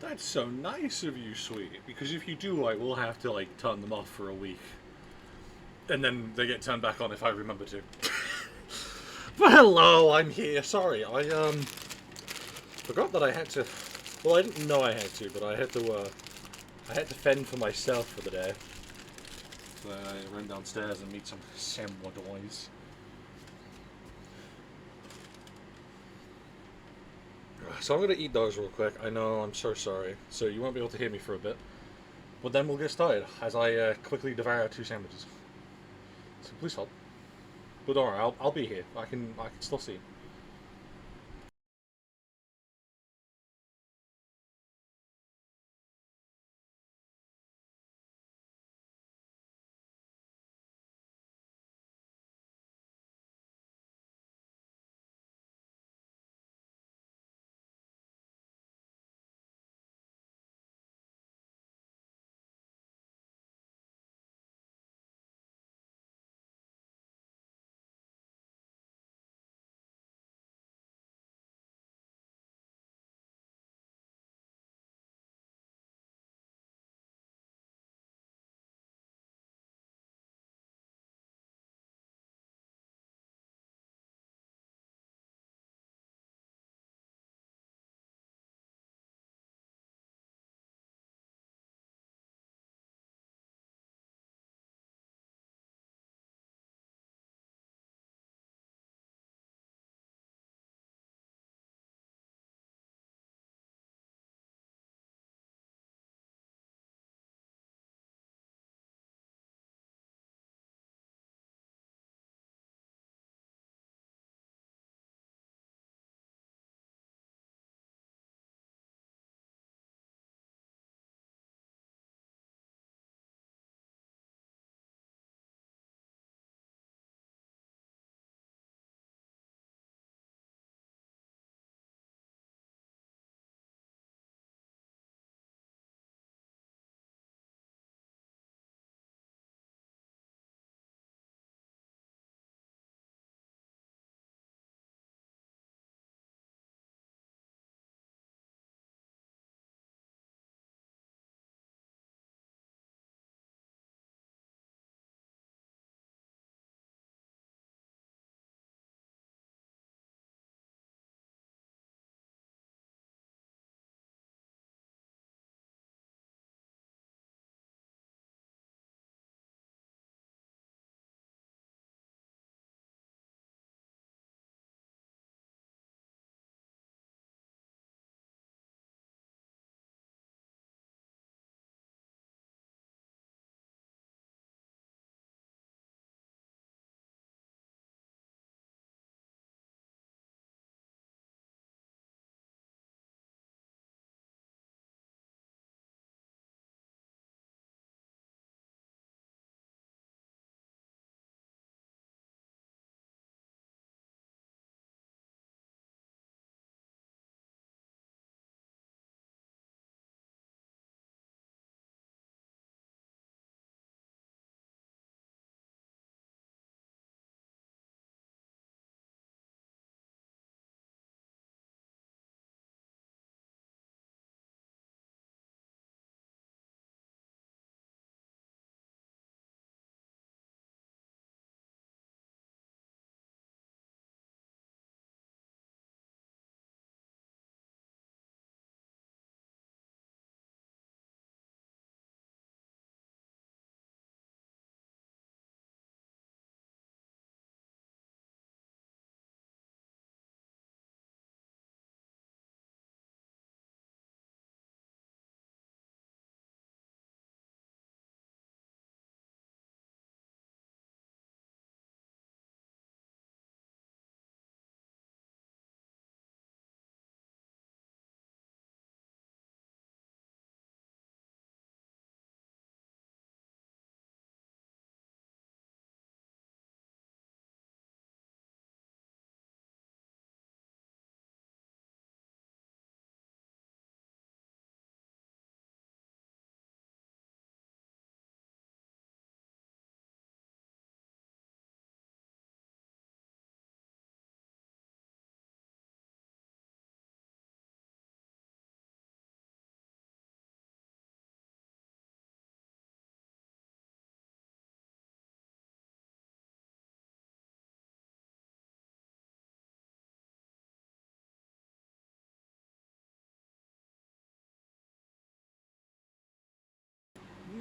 That's so nice of you, sweetie. Because if you do, I will have to like turn them off for a week, and then they get turned back on if I remember to. But hello, I'm here. Sorry, I forgot that I had to. Well, I didn't know I had to, but I had to. I had to fend for myself for the day. So I ran downstairs and meet some sandwiches. So I'm gonna eat those real quick. I know, I'm so sorry. So you won't be able to hear me for a bit. But then we'll get started as I quickly devour two sandwiches. So please hold. But don't worry, I'll be here. I can still see.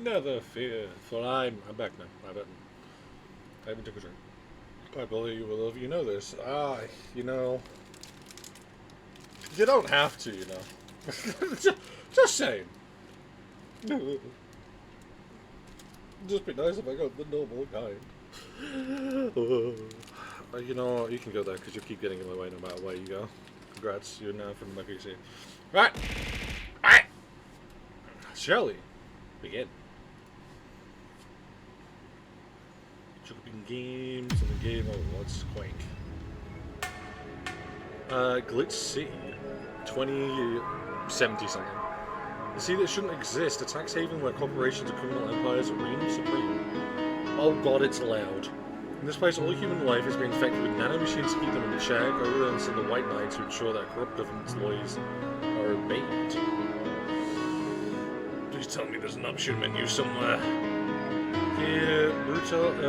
Never fear, for I'm back now. I haven't took a drink. I believe all of you know this. You know, you don't have to, you know. Just saying. Just be nice if I got the noble kind. You know, you can go there because you keep getting in my way no matter where you go. Congrats, you're now from my PC. Right! Right! Shall we begin? Jumping games and the game. Oh, what's Quake? Glitch City. 2070 something. The city that shouldn't exist. A tax haven where corporations and criminal empires reign supreme. Oh god, it's loud. In this place, all human life has been infected with nanomachines to keep them in check, other than some of the White Knights who ensure that corrupt government's laws are obeyed. Please tell me there's an option menu somewhere. Here,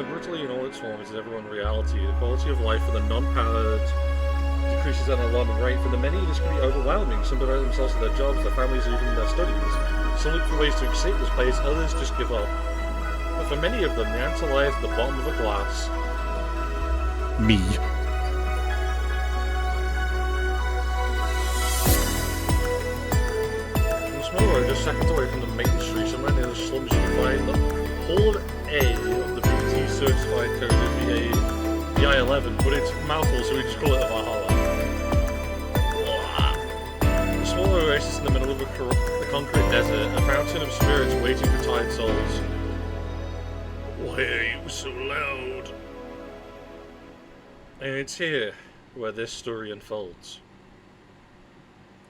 brutally in all its forms is everyone reality. The quality of life for the non-powered decreases at an alarming rate. For the many, this can be overwhelming. Some devote themselves to their jobs, their families, or even their studies. Some look for ways to escape this place, others just give up. But for many of them, the answer lies at the bottom of a glass. Me. From Smallroad, just seconds away from the main street, somewhere near the slums, you can find the Hall A of the BT certified code VI-11, but it's a mouthful, so we just call it a Valhalla. A small oasis in the middle of a concrete desert, a fountain of spirits waiting for tired souls. Why are you so loud? And it's here where this story unfolds.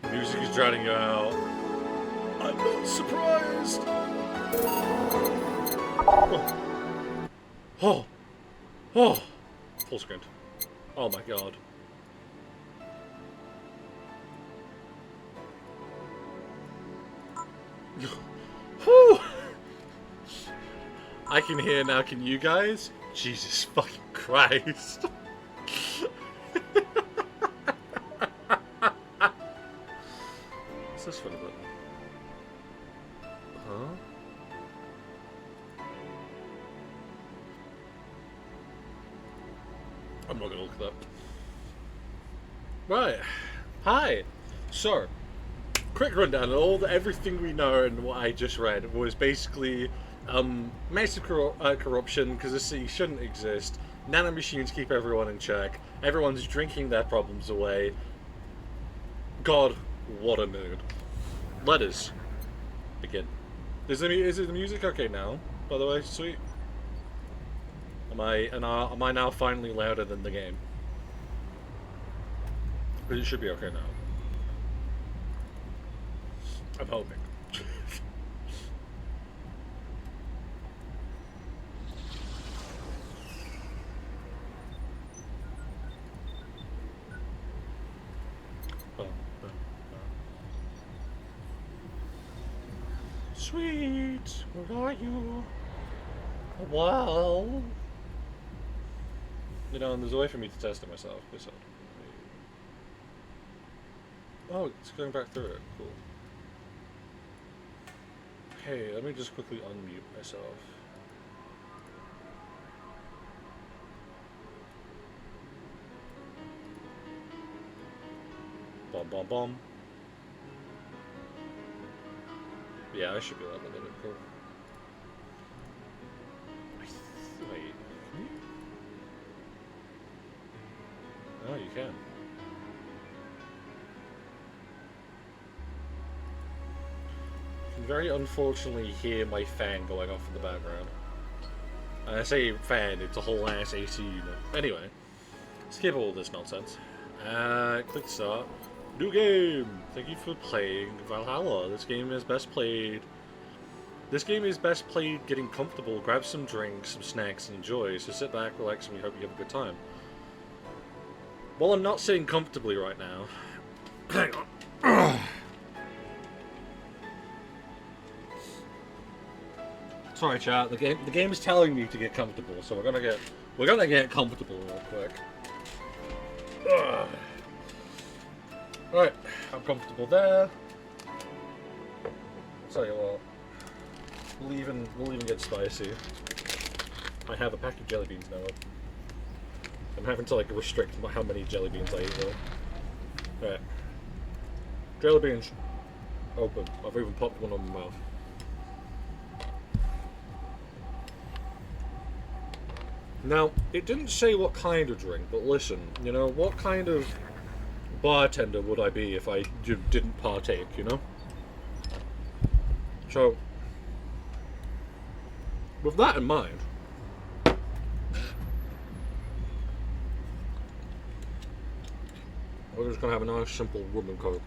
The music is drowning you out. I'm not surprised! Oh! Oh! Full screen. Oh my god. Whew! I can hear now, can you guys? Jesus fucking Christ. What's this one about? Huh? I'm not gonna look it up. Right. Hi. So, quick rundown of everything we know and what I just read was basically massive corruption because the city shouldn't exist. Nanomachines keep everyone in check. Everyone's drinking their problems away. God, what a mood. Let us begin. Is the music okay now? By the way, sweet. Am I now finally louder than the game? But it should be okay now. I'm hoping. Sweet, where are you? Wow. You know, and there's a way for me to test it myself. Oh, it's going back through it. Cool. Hey, let me just quickly unmute myself. Bum bum bum. Yeah, I should be able to let it go. Wait, can you? Oh, you can. You can very unfortunately hear my fan going off in the background. And I say fan, it's a whole ass AC unit. Anyway, skip all this nonsense. Click start. New game! Thank you for playing Valhalla. This game is best played getting comfortable, grab some drinks, some snacks, and enjoy. So sit back, relax, and we hope you have a good time. Well, I'm not sitting comfortably right now. Hang on. Sorry, chat. The game is telling me to get comfortable, so we're gonna get comfortable real quick. Right, I'm comfortable there. I'll tell you what. We'll even get spicy. I have a pack of jelly beans now. I'm having to like restrict how many jelly beans I eat though. Alright. Jelly beans. Open. I've even popped one on my mouth. Now, it didn't say what kind of drink, but listen, you know, what kind of bartender would I be if I didn't partake, you know? So, with that in mind, we're just gonna have a nice simple rum and coke.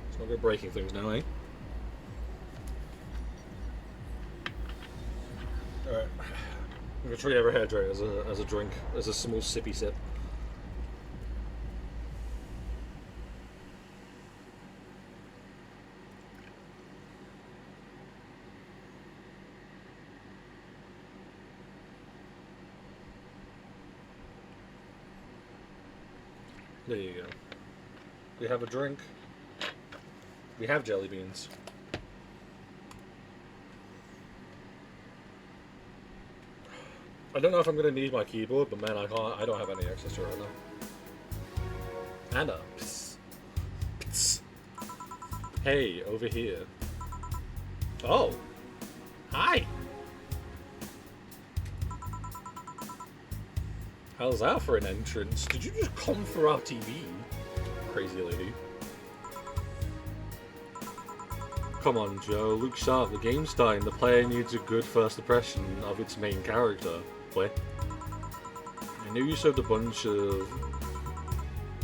It's not good breaking things now, eh? Alright. I'm gonna treat every hair dryer as a drink, as a small sippy sip. There you go. We have a drink. We have jelly beans. I don't know if I'm gonna need my keyboard, but man, I don't have any access to it right now. Anna. Psst. Psst. Hey, over here. Oh. Hi. How's that for an entrance? Did you just come for our TV? Crazy lady. Come on, Joe. Look sharp. The game's starting. The player needs a good first impression of its main character. What? I knew you served a bunch of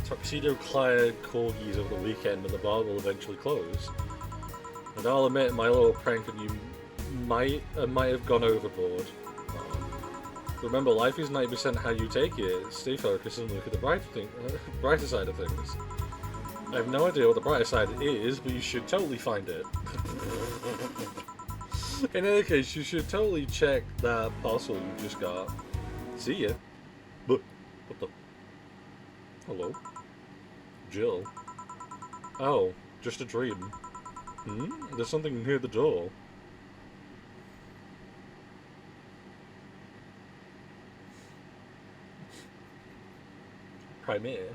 tuxedo-clad corgis over the weekend and the bar will eventually close. And I'll admit my little prank on you might have gone overboard. Remember, life is 90% how you take it. Stay focused and look at the brighter side of things. I have no idea what the brighter side is, but you should totally find it. In any case, you should totally check that parcel you just got. See ya. But, what the? Hello? Jill? Oh, just a dream. There's something near the door. Premiere.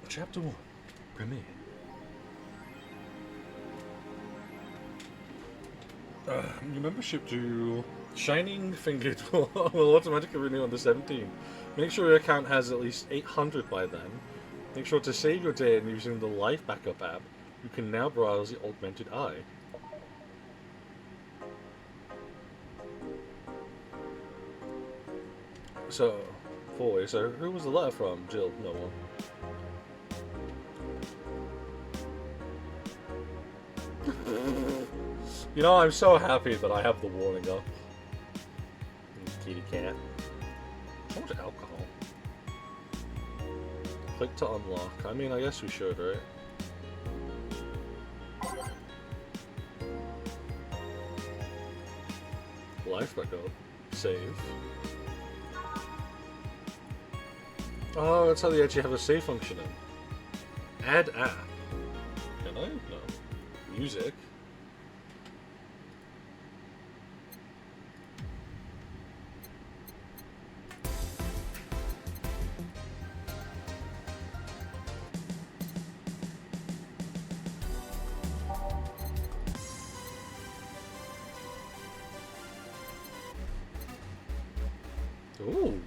Chapter 1. Premiere. Your membership to Shining Fingered will automatically renew on the 17th. Make sure your account has at least 800 by then. Make sure to save your data using the Life Backup app. You can now browse the Augmented Eye. So, so who was the letter from? Jill? No one. You know, I'm so happy that I have the warning up. Kitty cat. So much alcohol. Click to unlock. I mean, I guess we should, right? Life backup. Save. Oh, that's how they actually have a save function in. Add app. Can I? No. Music. Ooh.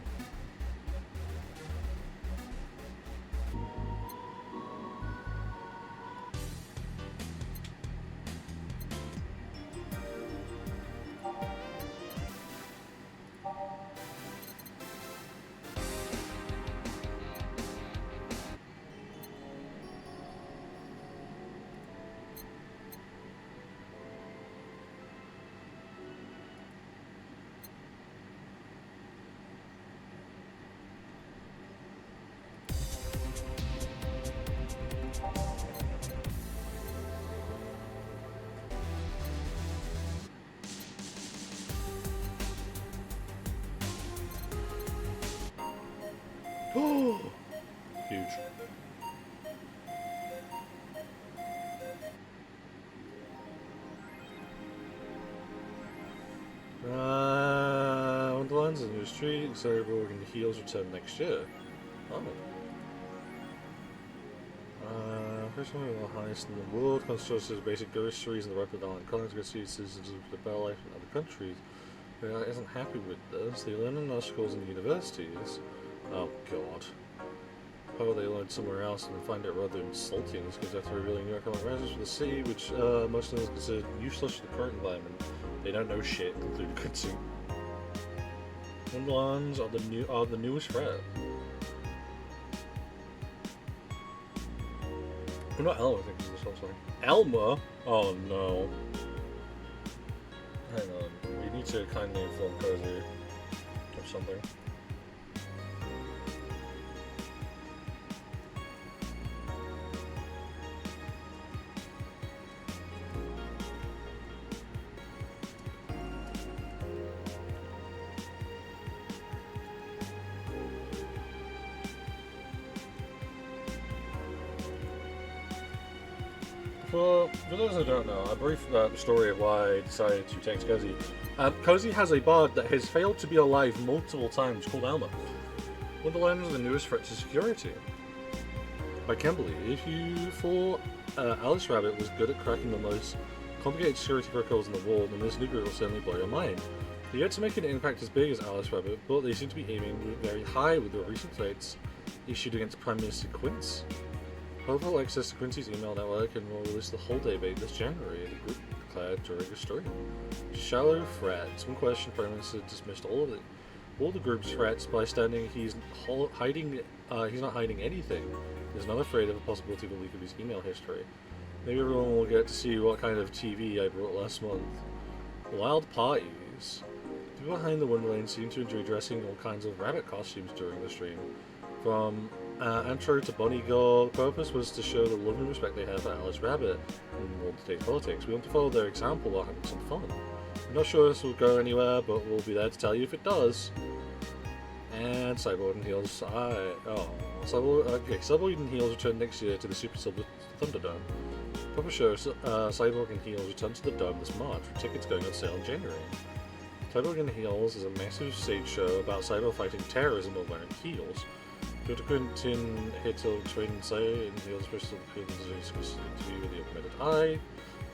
history. Cyborg and Heels return next year. Oh. First one of the highest in the world, constitutes basic groceries and the rapid online colonies against citizens of the better life in other countries. But isn't happy with this. They learn in our schools and universities. Oh god. How they learn somewhere else and find it rather insulting because after revealing new economic measures for the city, which most of them consider useless to the current environment, they don't know shit, including Kutsu. Wonderlands are the newest threat. Not Elma, I think is the stop sign. Elma? Oh no. Hang on. We need to kindly inform Cozy of something. For those who don't know, a brief story of why I decided to text Cozy. Cozy has a bard that has failed to be alive multiple times called Elma. Wonderlands are the newest threat to security. By Kimberly, if you thought Alice Rabbit was good at cracking the most complicated security protocols in the world, then this new group will certainly blow your mind. They're yet to make an impact as big as Alice Rabbit, but they seem to be aiming very high with the recent threats issued against Prime Minister Quince. Hopeful access to Quincy's email network and will release the whole debate this January, the group declared during a stream. Shallow threats. One question, Prime Minister dismissed all the group's threats by stating he's not hiding anything. He's not afraid of the possibility of a leak of his email history. Maybe everyone will get to see what kind of TV I brought last month. Wild parties. People behind the Wonderland seem to enjoy dressing all kinds of rabbit costumes during the stream. From Antro to Bonnie Girl, the purpose was to show the love and respect they have for Alice Rabbit in world today's politics. We want to follow their example while having some fun. I'm not sure this will go anywhere, but we'll be there to tell you if it does. And Cyborg and Heels, Cyborg and Heels return next year to the Super Silver Thunderdome. Proper show, Cyborg and Heels return to the Dome this March, with tickets going on sale in January. Cyborg and Heels is a massive stage show about cyber fighting terrorism while wearing heels. Go to Quentin Hittel train Cyber and Heels Bristol interview with the Augmented Eye.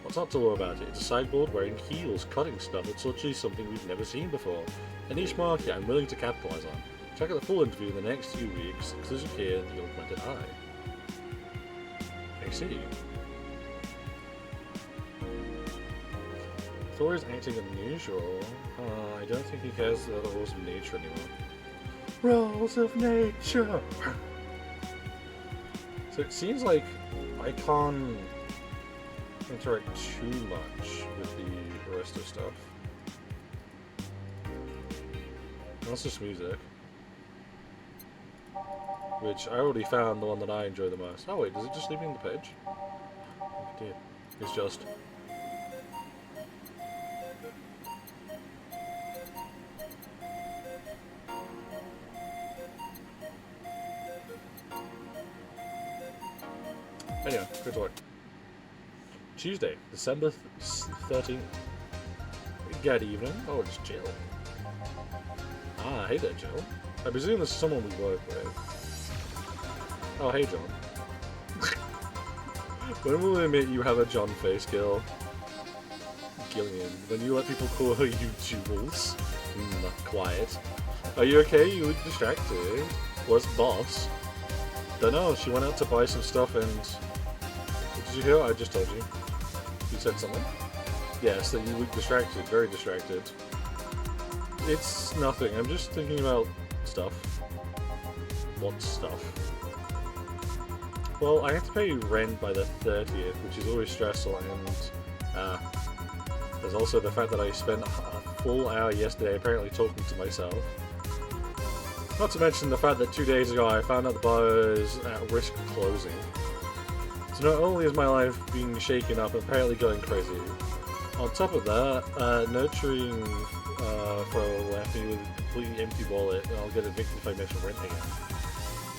What's not to know about it? It's a sideboard wearing heels, cutting stuff. It's literally something we've never seen before. A niche market I'm willing to capitalize on. Check out the full interview in the next few weeks, exclusive here in the Augmented Eye. I see. Thor is acting unusual. I don't think he cares about the rules of nature anymore. Rules of nature! So it seems like I can't interact too much with the rest of stuff. That's just music. Which I already found the one that I enjoy the most. Oh wait, does it just leave me on the page? It did. It's just... Anyway, good to work. Tuesday, December 13th. Good evening. Oh, it's Jill. Ah, hey there, Jill. I presume this is someone we work with. Oh, hey, John. When will we admit you have a John face, Gil? Gillian. When you let people call her you Jules? Quiet. Are you okay? You look distracted. What's boss? Dunno, she went out to buy some stuff and... Did you hear? I just told you. You said something? Yes, that you look distracted. Very distracted. It's nothing. I'm just thinking about stuff. What stuff? Well, I have to pay rent by the 30th, which is always stressful, and there's also the fact that I spent a full hour yesterday apparently talking to myself. Not to mention the fact that 2 days ago I found out the bar is at risk of closing. So not only is my life being shaken up, apparently going crazy. On top of that, nurturing left me with a completely empty wallet, and I'll get evicted if I miss rent again.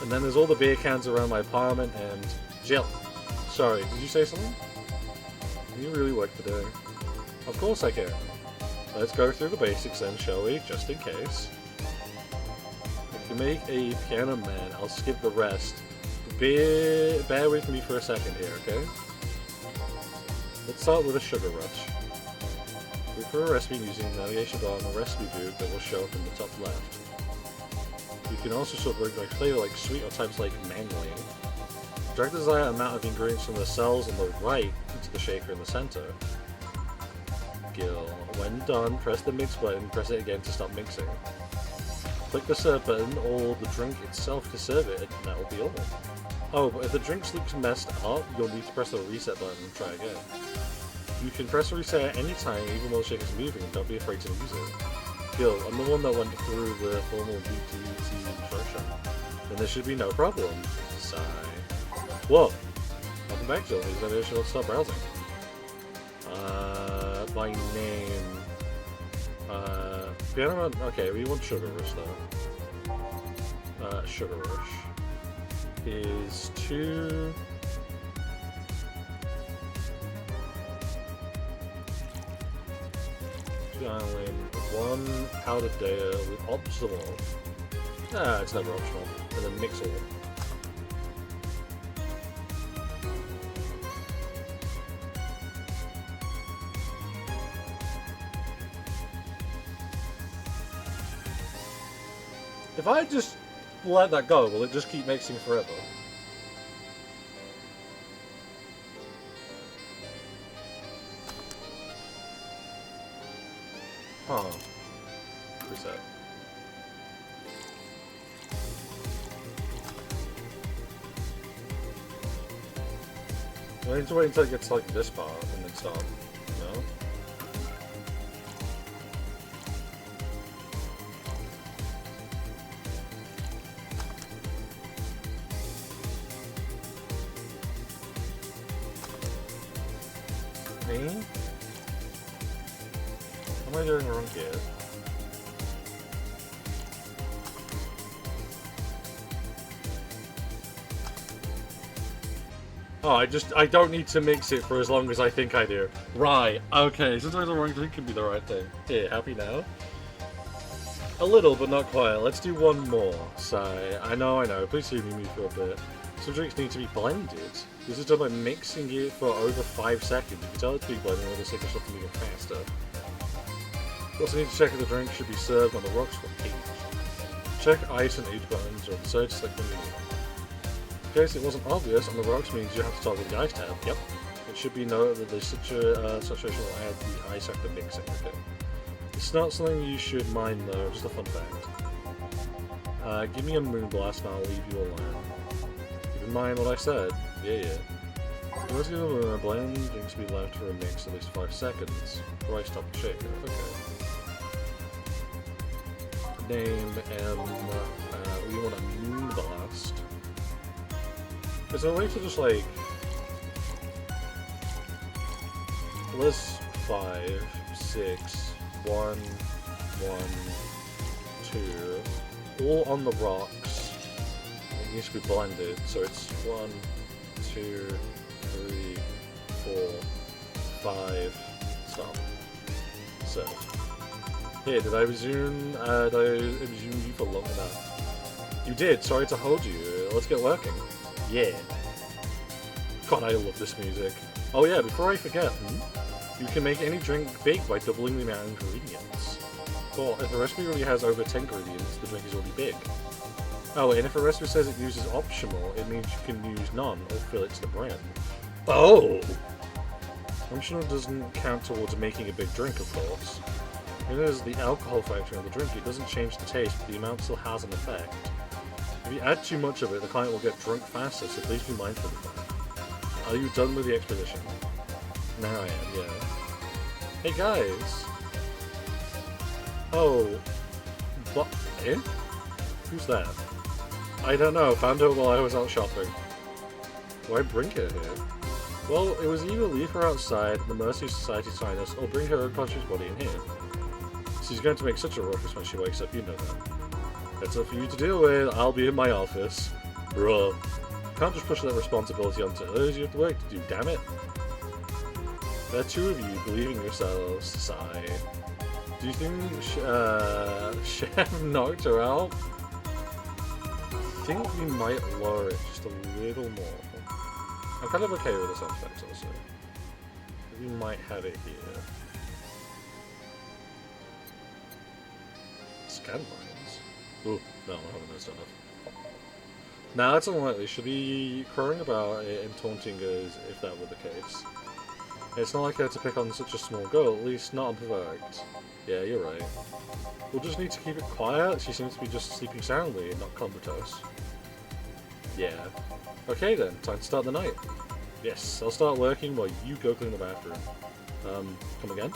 And then there's all the beer cans around my apartment, and... Jill! Sorry, did you say something? Can you really work today? Of course I can. Let's go through the basics then, shall we? Just in case. make a Piano Man. I'll skip the rest. Bear with me for a second here, okay? Let's start with a sugar rush. Look for a recipe using the navigation bar on the recipe book that will show up in the top left. You can also sort of like flavor like sweet or types like manly. Drag the desired amount of ingredients from the cells on the right into the shaker in the center. When done, press the mix button and press it again to stop mixing. Click the serve button or the drink itself to serve it, and that will be all. Oh, but if the drink looks messed up, you'll need to press the reset button and try again. You can press reset at any time, even while the shaker's moving, and don't be afraid to use it. I'm the one that went through the formal VTT instruction. Then there should be no problem. Sigh. Whoa! Welcome back, Jill. Here's another issue. Let's start browsing. My name. Piano. Okay, we want Sugar Rush though. Sugar Rush is 2. Island, 1 powdered daya with optional. It's never optional. And then mix all. If I just let that go, will it just keep mixing forever? Huh. Reset. I need to wait until it gets like this part and then start. No? Me? What am I doing wrong here? Oh, I don't need to mix it for as long as I think I do. Right, okay, sometimes the wrong thing can be the right thing. Here, happy now? A little, but not quite. Let's do one more. Sigh. I know, please leave me for a bit. Some drinks need to be blended. This is done by mixing it for over 5 seconds. You can tell it's being blended in order to make something even faster. You also need to check if the drink should be served on the rocks or age. Check ice and age buttons or the search select when you need. In case it wasn't obvious, on the rocks means you have to toggle the ice tab. Yep. It should be noted that the situation will add the ice after mixing. Okay. It's not something you should mind though, just a fun fact. Give me a moonblast and I'll leave you alone. Keep in mind what I said. Yeah. Let's give them a blend, drinks to be left for a mix at least 5 seconds. Before I stop the shaker. Okay. Name M. We want a moonblast. Is there a way to just like list 5, 6, 1, 1, 2, all on the rocks. It needs to be blended, so it's 1, 2, 3, 4, 5. Stop. So here, did I resume you for long enough? You did. Sorry to hold you. Let's get working. Yeah. God, I love this music. Oh yeah, before I forget, you can make any drink big by doubling the amount of ingredients. Cool, if a recipe already has over 10 ingredients, the drink is already big. Oh, and if a recipe says it uses optional, it means you can use none or fill it to the brim. Oh! Optional doesn't count towards making a big drink, of course. It is the alcohol factor of the drink, it doesn't change the taste, but the amount still has an effect. If you add too much of it, the client will get drunk faster, so please be mindful of that. Are you done with the expedition? Now I am, yeah. Hey guys! Oh. What? Eh? Who's that? I don't know, found her while I was out shopping. Why bring her here? Well, it was either leave her outside, the Mercy Society sign us, or bring her unconscious body in here. She's going to make such a ruckus when she wakes up, you know that. That's up for you to deal with. I'll be in my office. Bruh. Can't just push that responsibility onto us. You have to work to do, damn it. There are 2 of you, believe in yourselves. Sigh. Do you think Chef knocked her out? think we might lower it just a little more. I'm kind of okay with the sound effects also. We might have it here. Scan lines? Ooh, no, I haven't noticed enough. Nah, that's unlikely. She'll be crowing about it and taunting us if that were the case. It's not like her to pick on such a small girl, at least not unprovoked. Yeah, you're right. We'll just need to keep it quiet. She seems to be just sleeping soundly and not comatose. Yeah. Okay then, time to start the night. Yes, I'll start working while you go clean the bathroom. Come again?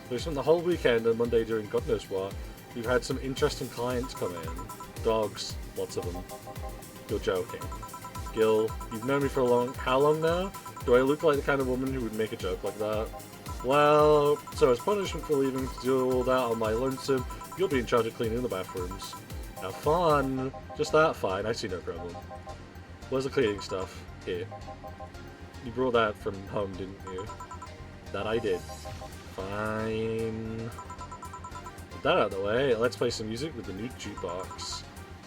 We spent the whole weekend and Monday doing God knows what. We've had some interesting clients come in. Dogs, lots of them. You're joking. Gil, you've known me for how long now? Do I look like the kind of woman who would make a joke like that? Well, so as punishment for leaving to do all that on my lonesome, you'll be in charge of cleaning the bathrooms. Have fun! Just that, fine, I see no problem. Where's the cleaning stuff? Here. You brought that from home, didn't you? That I did. Fine. With that out of the way, let's play some music with the new jukebox.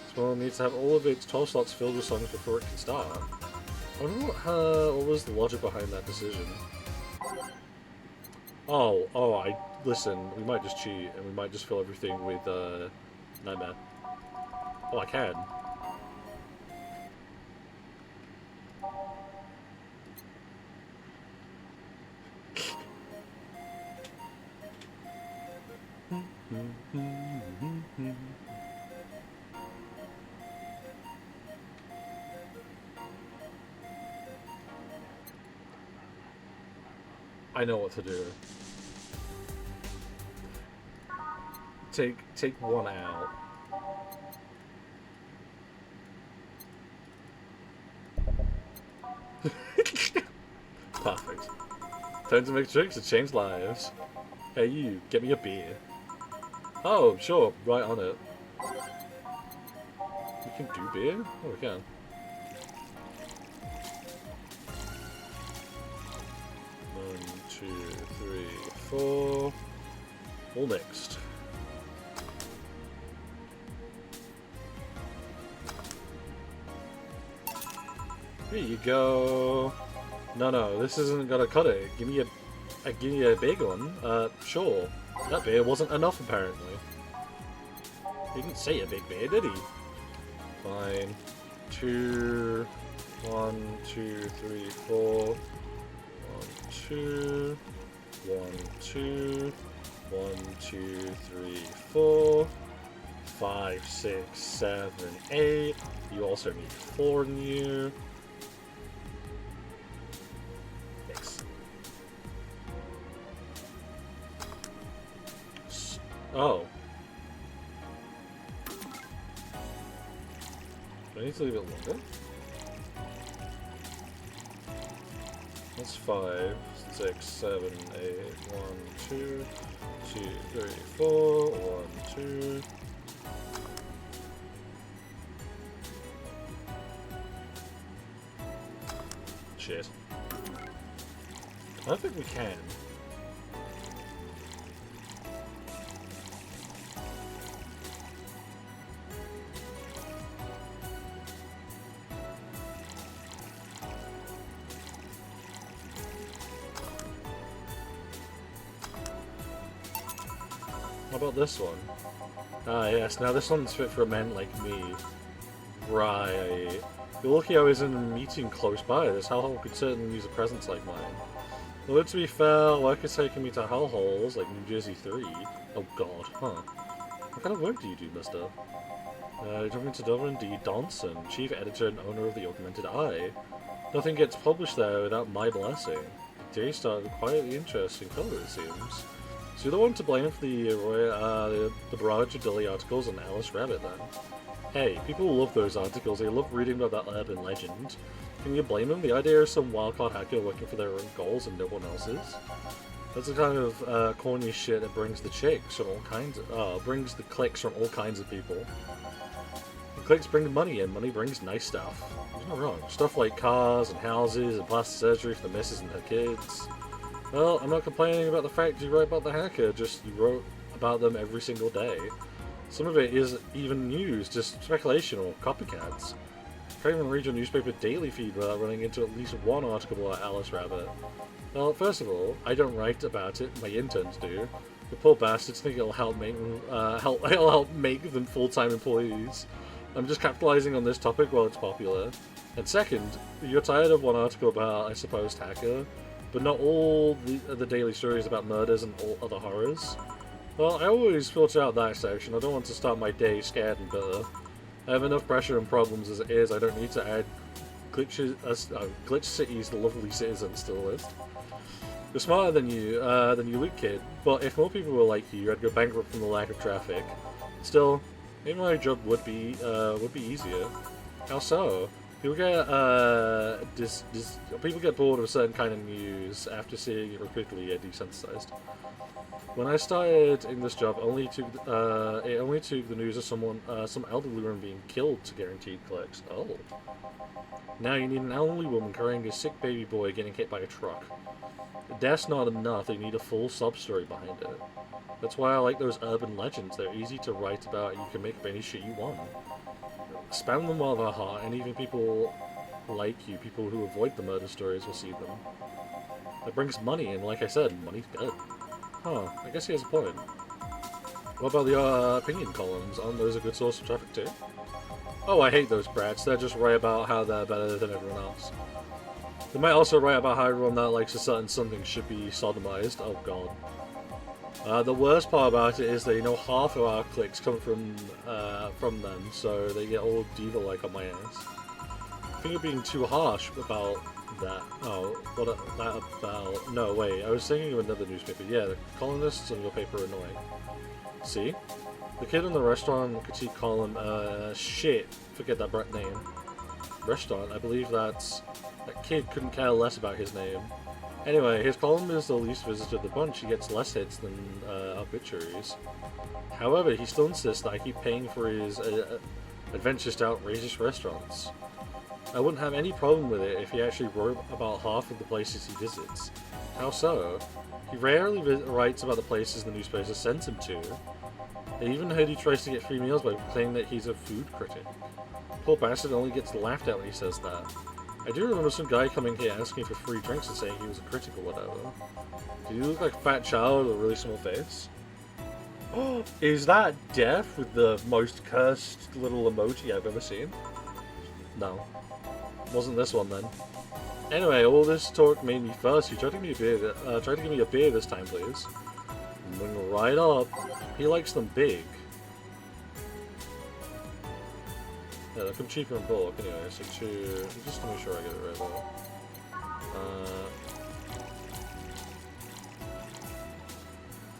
This one needs to have all of its 12 slots filled with songs before it can start. I wonder what was the logic behind that decision. Listen, we might just cheat, and we might just fill everything with, Nightmare. Oh, I can. I know what to do. Take one out. Perfect. Time to make tricks to change lives. Hey you, get me a beer. Oh, sure, right on it. We can do beer? Oh, we can. One, two, three, four. All mixed. Here you go. No, this isn't gonna cut it. Give me a big one. Sure. That beer wasn't enough, apparently. He didn't say a big beer, did he? Fine. 2, 1, 2, 3, 4. 1, 2. 1, 2. 1, 2, 3, 4. 5, 6, 7, 8. You also need 4 in you. Oh. Do I need to leave it longer? That's 5, 6, 7, 8, 1, 2, 2, 3, 4, 1, 2. Shit. I don't think we can. How about this one? Ah, yes, now this one's fit for men like me. Right. You're lucky I was in a meeting close by. This hellhole could certainly use a presence like mine. Although to be fair, work has taken me to hellholes like New Jersey 3. Oh god, huh. What kind of work do you do, mister? Jumping to Dublin D. Donson, chief editor and owner of the Augmented Eye. Nothing gets published there without my blessing. The day started quite interesting fellow, it seems. So you're the one to blame for the barrage of Dilly articles on Alice Rabbit, then? Hey, people love those articles. They love reading about that urban legend. Can you blame them? The idea of some wildcard hacker working for their own goals and no one else's? That's the kind of corny shit that brings the chicks from all kinds of, brings the clicks from all kinds of people. The clicks bring money in. Money brings nice stuff. There's no wrong. Stuff like cars and houses and plastic surgery for the missus and her kids. Well, I'm not complaining about the fact you wrote about the hacker, just you wrote about them every single day. Some of it is even news, just speculation or copycats. Can't even read your newspaper daily feed without running into at least one article about Alice Rabbit. Well, first of all, I don't write about it, my interns do. The poor bastards think it'll help make them, it'll help make them full-time employees. I'm just capitalizing on this topic while it's popular. And second, you're tired of one article about, I suppose, hacker, but not all the daily stories about murders and all other horrors. Well, I always filter out that section. I don't want to start my day scared and bitter. I have enough pressure and problems as it is. I don't need to add Glitch City's lovely citizens to the list. You're smarter than you look, kid, but if more people were like you, I'd go bankrupt from the lack of traffic. Still, maybe my job would be easier. How so? People get bored of a certain kind of news after seeing it repeatedly desensitized. When I started in this job, it only took the news of some elderly woman being killed to guarantee clicks. Oh. Now you need an elderly woman carrying a sick baby boy getting hit by a truck. That's not enough, they need a full sub-story behind it. That's why I like those urban legends. They're easy to write about and you can make up any shit you want. Spam them while they're hot, and even people like you, people who avoid the murder stories, will see them. It brings money, and like I said, money's good. Huh, I guess he has a point. What about the opinion columns? Aren't those a good source of traffic too? Oh, I hate those brats. They're just write about how they're better than everyone else. They might also write about how everyone that likes a certain something should be sodomized. Oh god. The worst part about it is that, you know, half of our clicks come from them, so they get all diva-like on my ass. I think you're being too harsh about that. Oh, what that about? No, wait, I was thinking of another newspaper. Yeah, the columnists on your paper are annoying. See? The kid in the restaurant critique column, shit, forget that brat name. Restaurant, I believe that kid couldn't care less about his name. Anyway, his column is the least visited of the bunch. He gets less hits than obituaries. However, he still insists that I keep paying for his adventures to outrageous restaurants. I wouldn't have any problem with it if he actually wrote about half of the places he visits. How so? He rarely writes about the places the newspaper sends him to. I even heard he tries to get free meals by claiming that he's a food critic. Poor bastard only gets laughed at when he says that. I do remember some guy coming here asking for free drinks and saying he was a critic or whatever. Did he look like a fat child with a really small face? Oh, is that Death with the most cursed little emoji I've ever seen? No. Wasn't this one then. Anyway, all this talk made me thirsty. Try to give me a beer this time, please. Moving right up. He likes them big. Yeah, they come cheaper in bulk anyway, so just to make sure I get it right though.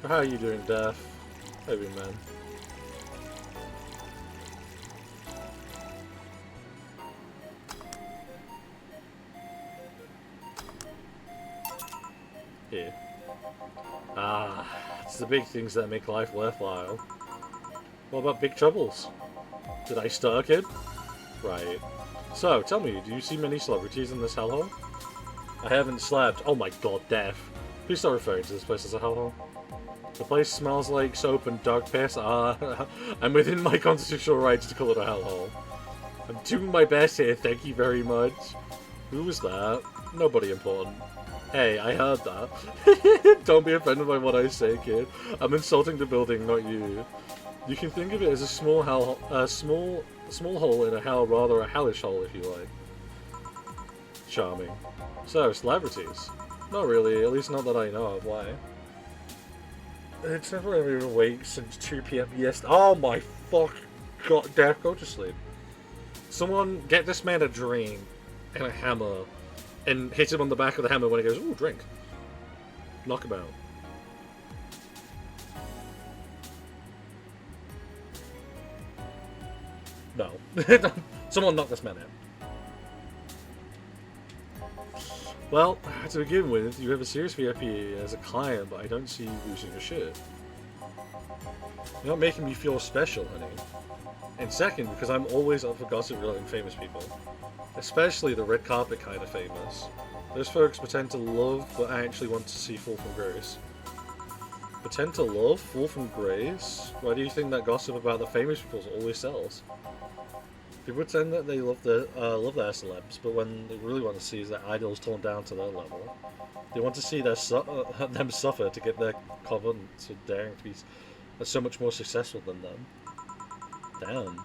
How are you doing, Death? Maybe, man. Here. Ah, it's the big things that make life worthwhile. What about big troubles? Did I stir, kid? Right. So, tell me, do you see many celebrities in this hellhole? I haven't slept. Oh my god, Death. Please stop referring to this place as a hellhole. The place smells like soap and dog piss. I'm within my constitutional rights to call it a hellhole. I'm doing my best here, thank you very much. Who was that? Nobody important. Hey, I heard that. Don't be offended by what I say, kid. I'm insulting the building, not you. You can think of it as a small hell, small hole in a hell, rather a hellish hole, if you like. Charming. So, celebrities? Not really, at least not that I know of. Why? It's never been awake since 2 PM yesterday. Oh my fuck! God, Death, go to sleep. Someone get this man a drink and a hammer, and hit him on the back of the hammer when he goes, "Ooh, drink." Knock him out. No. Someone knock this man out. Well, to begin with, you have a serious VIP as a client, but I don't see you losing your shit. You're not making me feel special, honey. And second, because I'm always up for gossip regarding famous people. Especially the red carpet kind of famous. Those folks pretend to love, but actually want to see fall from grace. Pretend to love, fall from grace? Why do you think that gossip about the famous people always sells? People pretend that they love their celebs, but when they really want to see is their idols torn down to their level. They want to see them suffer to get their confidence for daring to be so much more successful than them. Damn.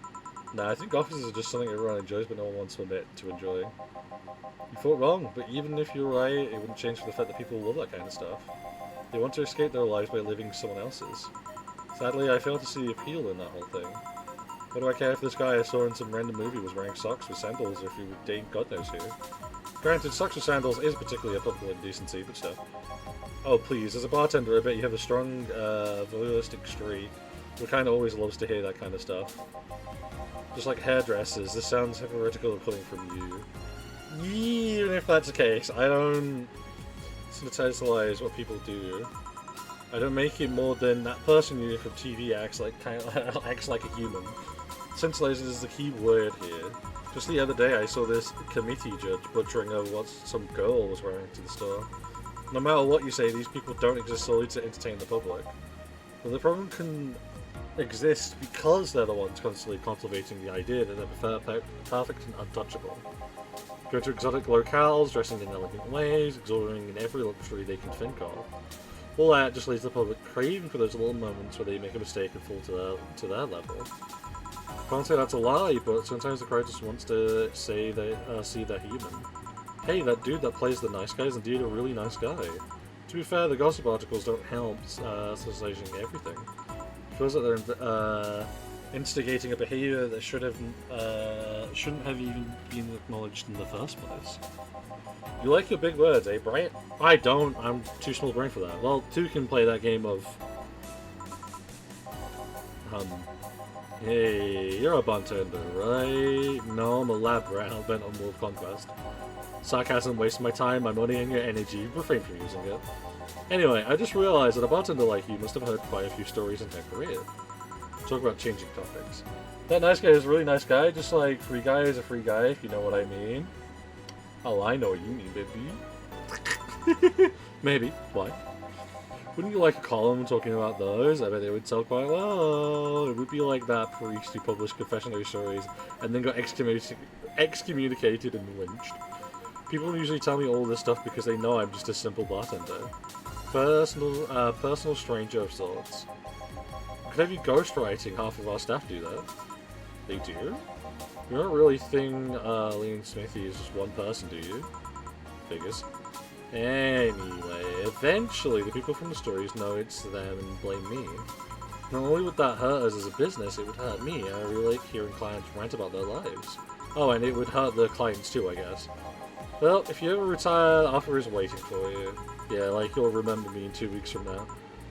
Nah, I golf is just something everyone enjoys, but no one wants to admit to enjoying. You thought wrong, but even if you're right, it wouldn't change for the fact that people love that kind of stuff. They want to escape their lives by living someone else's. Sadly, I fail to see the appeal in that whole thing. What do I care if this guy I saw in some random movie was wearing socks with sandals or if he would date God knows who? Granted, socks with sandals is particularly a popular indecency, but still. Oh please, as a bartender I bet you have a strong, voyeuristic streak. We kinda always loves to hear that kind of stuff. Just like hairdressers, this sounds hypocritical coming from you. Even if that's the case, I don't synthesize what people do. I don't make it more than that person you from TV acts like a human. Synthesize is the key word here. Just the other day I saw this committee judge butchering over what some girl was wearing to the store. No matter what you say, these people don't exist solely to entertain the public. But the problem can exist because they're the ones constantly cultivating the idea that they're perfect and untouchable. Go to exotic locales, dressing in elegant ways, exhorting in every luxury they can think of. All that just leaves the public craving for those little moments where they make a mistake and fall to their level. Can't say that's a lie, but sometimes the crowd just wants to say they see they're human. Hey, that dude that plays the nice guy is indeed a really nice guy. To be fair, the gossip articles don't help sensation everything. It feels like they're instigating a behavior that shouldn't have even been acknowledged in the first place. You like your big words, eh, Bryant? I don't. I'm too small brain for that. Well, two can play that game of... Hey, you're a bartender, right? No, I'm a lab rat bent on world conquest. Sarcasm wastes my time, my money, and your energy. Refrain from using it. Anyway, I just realized that a bartender like you must have heard quite a few stories in her career. Talk about changing topics. That nice guy is a really nice guy, just like free guy is a free guy, if you know what I mean. Oh, I know what you mean, baby. Maybe. Why? Wouldn't you like a column talking about those? I bet they would sell quite well. It would be like that priest who published confessionary stories and then got excommunicated and lynched. People usually tell me all this stuff because they know I'm just a simple bartender. Personal stranger of sorts. Could have you ghostwriting? Half of our staff do that. They do? You don't really think Liam Smithy is just one person, do you? Figures. Anyway, eventually the people from the stories know it's them and blame me. Not only would that hurt us as a business, it would hurt me. I really like hearing clients rant about their lives. Oh, and it would hurt the clients too, I guess. Well, if you ever retire, the offer is waiting for you. Yeah, like you'll remember me in 2 weeks from now.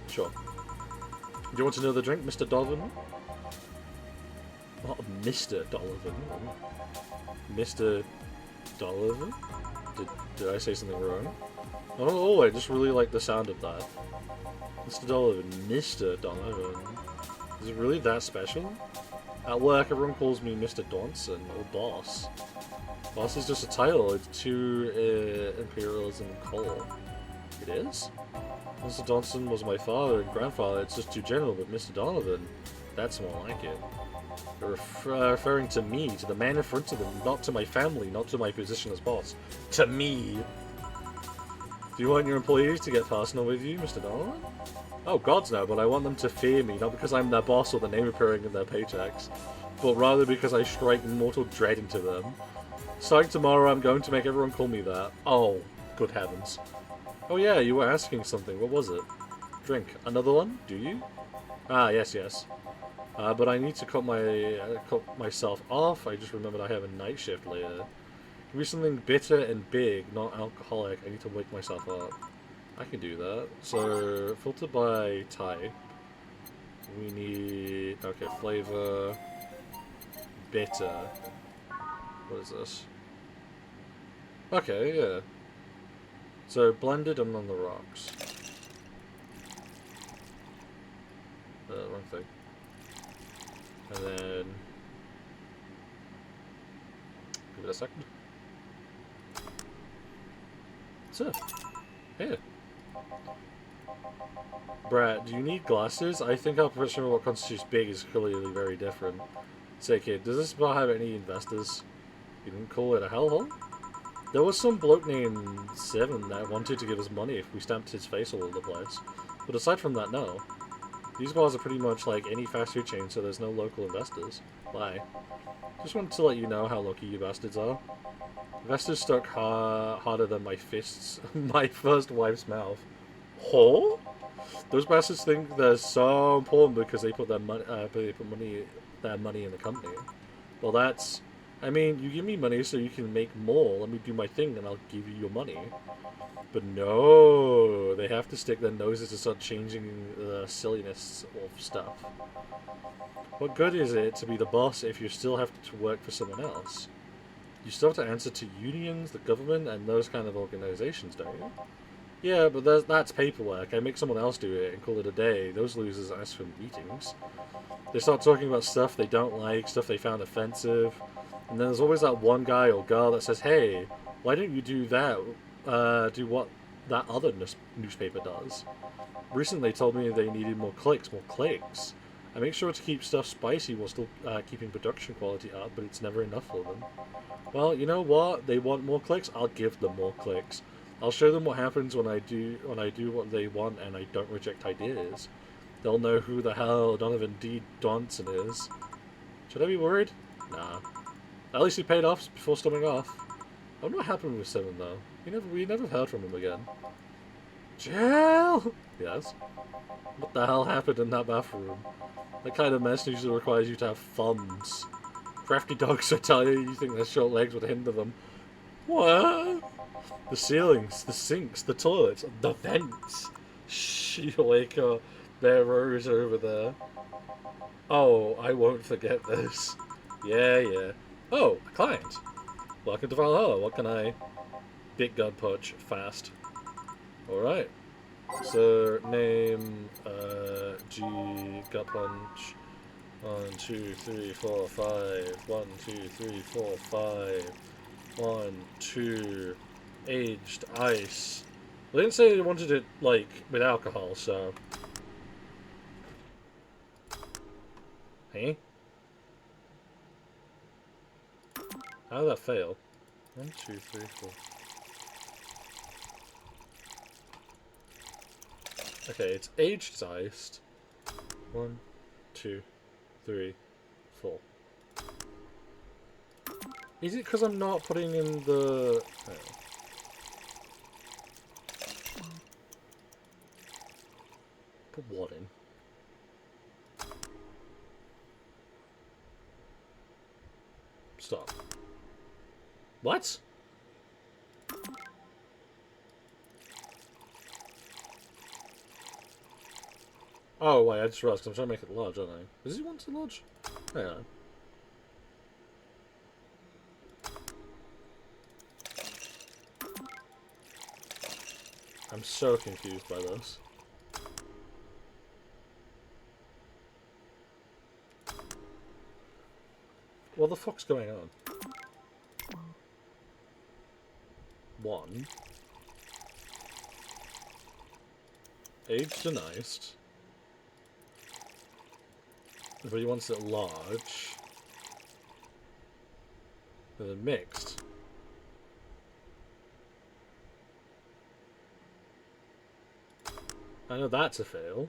Sure. Do you want to know the drink, Mr. Donovan? Not Mr. Donovan. Mr. Donovan? Did I say something wrong? Oh, I just really like the sound of that. Mr. Donovan. Mr. Donovan. Is it really that special? At work, everyone calls me Mr. Donson, or Boss. Boss is just a title, it's too imperialism and coal. It is? Mr. Donson was my father and grandfather, it's just too general, but Mr. Donovan, that's more like it. They're referring to me, to the man in front of them, not to my family, not to my position as boss. To me! Do you want your employees to get personal with you, Mr. Donovan? Oh, gods no, but I want them to fear me, not because I'm their boss or the name appearing in their paychecks, but rather because I strike mortal dread into them. Starting tomorrow, I'm going to make everyone call me that. Oh, good heavens. Oh yeah, you were asking something. What was it? Drink. Another one? Do you? Ah, yes. But I need to cut myself off. I just remembered I have a night shift later. Give me something bitter and big, not alcoholic. I need to wake myself up. I can do that. So, filter by type. We need... Okay, flavor... Bitter. What is this? Okay, yeah. So, blended and on the rocks. Wrong thing. And then... Give it a second. So, here. Brad, do you need glasses? I think our perception of what constitutes big is clearly very different. Say, kid, does this spot have any investors? You didn't call it a hellhole? There was some bloke named Seven that wanted to give us money if we stamped his face all over the place. But aside from that, no. These bars are pretty much like any fast food chain, so there's no local investors. Why? Just wanted to let you know how lucky you bastards are. Investors stuck harder than my fists, my first wife's mouth. Huh? Those bastards think they're so important because they put their money, their money in the company. Well, that's. I mean, you give me money so you can make more. Let me do my thing, and I'll give you your money. But no, they have to stick their noses to start changing the silliness of stuff. What good is it to be the boss if you still have to work for someone else? You still have to answer to unions, the government, and those kind of organizations, don't you? Yeah, but that's paperwork. I make someone else do it and call it a day. Those losers ask for meetings. They start talking about stuff they don't like, stuff they found offensive. And then there's always that one guy or girl that says, hey, why don't you do that? Do what that other newspaper does. Recently they told me they needed more clicks. I make sure to keep stuff spicy while still keeping production quality up, but it's never enough for them. Well, you know what? They want more clicks. I'll give them more clicks. I'll show them what happens when I do what they want and I don't reject ideas. They'll know who the hell Donovan D. Johnson is. Should I be worried? Nah. At least he paid off before storming off. I wonder what happened with Seven though. We never heard from him again. Jail. Yes. What the hell happened in that bathroom? That kind of mess usually requires you to have thumbs. Crafty dogs will tell you think their short legs would hinder them. What? The ceilings, the sinks, the toilets, the vents. Shioleko, there Rose over there. Oh, I won't forget this. Yeah. Oh, a client. Welcome to Valhalla. What can I... Big gut punch. Fast. Alright. So, name, G, gut punch. 1, 2, 3, 4, 5. 1, 2, 3, 4, 5. 1, 2. Aged ice. They didn't say they wanted it, like, with alcohol, so... Hey? How did that fail? 1, 2, 3, 4. Okay, it's aged iced. 1, 2, 3, 4. Is it because I'm not putting in the... Oh. Put what in? Stop. What? Oh, wait, I just realized I'm trying to make it large, aren't I? Does he want it large? Hang on. I'm so confused by this. What the fuck's going on? 1. Aged and iced. But he wants it large. And then mixed. I know that's a fail.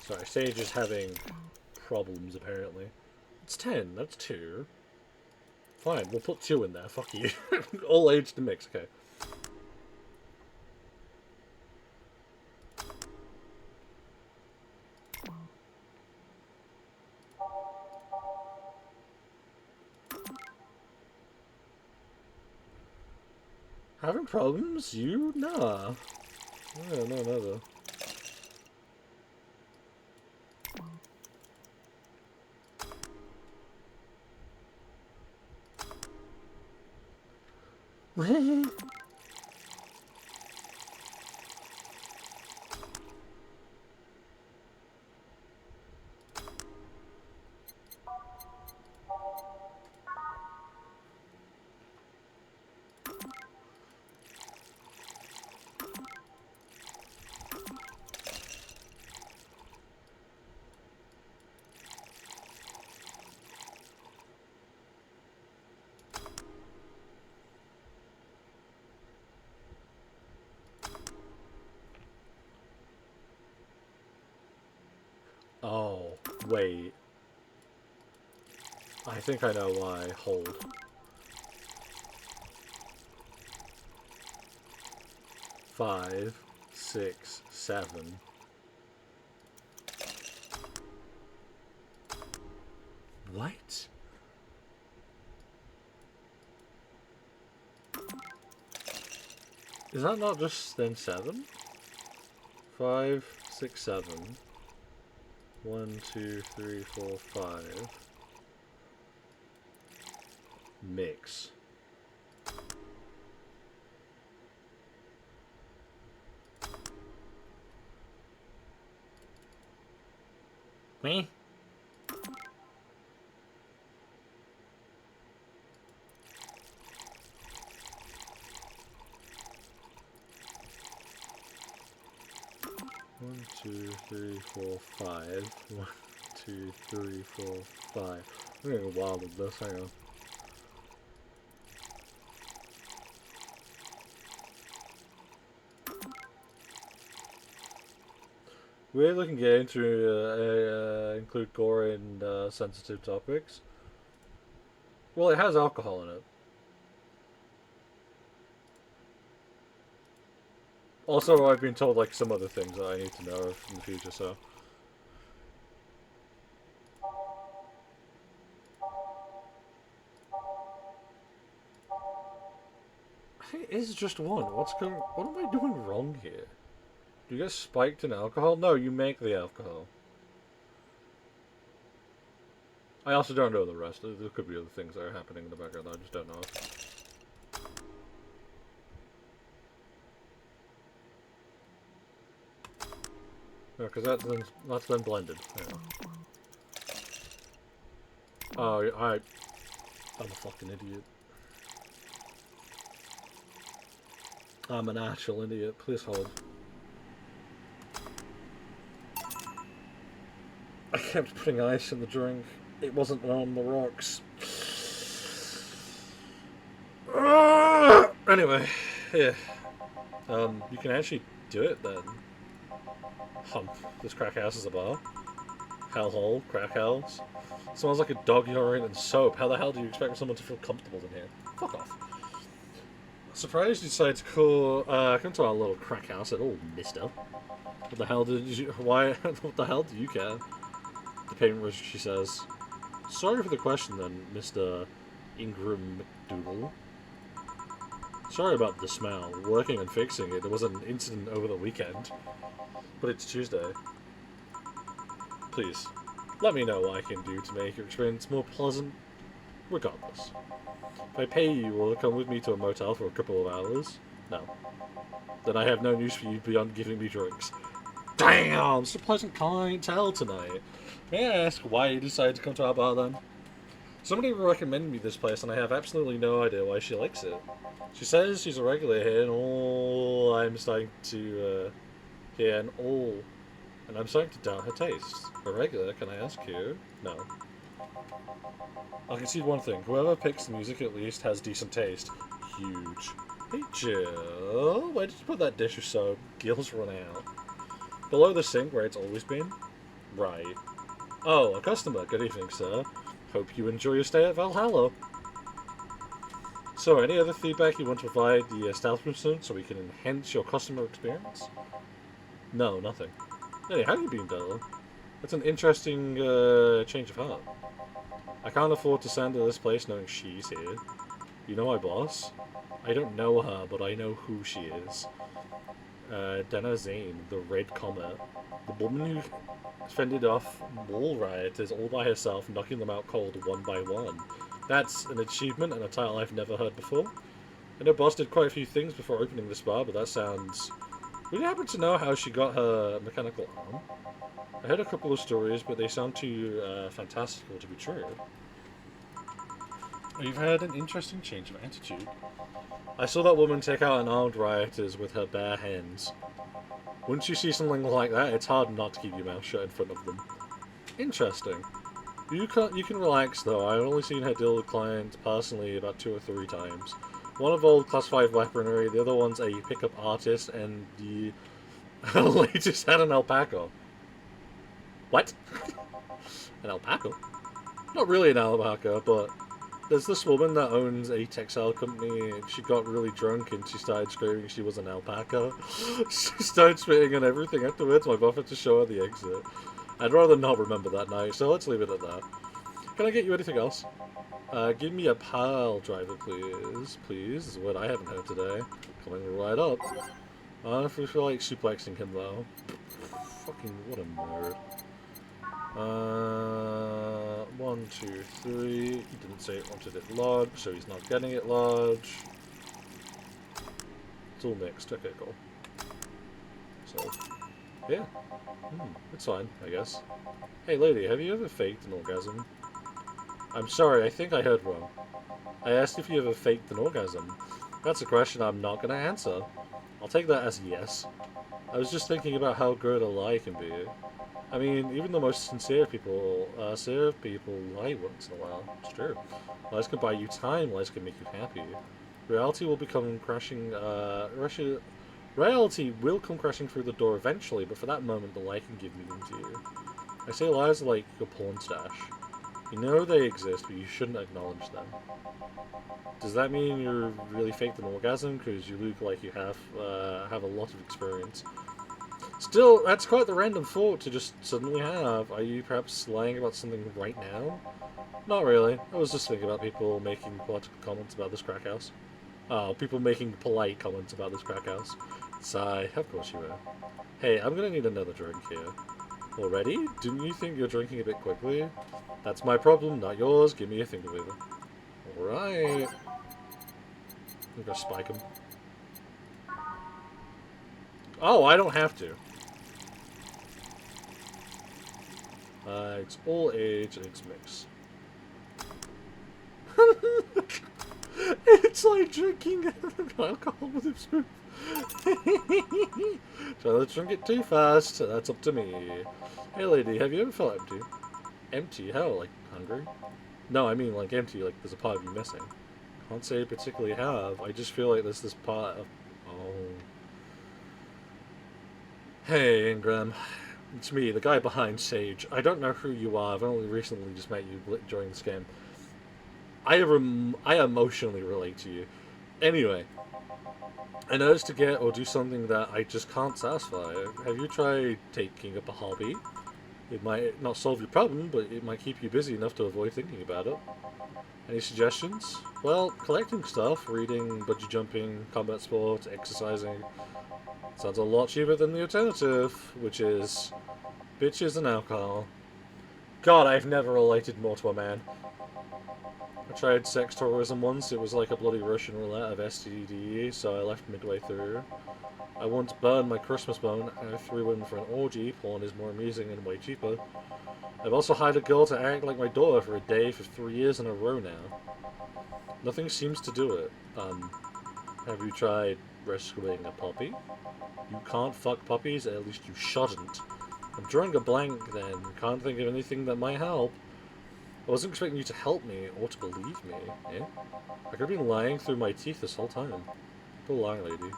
Sorry, Sage is having problems apparently. It's 10, that's 2. Fine, we'll put 2 in there, fuck you. All aged and mixed, okay. Having problems? You? Nah. No, never. Wait. I think I know why. Hold. Five, 6, 7. What? Is that not just then 7? 5, 6, 7. 1, 2, 3, 4, 5. Mix. Me? One, 2, 3, 4, 5. 1, 2, 3, 4, 5. I'm getting wild with this, hang on. We're looking at into include gore and sensitive topics. Well, it has alcohol in it. Also, I've been told like some other things that I need to know in the future, so. It is just one. What am I doing wrong here? Do you get spiked in alcohol? No, you make the alcohol. I also don't know the rest. There could be other things that are happening in the background that I just don't know. No, because that's then blended. Yeah. Oh, I'm a fucking idiot. I'm an actual idiot. Please hold. I kept putting ice in the drink. It wasn't on the rocks. Anyway, yeah. You can actually do it then. This crack house is a bar. Hellhole, crack house. Smells like a dog urine and soap. How the hell do you expect someone to feel comfortable in here? Fuck off. Surprised you decided to come to our little crack house at all, mister. What the hell did you... Why... What the hell do you care? The payment she says. Sorry for the question then, Mr. Ingram McDougal. Sorry about the smell. Working and fixing it. There was an incident over the weekend. But it's Tuesday. Please, let me know what I can do to make your experience more pleasant. Regardless. If I pay you, will you come with me to a motel for a couple of hours? No. Then I have no news for you beyond giving me drinks. Damn! It's a pleasant clientele tonight. May I ask why you decided to come to our bar then? Somebody recommended me this place and I have absolutely no idea why she likes it. She says she's a regular here and all I'm starting to hear and I'm starting to doubt her taste. A regular, can I ask you? No. I can see one thing. Whoever picks the music at least has decent taste. Huge. Hey Jill, where did you put that dish of soap? Gil's run out. Below the sink where it's always been? Right. Oh, a customer. Good evening, sir. Hope you enjoy your stay at Valhalla. So, any other feedback you want to provide the establishment so we can enhance your customer experience? No, nothing. Hey, how have you been, Della? That's an interesting change of heart. I can't afford to send her this place knowing she's here. You know my boss? I don't know her, but I know who she is. Dana Zane, the Red Comet. The woman who fended off wall rioters all by herself, knocking them out cold one by one. That's an achievement and a title I've never heard before. I know Boss did quite a few things before opening this bar, but that sounds... Would you happen to know how she got her mechanical arm? I heard a couple of stories, but they sound too fantastical to be true. You've had an interesting change of attitude. I saw that woman take out an armed rioters with her bare hands. Once you see something like that, it's hard not to keep your mouth shut in front of them. Interesting. You can relax though. I've only seen her deal with clients personally about 2 or 3 times. One involved class 5 weaponry, the other one's a pickup artist, and the latest had an alpaca. What? An alpaca? Not really an alpaca, but there's this woman that owns a textile company. And she got really drunk and she started screaming she was an alpaca. She started spitting on everything afterwards. My buff had to show her the exit. I'd rather not remember that night, so let's leave it at that. Can I get you anything else? Give me a pile driver, please. Please, is what I haven't heard today. Coming right up. If we feel like suplexing him, though. Fucking, what a nerd. 1, 2, 3. He didn't say it wanted it large, so he's not getting it large. It's all mixed. Okay, cool. So, yeah. It's fine, I guess. Hey, lady, have you ever faked an orgasm? I'm sorry, I think I heard wrong. I asked if you ever faked an orgasm. That's a question I'm not going to answer. I'll take that as yes. I was just thinking about how good a lie can be. I mean, even the most sincere people lie once in a while. It's true. Lies can buy you time, lies can make you happy. Reality will become crashing, reality will come crashing through the door eventually, but for that moment the lie can give meaning to you. I say lies are like your porn stash. You know they exist, but you shouldn't acknowledge them. Does that mean you're really faked an orgasm because you look like you have a lot of experience? Still, that's quite the random thought to just suddenly have. Are you perhaps lying about something right now? Not really. I was just thinking about people making political comments about this crack house. Oh, people making polite comments about this crack house. Sigh, of course you were. Hey, I'm gonna need another drink here. Already? Didn't you think you're drinking a bit quickly? That's my problem, not yours. Give me a finger waiver. Alright. I'm gonna spike him. Oh, I don't have to. It's all age and it's mixed. It's like drinking alcohol with a spoon. So let's drink it too fast. That's up to me. Hey lady, have you ever felt empty? Empty? How? Like hungry? No, I mean like empty, like there's a part of you missing. Can't say I particularly have. I just feel like there's this part of... Oh. Hey, Ingram. It's me, the guy behind Sage. I don't know who you are. I've only recently just met you during this game. I emotionally relate to you. Anyway, an urge to get or do something that I just can't satisfy. Have you tried taking up a hobby? It might not solve your problem, but it might keep you busy enough to avoid thinking about it. Any suggestions? Well, collecting stuff, reading, bungee jumping, combat sports, exercising. Sounds a lot cheaper than the alternative, which is bitches and alcohol. God, I've never related more to a man. I tried sex tourism once. It was like a bloody Russian roulette of STD, so I left midway through. I once burned my Christmas bone. I threw in for an orgy. Porn is more amusing and way cheaper. I've also hired a girl to act like my daughter for a day for 3 years in a row now. Nothing seems to do it. Have you tried rescuing a puppy? You can't fuck puppies, at least you shouldn't. I'm drawing a blank then. Can't think of anything that might help. I wasn't expecting you to help me, or to believe me, eh? I could have been lying through my teeth this whole time. Poor lying lady.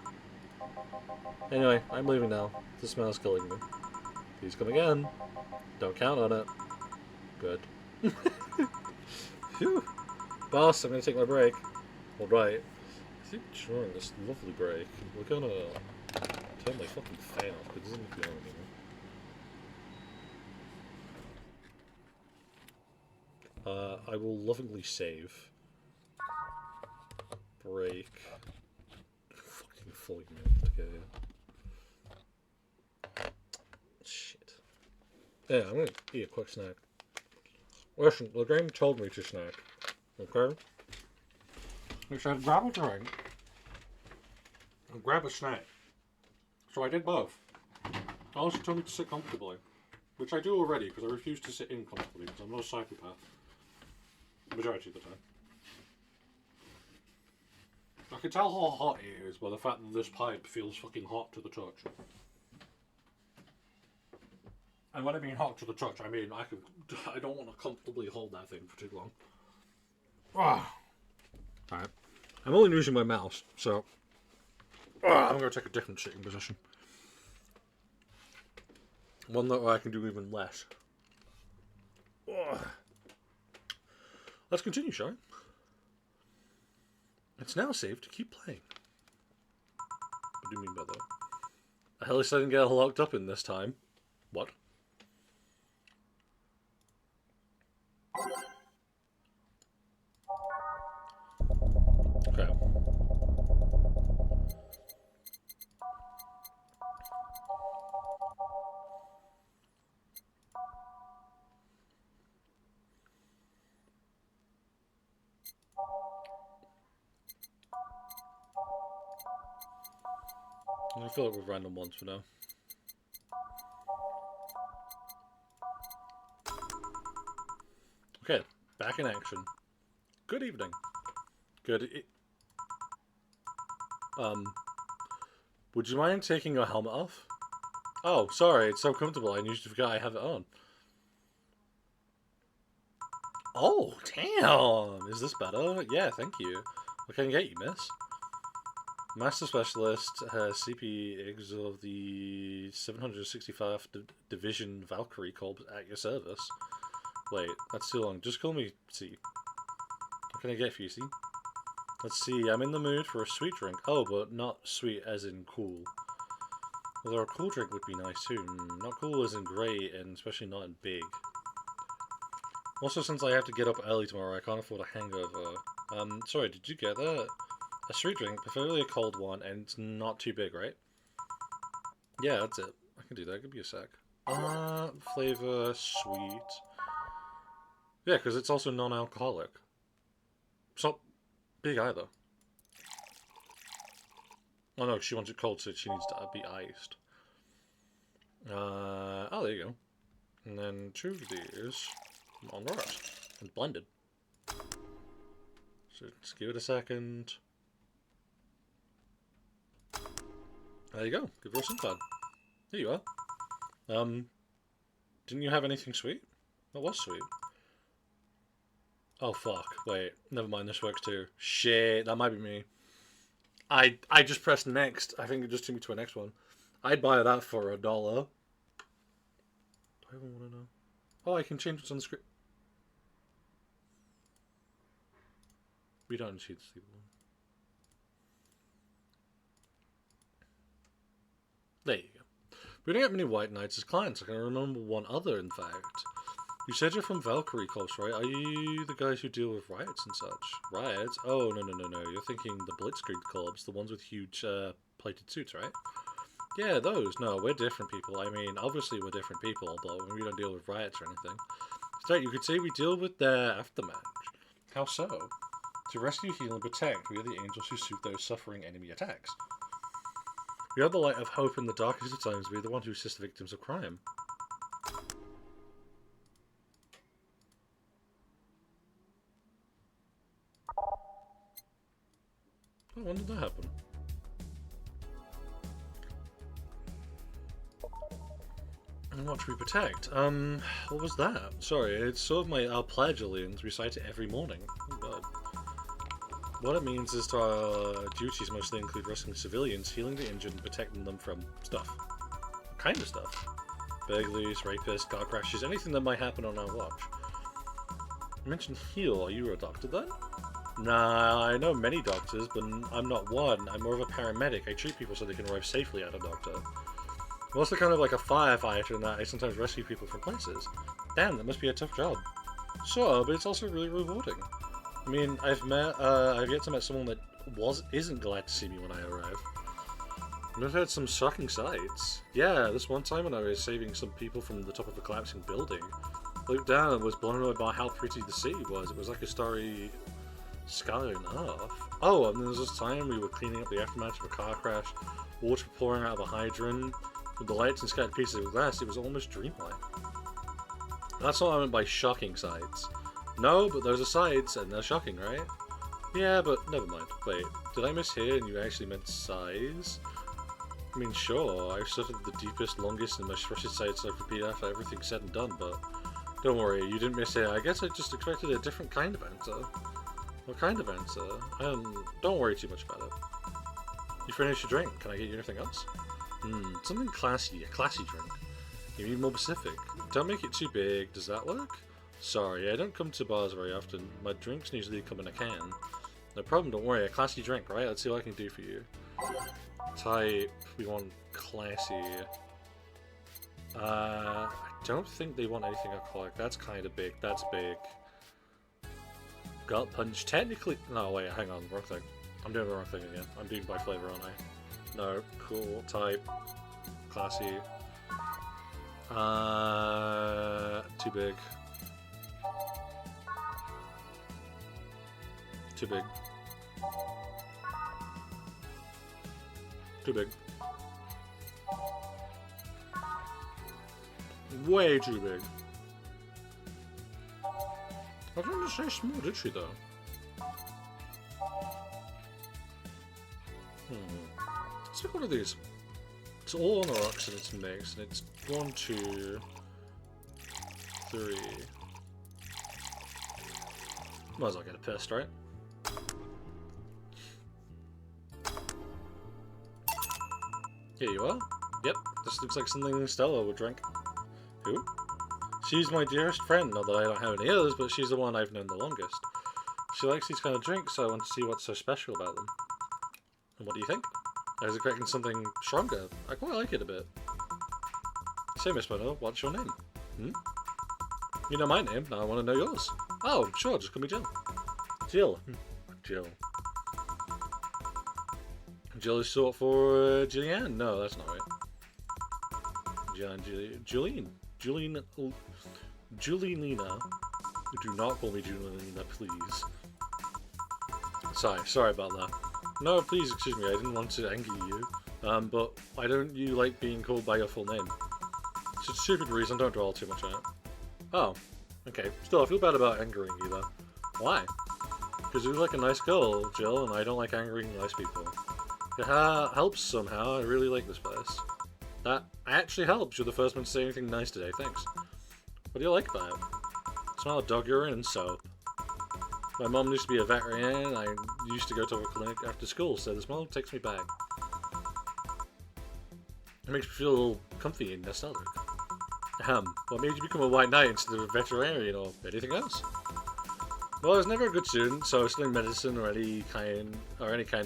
Anyway, I'm leaving now. The smell's killing me. Please come again. Don't count on it. Good. Phew. Boss, I'm gonna take my break. Alright. I think during this lovely break, we're gonna turn my fucking fan off, because it doesn't feel anymore. I will lovingly save. Break. Fucking fully moved. Okay, yeah. Shit. Yeah, I'm gonna eat a quick snack. Listen, the game told me to snack. Okay? It said grab a drink and grab a snack. So I did both. It also told me to sit comfortably. Which I do already, because I refuse to sit uncomfortably, because I'm not a psychopath. Majority of the time. I can tell how hot it is by the fact that this pipe feels fucking hot to the touch. And when I mean hot to the touch, I mean I don't want to comfortably hold that thing for too long. Alright. I'm only using my mouse, so I'm going to take a different sitting position. One that I can do even less. Ugh. Let's continue, shall we? It's now safe to keep playing. What do you mean by that? At least I didn't get locked up in this time. What? Okay. I'm gonna fill it with random ones for now. Okay, back in action. Good evening. Would you mind taking your helmet off? Oh, sorry, it's so comfortable. I usually forgot I have it on. Oh, damn! Is this better? Yeah, thank you. What can I get you, miss? Master Specialist, CP Iggs of the 765th Division Valkyrie Corps at your service. Wait, that's too long. Just call me C. What can I get for you, C? Let's see, I'm in the mood for a sweet drink. Oh, but not sweet as in cool. Although a cool drink would be nice too. Not cool as in great, and especially not in big. Also, since I have to get up early tomorrow, I can't afford a hangover. Sorry, did you get that? A sweet drink, preferably a cold one, and it's not too big, right? Yeah, that's it. I can do that. Give me a sec. Flavor, sweet. Yeah, because it's also non-alcoholic. It's not big either. Oh no, she wants it cold, so she needs to be iced. Oh, there you go. And then 2 of these on the rest. And blended. So just give it a second. There you go. Give her a SIM card. Here you are. Didn't you have anything sweet? That was sweet. Oh fuck, wait, never mind, this works too. Shit, that might be me. I just pressed next. I think it just took me to a next one. I'd buy that for $1. Do I even want to know? Oh, I can change what's on the screen. We don't see the sleep one. There you go. We don't get many White Knights as clients. I can remember one other, in fact. You said you're from Valkyrie Corps, right? Are you the guys who deal with riots and such? Riots? Oh, no. You're thinking the Blitzkrieg Corps, the ones with huge plated suits, right? Yeah, those. No, we're different people. I mean, obviously we're different people, but we don't deal with riots or anything. Instead, you could say we deal with their aftermath. How so? To rescue, heal, and protect, we are the angels who soothe those suffering enemy attacks. We are the light of hope in the darkest of times. We are the ones who assist the victims of crime. Oh, when did that happen? And what should we protect? What was that? Sorry, it's sort of my Arpeggians recite it every morning. But what it means is our duties mostly include rescuing civilians, healing the injured, and protecting them from stuff. What kind of stuff? Burglaries, rapists, car crashes, anything that might happen on our watch. You mentioned heal. Are you a doctor then? Nah, I know many doctors, but I'm not one. I'm more of a paramedic. I treat people so they can arrive safely at a doctor. I'm also kind of like a firefighter in that I sometimes rescue people from places. Damn, that must be a tough job. Sure, but it's also really rewarding. I mean, I've yet to meet someone that isn't glad to see me when I arrive. And I've had some shocking sights. Yeah, this one time when I was saving some people from the top of a collapsing building, I looked down and was blown away by how pretty the city was. It was like a starry sky on Earth. Oh, and there was this time we were cleaning up the aftermath of a car crash, water pouring out of a hydrant, with the lights and scattered pieces of glass. It was almost dreamlike. That's what I meant by shocking sights. No, but those are sights, and they're shocking, right? Yeah, but never mind. Wait, did I mishear and you actually meant sighs? I mean, sure, I've suffered the deepest, longest, and most frustrated sights I've repeated after everything's said and done, but don't worry, you didn't mishear. I guess I just expected a different kind of answer. What kind of answer? Don't worry too much about it. You finished your drink. Can I get you anything else? Something classy, a classy drink. You need more specific. Don't make it too big. Does that work? Sorry, I don't come to bars very often. My drinks usually come in a can. No problem, don't worry. A classy drink, right? Let's see what I can do for you. Type. We want classy. I don't think they want anything alcoholic. That's kind of big. That's big. Gut punch. Technically. No, wait, hang on. Wrong thing. I'm doing the wrong thing again. I'm doing by flavor, aren't I? No. Cool. Type. Classy. Too big. Too big. Too big. Way too big. I didn't say small, did she, though? Let's pick one of these. It's all on the rocks and it's mixed, and it's 1, 2, 3. Might as well get a pissed, right? Here you are. Yep, this looks like something Stella would drink. Who? She's my dearest friend, not that I don't have any others, but she's the one I've known the longest. She likes these kind of drinks, so I want to see what's so special about them. And what do you think? I was expecting something stronger. I quite like it a bit. Say, Miss Mona, what's your name? Hmm? You know my name, now I want to know yours. Oh, sure, just call me Jill. Jill. Jill. Jill is short for Julianne? No, that's not right. Julianne. Julianina. Do not call me Julianina, please. Sorry about that. No, please excuse me, I didn't want to anger you. But why don't you like being called by your full name? It's a stupid reason, don't dwell too much on it. Oh, okay. Still, I feel bad about angering you though. Why? Because you're like a nice girl, Jill, and I don't like angering nice people. It helps somehow, I really like this place. That actually helps, you're the first one to say anything nice today, thanks. What do you like about it? Smell of dog urine and soap. My mom used to be a veterinarian, I used to go to a clinic after school, so the smell takes me back. It makes me feel comfy and nostalgic. What made you become a white knight instead of a veterinarian or anything else? Well, I was never a good student, so studying medicine or any kind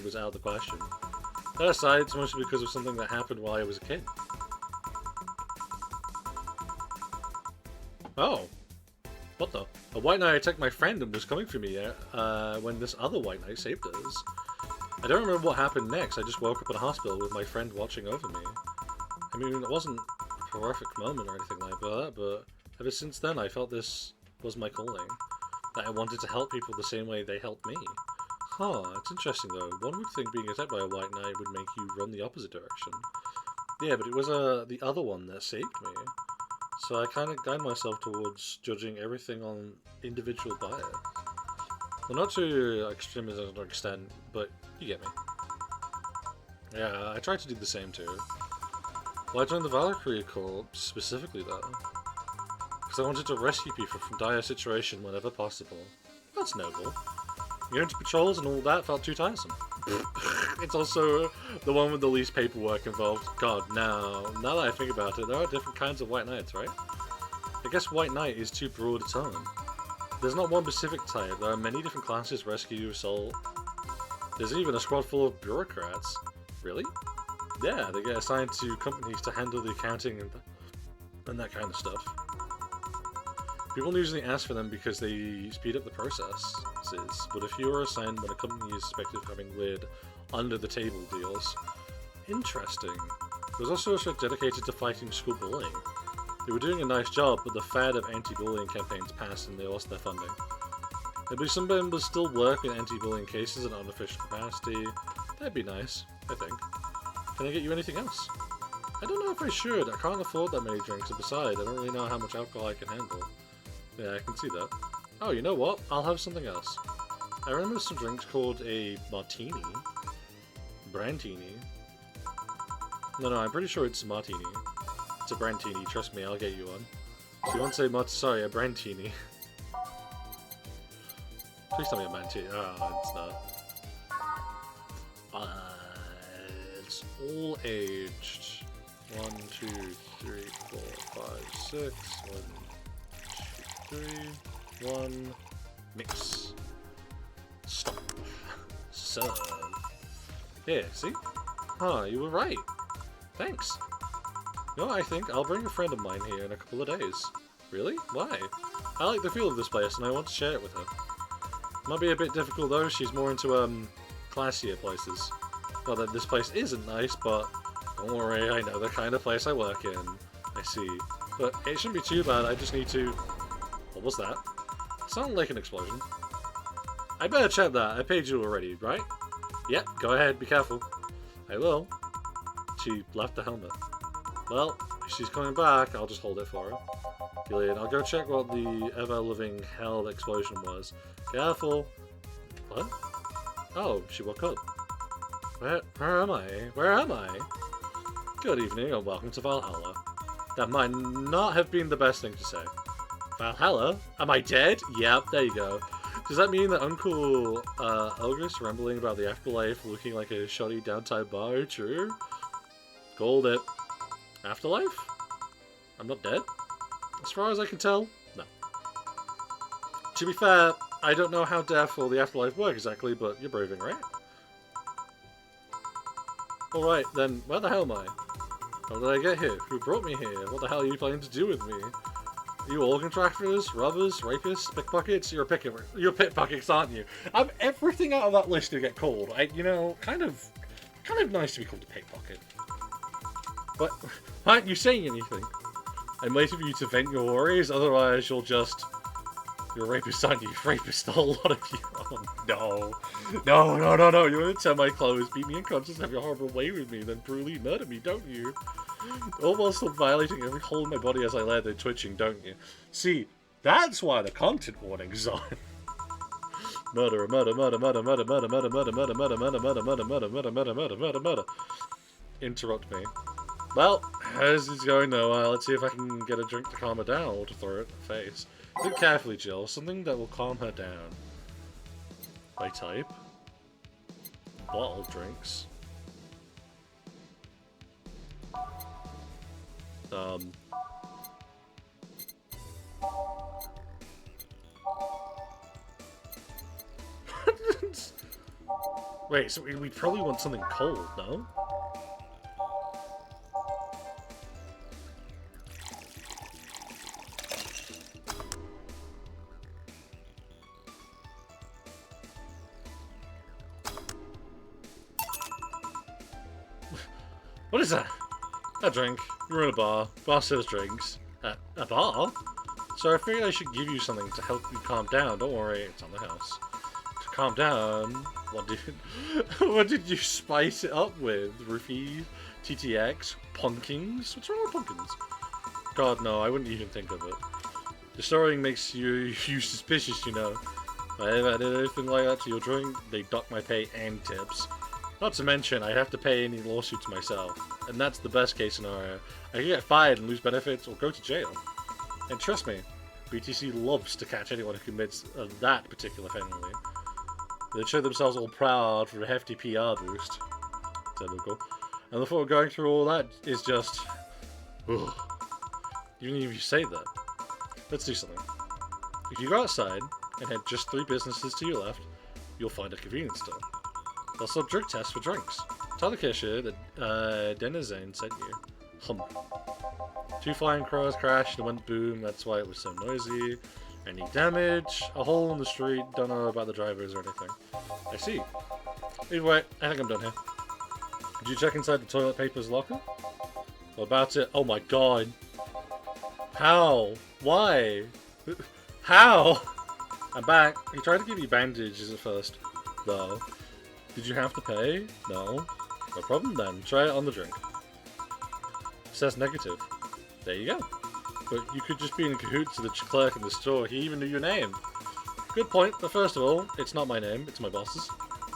was out of the question. That aside, it's mostly because of something that happened while I was a kid. Oh. What the? A white knight attacked my friend and was coming for me when this other white knight saved us. I don't remember what happened next, I just woke up in a hospital with my friend watching over me. I mean, it wasn't a horrific moment or anything like that, but ever since then I felt this was my calling. That I wanted to help people the same way they helped me. Huh, it's interesting though. One would think being attacked by a white knight would make you run the opposite direction. Yeah, but it was the other one that saved me. So I kind of guide myself towards judging everything on individual bias. Well, not to extreme extent, but you get me. Yeah, I tried to do the same too. Well, I joined the Valkyrie Corps specifically though. Because I wanted to rescue people from dire situation whenever possible. That's noble. Going to patrols and all that felt too tiresome. It's also the one with the least paperwork involved. God, now that I think about it, there are different kinds of white knights, right? I guess white knight is too broad a term. There's not one specific type, there are many different classes: rescue, assault. There's even a squad full of bureaucrats. Really? Yeah, they get assigned to companies to handle the accounting and that kind of stuff. People usually ask for them because they speed up the processes, but if you are assigned when a company is suspected of having weird, under-the-table deals... Interesting. There's also a show dedicated to fighting school bullying. They were doing a nice job, but the fad of anti-bullying campaigns passed and they lost their funding. Maybe some members still work in anti-bullying cases in an unofficial capacity. That'd be nice, I think. Can I get you anything else? I don't know if I should. I can't afford that many drinks, and besides, I don't really know how much alcohol I can handle. Yeah, I can see that. Oh, you know what? I'll have something else. I remember some drinks called a martini. Brantini. No, I'm pretty sure it's martini. It's a brantini, trust me, I'll get you one. So you want to say sorry, a brantini. Please tell me a martini. Oh, it's not. It's all aged. 1, 2, 3, 4, 5, 6. 1, 3, 1, mix. Stop. Serve. Here, see? Huh, you were right. Thanks. No, I think I'll bring a friend of mine here in a couple of days. Really? Why? I like the feel of this place and I want to share it with her. Might be a bit difficult though, she's more into, classier places. Not that this place isn't nice, but don't worry, I know the kind of place I work in. I see. But it shouldn't be too bad, I just need to... What was that? Sounded like an explosion. I better check that, I paid you already, right? Yep, go ahead, be careful. I will. She left the helmet. Well, if she's coming back, I'll just hold it for her. Gillian, I'll go check what the ever-living hell explosion was. Careful. What? Oh, she woke up. Where am I? Where am I? Good evening and welcome to Valhalla. That might not have been the best thing to say. Valhalla? Am I dead? Yep, there you go. Does that mean that Uncle Elgris rambling about the afterlife looking like a shoddy downtown bar? True? Called it. Afterlife? I'm not dead? As far as I can tell, no. To be fair, I don't know how death or the afterlife work exactly, but you're braving, right? Alright, then, where the hell am I? How did I get here? Who brought me here? What the hell are you planning to do with me? Are you all contractors, robbers, rapists, pickpockets? You're pickpockets, aren't you? Everything out of that list to get called. You know, kind of nice to be called a pickpocket. But why aren't you saying anything? I'm waiting for you to vent your worries, otherwise you'll just... You're a rapist, aren't you? Rapist, a lot of you. Oh, no. No. You want to tear my clothes, beat me unconscious, have your horrible way with me, then brutally murder me, don't you? All while still violating every hole in my body as I lay there twitching, don't you? See, that's why the content warning's on. Murder. Interrupt me. Well, as it's going nowhere, let's see if I can get a drink to calm her down or to throw it in the face. Think carefully, Jill. Something that will calm her down. By type. Bottled drinks. Wait, so we probably want something cold, no? What is that? A drink. You're in a bar. Bar serves drinks. A bar? So I figured I should give you something to help you calm down. Don't worry, it's on the house. To calm down, what did you spice it up with? Roofie? TTX? Punkings? What's wrong with pumpkins? God, no, I wouldn't even think of it. The story makes you suspicious, you know. If I ever did anything like that to your drink, they dock my pay and tips. Not to mention, I'd have to pay any lawsuits myself. And that's the best case scenario. I could get fired and lose benefits or go to jail. And trust me, BTC loves to catch anyone who commits that particular felony. They show themselves all proud for a hefty PR boost. Typical. And before going through all that is just... Ugh. Even if you say that. Let's do something. If you go outside and head just 3 businesses to your left, you'll find a convenience store. They'll sell drug tests for drinks. Tell the cashier that Denizen sent you. Hum. 2 flying crows crashed and went boom, that's why it was so noisy. Any damage? A hole in the street, don't know about the drivers or anything. I see. Either way, I think I'm done here. Did you check inside the toilet paper's locker? What about it? Oh my god. How? Why? How? I'm back. He tried to give you bandages at first, though. Did you have to pay? No. No problem then. Try it on the drink. It says negative. There you go. But you could just be in cahoots with the clerk in the store. He even knew your name. Good point, but first of all, it's not my name, it's my boss's.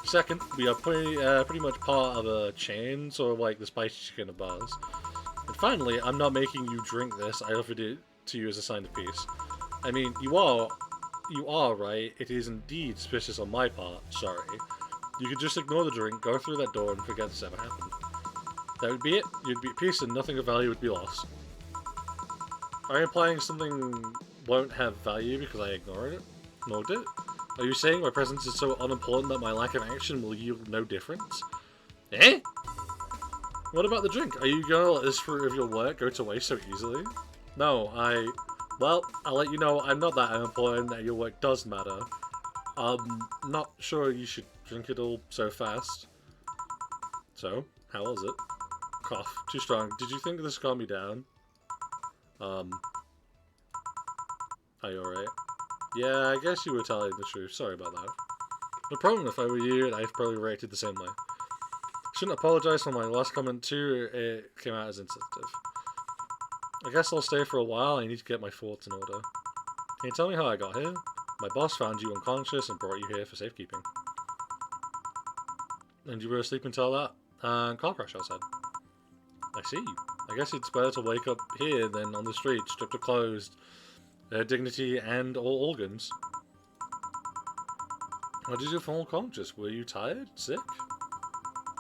Second, we are pretty much part of a chain, sort of like the spicy chicken of bars. And finally, I'm not making you drink this, I offered it to you as a sign of peace. I mean, you are right, it is indeed suspicious on my part, sorry. You could just ignore the drink, go through that door, and forget this ever happened. That would be it. You'd be at peace and nothing of value would be lost. Are you implying something won't have value because I ignored it? Are you saying my presence is so unimportant that my lack of action will yield no difference? Eh? What about the drink? Are you gonna let this fruit of your work go to waste so easily? No, well, I'll let you know I'm not that unimportant, that your work does matter. Not sure you should drink it all so fast. So, how was it? Cough. Too strong. Did you think this calmed me down? Are you alright? Yeah, I guess you were telling the truth. Sorry about that. No problem, if I were you, I'd probably reacted the same way. Shouldn't apologize for my last comment too, it came out as insensitive. I guess I'll stay for a while, I need to get my thoughts in order. Can you tell me how I got here? My boss found you unconscious and brought you here for safekeeping. And you were asleep until that? Car crash outside. I see. I guess it's better to wake up here than on the street, stripped of clothes, dignity, and all organs. How did you fall unconscious? Were you tired? Sick?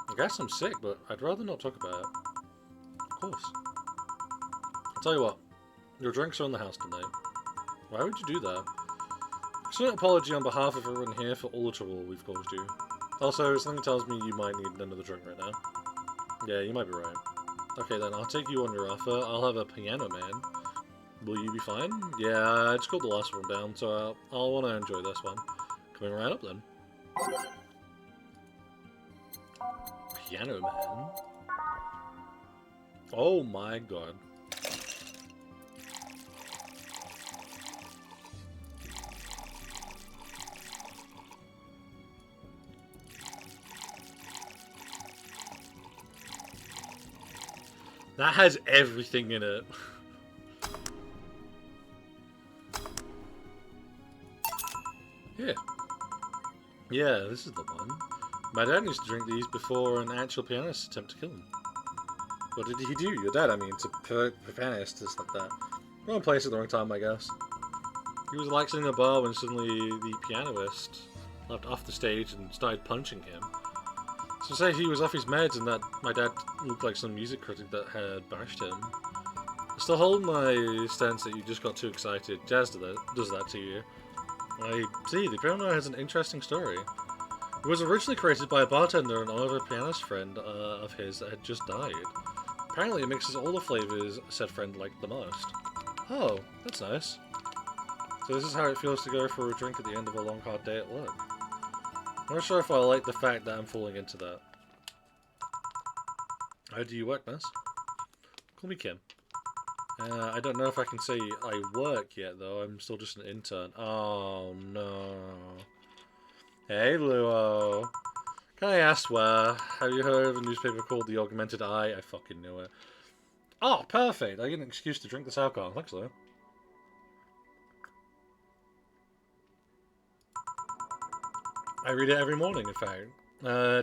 I guess I'm sick, but I'd rather not talk about it. Of course. I'll tell you what. Your drinks are in the house tonight. Why would you do that? It's an apology on behalf of everyone here for all the trouble we've caused you. Also, something tells me you might need another drink right now. Yeah, you might be right. Okay then, I'll take you on your offer. I'll have a piano man. Will you be fine? Yeah, I just got the last one down, so I'll want to enjoy this one. Coming right up then. Piano man? Oh my god. That has everything in it. Yeah. Yeah, this is the one. My dad used to drink these before an actual pianist attempt to kill him. What did he do? Your dad, I mean, to pianist, just like that. Wrong place at the wrong time, I guess. He was like sitting in a bar when suddenly the pianist left off the stage and started punching him. So say he was off his meds and that my dad looked like some music critic that had bashed him. I still hold my stance that you just got too excited. Jazz does that to you. I see, the piano has an interesting story. It was originally created by a bartender in honor of a pianist friend of his that had just died. Apparently it mixes all the flavors said friend liked the most. Oh, that's nice. So this is how it feels to go for a drink at the end of a long hard day at work. I'm not sure if I like the fact that I'm falling into that. How do you work, miss? Call me Kim. I don't know if I can say I work yet, though. I'm still just an intern. Oh, no. Hey, Luo. Can I ask where? Have you heard of a newspaper called The Augmented Eye? I fucking knew it. Oh, perfect. I get an excuse to drink this alcohol. Thanks, Luo. I read it every morning, in fact.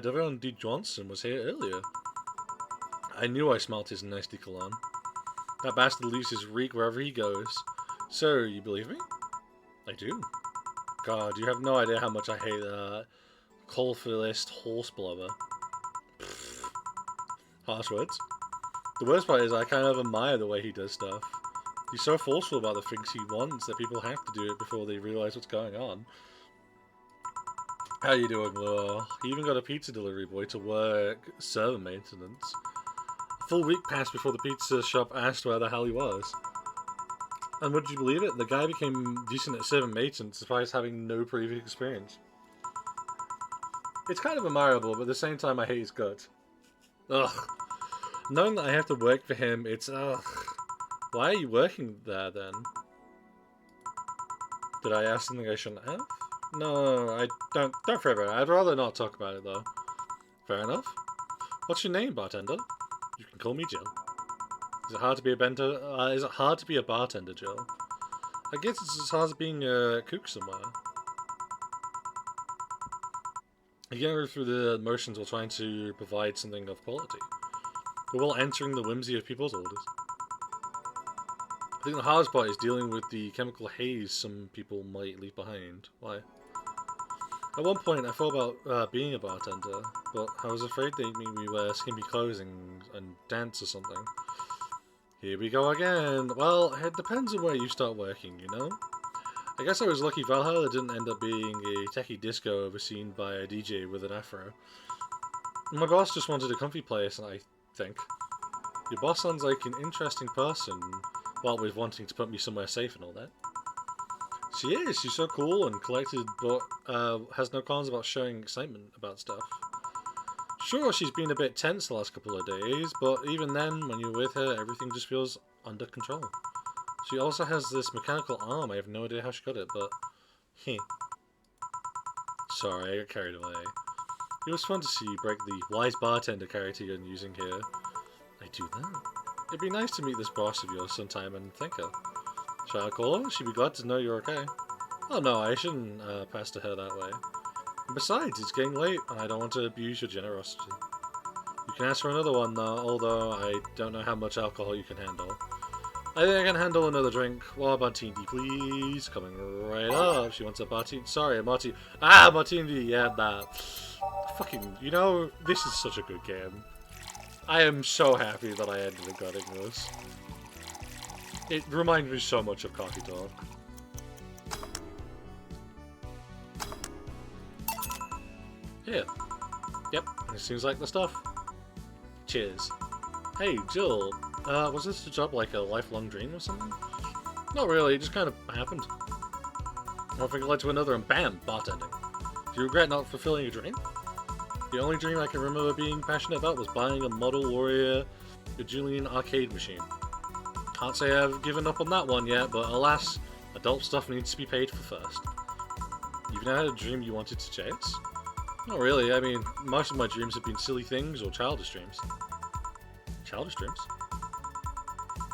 Devon D. Johnson was here earlier. I knew I smelt his nasty cologne. That bastard leaves his reek wherever he goes. So, you believe me? I do. God, you have no idea how much I hate that colorfulist horse blubber. Harsh words. The worst part is I kind of admire the way he does stuff. He's so forceful about the things he wants that people have to do it before they realize what's going on. How you doing, Lure? He even got a pizza delivery boy to work server maintenance. A full week passed before the pizza shop asked where the hell he was. And would you believe it? The guy became decent at server maintenance despite having no previous experience. It's kind of admirable, but at the same time I hate his guts. Ugh. Knowing that I have to work for him, it's ugh. Why are you working there then? Did I ask something I shouldn't have? No, I don't fret about it. I'd rather not talk about it though. Fair enough. What's your name, bartender? You can call me Jill. Is it hard to be a is it hard to be a bartender, Jill? I guess it's as hard as being a cook somewhere. You go through the motions while trying to provide something of quality, but while entering the whimsy of people's orders. I think the hardest part is dealing with the chemical haze some people might leave behind. Why? At one point, I thought about being a bartender, but I was afraid they'd make me wear skimpy clothing and dance or something. Here we go again. Well, it depends on where you start working, you know? I guess I was lucky Valhalla didn't end up being a techie disco overseen by a DJ with an afro. My boss just wanted a comfy place, I think. Your boss sounds like an interesting person, while with wanting to put me somewhere safe and all that. She is, she's so cool and collected, but has no qualms about showing excitement about stuff. Sure, she's been a bit tense the last couple of days, but even then, when you're with her, everything just feels under control. She also has this mechanical arm. I have no idea how she got it, but... heh. Sorry, I got carried away. It was fun to see you break the wise bartender character you're using here. I do that. It'd be nice to meet this boss of yours sometime and thank her. Shall I call her? She'd be glad to know you're okay. Oh no, I shouldn't pass to her that way. And besides, it's getting late, and I don't want to abuse your generosity. You can ask for another one, though, although I don't know how much alcohol you can handle. I think I can handle another drink. Well, martini, please. Coming right up. She wants a martini. Sorry, a martini. Ah, martini. Yeah, that. Fucking, you know, this is such a good game. I am so happy that I ended up getting this. It reminds me so much of Coffee Talk. Here. Yep, it seems like the stuff. Cheers. Hey, Jill. Was this job like a lifelong dream or something? Not really, it just kind of happened. One thing led to another and bam, bartending. Do you regret not fulfilling your dream? The only dream I can remember being passionate about was buying a Model Warrior Julian arcade machine. Can't say I've given up on that one yet, but alas, adult stuff needs to be paid for first. You've never had a dream you wanted to chase? Not really, I mean, most of my dreams have been silly things or childish dreams. Childish dreams?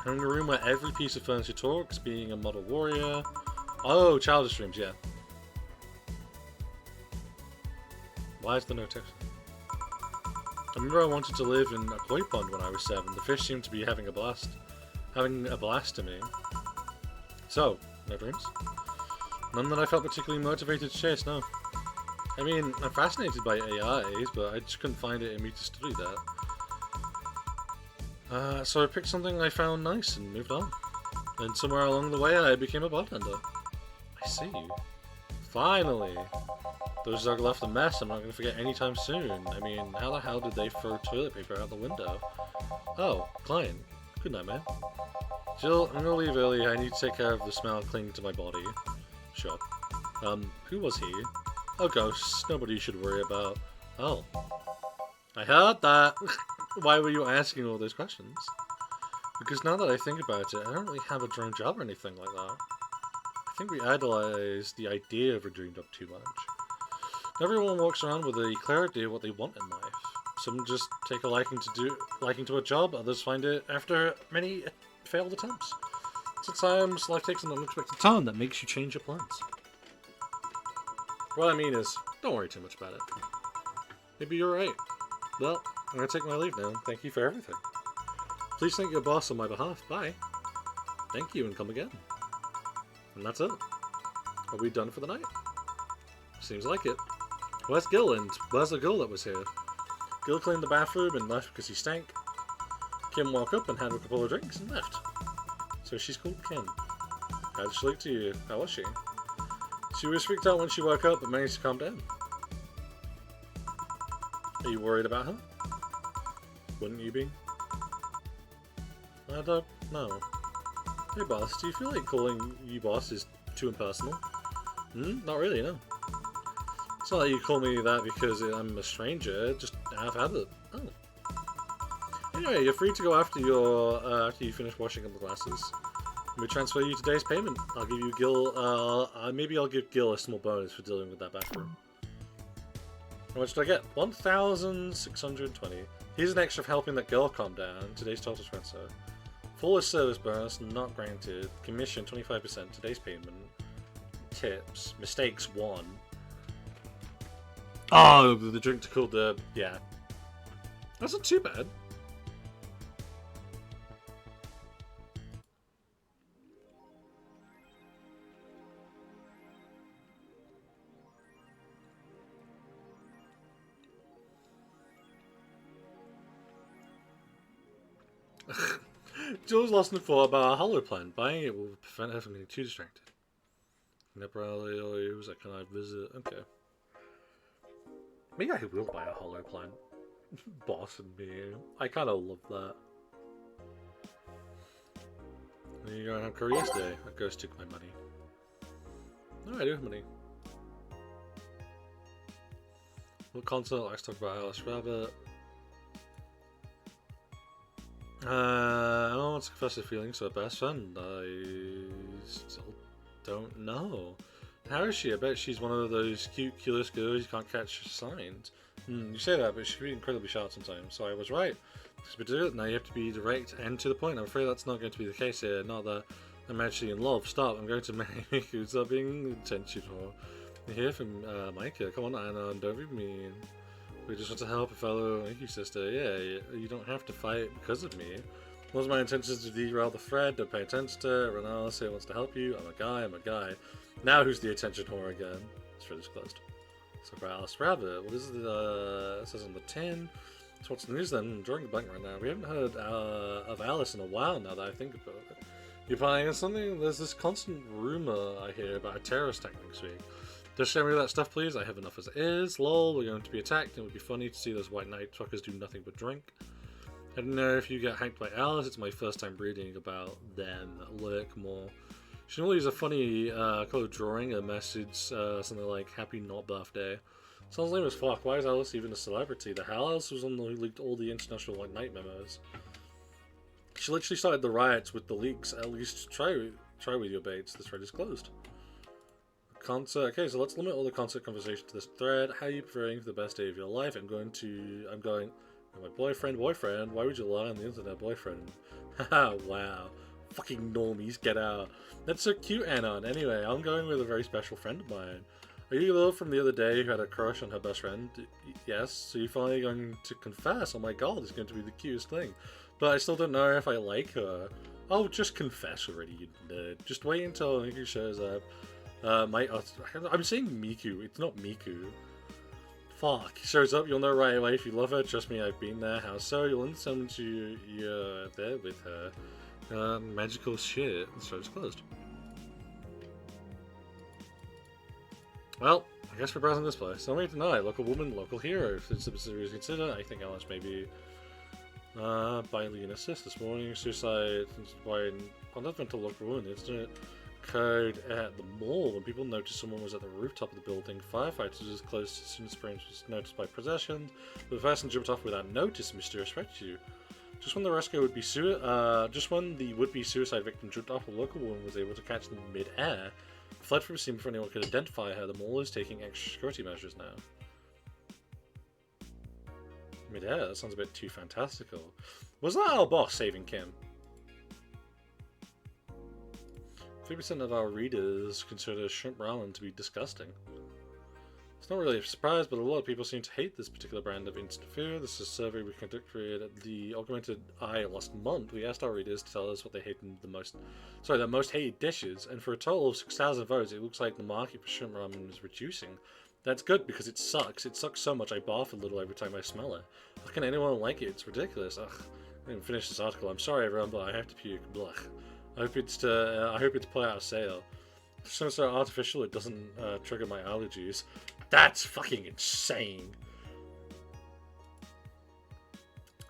Having a room where every piece of furniture talks, being a Model Warrior... Oh, childish dreams, yeah. Why is there no text? I remember I wanted to live in a koi pond when I was 7. The fish seemed to be having a blast. Having a blast to me. So, no dreams? None that I felt particularly motivated to chase, no. I mean, I'm fascinated by AIs, but I just couldn't find it in me to study that. So I picked something I found nice and moved on. And somewhere along the way I became a bartender. I see. Finally! Those dog left a mess I'm not going to forget anytime soon. I mean, how the hell did they throw toilet paper out the window? Oh, client. Good night, man. Jill, I'm going to leave early. I need to take care of the smell clinging to my body. Sure. Who was he? Oh, ghosts. Nobody you should worry about. Oh. I heard that! Why were you asking all those questions? Because now that I think about it, I don't really have a dream job or anything like that. I think we idolize the idea of a dream job too much. Everyone walks around with a clear idea of what they want in life. Some just take a liking to a job, others find it after many failed attempts. Sometimes life takes an unexpected turn that makes you change your plans. What I mean is, don't worry too much about it. Maybe you're right. Well, I'm gonna take my leave now. Thank you for everything. Please thank your boss on my behalf. Bye. Thank you and come again. And that's it. Are we done for the night? Seems like it. Where's Gil and where's the girl that was here? Gil cleaned the bathroom and left because he stank. Kim woke up and had a couple of drinks and left. So she's called Kim. How did she look to you? How was she? She was freaked out when she woke up but managed to calm down. Are you worried about her? Wouldn't you be? I don't know. Hey boss, do you feel like calling you boss is too impersonal? Not really, no. It's not like you call me that because I'm a stranger, just have habit. Oh. Anyway, you're free to go after you finish washing up the glasses. Let me transfer you today's payment. I'll give you Gil, maybe I'll give Gil a small bonus for dealing with that bathroom. How much did I get? 1,620. Here's an extra for helping that girl calm down. Today's total transfer. Full service bonus, not granted. Commission, 25%. Today's payment. Tips. Mistakes, 1. Oh, the drink to cool the... yeah. That's not too bad. Jules lost in thought about a hollow plan. Buying it will prevent her from getting too distracted. Neprali, who's that? Can I visit? Okay. Maybe I will buy a hollow plan. Boss and me. I kind of love that. There you go, I have curry yesterday. That goes took my money. No, I do have money. What concert? Let's talk about Alice Rabbit. I don't want to confess the feelings to her best friend. I still don't know. How is she? I bet she's one of those cute, clueless girls you can't catch signs. You say that, but she can be incredibly sharp sometimes. So I was right. Now you have to be direct and to the point. I'm afraid that's not going to be the case here. Not that I'm actually in love. Stop. I'm going to marry Miku. Stop being intentional. You hear from Micah. Come on, Anna, and don't be mean. We just want to help a fellow Miku sister. Yeah, you don't have to fight because of me. Was my intention to derail the thread? Don't pay attention to it. Renala wants to help you. I'm a guy. Now who's the attention whore again? This thread is closed. So for Alice Rabbit, what is it? It says on the tin. So what's the news then? I'm drawing a blank right now. We haven't heard of Alice in a while now that I think about it. You're planning on something? There's this constant rumor I hear about a terrorist attack next week. Just show me that stuff, please. I have enough as it is. Lol, we're going to be attacked, and it would be funny to see those white knight truckers do nothing but drink. I don't know if you get hyped by Alice. It's my first time reading about them. Lurk more. She normally uses a funny colored drawing, a message, something like "Happy Not Birthday." Sounds lame as fuck. Why is Alice even a celebrity? The hell Alice was on the who leaked all the international white knight memos. She literally started the riots with the leaks. At least try with your baits. This thread is closed. Concert. Okay, so let's limit all the concert conversation to this thread. How are you preparing for the best day of your life? I'm going. My boyfriend. Why would you lie on the internet, boyfriend? Haha, wow. Fucking normies, get out. That's so cute, Anon. Anyway, I'm going with a very special friend of mine. Are you the girl from the other day who had a crush on her best friend? Yes, so you're finally going to confess. Oh my god, it's going to be the cutest thing. But I still don't know if I like her. Oh, just confess already, you nerd. Just wait until Miku shows up. I'm saying Miku, it's not Miku. Fuck, shows up, you'll know right away if you love her. Trust me, I've been there. How so? You'll understand when you're there with her. Magical shit. The show's closed. Well, I guess we're browsing this place. Only tonight, local woman, local hero. If it's the series consider, I think Alice may be by Lean Assist this morning. Suicide by fundamental local woman. Incident occurred at the mall when people noticed someone was at the rooftop of the building. Firefighters was close as soon as Springs was noticed by possession. The person jumped off without notice. Mysterious rescue. Just when the would-be suicide victim jumped off, a local woman was able to catch them mid-air. Fled from the scene before anyone could identify her. The mall is taking extra security measures now. Mid-air? That sounds a bit too fantastical. Was that our boss saving Kim? 3% of our readers consider shrimp ramen to be disgusting. It's not really a surprise, but a lot of people seem to hate this particular brand of instant food. This is a survey we conducted at the Augmented Eye last month. We asked our readers to tell us what they hated their most hated dishes, and for a total of 6,000 votes, it looks like the market for shrimp ramen is reducing. That's good because it sucks. It sucks so much I barf a little every time I smell it. How can anyone like it? It's ridiculous. Ugh. I didn't finish this article. I'm sorry, everyone, but I have to puke. Blech. I hope it's put out of sale. It's so artificial it doesn't trigger my allergies. That's fucking insane.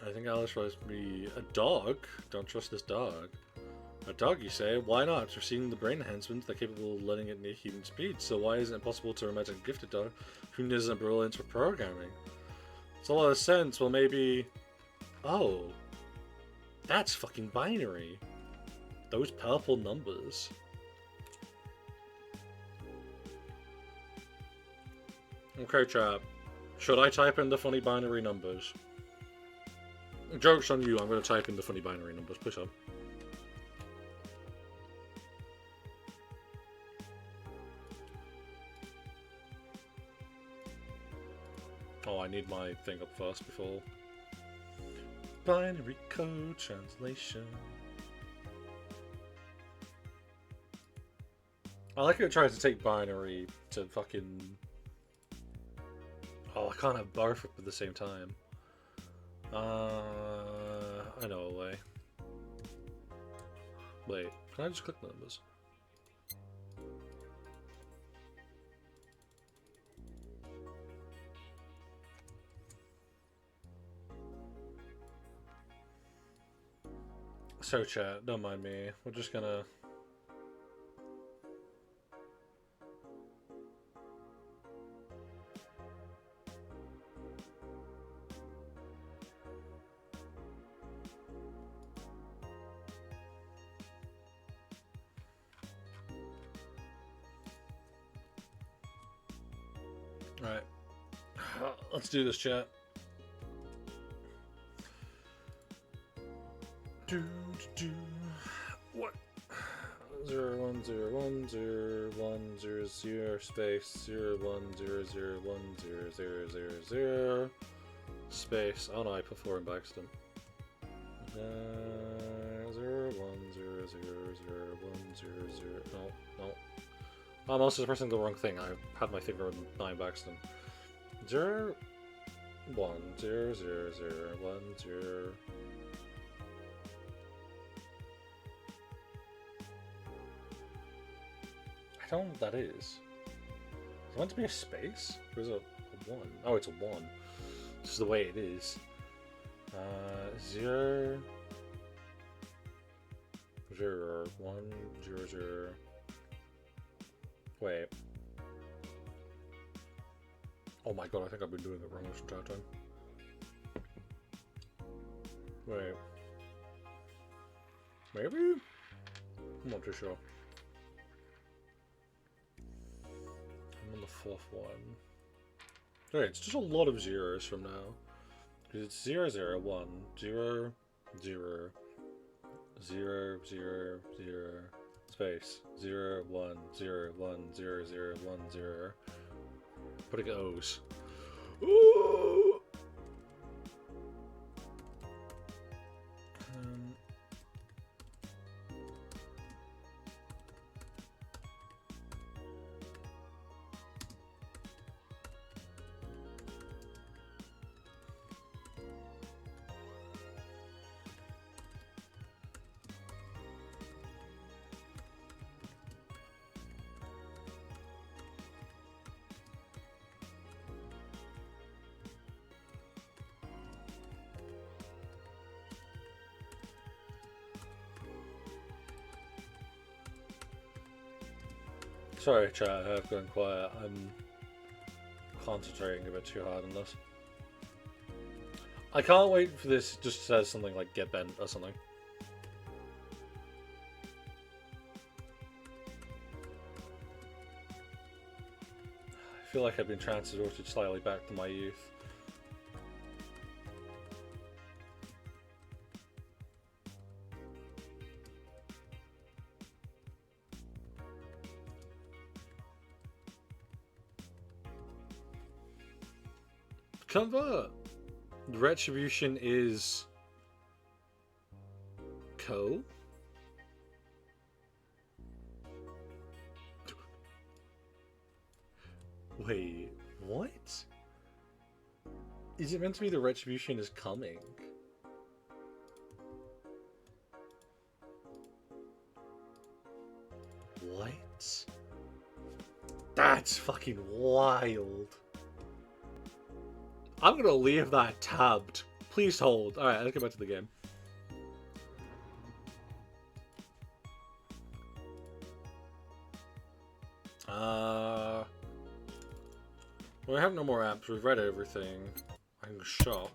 I think Alice was me a dog. Don't trust this dog. A dog, you say? Why not? It's receiving the brain enhancements that are capable of letting it near human speed. So why isn't it possible to imagine a gifted dog who isn't brilliant for programming? It's a lot of sense. Well, maybe. Oh, that's fucking binary. Those purple numbers. Okay, chat. Should I type in the funny binary numbers? Joke's on you, I'm going to type in the funny binary numbers. Push up. Oh, I need my thing up first before. Binary code translation. I like how it tries to take binary to fucking... Oh, I can't have both at the same time. I know a way. Wait, can I just click numbers? So chat, don't mind me. We're just gonna... Alright. Let's do this, chat. What? 010101000 space 010010000 space. Oh no, I put 4 in Baxton. 010001000. No. I'm also pressing the wrong thing. I had my finger on 9 Baxton. 0100010. I don't know what that is. Is it meant to be a space? Or is it a 1? Oh, it's a 1. This is the way it is. 0 0 1 0 0. Wait. Oh my god, I think I've been doing it wrong this entire time. Wait. Maybe? I'm not too sure. I'm on the 4th one. Okay, it's just a lot of zeros from now. Because it's 0 0 1 0 0 0 0 0 space 0 1 0 1 0 0 1 0. Putting O's. Ooh! Sorry, chat, I have gone quiet. I'm concentrating a bit too hard on this. I can't wait for this just says something like get bent or something. I feel like I've been transported slightly back to my youth. Convert. Retribution is Co. Wait, what? Is it meant to be the retribution is coming? What? That's fucking wild. I'm gonna leave that tabbed. Please hold. Alright, let's get back to the game. We have no more apps. We've read everything. I can shop.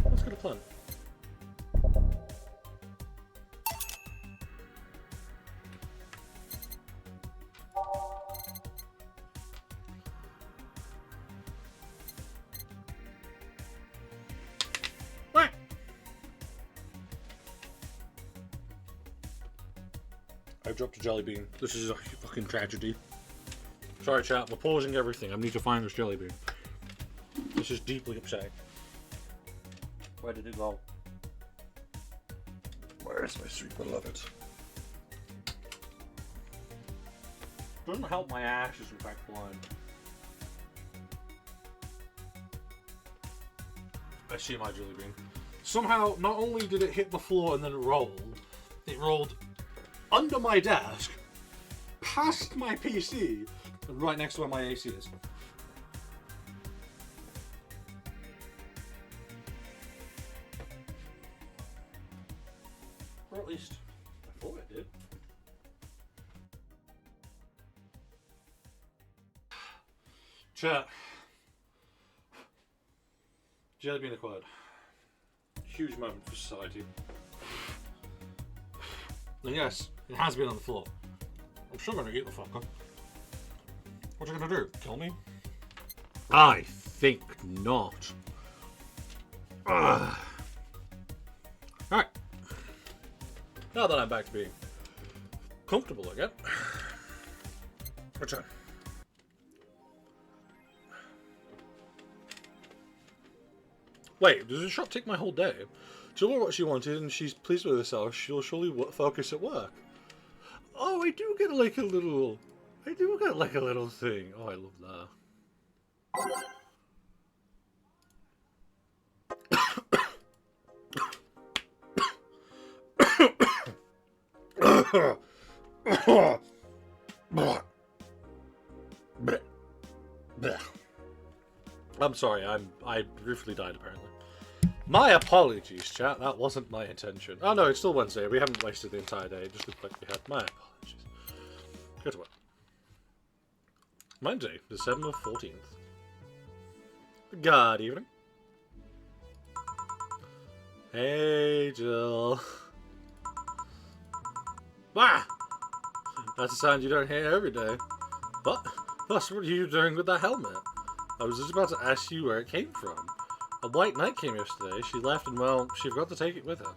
Let's get a plan. I dropped a jelly bean. This is a fucking tragedy. Sorry, chat. We're pausing everything. I need to find this jelly bean. This is deeply upsetting. Where did it go? Where is my sweet beloved? Doesn't help my ash is in fact blind. I see my jelly bean. Somehow, not only did it hit the floor and then it rolled under my desk, past my PC, and right next to where my AC is. Or at least, I thought it did. Chat. Jelly bean acquired. Huge moment for society. And yes, it has been on the floor. I'm still gonna eat the fucker. What you gonna do? Kill me? I think not. Alright. Now that I'm back to being comfortable again. Return. Wait, does the shop take my whole day? She'll know what she wanted and she's pleased with herself. She'll surely focus at work. Oh, I do get like a little thing. Oh, I love that. I'm sorry, I briefly died apparently. My apologies, chat. That wasn't my intention. Oh no, it's still Wednesday. We haven't wasted the entire day. It just looked like we had. My apologies. Go to work. Monday, December 14th. Good evening. Hey, Jill. Ah! That's a sound you don't hear every day. But, plus, what are you doing with that helmet? I was just about to ask you where it came from. A white knight came yesterday, she left and, well, she forgot to take it with her.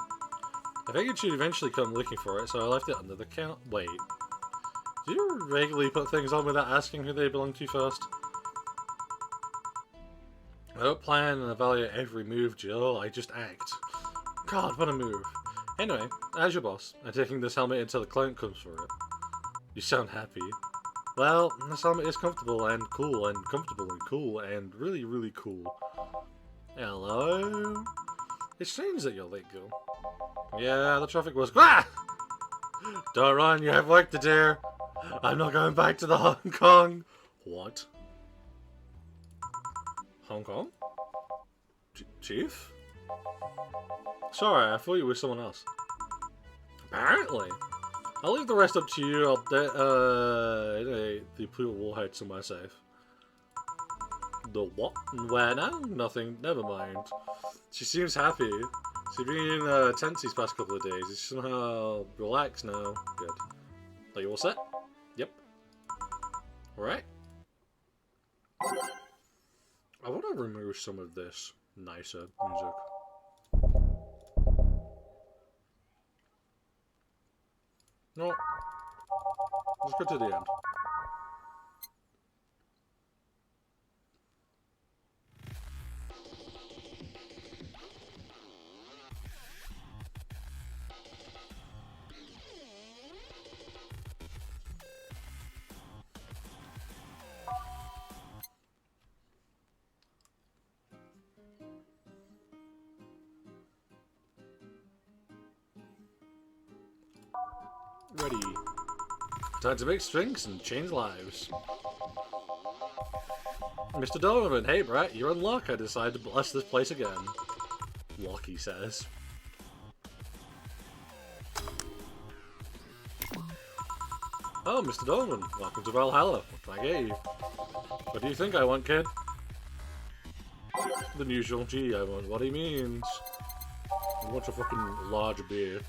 I figured she'd eventually come looking for it, so I left it under the count. Wait. Do you regularly put things on without asking who they belong to first? I don't plan and evaluate every move, Jill, I just act. God, what a move. Anyway, as your boss, I'm taking this helmet until the client comes for it. You sound happy. Well, this helmet is comfortable and cool and comfortable and cool and really, really cool. Hello? It's strange that you're late, Gil. Yeah, the traffic was... Ah! Don't run, you have work to do. I'm not going back to the Hong Kong. What? Hong Kong? Chief? Sorry, I thought you were someone else. Apparently. I'll leave the rest up to you. I'll the Imperial Warhead somewhere safe. The what? Where now? Nothing. Never mind. She seems happy. She's been tense these past couple of days. She's somehow relaxed now. Good. Are you all set? Yep. Alright. I want to remove some of this nicer music. No. Let's go to the end. Ready. Time to make strings and change lives. Mr. Donovan, hey Brett, you're in luck. I decided to bless this place again. Luck, he says. Oh, Mr. Donovan, welcome to Valhalla. What can I get you? What do you think I want, kid? The usual. Gee, I want what he means. I want a fucking large beer.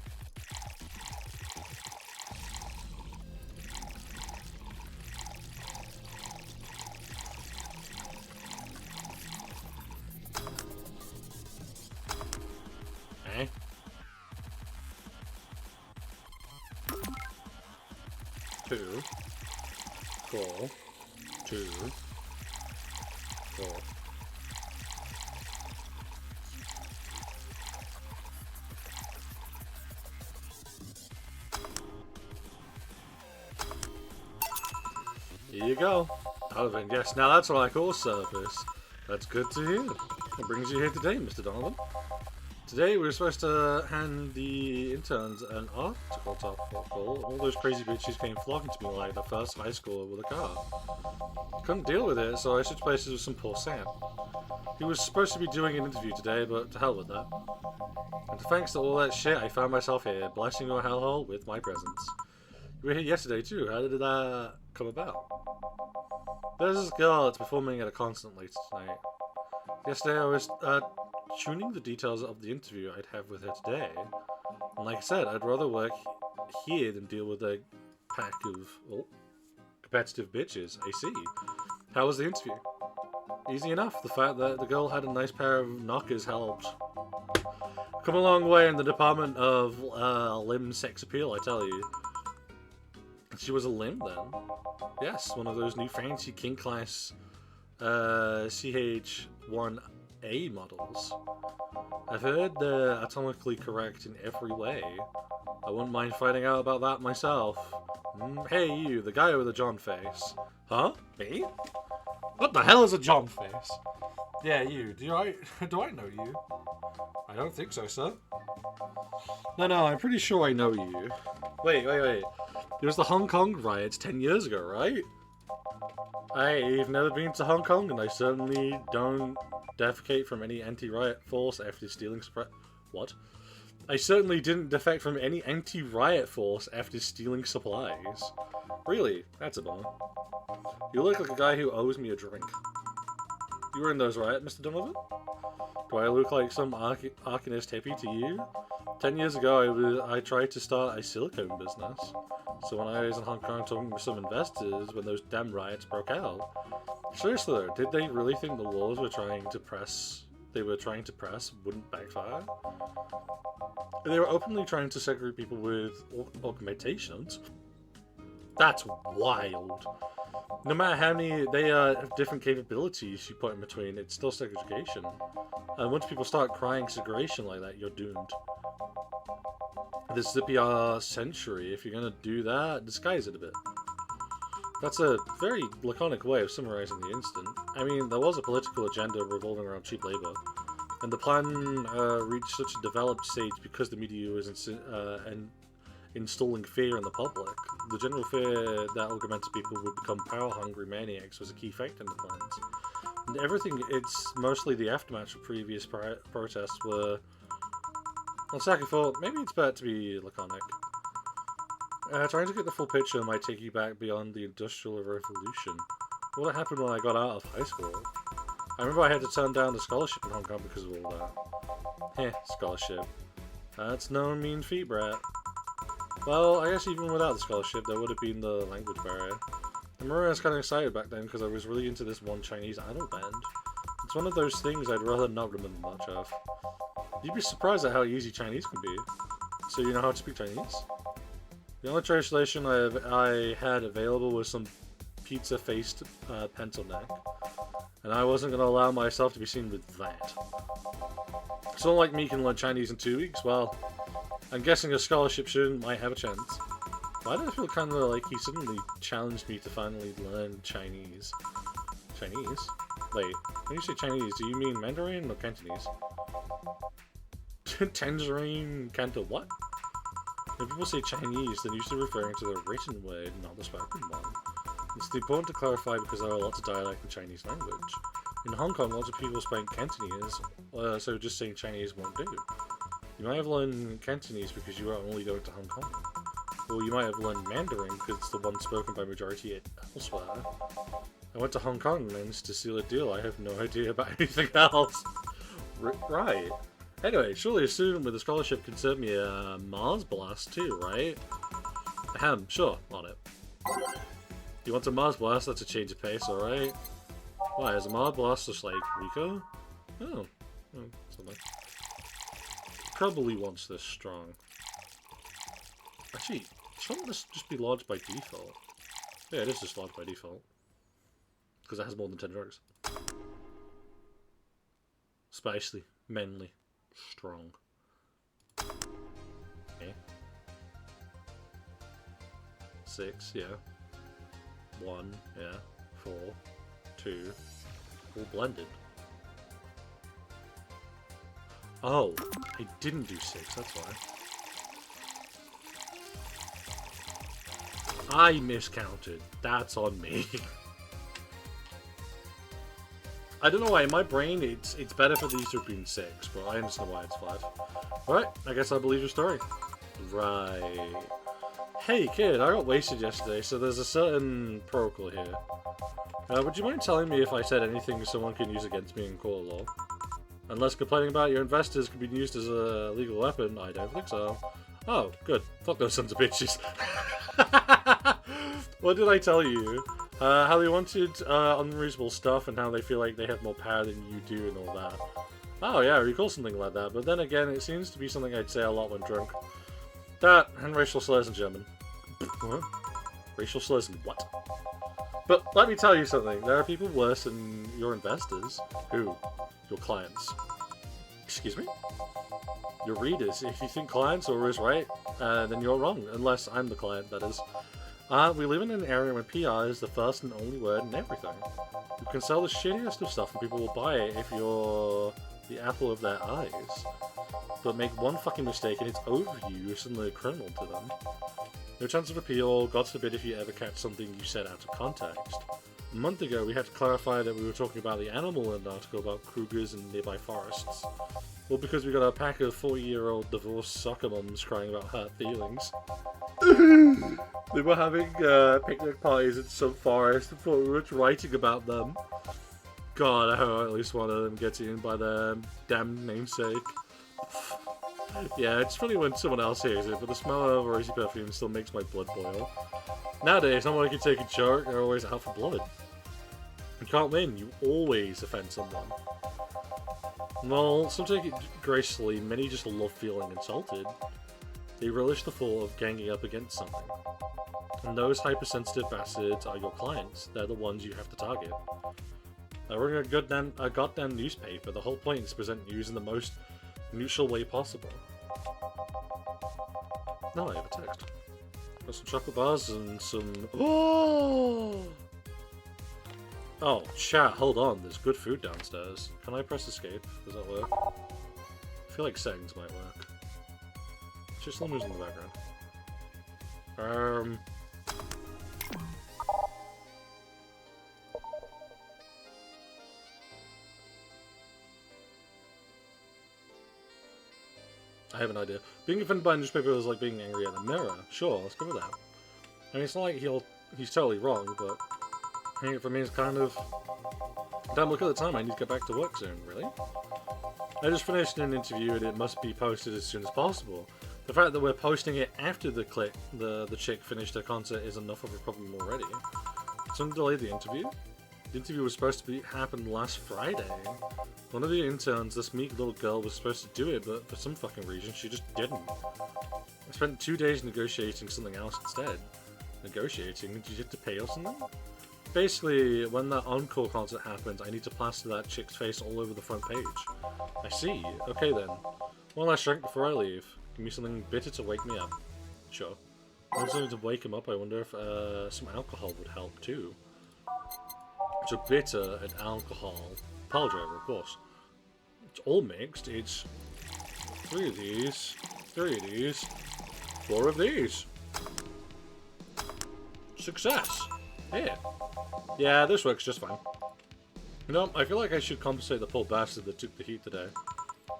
2, 4, 2, 4. Here you go. Donovan, yes, now that's what I call service. That's good to hear. What brings you here today, Mr. Donovan? Today we were supposed to hand the interns an article top call. All those crazy bitches came flocking to me like the first high schooler with a car. Couldn't deal with it, so I switched places with some poor Sam. He was supposed to be doing an interview today, but to hell with that. And thanks to all that shit, I found myself here, blessing your hellhole with my presence. You were here yesterday too. How did that come about? There's this girl that's performing at a concert later tonight. Yesterday I was tuning the details of the interview I'd have with her today. And like I said, I'd rather work here than deal with a pack of, well, competitive bitches. I see. How was the interview? Easy enough. The fact that the girl had a nice pair of knockers helped. Come a long way in the department of limb sex appeal, I tell you. She was a limb then? Yes, one of those new fancy king class CH-1A models. I've heard they're atomically correct in every way. I wouldn't mind finding out about that myself. Hey you, the guy with the John face. Huh? Me? What the hell is a John face? Yeah, you. Do I know you? I don't think so, sir. No, I'm pretty sure I know you. Wait. It was the Hong Kong riots 10 years ago, right? I've never been to Hong Kong, and I certainly don't defecate from any anti-riot force after stealing What? I certainly didn't defect from any anti-riot force after stealing supplies. Really? That's a bummer. You look like a guy who owes me a drink. You were in those riots, Mr. Donovan? Do I look like some Arcanist hippie to you? 10 years ago, I tried to start a silicone business. So when I was in Hong Kong talking with some investors when those damn riots broke out, seriously though, did they really think the laws were trying to press wouldn't backfire? They were openly trying to segregate people with augmentations. That's wild. No matter how many they have different capabilities you put in between, it's still segregation. And once people start crying segregation like that, you're doomed. This zippy century, if you're gonna do that, disguise it a bit. That's a very laconic way of summarizing the incident. I mean, there was a political agenda revolving around cheap labor, and the plan reached such a developed stage because the media was installing fear in the public. The general fear that augmented people would become power-hungry maniacs was a key factor in the plans. And everything, it's mostly the aftermath of previous protests were... On second thought, maybe it's better to be laconic. Trying to get the full picture might take you back beyond the Industrial Revolution. What happened when I got out of high school? I remember I had to turn down the scholarship in Hong Kong because of all that. Scholarship. That's no mean feat, brat. Well, I guess even without the scholarship, there would have been the language barrier. I remember I was kind of excited back then because I was really into this one Chinese idol band. It's one of those things I'd rather not remember much of. You'd be surprised at how easy Chinese can be. So you know how to speak Chinese? The only translation I had available was some pizza-faced pencil neck. And I wasn't going to allow myself to be seen with that. Someone like me can learn Chinese in 2 weeks? Well, I'm guessing a scholarship student might have a chance. Why do I feel kind of like he suddenly challenged me to finally learn Chinese? Chinese? Wait, when you say Chinese, do you mean Mandarin or Cantonese? Tangerine, Canto, what? When people say Chinese, they're usually referring to the written word, not the spoken one. It's important to clarify because there are lots of dialect in Chinese language. In Hong Kong, lots of people speak Cantonese, so just saying Chinese won't do. You might have learned Cantonese because you are only going to Hong Kong. Or you might have learned Mandarin because it's the one spoken by majority elsewhere. I went to Hong Kong and to seal a deal. I have no idea about anything else. Right. Anyway, surely a student with a scholarship can serve me a Mars Blast too, right? Ahem, sure, on it. You want a Mars Blast? That's a change of pace, alright? Why, is a Mars Blast just like Rico? Oh, something. Probably wants this strong. Actually, Shouldn't this just be lodged by default? Yeah, it is just lodged by default. Because it has more than 10 drugs. Spicy, manly, strong. Okay. 6, yeah. 1, yeah. 4, 2. All blended. Oh, I didn't do 6, that's why. I miscounted. That's on me. I don't know why, in my brain it's better for these to have been 6, but I understand why it's 5. Alright, I guess I believe your story. Right. Hey kid, I got wasted yesterday, so there's a certain protocol here. Would you mind telling me if I said anything someone can use against me in court of law? Unless complaining about your investors could be used as a legal weapon, I don't think so. Oh, good. Fuck those sons of bitches. What did I tell you? How they wanted unreasonable stuff and how they feel like they have more power than you do and all that. Oh yeah, I recall something like that, but then again, it seems to be something I'd say a lot when drunk. That, and racial slurs in German. What? Racial slurs in what? But let me tell you something, there are people worse than your investors. Who? Your clients. Excuse me? Your readers. If you think clients are always right, then you're wrong. Unless I'm the client, that is. We live in an area where PR is the first and only word in everything. You can sell the shittiest of stuff and people will buy it if you're the apple of their eyes. But make one fucking mistake and it's over for you, you're suddenly a criminal to them. No chance of appeal, God forbid if you ever catch something you said out of context. A month ago, we had to clarify that we were talking about the animal in an article about cougars and nearby forests. Well, because we got a pack of 40-year-old divorced soccer moms crying about hurt feelings. They were having picnic parties in some forest and thought we were writing about them. God, I hope at least one of them gets eaten by their damned namesake. Yeah, it's funny when someone else hears it, but the smell of rosy perfume still makes my blood boil. Nowadays, someone can take a joke, they're always out for blood. You can't win, you always offend someone. Well, some take it gracefully, many just love feeling insulted. They relish the thought of ganging up against something. And those hypersensitive bastards are your clients, they're the ones you have to target. I run a goddamn newspaper, the whole point is to present news in the most neutral way possible. Now I have a text. Got some chocolate bars and some... Oh! Oh, chat, hold on, there's good food downstairs. Can I press escape? Does that work? I feel like settings might work. It's just lemons in the background. I have an idea. Being offended by a newspaper is like being angry at a mirror. Sure, let's go with that. I mean, it's not like he's totally wrong, but I think for me it's kind of... Damn, look at the time, I need to get back to work soon, really? I just finished an interview and it must be posted as soon as possible. The fact that we're posting it after the chick finished her concert is enough of a problem already. Someone delayed the interview? The interview was supposed to happen last Friday. One of the interns, this meek little girl, was supposed to do it, but for some fucking reason, she just didn't. I spent 2 days negotiating something else instead. Negotiating? Did you have to pay or something? Basically, when that encore concert happens, I need to plaster that chick's face all over the front page. I see. Okay then. One last drink before I leave. Give me something bitter to wake me up. Sure. Want something to wake him up? I wonder if some alcohol would help too. So bitter and alcohol. Pile driver, of course. It's all mixed. It's 3 of these, 3 of these, 4 of these. Success! Yeah. Yeah, this works just fine. You know, I feel like I should compensate the poor bastard that took the heat today.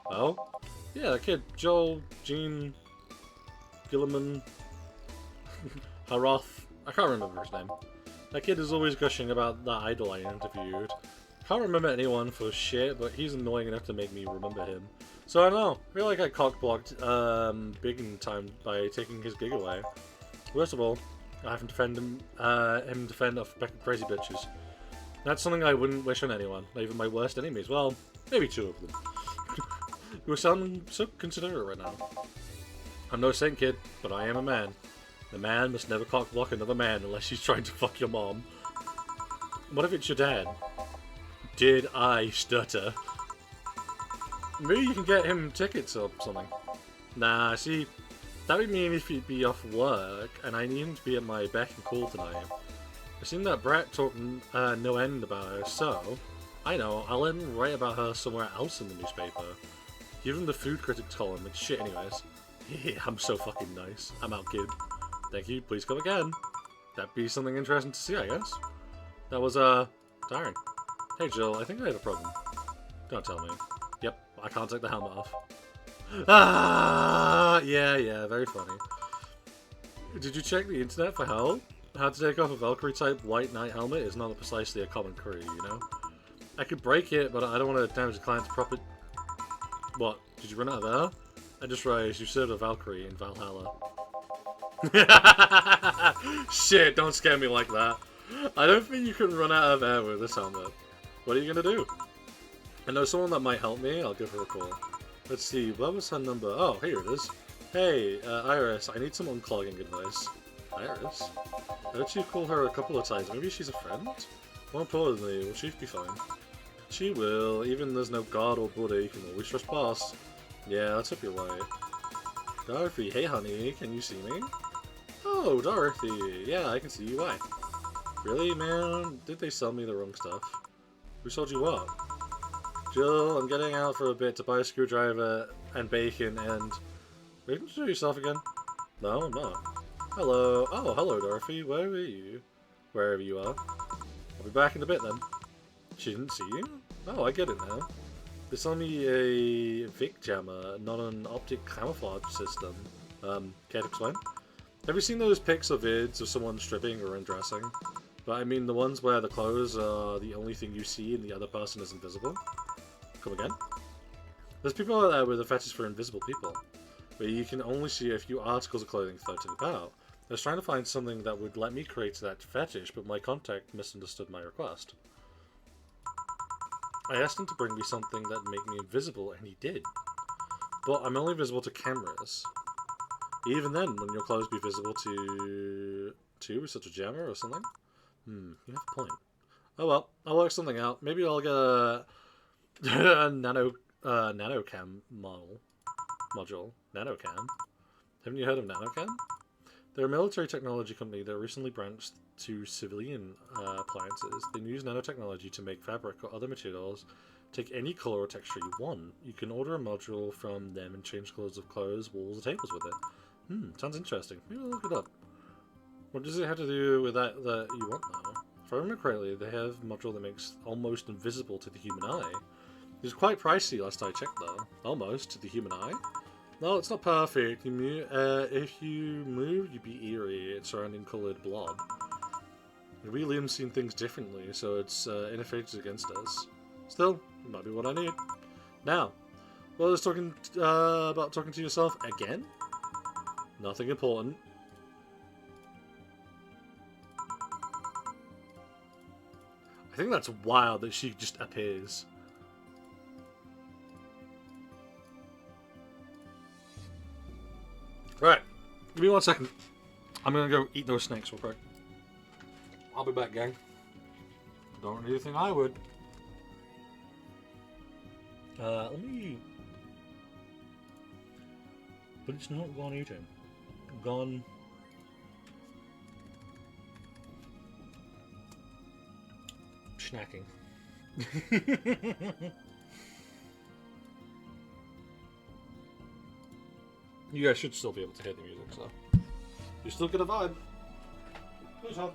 Oh? Yeah, the kid, Joel, Gene, Gilliman, Haroth. I can't remember his name. That kid is always gushing about the idol I interviewed. Can't remember anyone for shit, but he's annoying enough to make me remember him. So I don't know, I feel like I cock-blocked big in time by taking his gig away. First of all, I have to defend him defend a pack of crazy bitches. That's something I wouldn't wish on anyone, not even my worst enemies. Well, maybe 2 of them. You sound so considerate right now. I'm no saint, kid, but I am a man. The man must never cock block another man unless he's trying to fuck your mom. What if it's your dad? Did I stutter? Maybe you can get him tickets or something. Nah, see, that would mean if he'd be off work, and I need him to be at my beck and call tonight. I've seen that brat talk no end about her, so I know, I'll let him write about her somewhere else in the newspaper. Give him the food critics column, it's shit anyways. Yeah, I'm so fucking nice. I'm out, kid. Thank you, please come again. That'd be something interesting to see, I guess. That was, Darren. Hey, Jill, I think I had a problem. Don't tell me. Yep, I can't take the helmet off. Ah, yeah, very funny. Did you check the internet for help? How to take off a Valkyrie-type White Knight helmet is not precisely a common query, you know? I could break it, but I don't want to damage the client's property. What? Did you run out of air? I just realized you served a Valkyrie in Valhalla. Shit, don't scare me like that. I don't think you can run out of air with this helmet. What are you gonna do? I know someone that might help me, I'll give her a call. Let's see, what was her number? Oh, here it is. Hey, Iris, I need some unclogging advice. Iris? I heard you call her a couple of times. Maybe she's a friend? More importantly, will she be fine? She will, even there's no guard or Buddha, you can always trust boss. Yeah, let's hope you're right. Dorothy, hey honey, can you see me? Oh, Dorothy, yeah, I can see you, why? Really, man? Did they sell me the wrong stuff? Who sold you what? Jill, I'm getting out for a bit to buy a screwdriver and bacon and... Wait, can you show yourself again? No, I'm not. Hello. Oh, hello, Dorothy. Where are you? Wherever you are. I'll be back in a bit then. She didn't see you? Oh, I get it now. It's only a Vic jammer, not an optic camouflage system. Care to explain? Have you seen those pics or vids of someone stripping or undressing? But I mean the ones where the clothes are the only thing you see and the other person is invisible? Come again? There's people out there with a fetish for invisible people, where you can only see a few articles of clothing floating about. I was trying to find something that would let me create that fetish, but my contact misunderstood my request. I asked him to bring me something that'd make me invisible, and he did. But I'm only visible to cameras. Even then, wouldn't your clothes be visible to such a jammer or something? You have a point. Oh well, I'll work something out. Maybe I'll get a nanocam module. Nanocam? Haven't you heard of Nanocam? They're a military technology company that recently branched to civilian appliances. They use nanotechnology to make fabric or other materials take any color or texture you want. You can order a module from them and change colors of clothes, walls, or tables with it. Sounds interesting. Maybe I'll look it up. What does it have to do with that you want though? If I remember correctly, they have a module that makes almost invisible to the human eye. It's quite pricey last I checked though. Almost to the human eye. No, it's not perfect. If you move, you'd be eerie. It's surrounding coloured blob. We limbs seen things differently, so it's interferes against us. Still, it might be what I need. Now, well, just talking about talking to yourself again. Nothing important. I think that's wild that she just appears. Right, give me 1 second. I'm gonna go eat those snakes real quick. I'll be back, gang. Don't really think I would. Let me... But it's not gone eating. Gone... snacking. You guys should still be able to hear the music, so... You still get a vibe. Please help.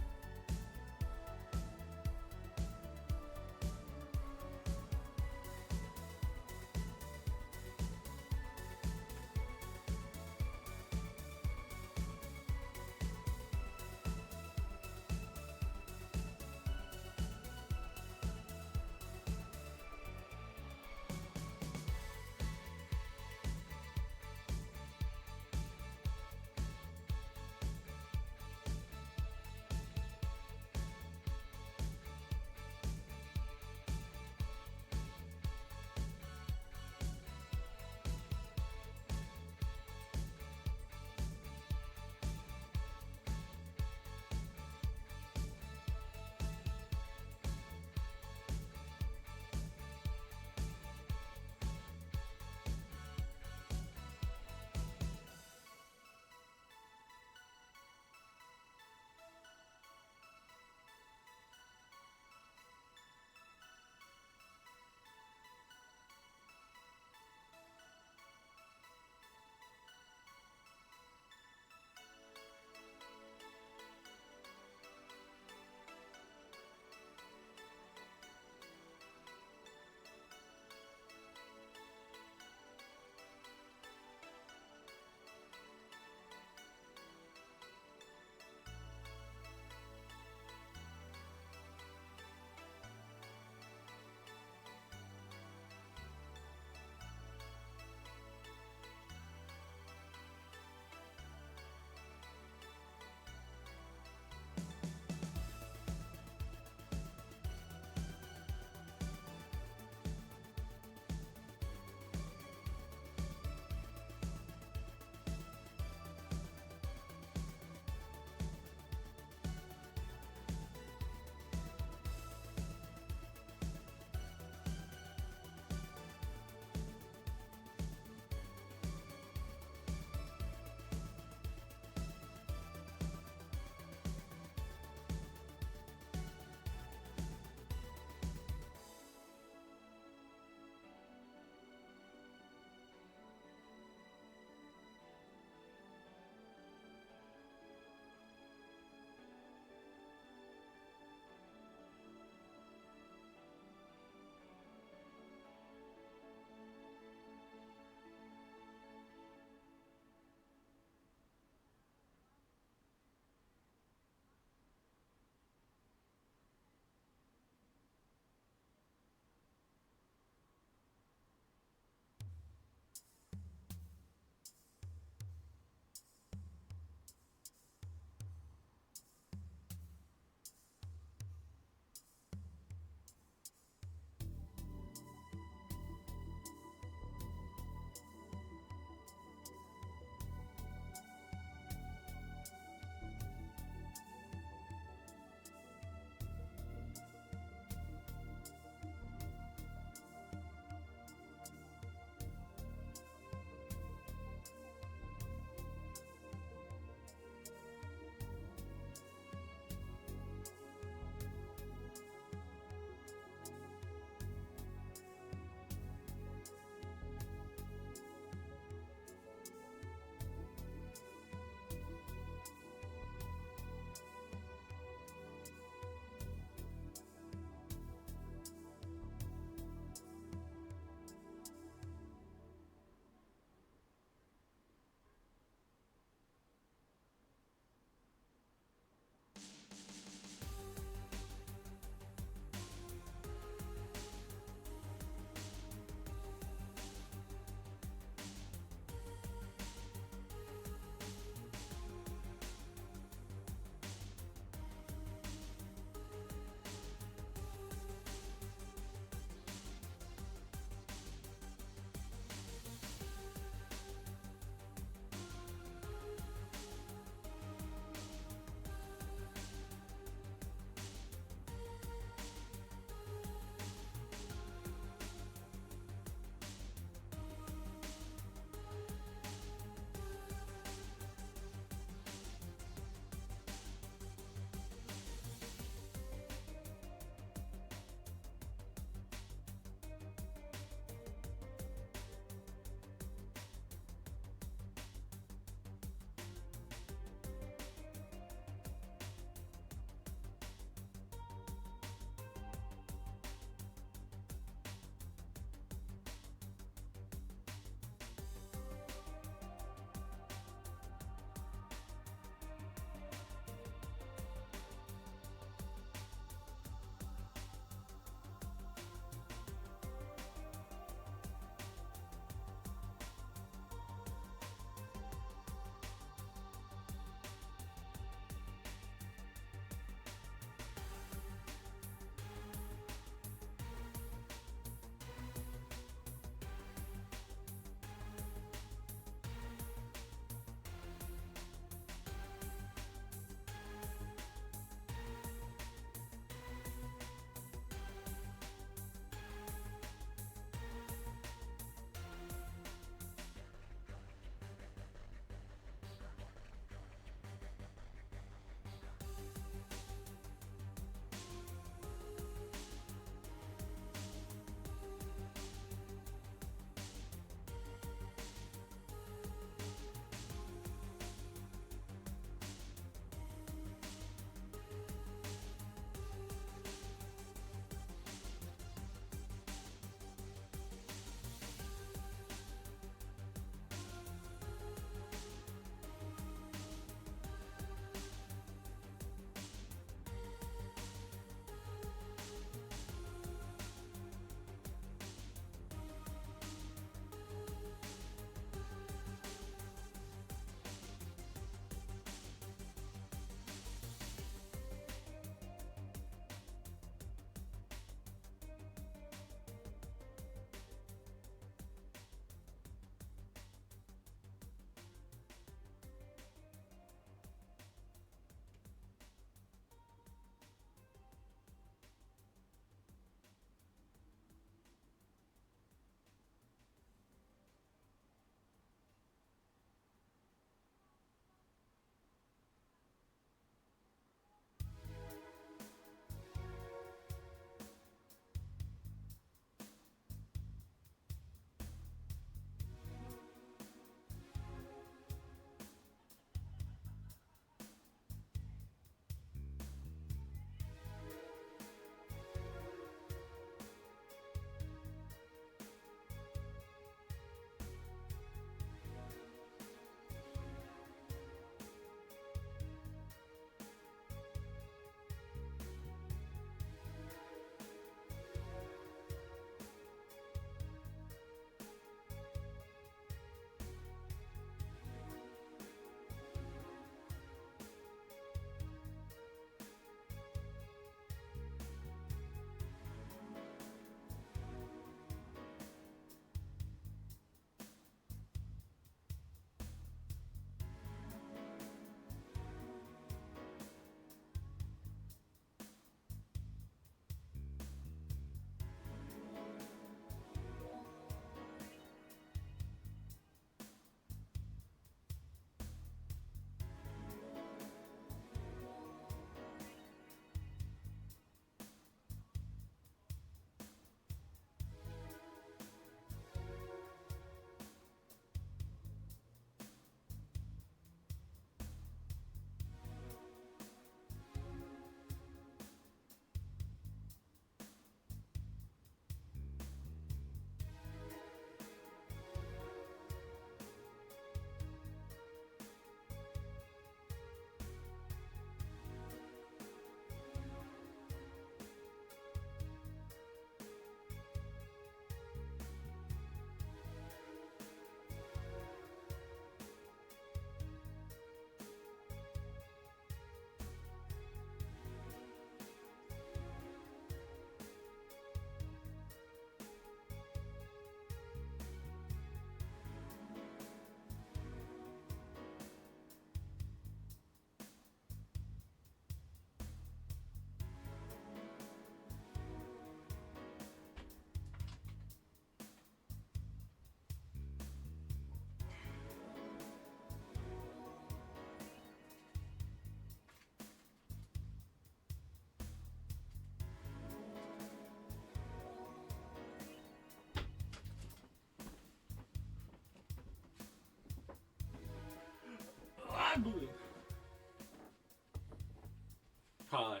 Hi,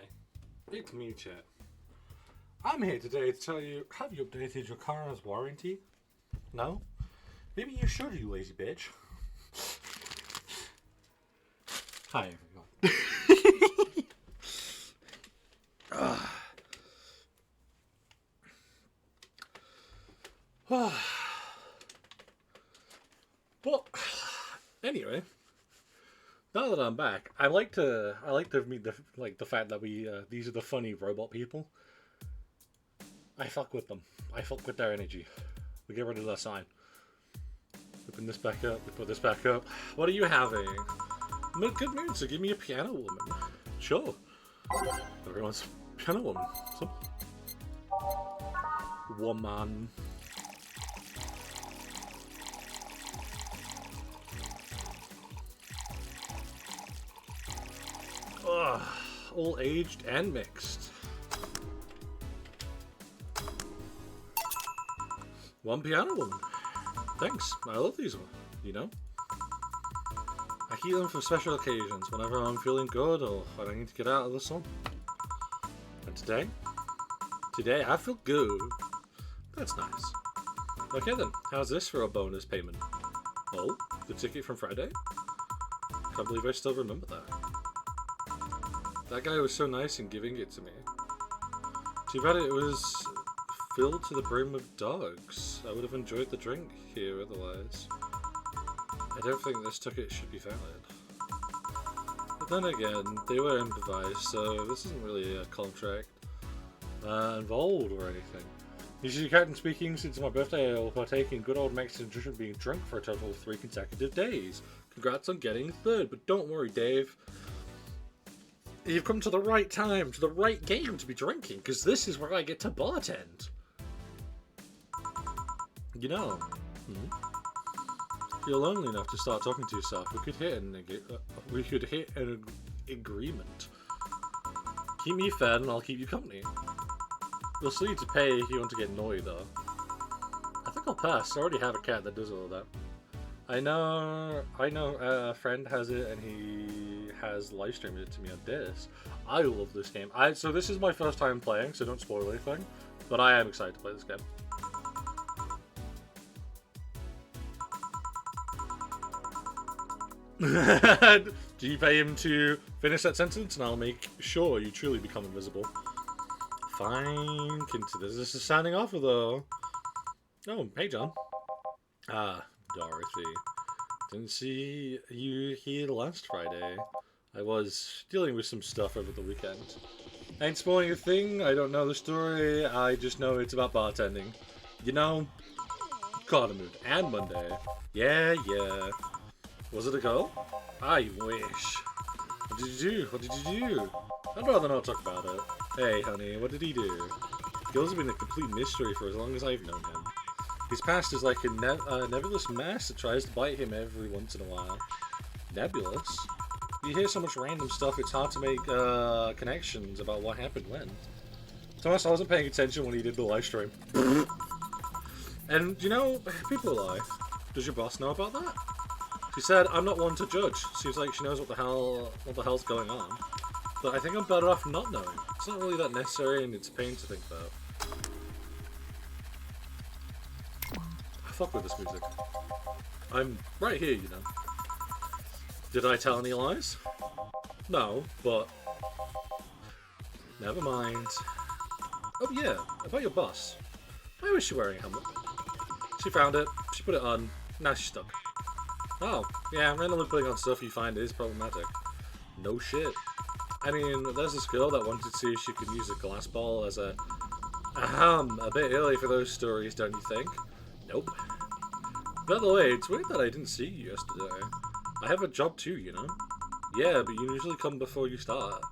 it's me, Chet. I'm here today to tell you, have you updated your car's warranty? No? Maybe you should, you lazy bitch. Hi, everyone. Well, anyway, now that I'm back, I like to meet the fact that these are the funny robot people. I fuck with them. I fuck with their energy. We get rid of that sign. We put this back up. We put this back up. What are you having? I'm in a good mood, so give me a piano woman. Sure. Everyone's piano woman. So, woman. Ugh, all aged and mixed. One piano woman. Thanks. I love these ones, you know? I keep them for special occasions, whenever I'm feeling good or when I need to get out of the sun. And today? Today I feel good. That's nice. Okay then, how's this for a bonus payment? Oh, the ticket from Friday? Can't believe I still remember that. That guy was so nice in giving it to me. Too bad it was filled to the brim with dogs. I would have enjoyed the drink here otherwise. I don't think this ticket should be valid. But then again, they were improvised, so this isn't really a contract involved or anything. Usually, Captain speaking, since my birthday, I will partake in good old Mexican tradition being drunk for a total of 3 consecutive days. Congrats on getting third, but don't worry, Dave. You've come to the right time, to the right game to be drinking, because this is where I get to bartend. You know, if you're lonely enough to start talking to yourself, we could hit an agreement. Keep me fed and I'll keep you company. You'll still need to pay if you want to get annoyed, though. I think I'll pass. I already have a cat that does all that. I know a friend has it and he has live streamed it to me on this. I love this game. So this is my first time playing, so don't spoil anything. But I am excited to play this game. Do you pay him to finish that sentence, and I'll make sure you truly become invisible. Fine. This is signing off, though. Oh, hey, John. Ah, Dorothy. Didn't see you here last Friday. I was dealing with some stuff over the weekend. I ain't spoiling a thing. I don't know the story. I just know it's about bartending. You know, gotta move. And Monday. Yeah. Was it a girl? I wish. What did you do? What did you do? I'd rather not talk about it. Hey, honey, what did he do? Girls have been a complete mystery for as long as I've known him. His past is like a nebulous mass that tries to bite him every once in a while. Nebulous? You hear so much random stuff, it's hard to make connections about what happened when. Thomas, I wasn't paying attention when he did the live stream. And, you know, people lie. Does your boss know about that? She said, I'm not one to judge. Seems like she knows what the hell's going on. But I think I'm better off not knowing. It's not really that necessary and it's a pain to think about. I fuck with this music. I'm right here, you know. Did I tell any lies? No, but... Never mind. Oh yeah, about your boss. Why was she wearing a helmet? She found it, she put it on, now she's stuck. Oh, yeah, randomly putting on stuff you find is problematic. No shit. I mean, there's this girl that wanted to see if she could use a glass ball as a... a bit early for those stories, don't you think? Nope. By the way, it's weird that I didn't see you yesterday. I have a job too, you know? Yeah, but you usually come before you start.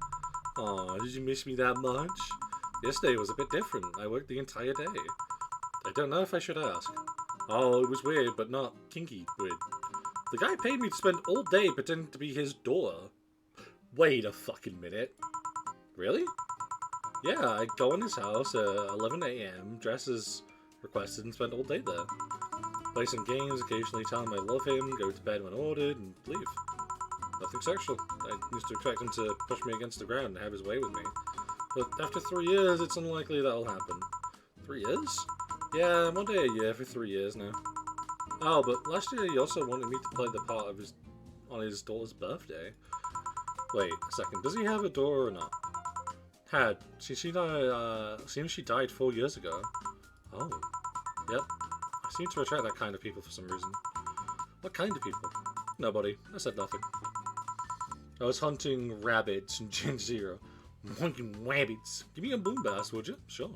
Aw, did you miss me that much? Yesterday was a bit different. I worked the entire day. I don't know if I should ask. Oh, it was weird, but not kinky weird. The guy paid me to spend all day pretending to be his daughter. Wait a fucking minute. Really? Yeah, I go in his house at 11 AM, dress as requested, and spend all day there. Play some games, occasionally tell him I love him, go to bed when ordered, and leave. nothing sexual. I used to expect him to push me against the ground and have his way with me. But after 3 years, it's unlikely that'll happen. 3 years? Yeah, I'm 1 day a year for 3 years now. Oh, but last year he also wanted me to play the part of on his daughter's birthday. Wait a second, does he have a daughter or not? Had. Seems she died 4 years ago. Oh. Yep. I seem to attract that kind of people for some reason. What kind of people? Nobody. I said nothing. I was hunting rabbits in Gen Zero. Hunting rabbits. Give me a boom bass, would you? Sure.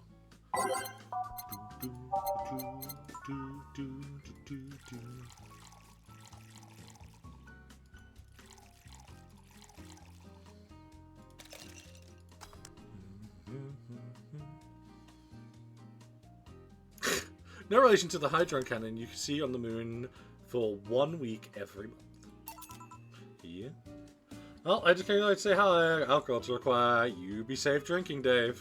No relation to the Hydron Cannon you can see on the moon for 1 week every month. Yeah. Well, I just came out to say hi. Alcohol to require. You be safe drinking, Dave.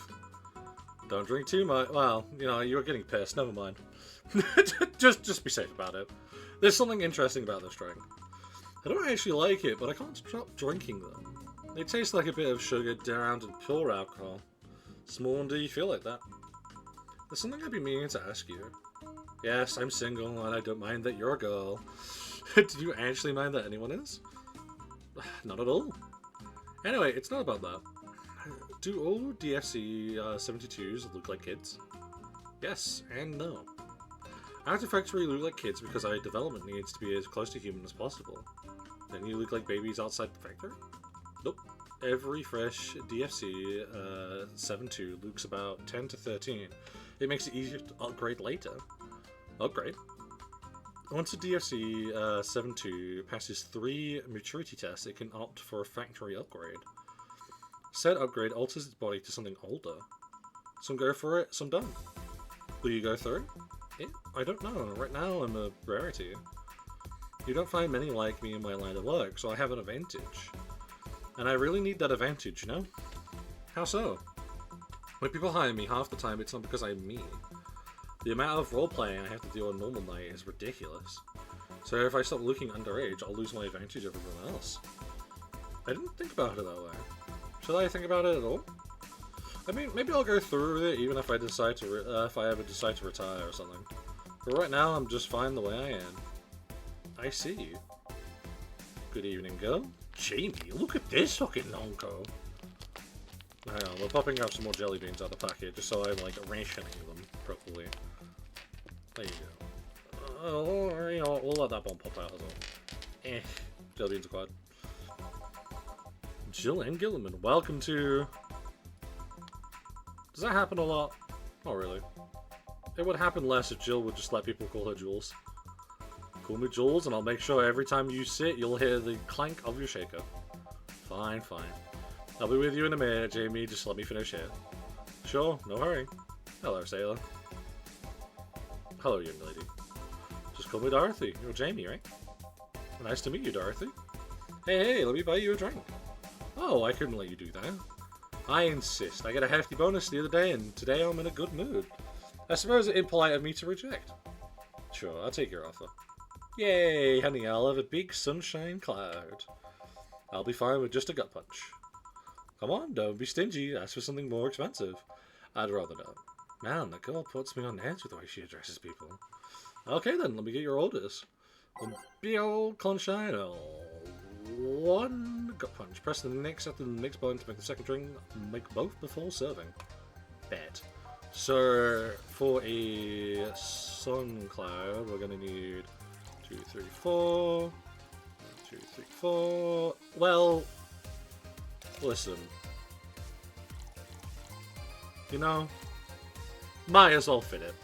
Don't drink too much. Well, you know, you were getting pissed. Never mind. just be safe about it. There's something interesting about this drink. I don't actually like it, but I can't stop drinking them. They taste like a bit of sugar drowned in pure alcohol. Small, do you feel like that? There's something I've been meaning to ask you. Yes, I'm single, and I don't mind that you're a girl. Do you actually mind that anyone is? Not at all. Anyway, it's not about that. Do all DFC 72s look like kids? Yes, and no. Artifactory look like kids because our development needs to be as close to human as possible. Then you look like babies outside the factory? Nope. Every fresh DFC 72 looks about 10 to 13. It makes it easier to upgrade later. Upgrade? Once a DFC 72 passes 3 maturity tests, it can opt for a factory upgrade. Said upgrade alters its body to something older. Some go for it, some don't. Will you go through? Yeah, I don't know. Right now I'm a rarity. You don't find many like me in my line of work, so I have an advantage. And I really need that advantage, you know? How so? When people hire me, half the time it's not because I'm me. The amount of role-playing I have to do on normal night is ridiculous. So if I stop looking underage, I'll lose my advantage over everyone else. I didn't think about it that way. Should I think about it at all? I mean, maybe I'll go through with it even if I decide to, if I ever decide to retire or something. But right now, I'm just fine the way I am. I see you. Good evening, girl. Jamie, look at this fucking nonco. Hang on, we're popping out some more jelly beans out of the packet just so I'm like rationing them properly. There you go. You know what, we'll let that one pop out as well. Jelly beans acquired. Jill and Gilliman, welcome to... Does that happen a lot? Not really. It would happen less if Jill would just let people call her Jules. Call me Jules and I'll make sure every time you sit you'll hear the clank of your shaker. Fine, fine. I'll be with you in a minute, Jamie. Just let me finish here. Sure, no hurry. Hello, sailor. Hello, young lady. Just call me Dorothy. You're Jamie, right? Nice to meet you, Dorothy. Hey, let me buy you a drink. Oh, I couldn't let you do that. I insist. I got a hefty bonus the other day, and today I'm in a good mood. I suppose it's impolite of me to reject. Sure, I'll take your offer. Yay, honey, I'll have a big sunshine cloud. I'll be fine with just a gut punch. Come on, don't be stingy. Ask for something more expensive. I'd rather not. Man, that girl puts me on edge with the way she addresses people. Okay then, let me get your orders. A big old sunshine, one gut punch. Press the next after the next button to make the second drink. Make both before serving. Bet. So, for a sun cloud, we're gonna need 2, 3, 4. 2, 3, 4. Well, listen. You know, might as well fit it.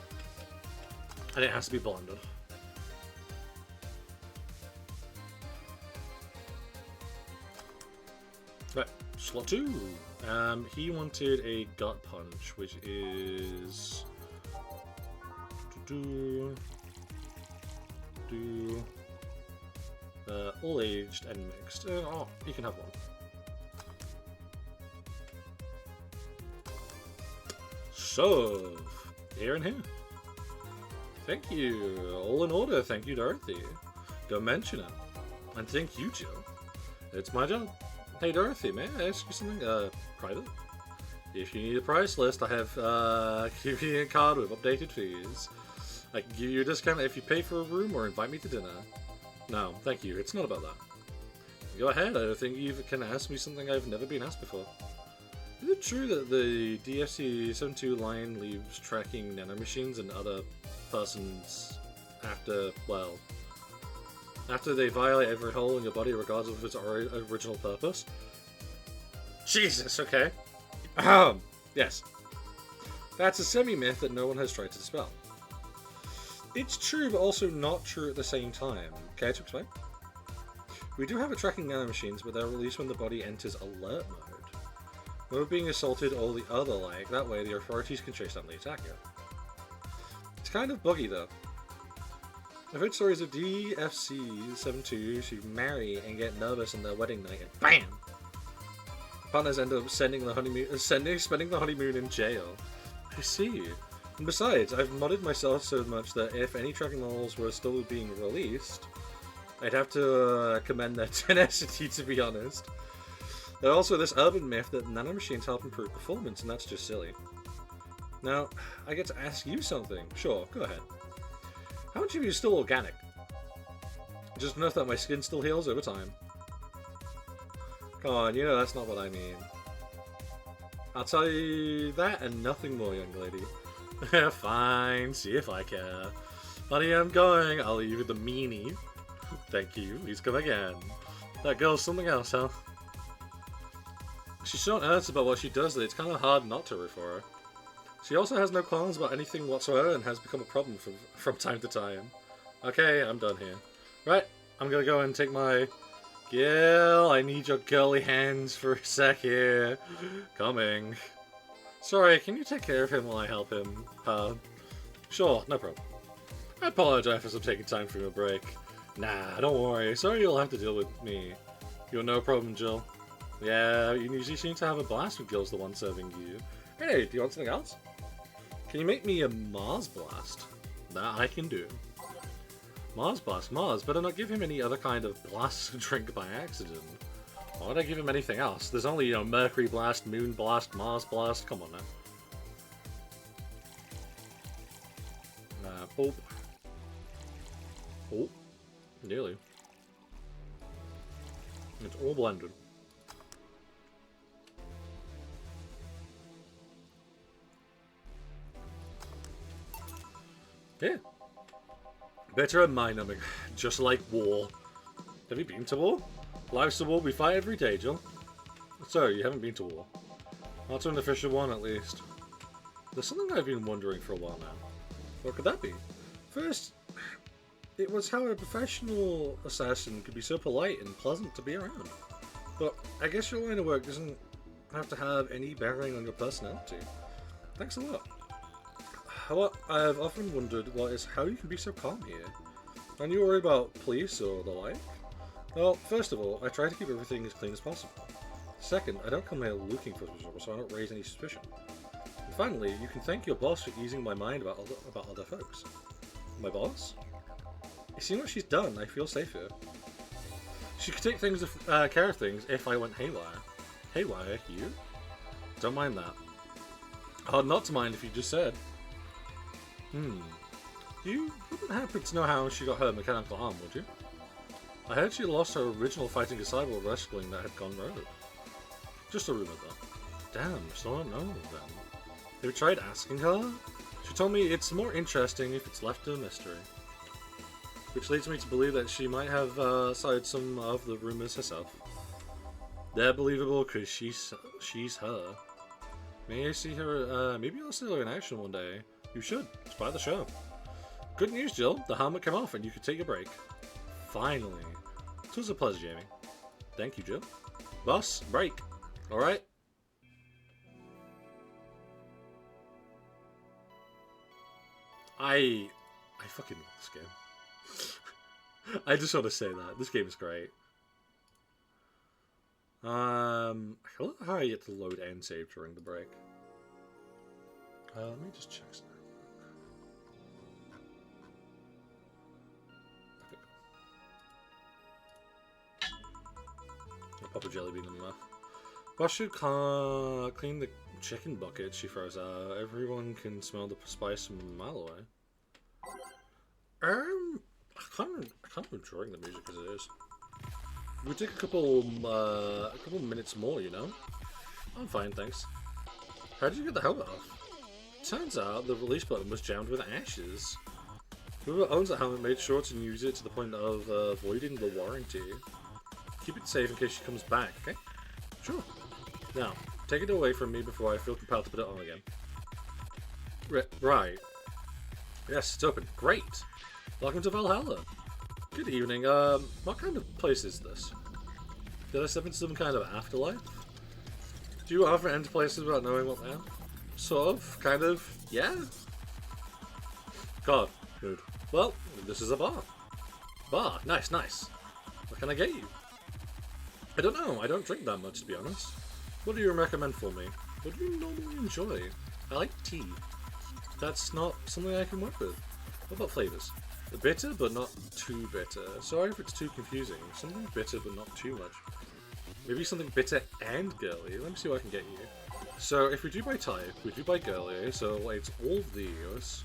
And it has to be blended. Right, slot 2. He wanted a gut punch, which is all aged and mixed. Oh, you can have one. So, here and here. Thank you. All in order. Thank you, Dorothy. Don't mention it. And thank you, Jill. It's my job. Hey Dorothy, may I ask you something, private? If you need a price list, I have a convenient card with updated fees. I can give you a discount if you pay for a room or invite me to dinner. No, thank you, it's not about that. Go ahead, I think you can ask me something I've never been asked before. Is it true that the DFC-72 line leaves tracking nanomachines and other persons after, well, after they violate every hole in your body regardless of its original purpose? Jesus, okay. Yes. That's a semi-myth that no one has tried to dispel. It's true, but also not true at the same time. Care to explain? We do have a tracking nanomachines, but they're released when the body enters alert mode. When we're being assaulted or the other like, that way the authorities can chase down the attacker. It's kind of buggy though. I've heard stories of DFC-72s who marry and get nervous on their wedding night and BAM! Partners end up spending the honeymoon in jail. I see. And besides, I've modded myself so much that if any tracking models were still being released, I'd have to commend their tenacity, to be honest. There's also this urban myth that nanomachines help improve performance, and that's just silly. Now, I get to ask you something. Sure, go ahead. How much of you is still organic? Just enough that my skin still heals over time. Come on, you know that's not what I mean. I'll tell you that and nothing more, young lady. Fine, see if I care. Honey, I'm going. I'll leave you the meanie. Thank you. He's come again. That girl's something else, huh? She's so earnest about what she does that it's kind of hard not to root for her. She also has no qualms about anything whatsoever and has become a problem from time to time. Okay, I'm done here. Right, I'm gonna go and take my... Gil, I need your girly hands for a sec here. Coming. Sorry, can you take care of him while I help him? Sure, no problem. I apologize for taking time for your break. Nah, don't worry. Sorry you'll have to deal with me. You're no problem, Jill. Yeah, you usually seem to have a blast with Gil's the one serving you. Hey, do you want something else? Can you make me a Mars Blast? That I can do. Mars Blast, Mars. Better not give him any other kind of blast to drink by accident. Why would I give him anything else? There's only, you know, Mercury Blast, Moon Blast, Mars Blast. Come on now. Oh. Oh. Nearly. It's all blended. Yeah. Better at mind numbing, just like war. Have you been to war? Life's a war, we fight every day, Jill. So, you haven't been to war. Not an official one, at least. There's something I've been wondering for a while now. What could that be? First, it was how a professional assassin could be so polite and pleasant to be around. But I guess your line of work doesn't have to have any bearing on your personality. Thanks a lot. What I've often wondered is how you can be so calm here. Aren't you worried about police or the like? Well, first of all, I try to keep everything as clean as possible. Second, I don't come here looking for trouble, so I don't raise any suspicion. And finally, you can thank your boss for easing my mind about other folks. My boss? You see what she's done, I feel safe here. She could take care of things if I went haywire. Haywire? You? Don't mind that. Hard not to mind if you just said. You wouldn't happen to know how she got her mechanical arm, would you? I heard she lost her original fighting a cyborg wrestling that had gone rogue. Just a rumor, though. Damn, so I don't know then. Have you tried asking her? She told me it's more interesting if it's left a mystery. Which leads me to believe that she might have started some of the rumors herself. They're believable because she's her. May I see her, maybe I'll see her in action one day. You should. It's part of the show. Good news, Jill. The helmet came off and you could take a break. Finally. It was a pleasure, Jamie. Thank you, Jill. Boss, break. Alright? I fucking love this game. I just want to say that. This game is great. I love how I get to load and save during the break. Let me just check something. drop a jelly bean in the mouth. Wash your car, clean the chicken bucket she throws out. Everyone can smell the spice from a mile away. I can't enjoy the music as it is. We take a couple minutes more, you know? I'm fine, thanks. How did you get the helmet off? Turns out the release button was jammed with ashes. Whoever owns the helmet made sure to use it to the point of voiding the warranty. Keep it safe in case she comes back, okay? Sure. Now, take it away from me before I feel compelled to put it on again. Right. Yes, it's open. Great! Welcome to Valhalla. Good evening. What kind of place is this? Did I step into some kind of afterlife? Do you often enter places without knowing what they are? Sort of. Kind of. Yeah? God. Mood. Well, this is a bar. Bar. Nice, nice. What can I get you? I don't know. I don't drink that much, to be honest. What do you recommend for me? What do you normally enjoy? I like tea. That's not something I can work with. What about flavors? Bitter, but not too bitter. Sorry if it's too confusing. Something bitter, but not too much. Maybe something bitter and girly. Let me see what I can get you. So, if we do by type, we do by girly, so it's all of these.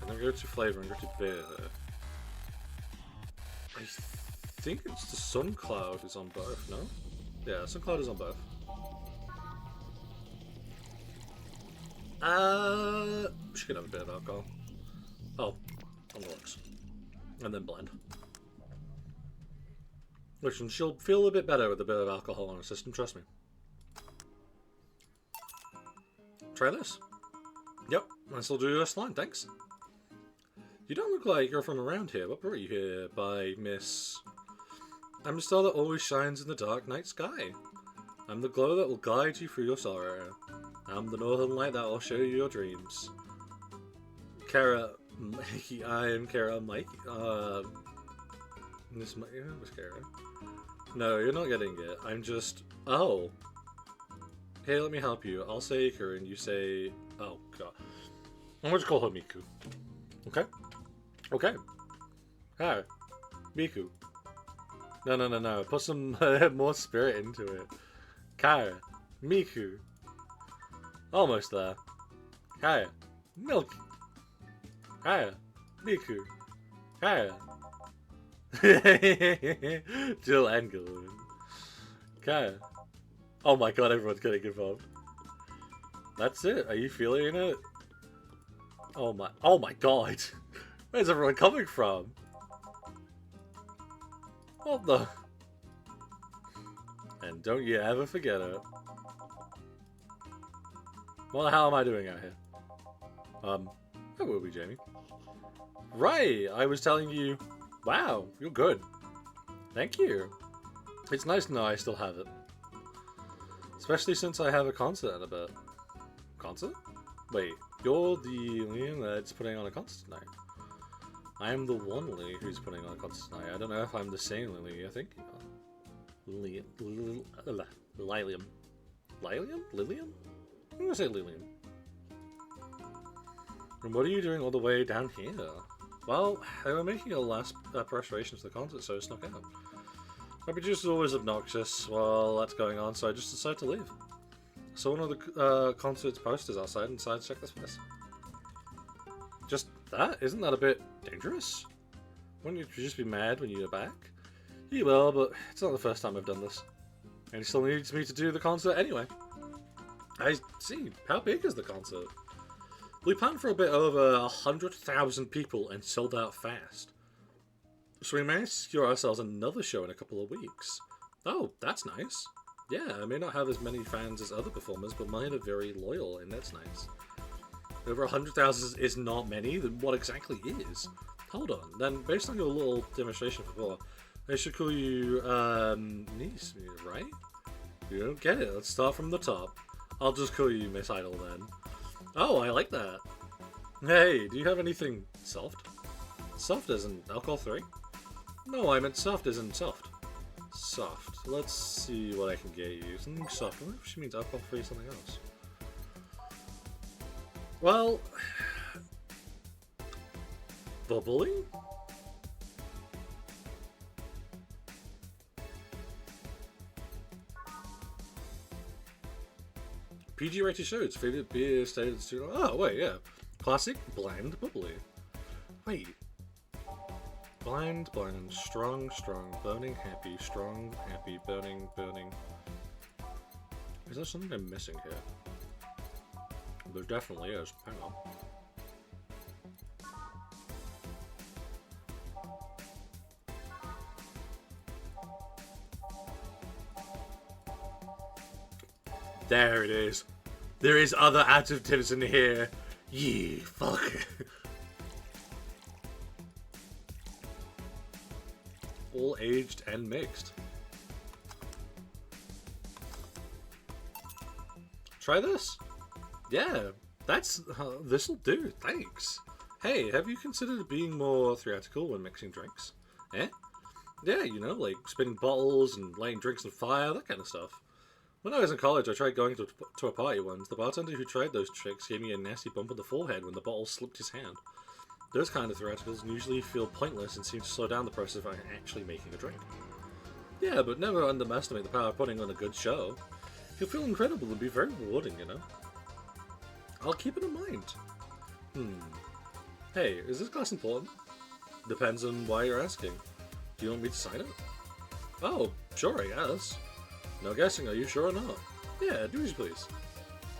And then go to flavor and go to beer. I think it's the Sun Cloud is on both, no? Yeah, Sun Cloud is on both. We should have a bit of alcohol. Oh, on the looks. And then blend. Listen, she'll feel a bit better with a bit of alcohol on her system, trust me. Try this. Yep, I still do your slime, thanks. You don't look like you're from around here. What brought you here? By Miss... I'm the star that always shines in the dark night sky. I'm the glow that will guide you through your sorrow. I'm the northern light that will show you your dreams. Kara... I am Kara Mike. This was Kara. No, you're not getting it. I'm just... Oh. Hey, let me help you. I'll say Iker and you say... Oh, God. I'm going to call her Miku. Okay? Okay. Hi. Miku. No. Put some more spirit into it. Kaya. Miku. Almost there. Kaya. Milk. Kaya. Miku. Kaya. Jill and Gillian. Kaya. Oh my god, everyone's getting involved. That's it. Are you feeling it? Oh my god. Where's everyone coming from? What the? And don't you ever forget it. What the hell am I doing out here? That will be Jamie. Right, I was telling you. Wow, you're good. Thank you. It's nice to know I still have it. Especially since I have a concert in a bit. Concert? Wait, you're the Liam that's putting on a concert tonight. I am the one Lily who's putting on a concert tonight. I don't know if I'm the same Lily, I think. Lilium? Lilium? Lilium? I'm gonna say Lilium. And what are you doing all the way down here? Well, they were making a last preparation to the concert, so I snuck out. My producer's always obnoxious while that's going on, so I just decided to leave. Saw one of the concert's posters outside and decided to check this place. Just that? Isn't that a bit dangerous? Wouldn't you just be mad when you're back? You will, but it's not the first time I've done this. And he still needs me to do the concert anyway. I see. How big is the concert? We planned for a bit over 100,000 people and sold out fast. So we managed to secure ourselves another show in a couple of weeks. Oh, that's nice. Yeah, I may not have as many fans as other performers, but mine are very loyal, and that's nice. Over 100,000 is not many, then what exactly is? Hold on, then based on your little demonstration before, I should call you, niece, right? You don't get it, let's start from the top. I'll just call you Miss Idol then. Oh, I like that. Hey, do you have anything soft? Soft isn't alcohol-free? No, I meant soft isn't soft. Soft. Let's see what I can get you. Something soft. I wonder if she means alcohol-free or something else. Well... bubbly? PG rated shows. Favorite beer stated. Oh wait, yeah. Classic, bland, bubbly. Wait. Blind, blind, strong, strong, burning, happy, strong, happy, burning, burning. Is there something I'm missing here? There definitely is. Hang on. There it is. There is other adjectives in here. Yee, fuck. All aged and mixed. Try this? Yeah, this'll do, thanks. Hey, have you considered being more theatrical when mixing drinks? Eh? Yeah, you know, like spinning bottles and lighting drinks on fire, that kind of stuff. When I was in college, I tried going to a party once. The bartender who tried those tricks gave me a nasty bump on the forehead when the bottle slipped his hand. Those kind of theatricals usually feel pointless and seem to slow down the process of actually making a drink. Yeah, but never underestimate the power of putting on a good show. You'll feel incredible and be very rewarding, you know? I'll keep it in mind. Hey, is this class important? Depends on why you're asking. Do you want me to sign it? Oh, sure, I guess. No guessing, are you sure or not? Yeah, do as you please.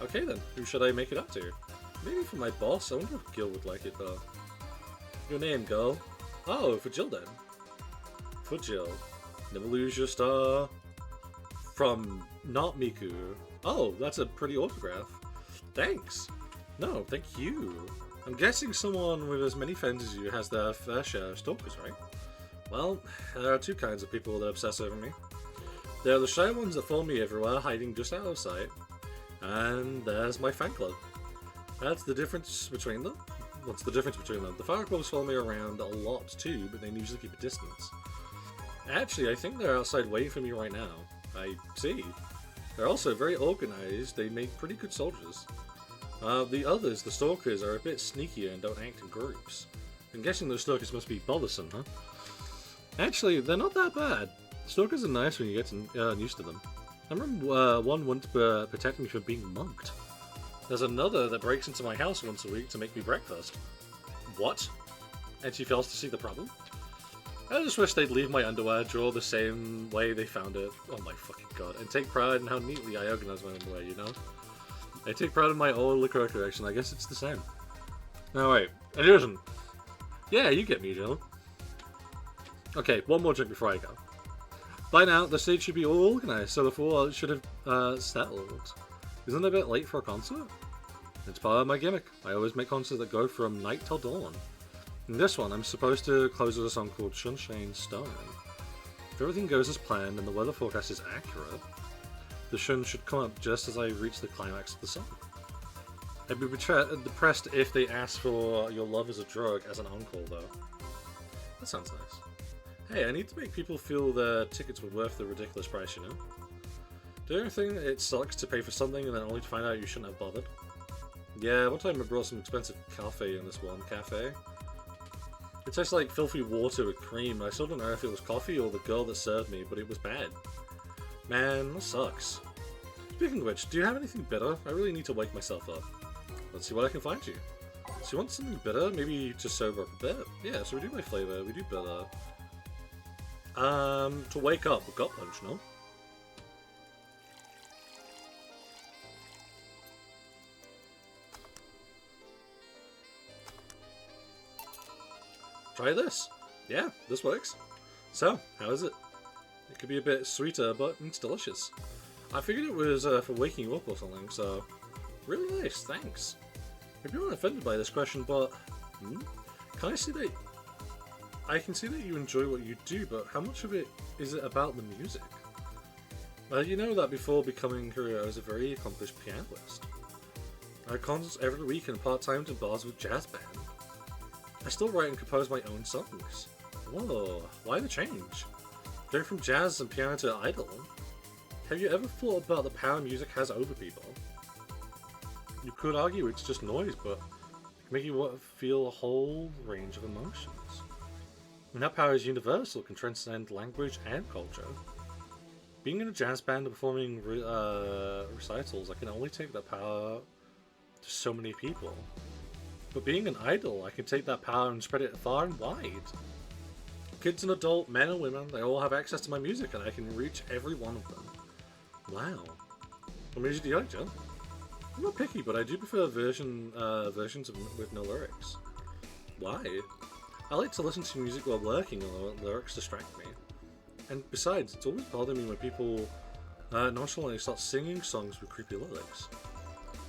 Okay then, who should I make it up to? Maybe for my boss? I wonder if Gil would like it though. Your name, girl? Oh, for Jill then. For Jill. Never lose your star. From Not Miku. Oh, that's a pretty autograph. Thanks. No, thank you. I'm guessing someone with as many fans as you has their fair share of stalkers, right? Well, there are two kinds of people that obsess over me. There are the shy ones that follow me everywhere, hiding just out of sight. And there's my fan club. That's the difference between them. What's the difference between them? The fan clubs follow me around a lot too, but they usually keep a distance. Actually, I think they're outside waiting for me right now. I see. They're also very organized. They make pretty good soldiers. The others, the stalkers, are a bit sneakier and don't act in groups. I'm guessing those stalkers must be bothersome, huh? Actually, they're not that bad. Stalkers are nice when you get used to them. I remember one wanted to protect me from being mugged. There's another that breaks into my house once a week to make me breakfast. What? And she fails to see the problem? I just wish they'd leave my underwear drawer the same way they found it. Oh my fucking god. And take pride in how neatly I organize my underwear, you know? I take pride in my old liquor collection. I guess it's the same. No, wait. It isn't. Yeah, you get me, Jill. Okay, one more drink before I go. By now, the stage should be all organized, so the fall should have settled. Isn't it a bit late for a concert? It's part of my gimmick. I always make concerts that go from night till dawn. In this one, I'm supposed to close with a song called Sunshine Stone. If everything goes as planned and the weather forecast is accurate, the sun should come up just as I reach the climax of the song. I'd be depressed if they asked for Your Love is a Drug as an encore, though. That sounds nice. Hey, I need to make people feel their tickets were worth the ridiculous price, you know? Do you think it sucks to pay for something and then only to find out you shouldn't have bothered? Yeah, one time I brought some expensive coffee in this one cafe. It tastes like filthy water with cream, and I still don't know if it was coffee or the girl that served me, but it was bad. Man, that sucks. Speaking of which, do you have anything bitter? I really need to wake myself up. Let's see what I can find you. So you want something bitter? Maybe to sober up a bit? Yeah, so we do my flavor, we do bitter. To wake up, gut punch, no? Try this. Yeah, this works. So, how is it? It could be a bit sweeter, but it's delicious. I figured it was for waking you up or something, so really nice, thanks. Maybe I'm not offended by this question, but can I see that? I can see that you enjoy what you do, but how much of it is it about the music? You know that before becoming a career, I was a very accomplished pianist. I had concerts every week and part-time to bars with jazz band. I still write and compose my own songs. Whoa, why the change? Going from jazz and piano to idol? Have you ever thought about the power music has over people? You could argue it's just noise, but it can make you feel a whole range of emotions. And that power is universal, can transcend language and culture. Being in a jazz band and performing recitals, I can only take that power to so many people. But being an idol, I can take that power and spread it far and wide. Kids and adults, men and women, they all have access to my music and I can reach every one of them. Wow. What music do you like, John? I'm not picky, but I do prefer versions with no lyrics. Why? I like to listen to music while working and the lyrics distract me. And besides, it's always bothered me when people nonchalantly start singing songs with creepy lyrics.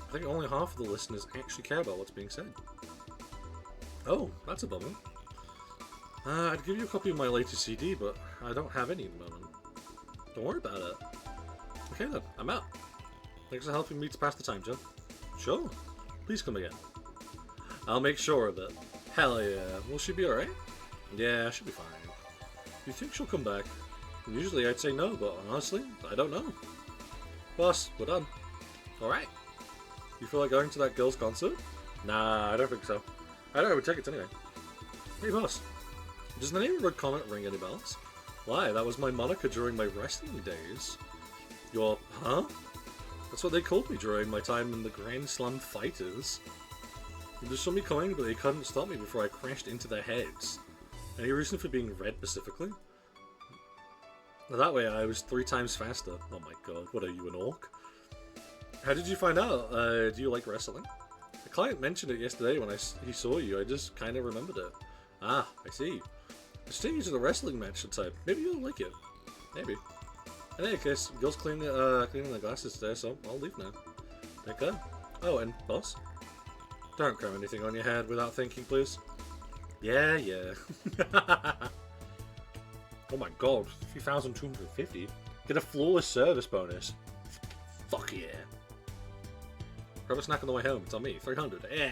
I think only half of the listeners actually care about what's being said. Oh, that's a bummer. I'd give you a copy of my latest CD, but I don't have any at the moment. Don't worry about it. Okay then, I'm out. Thanks for helping me to pass the time, John. Sure. Please come again. I'll make sure of it. Hell yeah. Will she be alright? Yeah, she'll be fine. You think she'll come back? Usually I'd say no, but honestly, I don't know. Boss, we're done. Alright. You feel like going to that girl's concert? Nah, I don't think so. I don't have tickets anyway. Hey boss, does the name Red Comet ring any bells? Why, that was my moniker during my wrestling days. Your, huh? That's what they called me during my time in the Grand Slam Fighters. They just saw me coming, but they couldn't stop me before I crashed into their heads. Any reason for being red specifically? That way I was 3 times faster. Oh my god, what are you, an orc? How did you find out? Do you like wrestling? The client mentioned it yesterday when he saw you. I just kind of remembered it. Ah, I see. Let's take you to the wrestling match sometime. Maybe you'll like it. Maybe. In any case, girls cleaning their glasses today, so I'll leave now. Take care. Oh, and boss? Don't cram anything on your head without thinking, please. Yeah. Oh my god, 3,250. Get a flawless service bonus. Fuck yeah. Grab a snack on the way home, it's on me. 300. Yeah.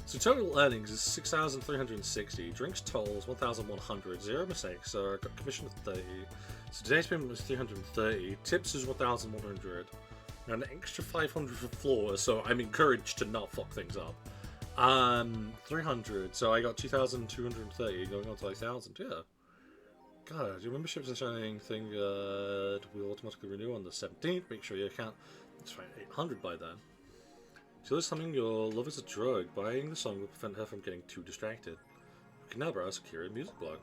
So total earnings is 6,360. Drinks totals 1,100. 0 mistakes, so I got commission of 30. So today's payment was 330. Tips is 1,100. And an extra 500 for floors, so I'm encouraged to not fuck things up. 300. So I got 2,230 going on to 1,000. Yeah. God, your membership's and shining thing will automatically renew on the 17th. Make sure your account is 800 by then. So this something your love is a drug. Buying the song will prevent her from getting too distracted. You can now browse Kira music blog.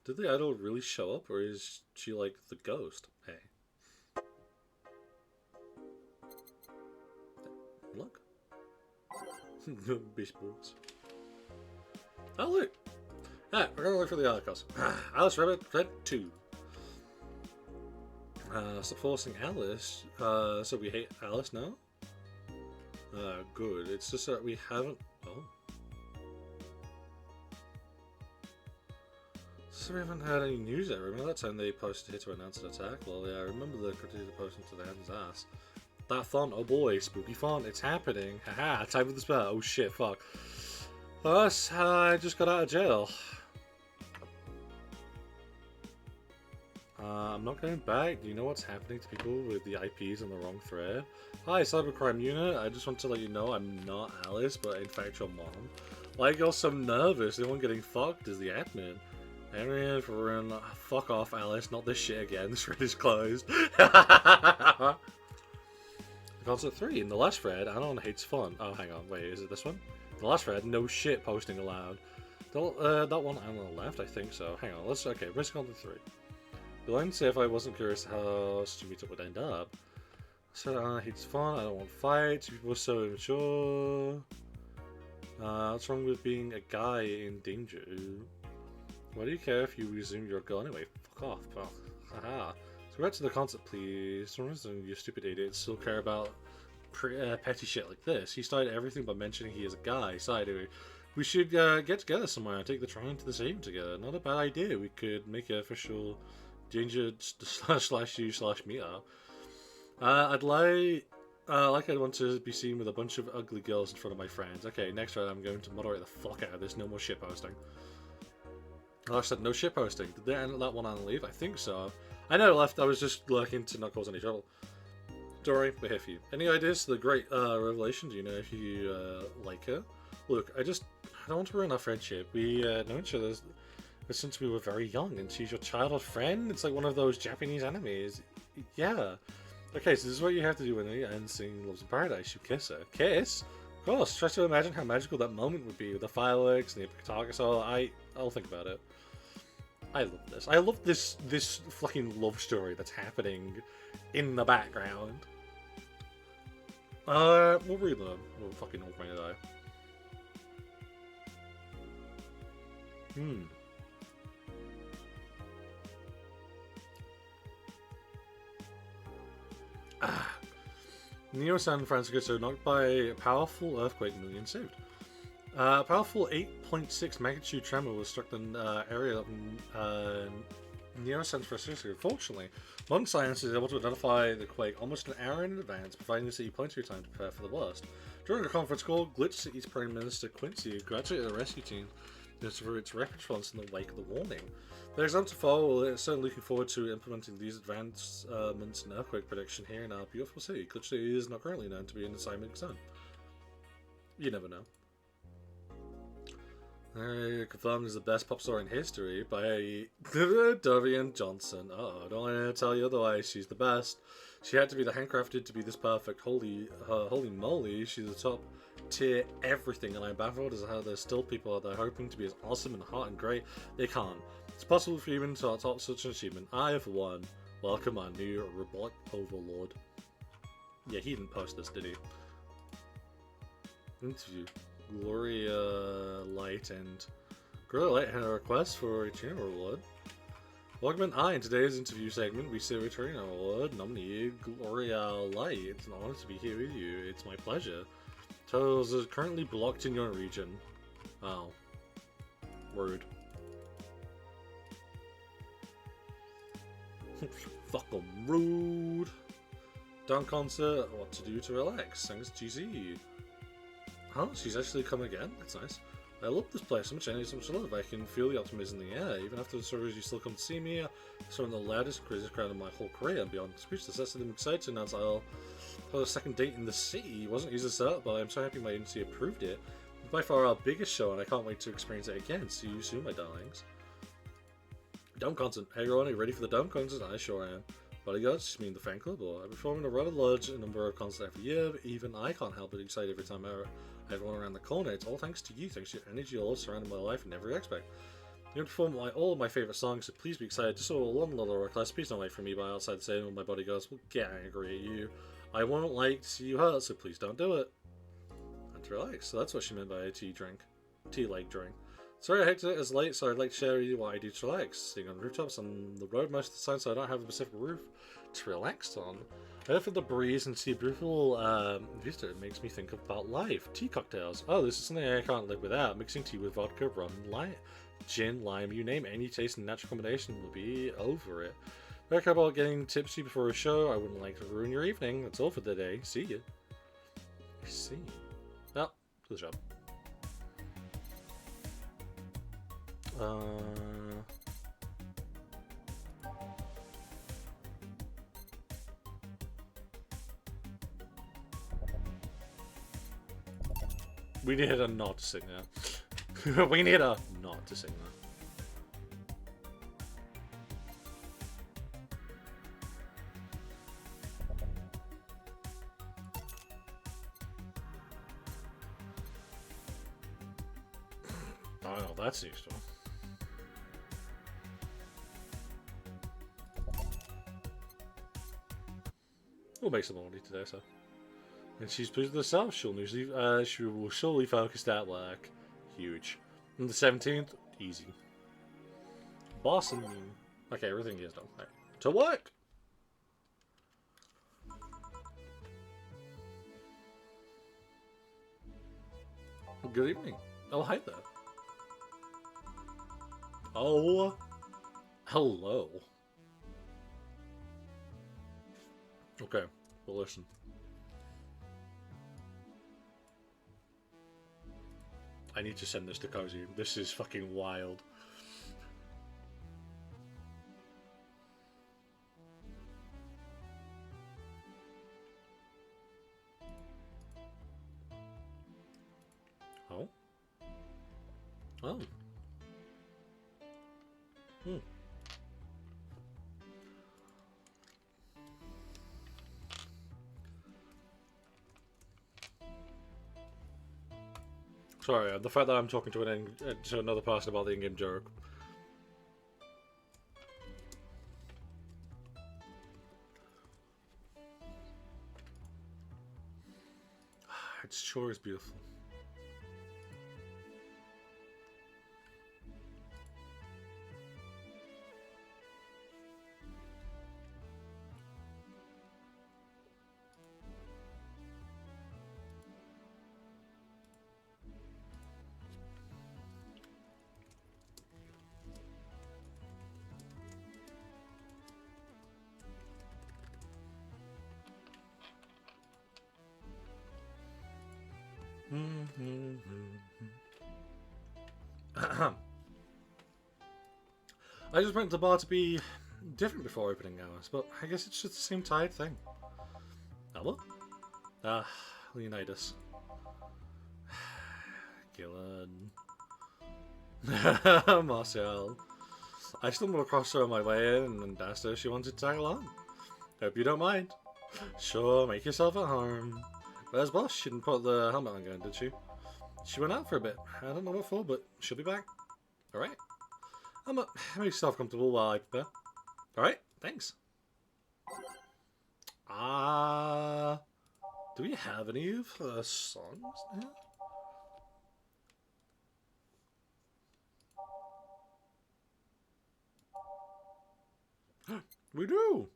Did the idol really show up, or is she like the ghost? Hey. Look. Beast balls. Oh look! Ah, we're gonna look for the articles. Alice Rabbit, Red 2. Stop forcing Alice. So we hate Alice now? Good. It's just that we haven't... Oh. So we haven't had any news yet. Remember that time they posted here to announce an attack? Well, yeah, I remember the critique posting to the hand's ass. That font, oh boy, spooky font, it's happening. Haha, time of the spell. Oh shit, fuck. Us, I just got out of jail. I'm not going back. Do you know what's happening to people with the IPs on the wrong thread? Hi, Cybercrime Unit. I just want to let you know I'm not Alice, but in fact your mom. Why are you all so nervous? The one getting fucked is the admin. Arian for run. Fuck off, Alice. Not this shit again. This thread is closed. Concert 3. In the last thread, Anon hates fun. Oh, hang on. Wait, is it this one? In the last thread, no shit posting allowed. That one on the left, I think so. Hang on. Let's... Okay, risk on the 3. The line say if I wasn't curious how such a meetup would end up. I said Anna hates fun, I don't want fights, people are so immature. What's wrong with being a guy in danger? Why do you care if you resume your girl anyway? Fuck off. Oh, haha. So go back to the concert, please. For some reason, you stupid idiots still care about petty shit like this. He started everything by mentioning he is a guy. So anyway, we should get together somewhere and take the train to the stadium together. Not a bad idea. We could make an official danger/u/meetup. I'd I'd want to be seen with a bunch of ugly girls in front of my friends. Okay, next round I'm going to moderate the fuck out of this. No more shitposting. Oh, I said no shitposting. Did they end that one on leave? I think so. I know left. I was just lurking to not cause any trouble. Don't worry, we're here for you. Any ideas to the great revelation? Do you know if you like her? Look, I don't want to ruin our friendship. We know each other since we were very young, and she's your childhood friend. It's like one of those Japanese animes. Yeah. Okay, so this is what you have to do when the end scene Loves in Paradise. You kiss her. Kiss? Of course. Try to imagine how magical that moment would be with the fireworks and the epic target. So I'll think about it. I love this. I love this fucking love story that's happening in the background. We'll read them. We'll fucking open it out. Neo San Francisco knocked by a powerful earthquake, millions saved. A powerful 8.6 magnitude tremor was struck in the area of near San Francisco. Fortunately, modern science is able to identify the quake almost an hour in advance, providing the city plenty of time to prepare for the worst. During a conference call, Glitch City's Prime Minister Quincy congratulated the rescue team for its rapid response in the wake of the warning. The exam to follow, we're certainly looking forward to implementing these advancements in earthquake prediction here in our beautiful city. Glitch City is not currently known to be an assignment zone. You never know. Confirmed as the best pop star in history by Dorian Johnson. Oh, I don't want to tell you otherwise. She's the best. She had to be the handcrafted to be this perfect. Holy moly, she's the top tier everything, and I'm baffled as to how there's still people out there hoping to be as awesome and hot and great. They can't. It's possible for even to top such an achievement. I, for one, welcome our new robotic overlord. Yeah, he didn't post this, did he? Interview. Gloria Light and Gloria Light had a request for a Trina Award. Welcome in today's interview segment. We say returning award nominee Gloria Light. It's an honor to be here with you. It's my pleasure. Titles is currently blocked in your region. Oh, rude. Fucking rude. Down concert. What to do to relax? Thanks GZ. Oh, she's actually come again? That's nice. I love this place, so much energy, so much love. I can feel the optimism in the air. Even after the service, you still come to see me. It's one of the loudest, craziest crowd of my whole career. And beyond speechless, that's I'm excited to announce I'll have a second date in the city. It wasn't easy to set up, but I'm so happy my agency approved it. It's by far our biggest show, and I can't wait to experience it again. See you soon, my darlings. Dome concert. Hey everyone, are you ready for the Dome concert? I sure am. Bodyguards, just mean the fan club, or I perform in a rather large number of concerts every year, but even I can't help but be excited every time I have one around the corner. It's all thanks to you, thanks to your energy, all surrounding my life in every aspect. You perform all of my favourite songs, so please be excited. Just a one little request, please don't wait for me by outside the stadium when my bodyguards will get angry at you. I won't like to see you hurt, so please don't do it. And to relax, so that's what she meant by a tea-like drink. Sorry I hate it as late, so I'd like to share with you what I do to relax. Sitting on rooftops on the road most of the time, so I don't have a specific roof to relax on. I look at the breeze and see a beautiful vista. It makes me think about life. Tea cocktails. Oh, this is something I can't live without. Mixing tea with vodka, rum, gin, lime, you name any taste and natural combination will be over it. If I care about getting tipsy before a show, I wouldn't like to ruin your evening. That's all for the day. See ya. I see. Well, good job. We need a not to sing that. We need a not to sing that. Oh no, that's useful. We'll make some money today, so. And she's pleased with herself. She will surely focus at work. Huge. And the 17th, easy. Boston. Okay, everything is done. Right. To work. Good evening. Oh, hi there. Oh, hello. Okay, well listen. I need to send this to Cozy. This is fucking wild. Oh? Oh. Hmm. Sorry, the fact that I'm talking to to another person about the in-game joke. It sure is beautiful. I just went to the bar to be different before opening hours, but I guess it's just the same tired thing. Hello? Ah, Leonidas. Gillen. Marcel. I stumbled across her on my way in and asked her if she wanted to tag along. Hope you don't mind. Sure, make yourself at home. Where's Boss? She didn't put the helmet on again, did she? She went out for a bit. I don't know what for, but she'll be back. Alright. Make yourself comfortable while I prepare. Alright, thanks. Do we have any of her songs now? We do!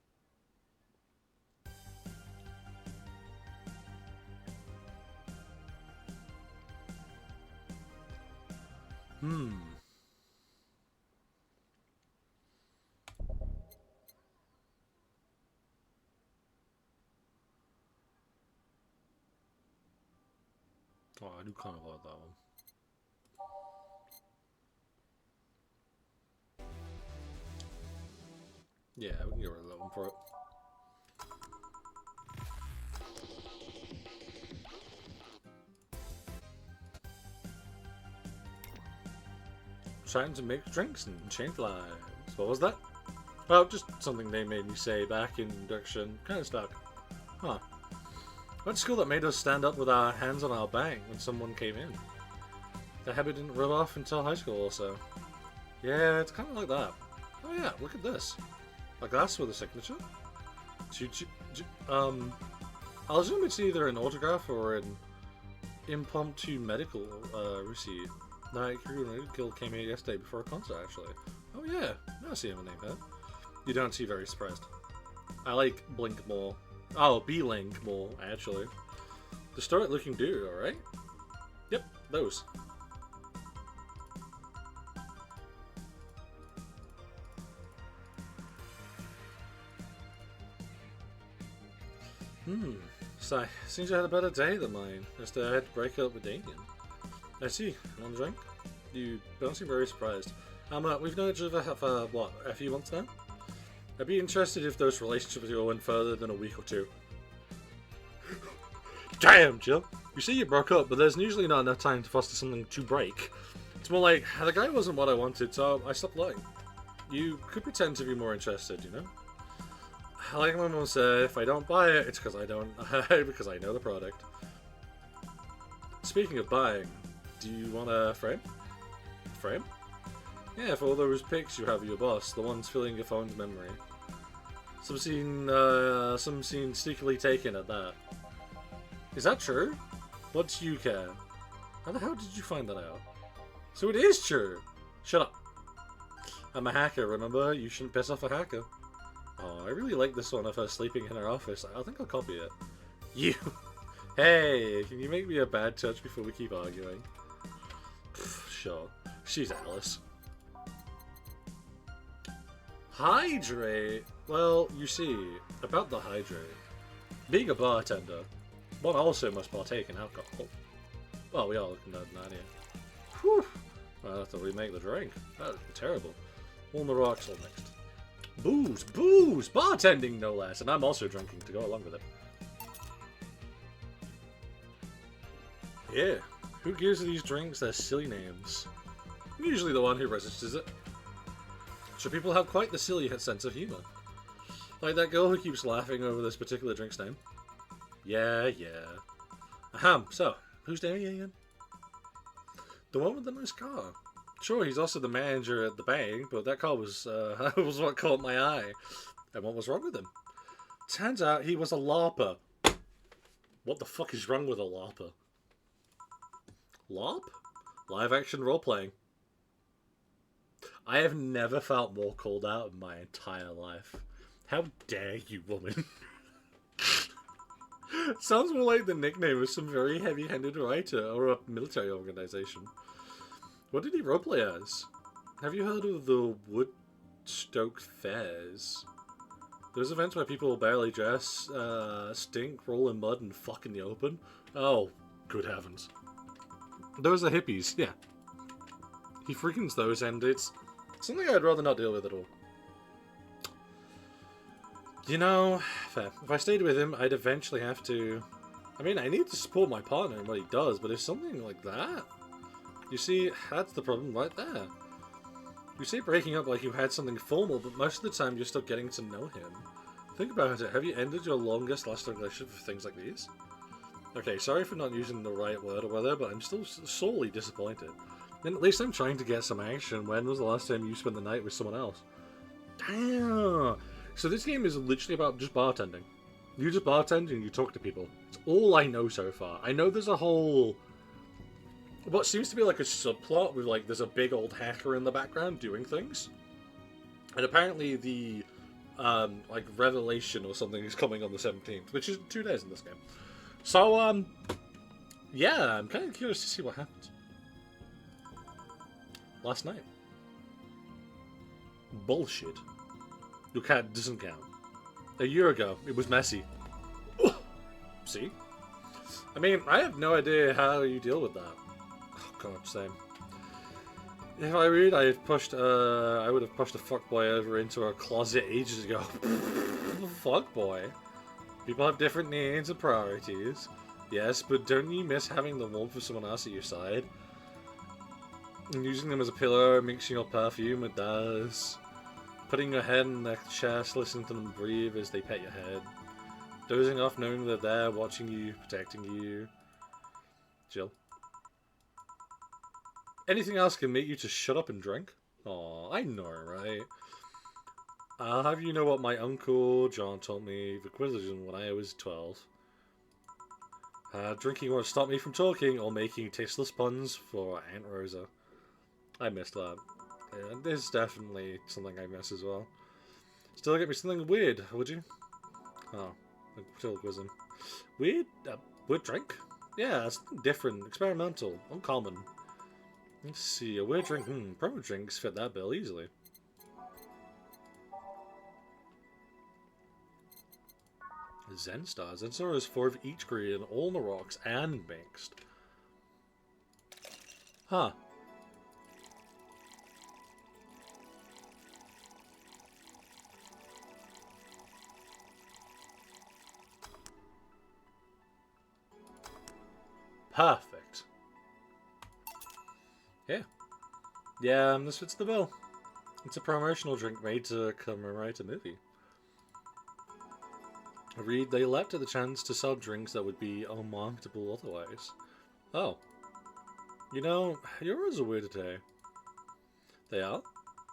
Oh, I do kind of like that one. Yeah, we can get rid of that one for it. Trying to make drinks and change lives. What was that? Well, just something they made me say back in induction. Kind of stuck. Huh. Went to school that made us stand up with our hands on our back when someone came in. The habit didn't rub off until high school also. Yeah, it's kind of like that. Oh yeah, look at this. A glass with a signature? I'll assume it's either an autograph or an impromptu medical receipt. Night Guild came here yesterday before a concert, actually. Oh yeah, I see him a name here. You don't seem very surprised. I like Blink more. Oh, B-Link more, actually. Historic looking dude, alright? Yep, those. So, seems you had a better day than mine. Just I had to break up with Damien. I see. One drink? You don't seem very surprised. We've known each other for, what, a few months now? I'd be interested if those relationships went further than a week or two. Damn, Jill! You say you broke up, but there's usually not enough time to foster something to break. It's more like, the guy wasn't what I wanted, so I stopped lying. You could pretend to be more interested, you know? Like my mom said, if I don't buy it, it's because I don't, because I know the product. Speaking of buying, do you want a frame? Frame? Yeah, for all those pics you have of your boss, the ones filling your phone's memory. Some seem sneakily taken at that. Is that true? What do you care? How the hell did you find that out? So it is true! Shut up. I'm a hacker, remember? You shouldn't piss off a hacker. Oh, I really like this one of her sleeping in her office. I think I'll copy it. You! Hey, can you make me a bad touch before we keep arguing? Sure. She's Alice. Hydrate? Well, you see, about the hydrate. Being a bartender, one also must partake in alcohol. Well, we all can know that here. Whew! Well, after we make the drink. That would be terrible. On the rocks all mixed. Booze! Booze! Bartending, no less! And I'm also drinking to go along with it. Yeah, who gives these drinks their silly names? I'm usually the one who registers it. So people have quite the silly sense of humour. Like that girl who keeps laughing over this particular drink's name. Yeah. Ahem, so, who's Damien again? The one with the nice car. Sure, he's also the manager at the bank, but that car was was what caught my eye. And what was wrong with him? Turns out he was a LARPer. What the fuck is wrong with a LARPer? LARP? Live action role playing. I have never felt more called out in my entire life. How dare you, woman? Sounds more like the nickname of some very heavy-handed writer or a military organization. What did he roleplay as? Have you heard of the Woodstoke Fairs? Those events where people barely dress, stink, roll in mud, and fuck in the open? Oh, good heavens. Those are hippies, yeah. He freakens those, and it's something I'd rather not deal with at all. You know, fair. If I stayed with him, I'd eventually have to... I mean, I need to support my partner in what he does, but if something like that... You see, that's the problem right there. You say breaking up like you had something formal, but most of the time you're still getting to know him. Think about it. Have you ended your longest lasting relationship for things like these? Okay, sorry for not using the right word or whatever, but I'm still sorely disappointed. And at least I'm trying to get some action. When was the last time you spent the night with someone else? Damn! So this game is literally about just bartending. You just bartend and you talk to people. It's all I know so far. I know there's a whole... what seems to be like a subplot with like there's a big old hacker in the background doing things. And apparently the like revelation or something is coming on the 17th, which is 2 days in this game. So yeah, I'm kind of curious to see what happens. Last night. Bullshit. Your cat doesn't count. A year ago, it was messy. See? I mean, I have no idea how you deal with that. Oh god, same. If I read, I would have pushed a fuckboy over into a closet ages ago. Fuckboy? People have different needs and priorities. Yes, but don't you miss having the warmth of someone else at your side? And using them as a pillow, mixing your perfume, it does. Putting your head in their chest, listening to them breathe as they pet your head. Dozing off knowing they're there, watching you, protecting you. Jill. Anything else can make you just shut up and drink? Aw, I know, right? I'll have you know what my uncle John taught me the Quizzition when I was 12. Drinking won't stop me from talking or making tasteless puns for Aunt Rosa. I missed that. Yeah, this is definitely something I miss as well. Still get me something weird, would you? Oh, still wisdom. Weird? Weird drink? Yeah, something different, experimental, uncommon. Let's see, a weird drink. Promo drinks fit that bill easily. Zen Star. Zen Star is 4 of each grade, all in the rocks and mixed. Huh. Perfect. Yeah. Yeah, this fits the bill. It's a promotional drink made to commemorate a movie. Read, they leapt at the chance to sell drinks that would be unmarketable otherwise. Oh. You know, yours are weird today. They are?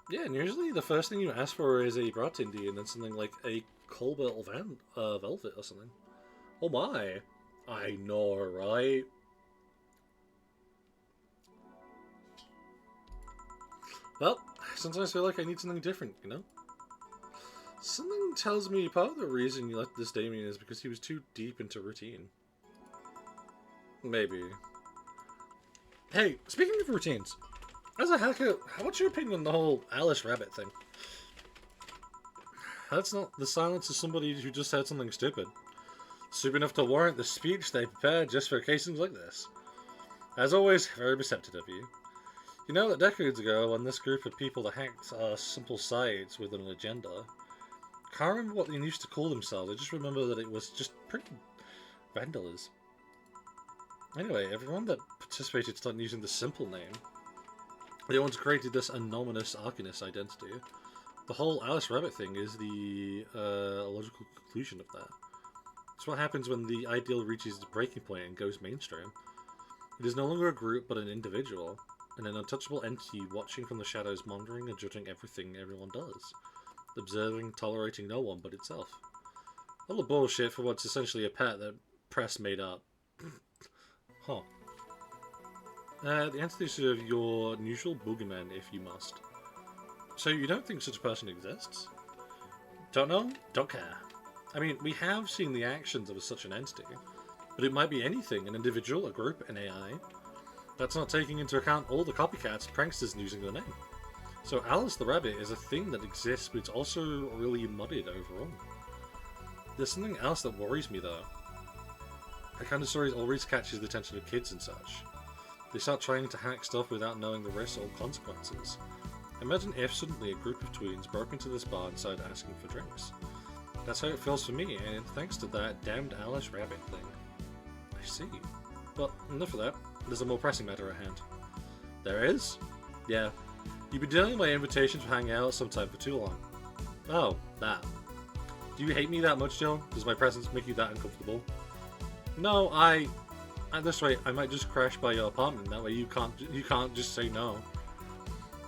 Yeah, and usually the first thing you ask for is a bartender and then something like a Cobalt Velvet or something. Oh my. I know, right? Well, sometimes I feel like I need something different, you know? Something tells me part of the reason you let this Damien is because he was too deep into routine. Maybe. Hey, speaking of routines, as a hacker, what's your opinion on the whole Alice Rabbit thing? That's not the silence of somebody who just said something stupid. Stupid enough to warrant the speech they prepared just for occasions like this. As always, very receptive of you. You know that decades ago, when this group of people that hacked simple sites with an agenda, can't remember what they used to call themselves, I just remember that it was just pretty vandalism. Anyway, everyone that participated started using the simple name. They once created this anonymous Arcanist identity. The whole Alice Rabbit thing is the logical conclusion of that. It's what happens when the ideal reaches its breaking point and goes mainstream. It is no longer a group, but an individual, and an untouchable entity watching from the shadows, monitoring and judging everything everyone does, observing, tolerating no one but itself. All the bullshit for what's essentially a pet that press made up. Huh. The antithesis of your usual boogeyman, if you must. So you don't think such a person exists? Don't know? Don't care. I mean, we have seen the actions of such an entity, but it might be anything, an individual, a group, an AI. That's not taking into account all the copycats and pranksters using the name. So Alice the Rabbit is a thing that exists, but it's also really muddied overall. There's something else that worries me though. That kind of stories always catches the attention of kids and such. They start trying to hack stuff without knowing the risks or consequences. Imagine if suddenly a group of tweens broke into this bar and started asking for drinks. That's how it feels for me, and thanks to that damned Alice Rabbit thing. I see. But enough of that. There's a more pressing matter at hand. There is? Yeah. You've been dealing with my invitations for hanging out sometime for too long. Oh, that. Do you hate me that much, Jill? Does my presence make you that uncomfortable? No, at this rate, I might just crash by your apartment. That way you can't just say no.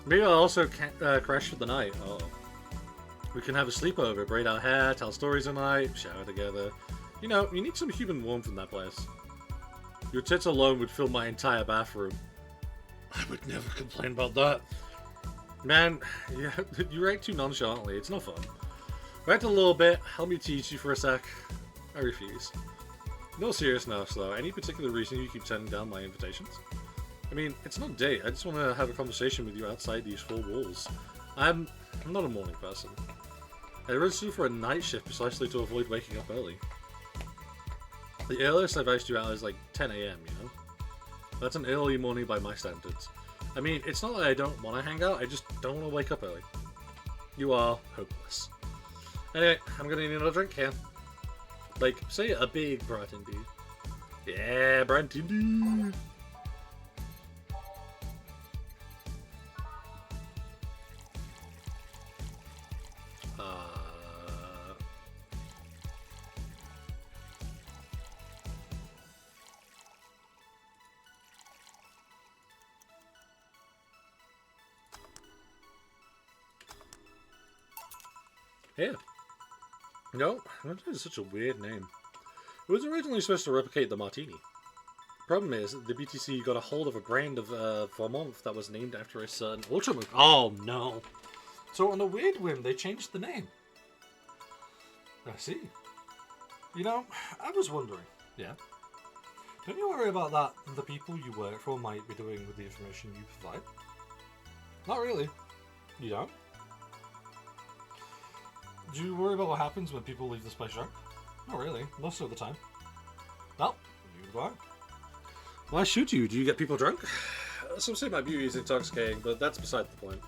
Maybe I'll also crash for the night. Oh. We can have a sleepover, braid our hair, tell stories at night, shower together. You know, you need some human warmth in that place. Your tits alone would fill my entire bathroom. I would never complain about that. Man, yeah, you react too nonchalantly. It's no fun. React a little bit. Help me teach you for a sec. I refuse. No seriousness though. Any particular reason you keep turning down my invitations? I mean, it's not a date. I just want to have a conversation with you outside these four walls. I'm not a morning person. I registered for a night shift precisely to avoid waking up early. The earliest I've asked you out is like 10 AM, you know? That's an early morning by my standards. I mean, it's not that I don't want to hang out, I just don't want to wake up early. You are hopeless. Anyway, I'm gonna need another drink here. Like, say a big Brandy. Yeah, Brandy. Yeah. No, that is such a weird name. It was originally supposed to replicate the Martini. Problem is, the BTC got a hold of a brand of Vermont that was named after a certain automobile. Oh no! So on a weird whim, they changed the name. I see. You know, I was wondering. Yeah. Don't you worry about that the people you work for might be doing with the information you provide? Not really. You don't? Do you worry about what happens when people leave this place drunk? Not really. Most of the time. Well, you go on. Why should you? Do you get people drunk? Some say my beauty is intoxicating, but that's beside the point.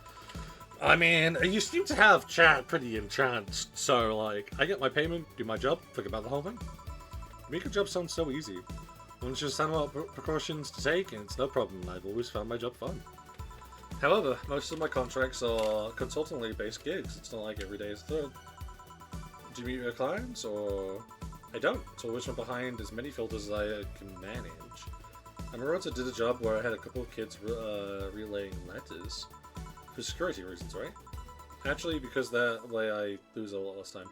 I mean, you seem to have chat pretty entranced, so, like, I get my payment, do my job, forget about the whole thing. Make a job sound so easy. Once you understand what precautions to take, and it's no problem. I've always found my job fun. However, most of my contracts are consultantly based gigs. It's not like every day is a third. Do you meet your clients, or... I don't. It's always from behind as many filters as I can manage. I once did a job where I had a couple of kids relaying letters. For security reasons, right? Actually, because that way I lose a lot less time.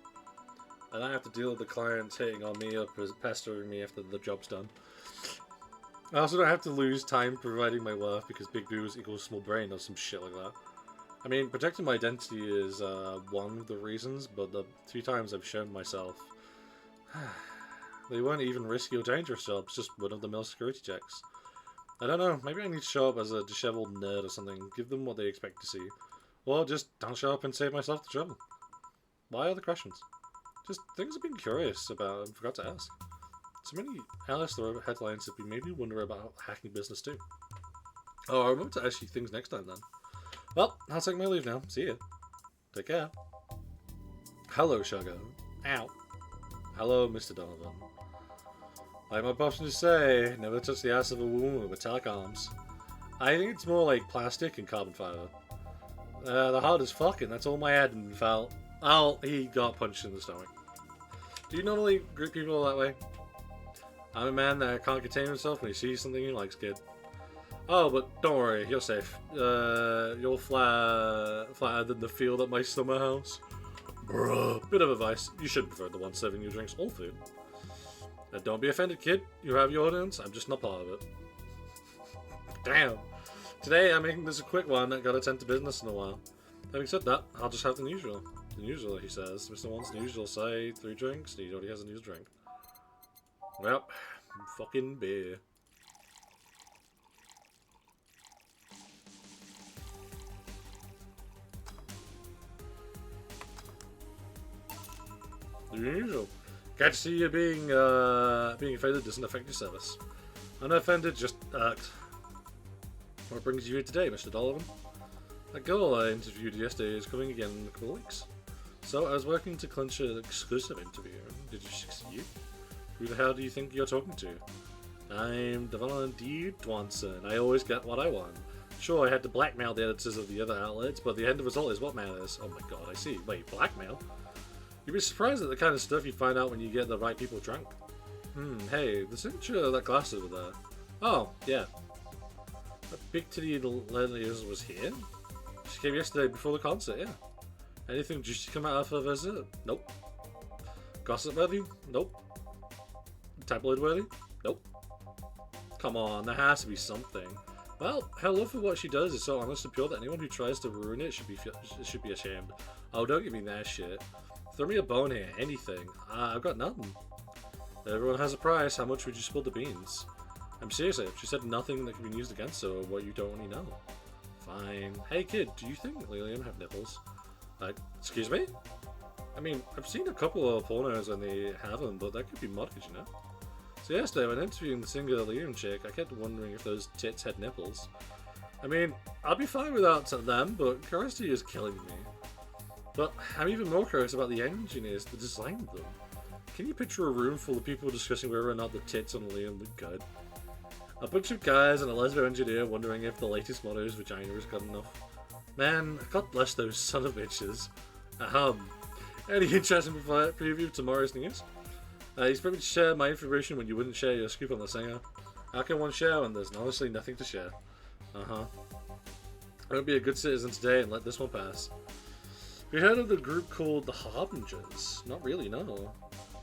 I don't have to deal with the clients hitting on me or pestering me after the job's done. I also don't have to lose time providing my worth because big boobs equals small brain or some shit like that. I mean, protecting my identity is one of the reasons, but the 2 times I've shown myself, they weren't even risky or dangerous jobs, just run-of-the-mill security checks. I don't know, maybe I need to show up as a disheveled nerd or something, give them what they expect to see. Or just don't show up and save myself the trouble. Why other questions? Just things I've been curious about and forgot to ask. So many Alice the Rabbit headlines have made me wonder about hacking business too. Oh, I remember to ask you things next time then. Well, I'll take my leave now. See ya. Take care. Hello, Sugar. Ow. Hello, Mr. Donovan. Like my pops used to say, never touch the ass of a woman with metallic arms. I think it's more like plastic and carbon fiber. The hardest fucking. That's all my admin felt. Oh, he got punched in the stomach. Do you normally greet people that way? I'm a man that can't contain himself when he sees something he likes, kid. Oh, but don't worry, you're safe. You're flatter than the field at my summer house. Bruh. Bit of advice, you should prefer the one serving you drinks or food. Don't be offended, kid. You have your audience, I'm just not part of it. Damn. Today I'm making this a quick one, I gotta attend to business in a while. Having said that, I'll just have the usual. The usual, he says. Mr. wants the usual, say 3 drinks, he already has a new drink. Well, fucking beer. The usual. Glad to see you being offended doesn't affect your service. I'm not offended, just irked. What brings you here today, Mr. Donovan? That girl I interviewed yesterday is coming again in a couple of weeks. So I was working to clinch an exclusive interview. Did you succeed? Who the hell do you think you're talking to? I'm Devon D. Dwanson. I always get what I want. Sure, I had to blackmail the editors of the other outlets, but the end result is what matters. Oh my god, I see. Wait, blackmail? You'd be surprised at the kind of stuff you find out when you get the right people drunk. Hey, the signature of that glass over there. Oh, yeah. That big titty lady was here? She came yesterday before the concert, yeah. Anything juicy come out of her visit? Nope. Gossip worthy? Nope. Tabloid worthy? Nope. Come on, there has to be something. Well, her love for what she does is so honest and pure that anyone who tries to ruin it should be ashamed. Oh, don't give me that shit. Throw me a bone here, anything. I've got nothing. Everyone has a price, how much would you spill the beans? I'm serious, she said nothing that can be used against her or what you don't already know. Fine. Hey kid, do you think Lilium have nipples? Excuse me? I mean, I've seen a couple of pornos when they have them, but that could be modded, you know? So yesterday, when interviewing the singer Liam chick, I kept wondering if those tits had nipples. I mean, I'd be fine without them, but curiosity is killing me. But I'm even more curious about the engineers that designed them. Can you picture a room full of people discussing whether or not the tits on Liam look good? A bunch of guys and a lesbian engineer wondering if the latest model's vagina is good enough. Man, God bless those son of bitches. Any interest in preview of tomorrow's news? He's probably share my information when you wouldn't share your scoop on the singer. How can one share when there's honestly nothing to share? I'm gonna be a good citizen today and let this one pass. Have you heard of the group called the Harbingers? Not really, no.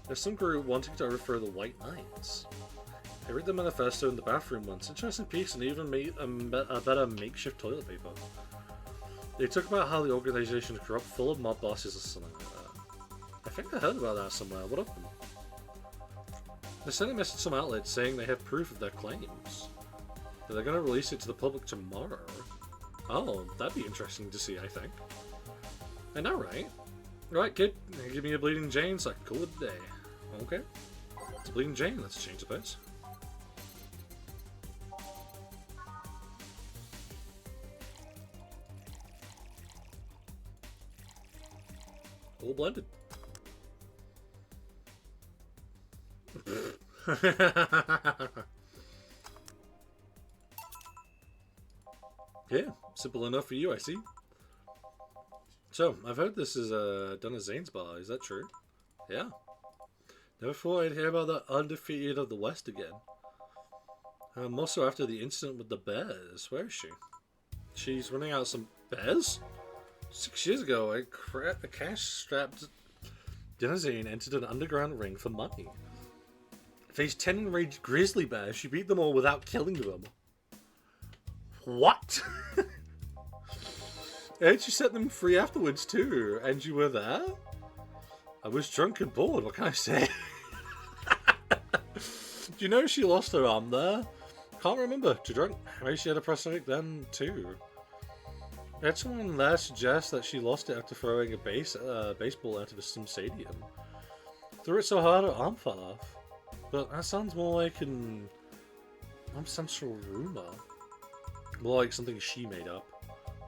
There's some group wanting to overthrow the White Knights. I read the manifesto in the bathroom once. Interesting piece and even made a better makeshift toilet paper. They talk about how the organization is corrupt, full of mob bosses or something like that. I think I heard about that somewhere. What of them? They sent a message to some outlets saying they have proof of their claims. That they're going to release it to the public tomorrow. Oh, that'd be interesting to see, I think. I know, right? Right, kid, give me a Bleeding Jane so I can call it a day. Okay. It's a Bleeding Jane, let's change the pace. All blended. Yeah, simple enough for you, I see. So, I've heard this is done at Zane's bar, is that true? Yeah. Never thought I'd hear about the undefeated of the West again. More so after the incident with the bears. Where is she? She's running out some bears? 6 years ago, a cash-strapped Denizine entered an underground ring for money. Faced 10 enraged grizzly bears, she beat them all without killing them. What? And she set them free afterwards too, and you were there? I was drunk and bored, what can I say? Do you know she lost her arm there? Can't remember, too drunk. Maybe she had a prosthetic then too. I had someone there suggest that she lost it after throwing a baseball out of some stadium. Threw it so hard her arm fell off. But that sounds more like some sort of rumor. More like something she made up.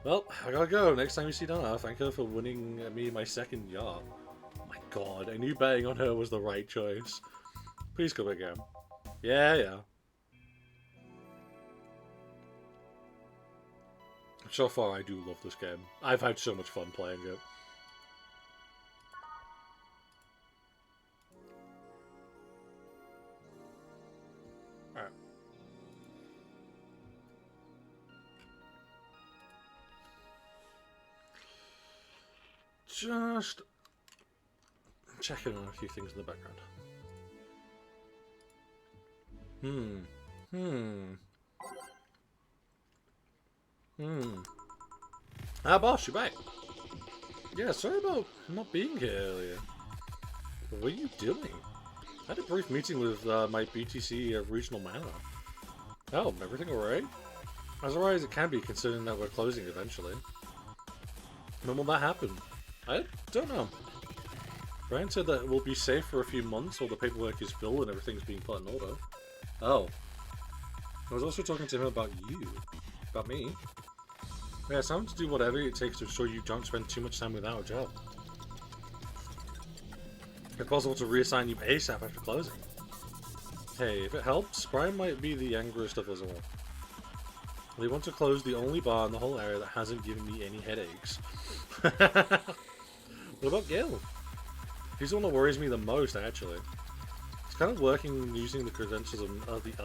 Well, I gotta go. Next time you see Donna, thank her for winning me my second yacht. Oh my god, I knew betting on her was the right choice. Please come again. Yeah. So far, I do love this game. I've had so much fun playing it. Alright. Just checking on a few things in the background. Ah, boss, you're back. Yeah, sorry about not being here earlier. What were you doing? I had a brief meeting with my BTC regional manager. Oh, everything alright? As alright as it can be, considering that we're closing eventually. When will that happen? I don't know. Brian said that it will be safe for a few months while the paperwork is filled and everything's being put in order. Oh. I was also talking to him about you. About me. Yeah, it's time to do whatever it takes to ensure you don't spend too much time without a job. If possible, to reassign you ASAP after closing. Hey, if it helps, Brian might be the angriest of us all. They want to close the only bar in the whole area that hasn't given me any headaches. What about Gil? He's the one that worries me the most, actually. He's kind of working using the credentials of the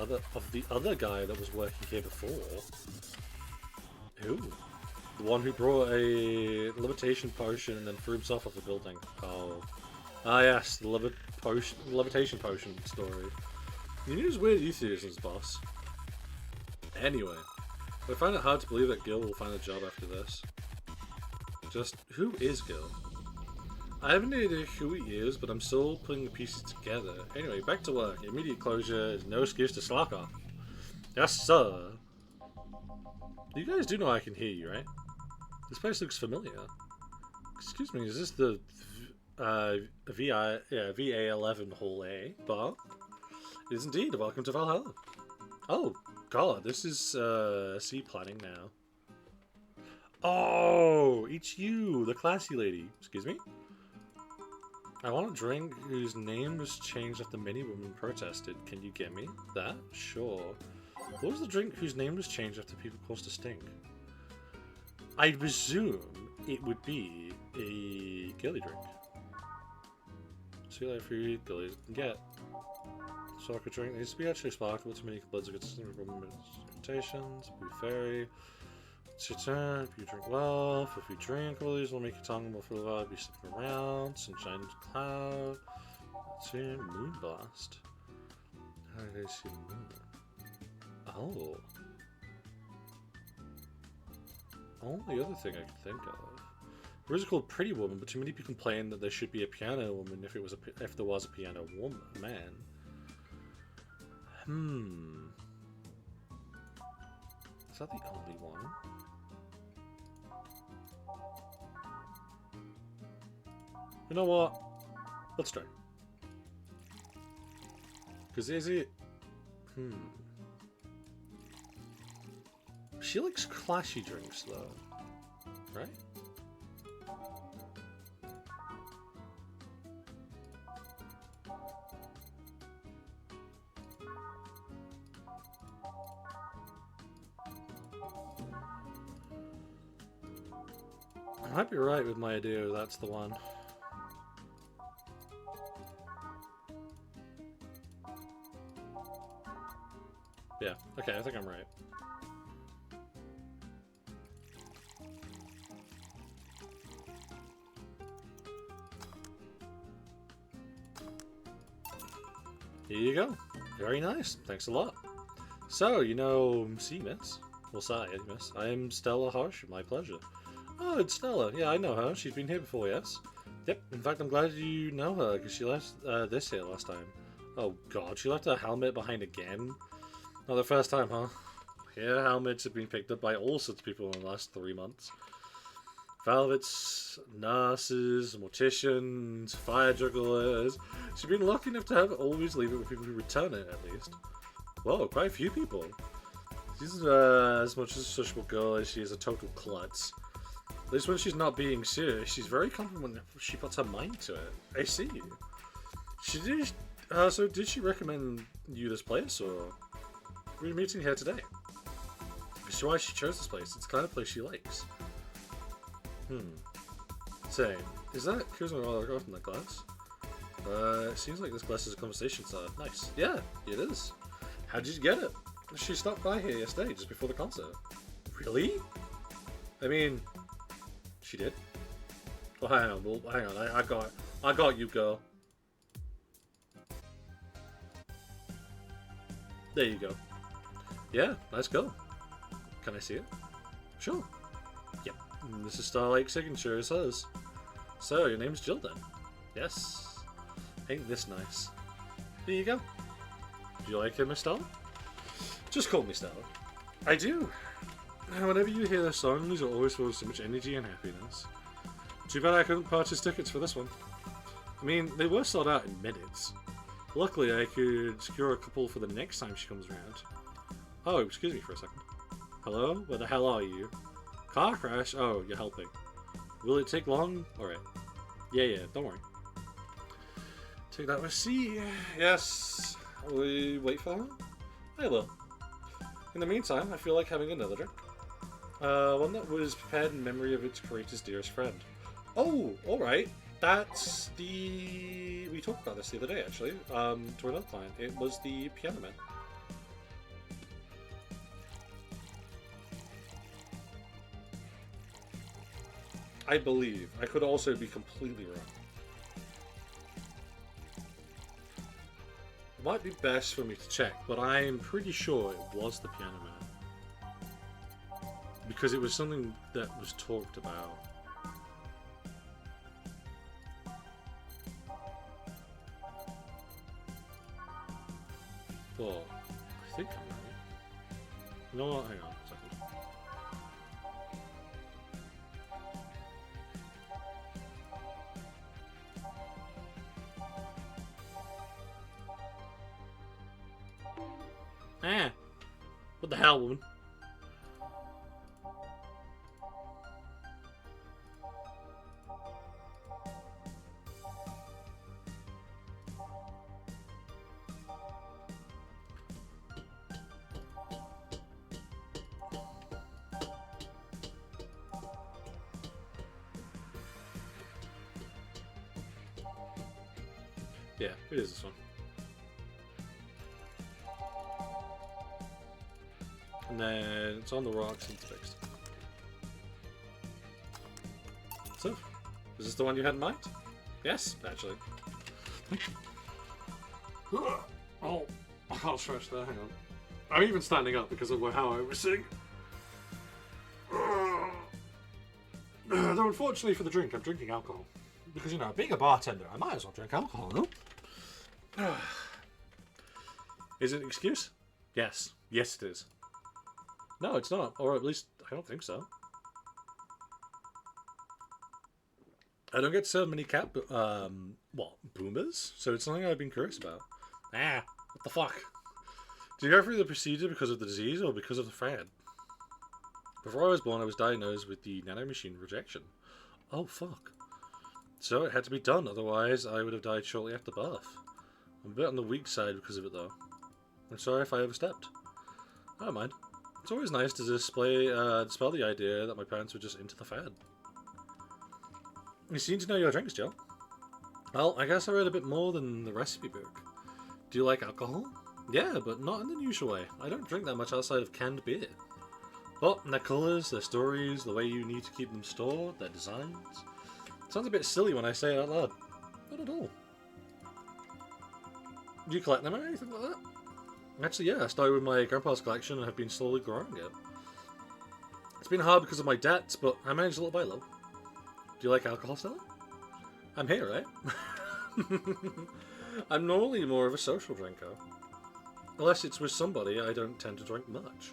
other guy that was working here before. Who? The one who brought a levitation potion and then threw himself off the building. Oh. Ah yes, the levitation potion story. You knew his weird euphemisms, boss. Anyway, I find it hard to believe that Gil will find a job after this. Just, who is Gil? I have no idea who he is, but I'm still putting the pieces together. Anyway, back to work. Immediate closure is no excuse to slack off. Yes, sir. You guys do know I can hear you, right? This place looks familiar. Excuse me, is this the VA11 Hall A bar? It is indeed. Welcome to Valhalla. Oh, God, this is C planning now. Oh, it's you, the classy lady. Excuse me? I want a drink whose name was changed after many women protested. Can you get me that? Sure. What was the drink whose name was changed after people caused a stink? I presume it would be a girly drink. See you later, free girlies can get. Soccer drink needs to be actually sparkable to make bloods against reputations. Blue fairy. It's your turn. If you drink well, if you drink, girlies will make your tongue more full of be slipping around. Sunshine cloud. It's your moon blast. How did I see moon? Oh. Only other thing I can think of. There is called Pretty Woman, but too many people complain that there should be a piano woman if there was a piano woman man. Is that the only one? You know what? Let's try. Because is it? She likes classy drinks, though. Right? I might be right with my idea that's the one. Yeah, okay, I think I'm right. Here you go. Very nice. Thanks a lot. So, you know, see, miss. Well, sorry, miss. I am Stella Harsh. My pleasure. Oh, it's Stella. Yeah, I know her. She's been here before, yes? Yep. In fact, I'm glad you know her, because she left this here last time. Oh, God. She left her helmet behind again? Not the first time, huh? Here, helmets have been picked up by all sorts of people in the last 3 months. Velvets, nurses, morticians, fire jugglers. She's been lucky enough to have always leave it with people who return it, at least. Whoa, quite a few people. She's as much as a sociable girl as she is a total klutz. At least when she's not being serious, she's very confident when she puts her mind to it. I see. She did. So did she recommend you this place, or were you meeting here today? see why she chose this place. It's the kind of place she likes. Say, is that Kuzma autograph in that glass? It seems like this glass is a conversation starter. Nice. Yeah, it is. How did you get it? She stopped by here yesterday, just before the concert. Really? I mean, she did. Well, hang on. I got you, girl. There you go. Yeah, nice girl. Can I see it? Sure. Yep. This is Starlight's signature, it says. So, your name's Jill then? Yes. Ain't this nice? Here you go. Do you like it, Miss Starlight? Just call me Starlight. I do. Whenever you hear their songs, it always feels so much energy and happiness. Too bad I couldn't purchase tickets for this one. I mean, they were sold out in minutes. Luckily, I could secure a couple for the next time she comes around. Oh, excuse me for a second. Hello? Where the hell are you? Car crash? Oh, you're helping. Will it take long? Alright. Yeah, don't worry. Take that receipt. Yes. Will we wait for her? I will. In the meantime, I feel like having another drink. One that was prepared in memory of its creator's dearest friend. Oh, alright. That's the... We talked about this the other day, actually, to another client. It was the Piano Man. I believe. I could also be completely wrong. It might be best for me to check, but I'm pretty sure it was the Piano Man. Because it was something that was talked about. But I think I'm right. You know what? Hang on a second. Ah! What the hell, woman? Yeah, it is this one. And then it's on the rocks and it's fixed. So, is this the one you had in mind? Yes, actually. Oh, I can't stretch there, hang on. I'm even standing up because of how I was sitting. Though unfortunately for the drink, I'm drinking alcohol. Because, you know, being a bartender, I might as well drink alcohol, no? Is it an excuse? Yes. Yes, it is. No, it's not. Or at least, I don't think so. I don't get so many boomers, so it's something I've been curious about. Ah, what the fuck? Did you go through the procedure because of the disease or because of the fad? Before I was born, I was diagnosed with the nanomachine rejection. Oh, fuck. So it had to be done, otherwise I would have died shortly after birth. I'm a bit on the weak side because of it, though. I'm sorry if I overstepped. I don't mind. It's always nice to dispel the idea that my parents were just into the fad. You seem to know your drinks, Joe. Well, I guess I read a bit more than the recipe book. Do you like alcohol? Yeah, but not in the usual way. I don't drink that much outside of canned beer. But their colours, their stories, the way you need to keep them stored, their designs... It sounds a bit silly when I say it out loud. Not at all. Do you collect them or anything like that? Actually, yeah, I started with my grandpa's collection and have been slowly growing it. It's been hard because of my debts, but I managed little by little. Do you like alcohol, Stella? I'm here, right? I'm normally more of a social drinker. Unless it's with somebody, I don't tend to drink much.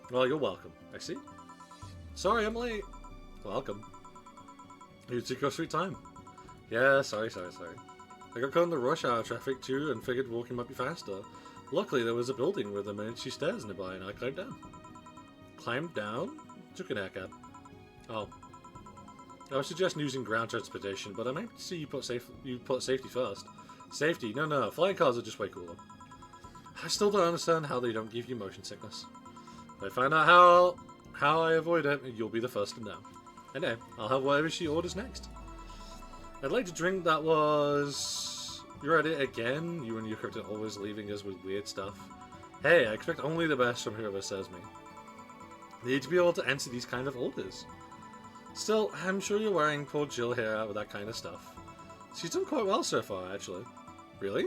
Well, you're welcome, I see. Sorry, I'm late. Welcome. You took your sweet time. Yeah, sorry. I got caught in the rush hour traffic too and figured walking might be faster. Luckily, there was a building with emergency stairs nearby and I climbed down. Climbed down? Took an haircut. Oh. I would suggest using ground transportation, but I might see you put safety first. Safety? No. Flying cars are just way cooler. I still don't understand how they don't give you motion sickness. If I find out how I avoid it, you'll be the first to know. Anyway, I'll have whatever she orders next. I'd like to drink that was... You're at it again? You and your character always leaving us with weird stuff. Hey, I expect only the best from whoever serves me. I need to be able to answer these kind of orders. Still, I'm sure you're wearing poor Jill here out with that kind of stuff. She's done quite well so far, actually. Really?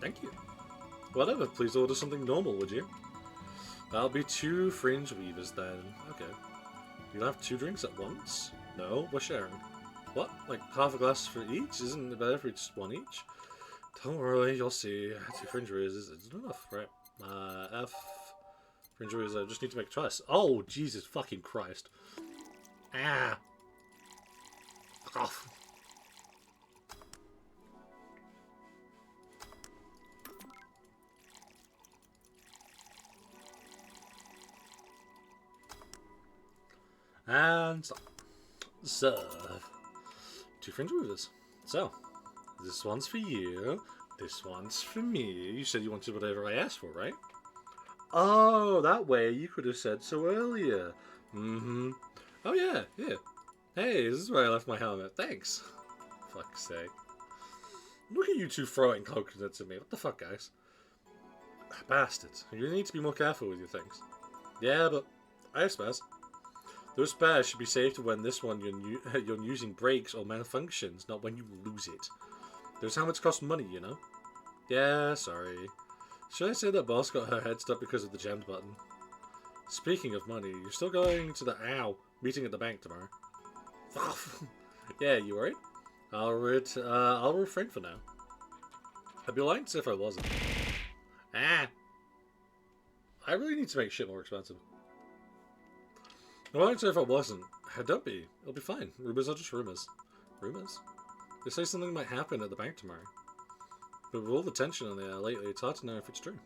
Thank you. Whatever, please order something normal, would you? That'll be 2 fringe weavers then. Okay. You'll have 2 drinks at once? No, we're sharing. What? Like half a glass for each? Isn't it better if it's 1 each? Don't worry, you'll see. 2 fringe weavers is enough, right? F. Fringe weavers, I just need to make a choice. Oh, Jesus fucking Christ. Ah. Fuck off. And stop. Serve. 2 fringe weavers. So, this one's for you. This one's for me. You said you wanted whatever I asked for, right? Oh, that way you could have said so earlier. Mm-hmm. Oh yeah, yeah. Hey, this is where I left my helmet. Thanks. Fuck's sake. Look at you 2 throwing coconuts at me. What the fuck, guys? Bastards. You need to be more careful with your things. Yeah, but I have spares. Those spares should be saved when this one you're using breaks or malfunctions, not when you lose it. Those helmets cost money, you know? Yeah, sorry. Should I say that boss got her head stuck because of the jammed button? Speaking of money, you're still going to the meeting at the bank tomorrow. Yeah, you worried? I'll refrain for now. I'd be lying to say if I wasn't. I really need to make shit more expensive. I'd be lying to say if I wasn't. Don't be. It'll be fine. Rumors are just rumors. Rumors? They say something might happen at the bank tomorrow. But with all the tension on the air lately, it's hard to know if it's true.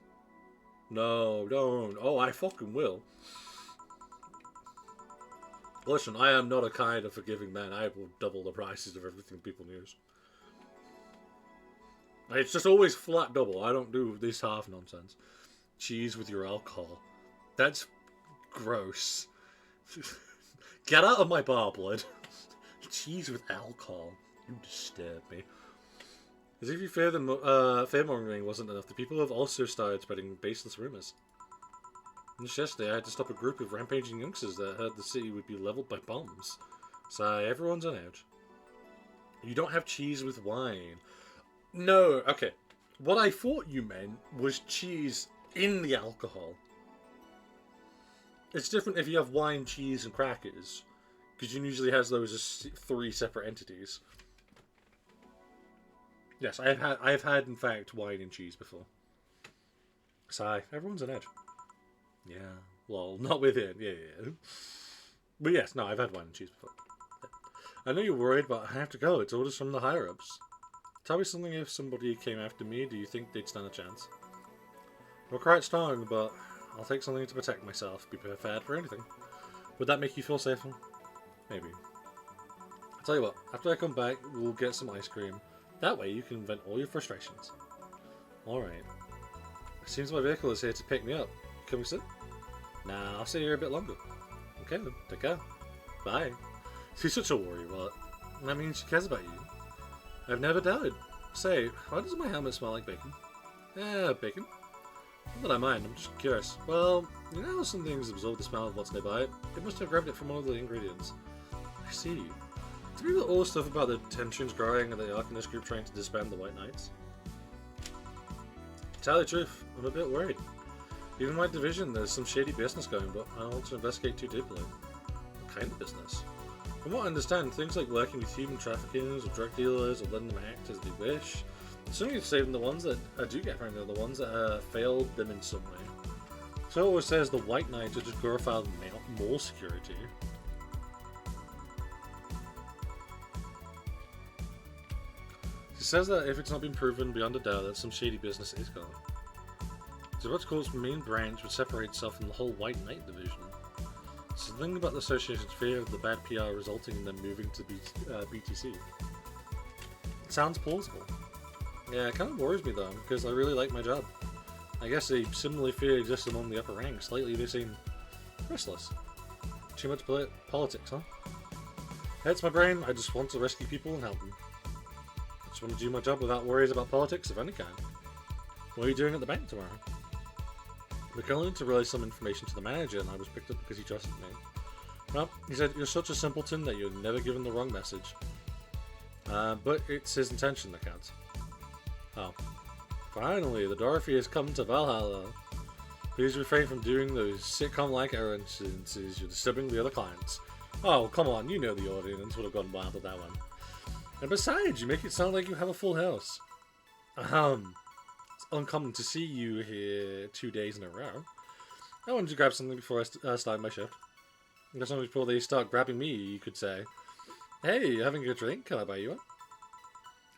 No, don't. Oh, I fucking will. Listen, I am not a kind of forgiving man. I will double the prices of everything people use. It's just always flat double. I don't do this half nonsense. Cheese with your alcohol. That's gross. Get out of my bar, blood. Cheese with alcohol. You disturb me. As if you fear the fear-mongering wasn't enough, the people have also started spreading baseless rumors. Just yesterday, I had to stop a group of rampaging youngsters that heard the city would be leveled by bombs. So everyone's on edge. You don't have cheese with wine. No, okay. What I thought you meant was cheese in the alcohol. It's different if you have wine, cheese, and crackers, because you usually has those as 3 separate entities. Yes, I have had in fact wine and cheese before. So everyone's on edge. Yeah, well, not with it. Yeah. But yes, no, I've had wine and cheese before. I know you're worried, but I have to go. It's orders from the higher ups. Tell me something. If somebody came after me, do you think they'd stand a chance? We're quite strong, but I'll take something to protect myself. Be prepared for anything. Would that make you feel safer? Maybe. I'll tell you what. After I come back, we'll get some ice cream. That way you can vent all your frustrations. Alright. It seems my vehicle is here to pick me up. Can we sit? Nah, I'll stay here a bit longer. Okay then, take care. Bye. She's such a worrywart. That means she cares about you. I've never doubted. Say, why does my helmet smell like bacon? Bacon. Not that I mind, I'm just curious. Well, you know how some things absorb the smell of what's nearby? It must have grabbed it from one of the ingredients. I see. To me, all the stuff about the tensions growing and the Arcanist group trying to disband the White Knights. To tell the truth, I'm a bit worried. Even my division, there's some shady business going, but I don't want to investigate too deeply. What kind of business? From what I understand, things like working with human traffickers or drug dealers or letting them act as they wish. Certainly saving the ones that do get found, are the ones that failed them in some way. So it always says the White Knights are just glorified mall security. She says that if it's not been proven beyond a doubt that some shady business is going. So what's called its main branch would separate itself from the whole White Knight division. So the thing about the association's fear of the bad PR resulting in them moving to BTC. It sounds plausible. Yeah, it kind of worries me though, because I really like my job. I guess a similar fear exists among the upper ranks. Lately they seem Restless. Too much politics, huh? It's my brain. I just want to rescue people and help them. I just want to do my job without worries about politics of any kind. What are you doing at the bank tomorrow? We're going to relay some information to the manager, and I was picked up because he trusted me. Well, he said, you're such a simpleton that you're never given the wrong message. But it's his intention that counts. Oh. Finally, the Dorothy has come to Valhalla. Please refrain from doing those sitcom-like errands since you're disturbing the other clients. Oh, come on, you know the audience would have gone wild with that one. And besides, you make it sound like you have a full house. It's uncommon to see you here 2 days in a row. I wanted to grab something before I start my shift. I guess before they start grabbing me, you could say, hey, you having a drink? Can I buy you one?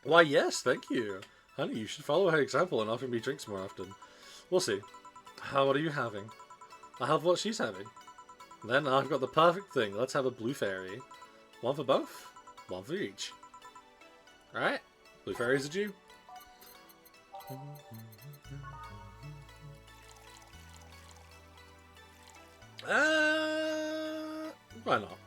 Why, yes, thank you. Honey, you should follow her example and offer me drinks more often. We'll see. What are you having? I'll have what she's having. Then I've got the perfect thing. Let's have a blue fairy. One for both, one for each. Alright, blue fairies are due. Why not?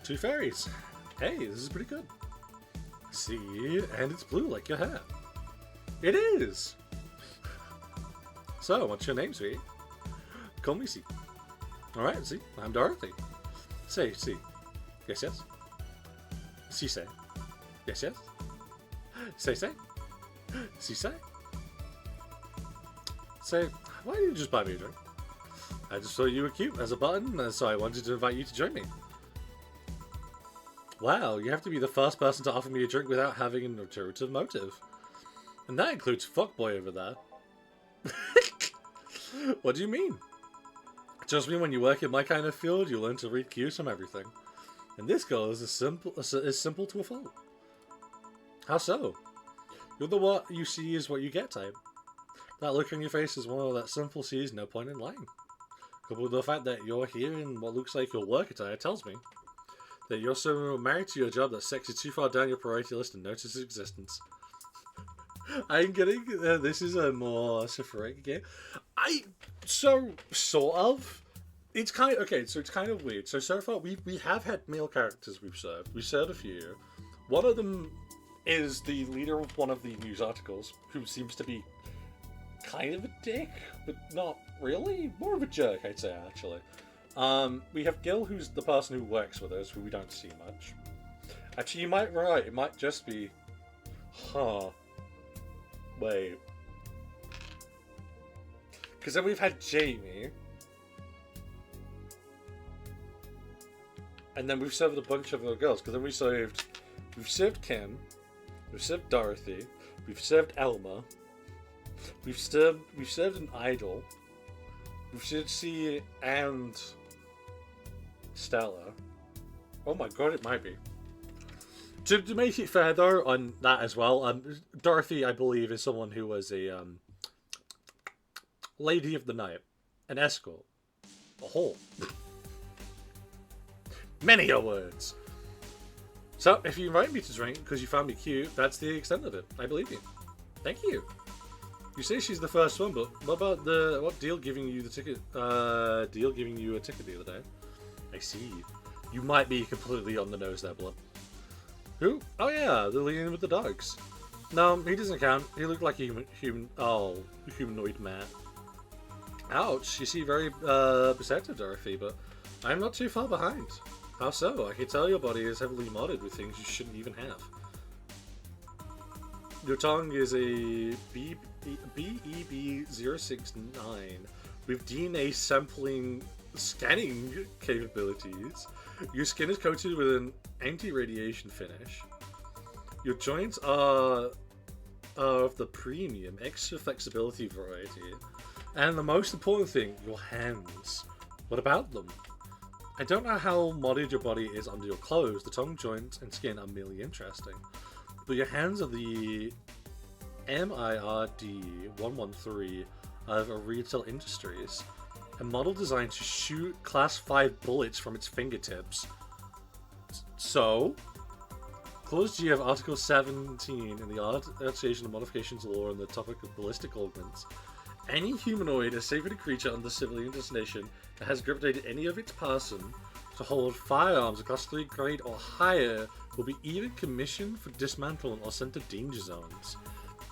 Two fairies. Hey, this is pretty good. See, and it's blue like your hair. It is! So, what's your name, sweetie? Call me C. Alright, C. I'm Dorothy. Say, C. Yes, yes. C say. Yes, yes. Say, say. C say. Say, why didn't you just buy me a drink? I just thought you were cute as a button, so I wanted to invite you to join me. Wow, you have to be the first person to offer me a drink without having an alternative motive. And that includes fuckboy over there. What do you mean? Trust me, when you work in my kind of field, you learn to read cues from everything. And this girl is simple to a fault. How so? You're the what you see is what you get type. That look on your face is one of that simple sees no point in lying. Coupled with the fact that you're here in what looks like your work attire tells me that you're so married to your job that sex is too far down your priority list to notice its existence. I'm getting this is a more Sephiroth game. Sort of. It's kind of okay. So it's kind of weird. So far we have had male characters we've served. We served a few. One of them is the leader of one of the news articles, who seems to be kind of a dick, but not really. More of a jerk, I'd say, actually. We have Gil, who's the person who works with us, who we don't see much. Actually, you might be right. It might just be... Wait. Because then we've had Jamie. And then we've served a bunch of other girls. Because then we've served Kim. We've served Dorothy. We've served Elma. We've served an idol. We've served C and Stella. Oh my god, it might be. To make it fair though on that as well, Dorothy, I believe, is someone who was a lady of the night, an escort, a whore. Many a words. So if you invite me to drink because you found me cute, that's the extent of it. I believe you. Thank you. You say she's the first one, but what about what deal giving you the ticket? Deal giving you a ticket the other day. I see. You might be completely on the nose there, Blood. Who? Oh yeah, the leading with the dogs. No, he doesn't count. He looked like a humanoid man. Ouch, you see very perceptive, Dorothy, but I'm not too far behind. How so? I can tell your body is heavily modded with things you shouldn't even have. Your tongue is a BEB069 with DNA sampling scanning capabilities. Your skin is coated with an anti-radiation finish. Your joints are of the premium extra flexibility variety. And the most important thing, your hands. What about them? I don't know how modded your body is under your clothes. The tongue, joints, and skin are merely interesting. But your hands are the MIRD-113 of Retail Industries. A model designed to shoot Class 5 bullets from its fingertips. So, Clause G of Article 17 in the Adaptation and Modifications Law on the topic of ballistic ordnance. Any humanoid or sacred creature under civilian designation that has gravitated any of its person to hold firearms of Class 3 grade or higher will be either commissioned for dismantlement or sent to danger zones.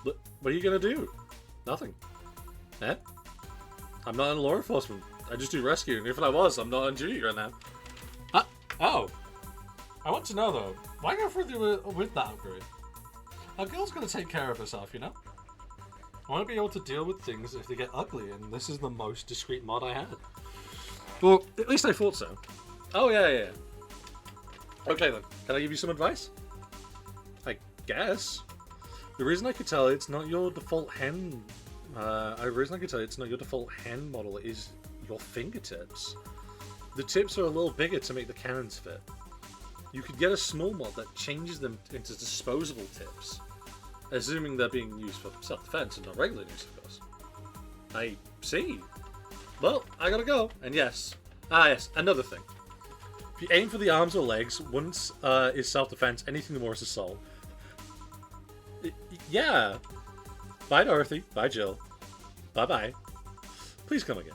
But what are you going to do? Nothing. Eh? I'm not in law enforcement. I just do rescue, and if I was, I'm not on duty right now. Oh. I want to know, though, why go further with that upgrade? A girl's going to take care of herself, you know? I want to be able to deal with things if they get ugly, and this is the most discreet mod I had. Well, at least I thought so. Oh, yeah. Okay, then. Can I give you some advice? I guess. The reason I could tell it's not your default hand... the reason I could tell it's not your default hand model is your fingertips. The tips are a little bigger to make the cannons fit. You could get a small mod that changes them into disposable tips, assuming they're being used for self-defense and not regular use, of course. I see. Well, I gotta go. And yes, another thing. If you aim for the arms or legs, once is self-defense, anything more is assault. Yeah. Bye, Dorothy. Bye, Jill. Bye-bye. Please come again.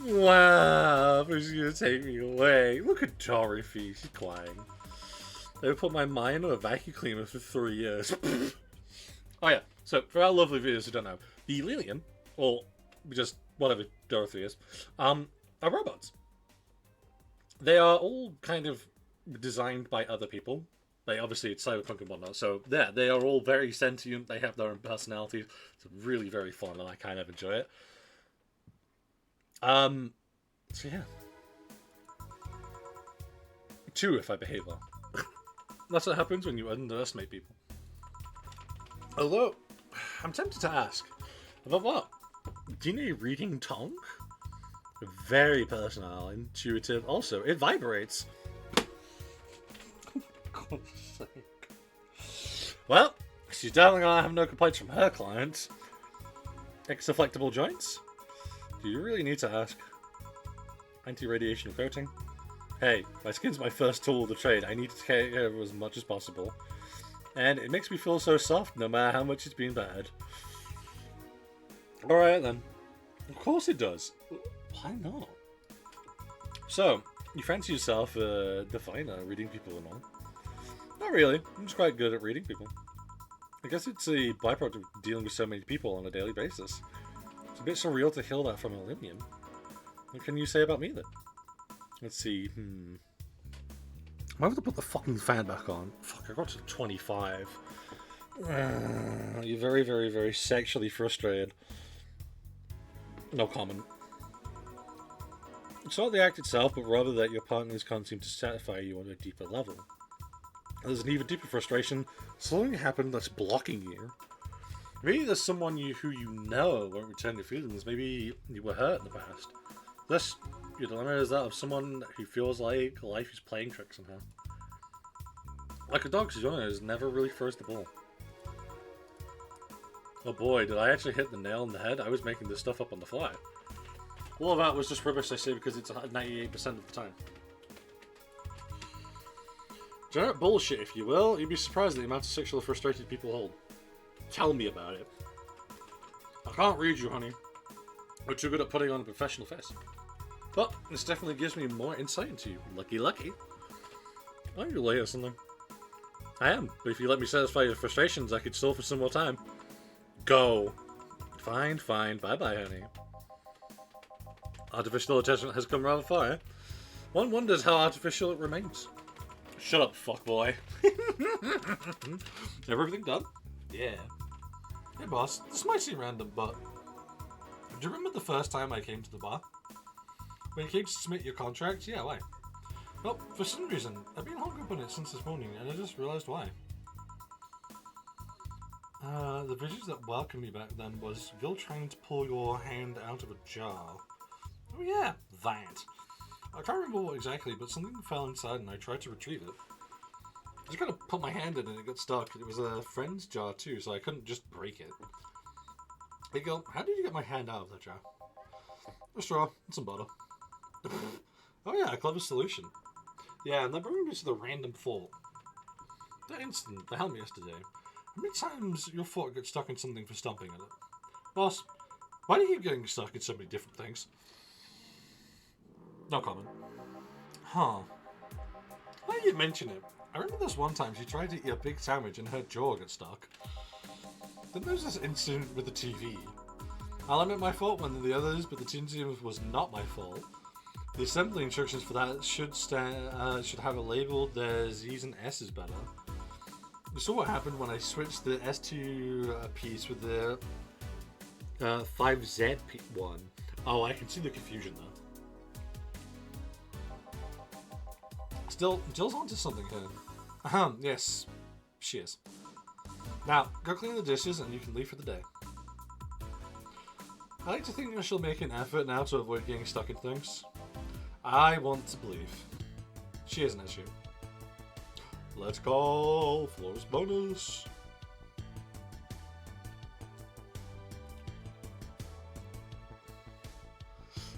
Wow, who's gonna take me away? Look at Dorothy, she's crying. They put my mind on a vacuum cleaner for 3 years. Oh yeah, so for our lovely viewers who don't know, the Lilian, or just whatever Dorothy is, are robots. They are all kind of designed by other people. Obviously it's cyberpunk and whatnot, so yeah, they are all very sentient, they have their own personalities. It's really very fun and I kind of enjoy it. So yeah. 2 if I behave well. That's what happens when you underestimate people. Although, I'm tempted to ask, about what? Do you need reading tongue? Very personal, intuitive. Also, it vibrates. God's sake. Well, she's definitely gonna have no complaints from her clients. Exaflectable joints? Do you really need to ask? Anti-radiation coating? Hey, my skin's my first tool of the trade. I need to take care of it as much as possible. And it makes me feel so soft no matter how much it's been bad. Alright then. Of course it does. Why not? So, you fancy yourself a diviner, reading people and all? Not really. I'm just quite good at reading people. I guess it's a byproduct of dealing with so many people on a daily basis. It's a bit surreal to hear that from a Limian. What can you say about me then? Let's see. I have to put the fucking fan back on. Fuck, I got to 25. You're very, very, very sexually frustrated. No comment. It's not the act itself, but rather that your partners can't seem to satisfy you on a deeper level. There's an even deeper frustration. Something happened that's blocking you. Maybe there's someone who you know won't return your feelings. Maybe you were hurt in the past. Thus, your dilemma is that of someone who feels like life is playing tricks on her. Like a dog whose owner is never really throws the ball. Oh boy, did I actually hit the nail on the head? I was making this stuff up on the fly. All of that was just rubbish, I say, because it's 98% of the time. Generic bullshit, if you will. You'd be surprised at the amount of sexually frustrated people hold. Tell me about it. I can't read you, honey. We're too good at putting on a professional face. But this definitely gives me more insight into you. Lucky. Aren't you late or something? I am, but if you let me satisfy your frustrations, I could stall for some more time. Go. Fine. Bye-bye, honey. Artificial attachment has come rather far, eh? One wonders how artificial it remains. Shut up, fuckboy. Everything done? Yeah. Hey, boss. This might seem random, but... do you remember the first time I came to the bar? When you came to submit your contract? Yeah, why? Well, for some reason, I've been hung up on it since this morning, and I just realised why. The visage that welcomed me back then was Gil trying to pull your hand out of a jar. Oh yeah, that. I can't remember what exactly, but something fell inside and I tried to retrieve it. I just kind of put my hand in and it got stuck. It was a friend's jar too, so I couldn't just break it. Hey Gil, how did you get my hand out of that jar? A straw and some butter. Oh yeah, a clever solution. Yeah, and that brings me to the random fault. That incident, the helmet yesterday. How many times your foot got stuck in something for stomping at it? Boss, why do you keep getting stuck in so many different things? No comment. Huh. Now you mention it, I remember this one time she tried to eat a big sandwich and her jaw got stuck. Then there's this incident with the TV. I'll admit my fault one than the others, but the incident was not my fault. The assembly instructions for that should have it labeled as Z's and S's better. You saw what happened when I switched the S2 piece with the 5Z one. Oh, I can see the confusion though. Still, Jill's onto something here. Yes, she is. Now, go clean the dishes and you can leave for the day. I like to think that she'll make an effort now to avoid getting stuck in things. I want to believe. She is an issue. Let's call Flores bonus.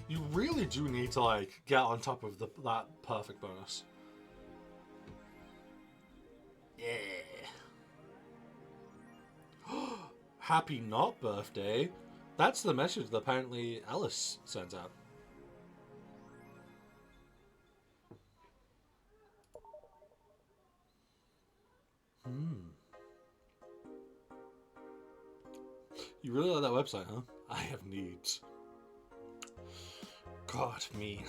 You really do need to like get on top of that perfect bonus. Yeah. Happy not birthday. That's the message that apparently Alice sends out. You really like that website, huh? I have needs. God, me.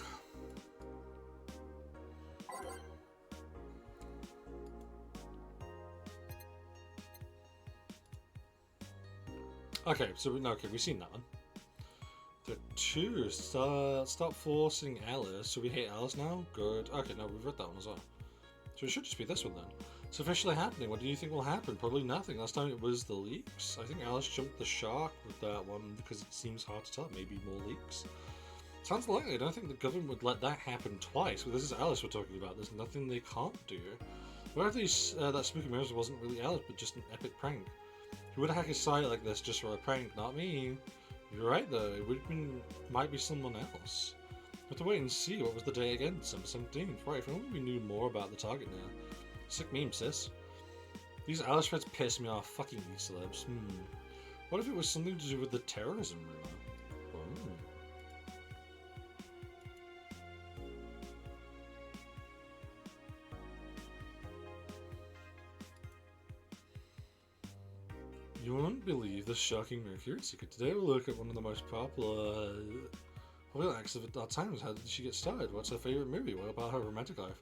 Okay, so we've seen that one. The two, stop forcing Alice. So we hate Alice now? Good. Okay, no, we've read that one as well. So it should just be this one then. It's officially happening. What do you think will happen? Probably nothing. Last time it was the leaks. I think Alice jumped the shark with that one because it seems hard to tell. Maybe more leaks. Sounds likely. I don't think the government would let that happen twice. Well, this is Alice we're talking about. There's nothing they can't do. What if that spooky mirrors wasn't really Alice, but just an epic prank? Who would hack his site like this just for a prank? Not me. You're right though. Might be someone else. We have to wait and see. What was the day again? December 17th. Right, if only we knew more about the target now. Sick meme, sis. These Alice threads piss me off. Fucking these celebs. What if it was something to do with the terrorism rumor? Oh. You won't believe the shocking Mercury secret. Today we'll look at one of the most popular acts of our times. How did she get started? What's her favourite movie? What about her romantic life?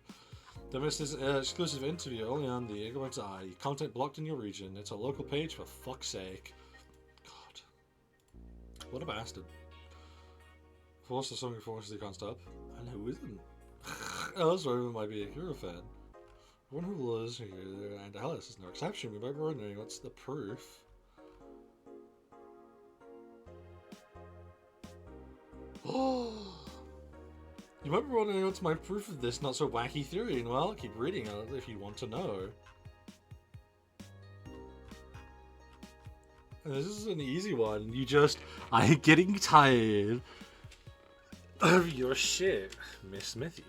There is this exclusive interview only on the Ignorance Eye. Content blocked in your region. It's a local page, for fuck's sake. God. What a bastard. Force the song before they can't stop. And who isn't? Alice Roman might be a hero fan. One who loves her, and Alice is no exception. We might be wondering what's the proof. Oh! You might be wondering what's my proof of this not so wacky theory, and well, keep reading it if you want to know. And this is an easy one. I'm getting tired of your shit, Miss Smithy.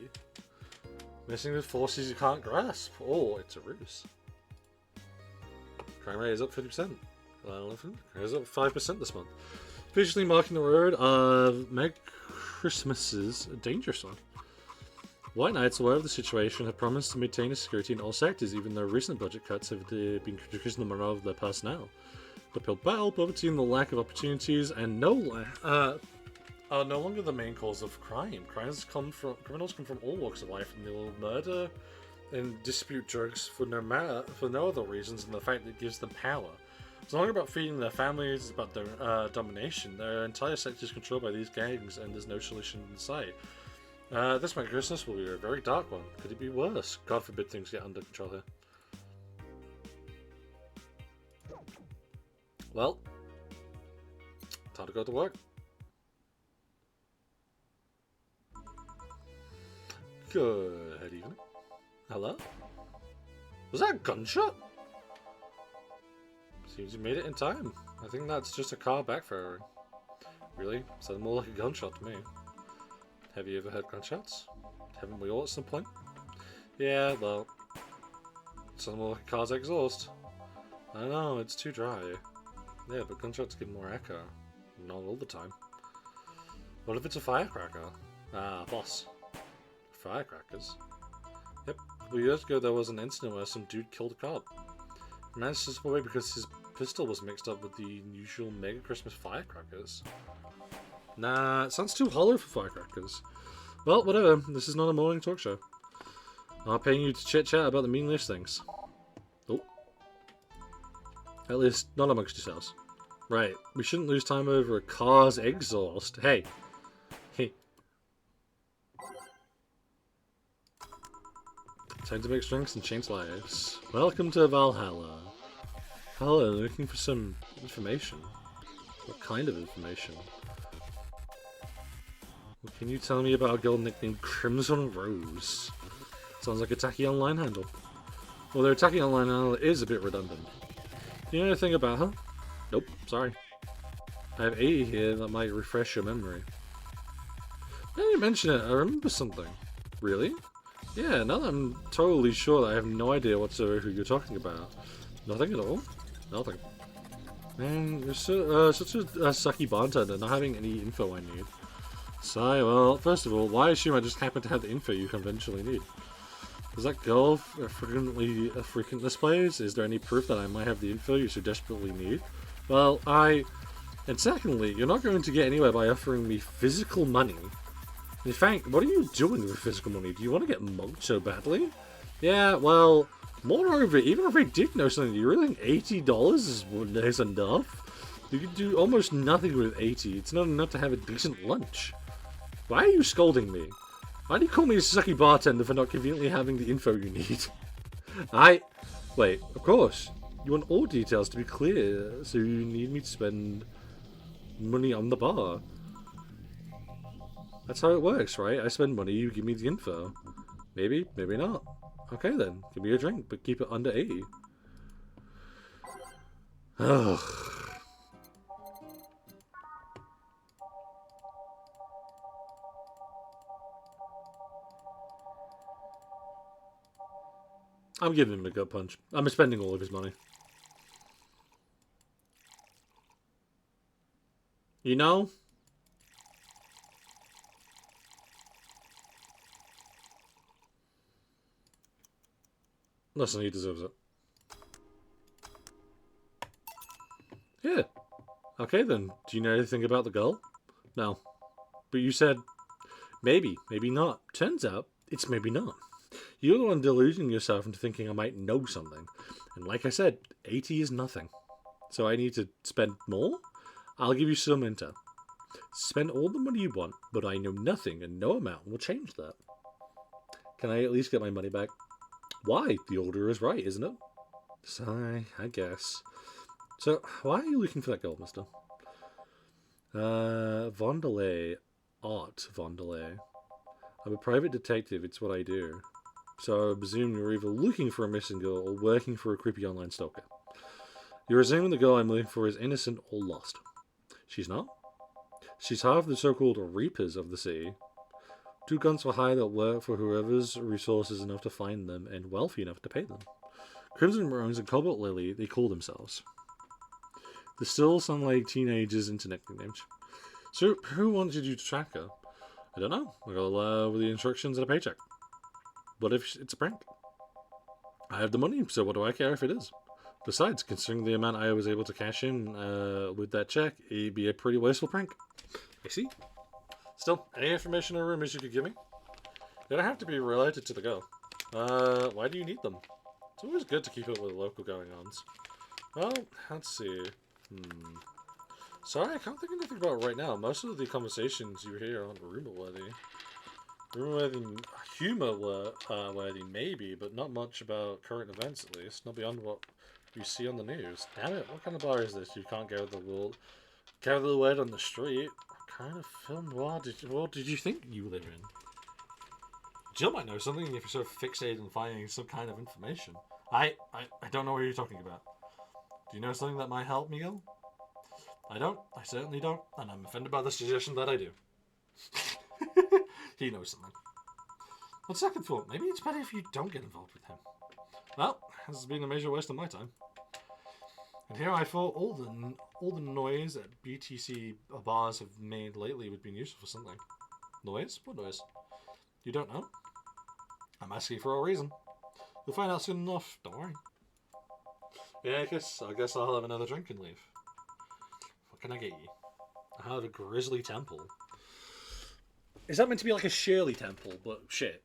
Messing with forces you can't grasp. Oh, it's a ruse. Crime rate is up 50%. Crime is up 5% this month. Officially marking the road of Meg Christmas's a dangerous one. White Knights, aware of the situation, have promised to maintain security in all sectors, even though recent budget cuts have been criticizing the morale of their personnel. The uphill battle, poverty, and the lack of opportunities, and are no longer the main cause of crime. Criminals come from all walks of life, and they will murder and dispute drugs for no other reasons than the fact that it gives them power. It's not about feeding their families, it's about their domination. Their entire sector is controlled by these gangs, and there's no solution in sight. This Merry Christmas will be a very dark one. Could it be worse? God forbid things get under control here. Well, time to go to work. Good evening. Hello? Was that a gunshot? Seems you made it in time. I think that's just a car backfiring. Really? Sounded more like a gunshot to me. Have you ever heard gunshots? Haven't we all at some point? Yeah, well, sounds more like a car's exhaust. I know, it's too dry. Yeah, but gunshots give more echo. Not all the time. What if it's a firecracker? Ah, boss. Firecrackers? Yep. A couple years ago there was an incident where some dude killed a cop. He managed to slip away because his pistol was mixed up with the usual Mega Christmas firecrackers. Nah, it sounds too hollow for firecrackers. Well, whatever. This is not a morning talk show. I'm not paying you to chit-chat about the meaningless things. Oh. At least, not amongst yourselves. Right, we shouldn't lose time over a car's exhaust. Hey. Hey. Time to make drinks and change lives. Welcome to Valhalla. Hello, looking for some information. What kind of information? What can you tell me about a girl nicknamed Crimson Rose? Sounds like a tacky online handle. Although a tacky online handle is a bit redundant. Do you know anything about her? Nope, sorry. I have 80 here that might refresh your memory. Now you mention it, I remember something. Really? Yeah, now that I'm totally sure that I have no idea whatsoever who you're talking about. Nothing at all? Nothing. Man, you're such a sucky bartender, not having any info I need. So, well, first of all, why assume I just happen to have the info you conventionally need? Does that girl frequent this place? Is there any proof that I might have the info you so desperately need? Well, And secondly, you're not going to get anywhere by offering me physical money. In fact, what are you doing with physical money? Do you want to get mugged so badly? Yeah, well, moreover, even if I did know something, do you really think $80 is enough? You could do almost nothing with 80. It's not enough to have a decent lunch. Why are you scolding me? Why do you call me a sucky bartender for not conveniently having the info you need? Wait, of course. You want all details to be clear, so you need me to spend money on the bar. That's how it works, right? I spend money, you give me the info. Maybe, maybe not. Okay then, give me a drink, but keep it under 80. Ugh. I'm giving him a gut punch. I'm spending all of his money. You know? Listen, he deserves it. Yeah. Okay then. Do you know anything about the girl? No. But you said maybe, maybe not. Turns out, it's maybe not. You're the one deluding yourself into thinking I might know something. And like I said, 80 is nothing. So I need to spend more? I'll give you some intel. Spend all the money you want, but I know nothing and no amount will change that. Can I at least get my money back? Why? The order is right, isn't it? Sigh, I guess. So, why are you looking for that girl, mister? Vondelay. Art Vondelay. I'm a private detective, it's what I do. So I presume you're either looking for a missing girl or working for a creepy online stalker. You're assuming the girl I'm looking for is innocent or lost. She's not. She's half the so-called Reapers of the city. 2 guns for hire that work for whoever's resources enough to find them and wealthy enough to pay them. Crimson Rose and Cobalt Lily, they call themselves. They still sound like teenagers' internet nicknames. So, who wanted you to track her? I don't know. I got with the instructions and a paycheck. What if it's a prank? I have the money, so what do I care if it is? Besides, considering the amount I was able to cash in with that check, it'd be a pretty wasteful prank. I see. Still, any information or rumors you could give me? They don't have to be related to the girl. Why do you need them? It's always good to keep up with the local going-ons. Well, let's see. Sorry, I can't think of anything about it right now. Most of the conversations you hear aren't rumor-worthy. Rumor-worthy, humor-worthy maybe, but not much about current events at least. Not beyond what you see on the news. Damn it, what kind of bar is this? You can't gather the word on the street. What kind of film world did you think you live in? Jill might know something if you're so fixated on finding some kind of information. I don't know what you're talking about. Do you know something that might help, Miguel? I don't. I certainly don't. And I'm offended by the suggestion that I do. He knows something. On second thought, maybe it's better if you don't get involved with him. Well, this has been a major waste of my time. And here I thought all the noise that BTC bars have made lately would be useful for something. Noise? What noise? You don't know? I'm asking for a reason. You'll find out soon enough. Don't worry. Yeah, I guess I'll have another drink and leave. What can I get you? I have a Grizzly Temple. Is that meant to be like a Shirley Temple? But shit.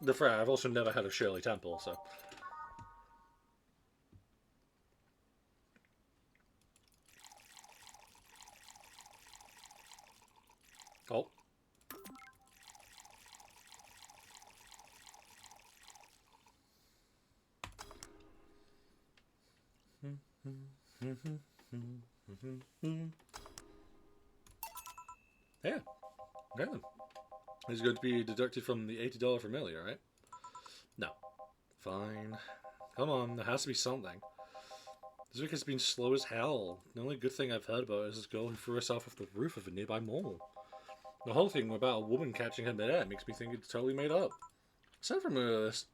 The fair, I've also never had a Shirley Temple, so. Oh. Yeah. Okay then. It's going to be deducted from the $80 from earlier, right? No. Fine. Come on, there has to be something. This week has been slow as hell. The only good thing I've heard about is this girl who threw herself off the roof of a nearby mall. The whole thing about a woman catching her midair makes me think it's totally made up. Aside from this,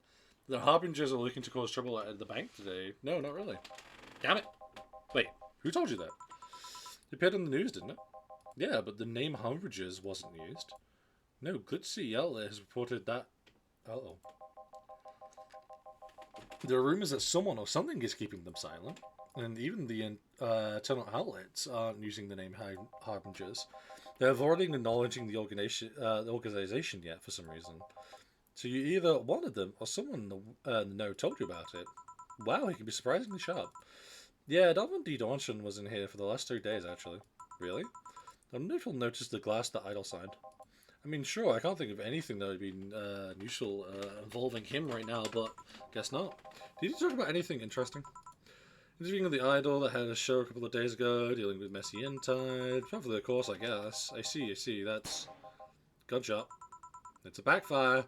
the Harbingers are looking to cause trouble at the bank today. No, not really. Damn it! Wait, who told you that? It appeared on the news, didn't it? Yeah, but the name Harbingers wasn't used. No, Glitzy outlet has reported that... Uh-oh. There are rumours that someone or something is keeping them silent. And even the internal outlets aren't using the name Harbingers. They're avoiding acknowledging the organization yet for some reason. So you either wanted them or someone no told you about it. Wow, he can be surprisingly sharp. Yeah, Dalvin D. Dawnson was in here for the last 3 days, actually. Really? I wonder if you'll notice the glass that Idol signed. I mean, sure, I can't think of anything that would be useful involving him right now, but guess not. Did you talk about anything interesting? Interviewing with the Idol that had a show a couple of days ago, dealing with Messy Intide, probably of course, I guess. I see, that's... Gunshot. It's a backfire.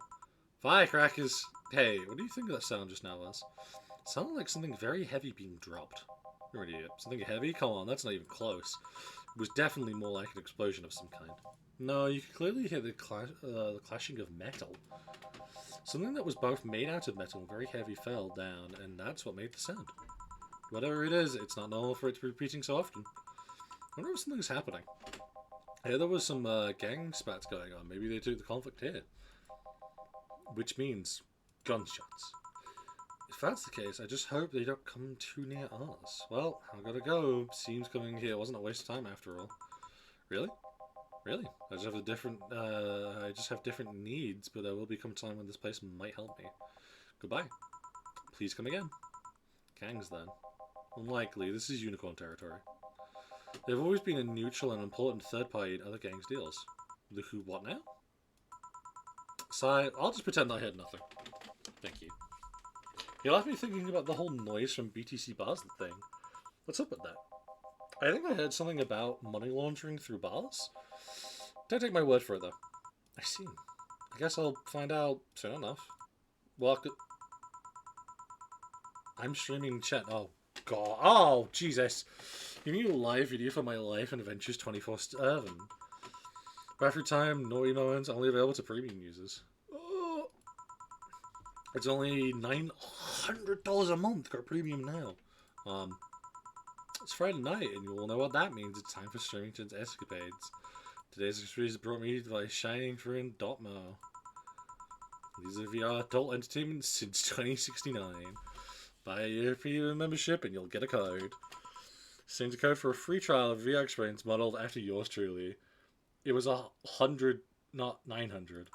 Firecrackers! Hey, what do you think of that sound just now, Les? It sounded like something very heavy being dropped. You're an idiot. Something heavy? Come on, that's not even close. It was definitely more like an explosion of some kind. No, you could clearly hear the clashing of metal. Something that was both made out of metal and very heavy fell down, and that's what made the sound. Whatever it is, it's not normal for it to be repeating so often. I wonder if something's happening. I heard there was some gang spats going on. Maybe they took the conflict here. Which means gunshots. If that's the case, I just hope they don't come too near us. Well, I've got to go. Seems coming here wasn't a waste of time after all. Really? Really? I just have different needs, but there will become a time when this place might help me. Goodbye. Please come again. Gangs, then. Unlikely. This is unicorn territory. They've always been a neutral and important third party in other gangs' deals. The who what now? Sigh. I'll just pretend I heard nothing. Thank you. You left me thinking about the whole noise from BTC bars thing. What's up with that? I think I heard something about money laundering through bars. Don't take my word for it, though. I see. I guess I'll find out soon enough. Well, I'm streaming chat. Oh, God. Oh, Jesus. Giving you a live video for my life and adventures 24/7. Battery time, naughty moments, only available to premium users. Oh. It's only $900 a month for premium now. It's Friday night, and you all know what that means. It's time for Streamington's escapades. Today's experience is brought me by Shining Through and Dotmo. These are VR adult entertainment since 2069. Buy a year premium membership, and you'll get a code. Send a code for a free trial of VR experience modeled after yours truly. It was 100, not 900.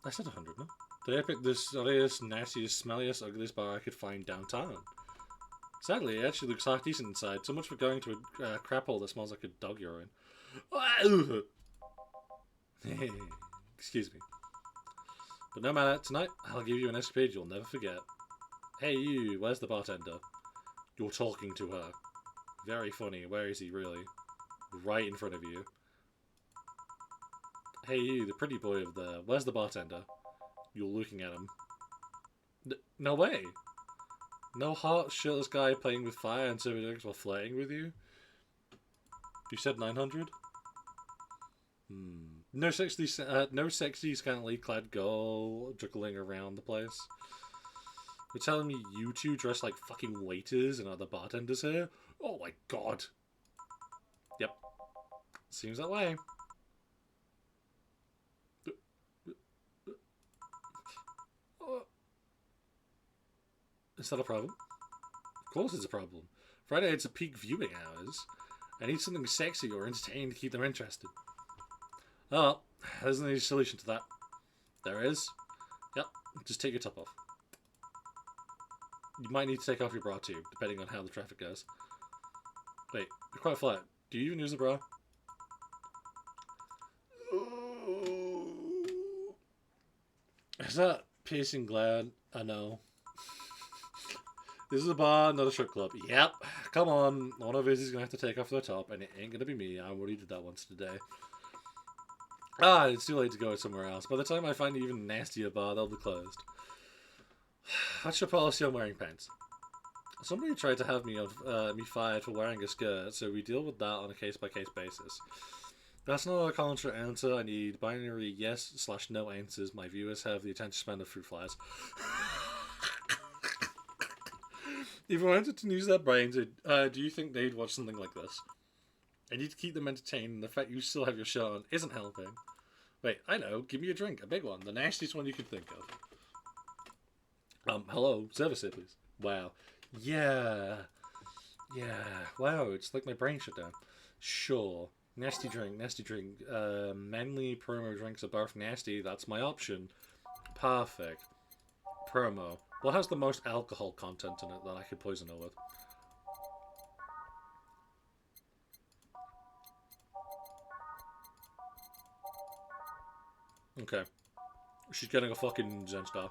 I said 100, no? Today I picked the sorriest, nastiest, smelliest, ugliest bar I could find downtown. Sadly, it actually looks half decent inside. So much for going to a crap hole that smells like a dog urine. Excuse me. But no matter, tonight I'll give you an escapade you'll never forget. Hey you, where's the bartender? You're talking to her. Very funny. Where is he really? Right in front of you. Hey you, the pretty boy over there. Where's the bartender? You're looking at him. No way! No hot, shirtless guy playing with fire and serving drinks while flirting with you? You said 900? No sexy, scantily clad girl juggling around the place. You're telling me you two dress like fucking waiters and other bartenders here? Oh my god. Yep. Seems that way. Is that a problem? Of course it's a problem. Friday it's a peak viewing hours. I need something sexy or entertaining to keep them interested. Oh, there's no solution to that. There is. Yep, just take your top off. You might need to take off your bra too, depending on how the traffic goes. Wait, you're quite flat. Do you even use a bra? Is that piercing glad? I know. This is a bar, not a strip club. Yep. Come on. One of us is going to have to take off their top, and it ain't going to be me. I already did that once today. Ah, it's too late to go somewhere else. By the time I find an even nastier bar, they'll be closed. What's your policy on wearing pants? Somebody tried to have me fired for wearing a skirt, so we deal with that on a case-by-case basis. That's not a contra answer. I need binary yes/no answers. My viewers have the attention span of fruit flies. If I wanted to use their brains, do you think they'd watch something like this? I need to keep them entertained, and the fact you still have your shirt on isn't helping. Wait, I know. Give me a drink. A big one. The nastiest one you could think of. Hello. Service here, please. Wow. Yeah. Wow, it's like my brain shut down. Sure. Nasty drink, nasty drink. Manly promo drinks are both nasty. That's my option. Perfect. Promo. What has the most alcohol content in it that I could poison her with? Okay. She's getting a fucking Zen Star.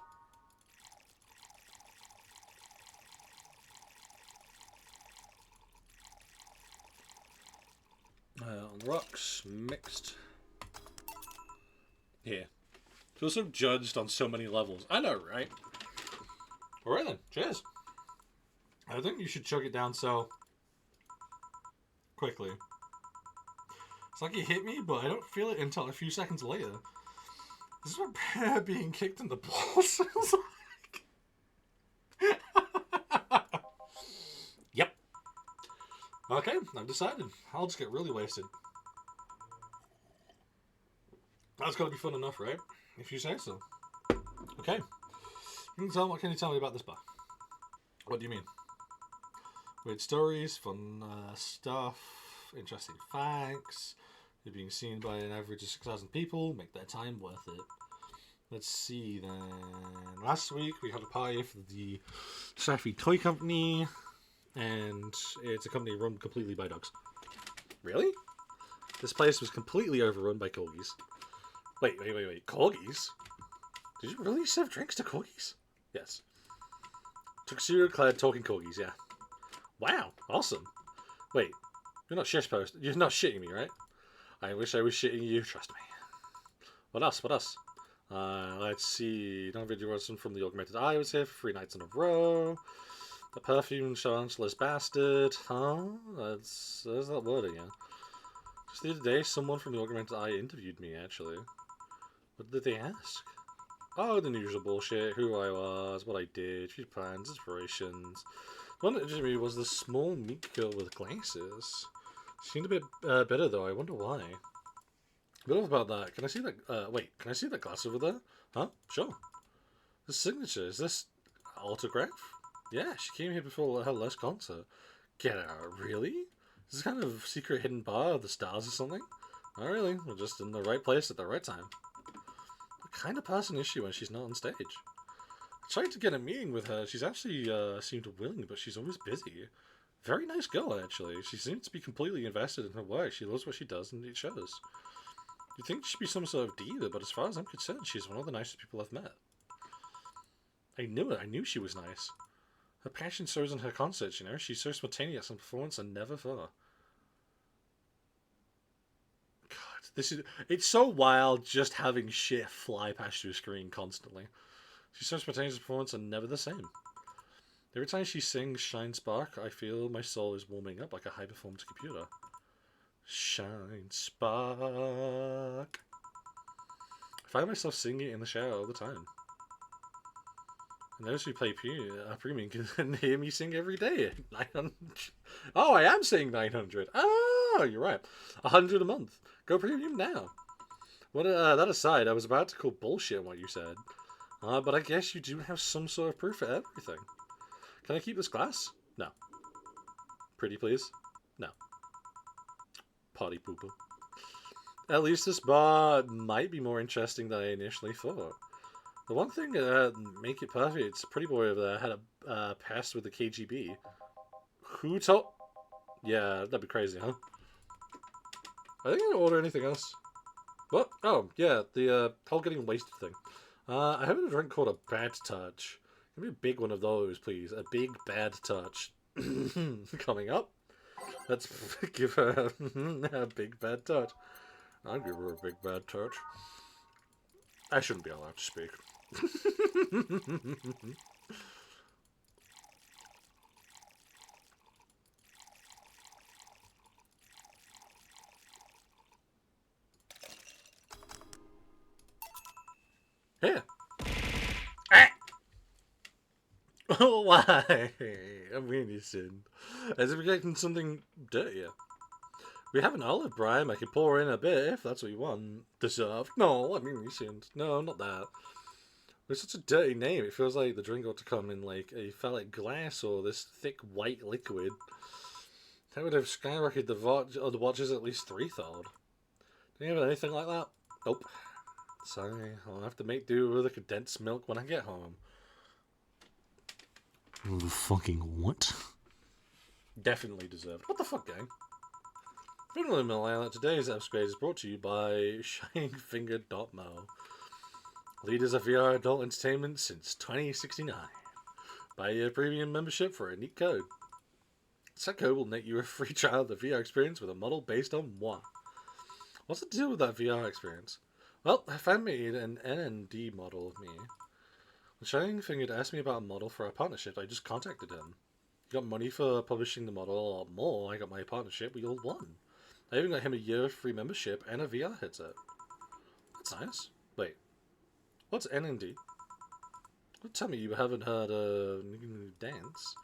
On the rocks, mixed. Here. Feel so judged on so many levels. I know, right? Alright then, cheers. I think you should chug it down so quickly. It's like you hit me, but I don't feel it until a few seconds later. This is what bear being kicked in the balls sounds like. Yep. Okay, I've decided. I'll just get really wasted. That's gotta be fun enough, right? If you say so. Okay. What can you tell me about this bar? What do you mean? Weird stories, fun stuff, interesting facts. You're being seen by an average of 6,000 people. Make their time worth it. Let's see then. Last week we had a party for the Safi Toy Company, and it's a company run completely by dogs. Really? This place was completely overrun by corgis. Wait. Corgis? Did you really serve drinks to corgis? Yes. Tuxedo-clad talking corgis, yeah. Wow, awesome. Wait, you're not shitposting. You're not shitting me, right? I wish I was shitting you, trust me. What else? Let's see. Donovan Johnson from the Augmented Eye was here for 3 nights in a row. The perfume chancellor's bastard. Huh? There's that word again. Just the other day, someone from the Augmented Eye interviewed me, actually. What did they ask? Oh, the usual bullshit. Who I was, what I did, future plans, inspirations. The one that interested me was the small, meek girl with glasses. She seemed a bit better, though. I wonder why. What about that? Can I see that? Wait, can I see that glass over there? Huh? Sure. The signature. Is this autograph? Yeah, she came here before her last concert. Get out, really? Is this kind of secret hidden bar of the stars or something? Not really. We're just in the right place at the right time. What kind of person is she when she's not on stage? I tried to get a meeting with her. She's actually seemed willing, but she's always busy. Very nice girl, actually. She seems to be completely invested in her work. She loves what she does, and it shows. You'd think she'd be some sort of diva, but as far as I'm concerned, she's one of the nicest people I've met. I knew it. I knew she was nice. Her passion shows in her concerts, you know? She's so spontaneous in performance and never for. God, it's so wild just having shit fly past your screen constantly. She's so spontaneous in performance and never the same. Every time she sings Shine Spark, I feel my soul is warming up like a high-performance computer. Shine Spark. find myself singing in the shower all the time. And those who play premium can hear me sing every day. 900. Oh, I am saying 900. Oh, you're right. 100 a month. Go premium now. What? That aside, I was about to call bullshit on what you said. But I guess you do have some sort of proof for everything. Can I keep this glass? No. Pretty please? No. Potty pooper. At least this bar might be more interesting than I initially thought. The one thing that make it perfect, it's a pretty boy over there had a past with the KGB. Who told? Yeah, that'd be crazy, huh? I think I didn't order anything else. What? Oh, yeah, the whole getting wasted thing. I have a drink called a Bad Touch. Give me a big one of those, please. A big bad touch. Coming up. Let's give her a big bad touch. I'll give her a big bad touch. I shouldn't be allowed to speak. Here. Oh, why? I'm really sin. As if we're getting something dirtier. We have an olive, Brian. I can pour in a bit if that's what you want. Deserved. No, I mean recent. No, not that. It's such a dirty name. It feels like the drink ought to come in like a phallic glass or this thick white liquid. That would have skyrocketed the watches at least threefold. Do you have anything like that? Nope. Sorry, I'll have to make do with the condensed milk when I get home. Fucking what? Definitely deserved. What the fuck, gang? Finally, Milan, today's upgrade is brought to you by ShiningFinger.mo. Leaders of VR adult entertainment since 2069. Buy your premium membership for a neat code. That code will net you a free trial of the VR experience with a model based on moi. What's the deal with that VR experience? Well, a fan made an NND model of me. When Shining Finger asked me about a model for our partnership, I just contacted him. He got money for publishing the model a lot more. I got my partnership, we all won. I even got him a year of free membership and a VR headset. That's nice. Wait, what's NND? Don't tell me you haven't heard dance.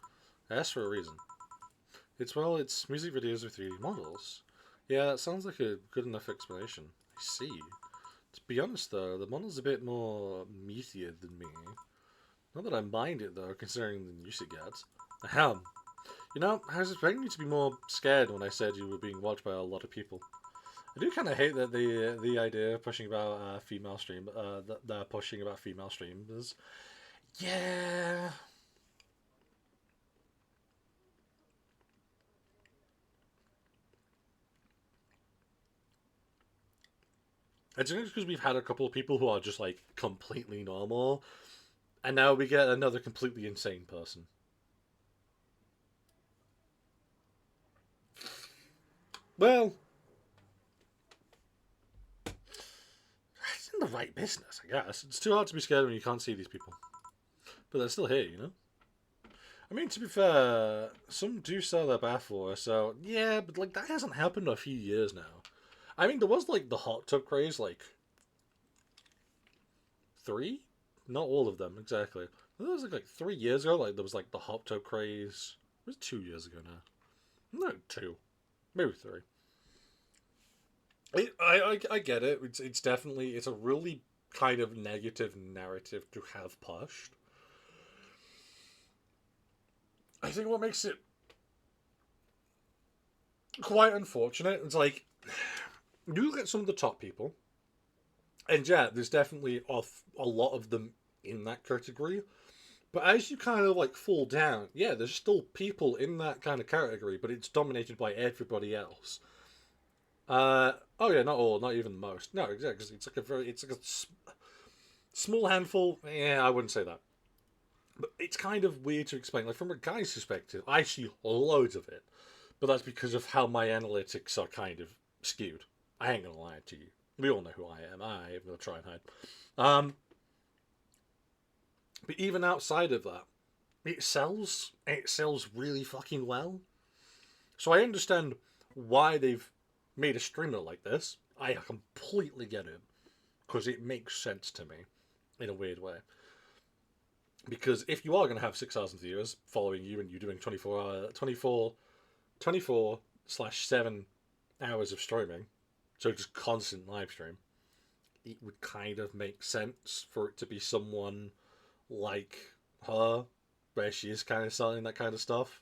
I asked for a reason. It's music videos with 3D models. Yeah, that sounds like a good enough explanation. I see. To be honest though, the model's a bit more meatier than me. Not that I mind it though, considering the use it gets. Ahem. You know, I was expecting you to be more scared when I said you were being watched by a lot of people. I do kind of hate that the idea of pushing about female streamers. Yeah. I think it's because we've had a couple of people who are just like completely normal, and now we get another completely insane person. Well, it's in the right business, I guess. It's too hard to be scared when you can't see these people. But they're still here, you know? I mean, to be fair, some do sell their bathwater, so yeah, but like that hasn't happened in a few years now. I mean, there was like the hot tub craze, like 3? Not all of them, exactly. There was like 3 years ago, like there was like the hot tub craze. It was 2 years ago now. No, 2. Maybe 3. I get it. It's definitely it's a really kind of negative narrative to have pushed. I think what makes it quite unfortunate is like you look at some of the top people, and yeah, there's definitely a lot of them in that category. But as you kind of like fall down, yeah, there's still people in that kind of category, but it's dominated by everybody else. Oh yeah, not all, not even most. No, exactly. It's like a small handful. Yeah, I wouldn't say that. But it's kind of weird to explain. Like from a guy's perspective, I see loads of it, but that's because of how my analytics are kind of skewed. I ain't gonna lie to you. We all know who I am. I am gonna try and hide. Um, but even outside of that, it sells. It sells really fucking well. So I understand why they've made a streamer like this. I completely get it. because it makes sense to me in a weird way. Because if you are going to have 6,000 viewers following you and you're doing 24/7 hours of streaming, so just constant live stream, it would kind of make sense for it to be someone like her, where she is kind of selling that kind of stuff,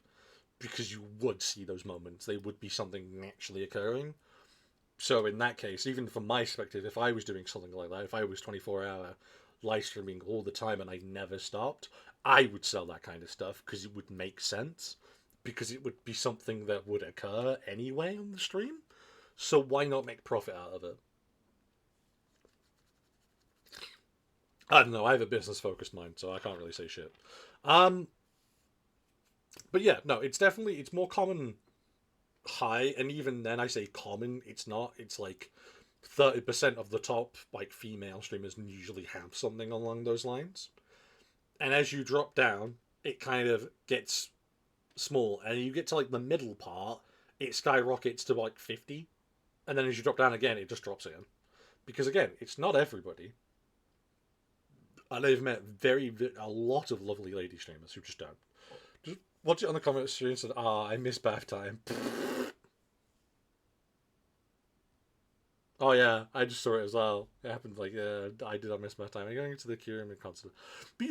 because you would see those moments. They would be something naturally occurring. So in that case, even from my perspective, if I was doing something like that, if I was 24-hour live streaming all the time and I never stopped, I would sell that kind of stuff because it would make sense, because it would be something that would occur anyway on the stream. So why not make profit out of it? I don't know. I have a business focused mind, so I can't really say shit. Um, but yeah, no, it's more common high, and even then I say common, it's not. It's like 30% of the top like female streamers usually have something along those lines. And as you drop down, it kind of gets small, and you get to like the middle part, it skyrockets to like 50, and then as you drop down again, it just drops again. Because again, it's not everybody. And I've met a lot of lovely lady streamers who just don't. Just watch it on the comment stream and said, I miss bath time. Oh yeah, I just saw it as well. It happened like I miss bath time. I'm going into the Kyurem concert. But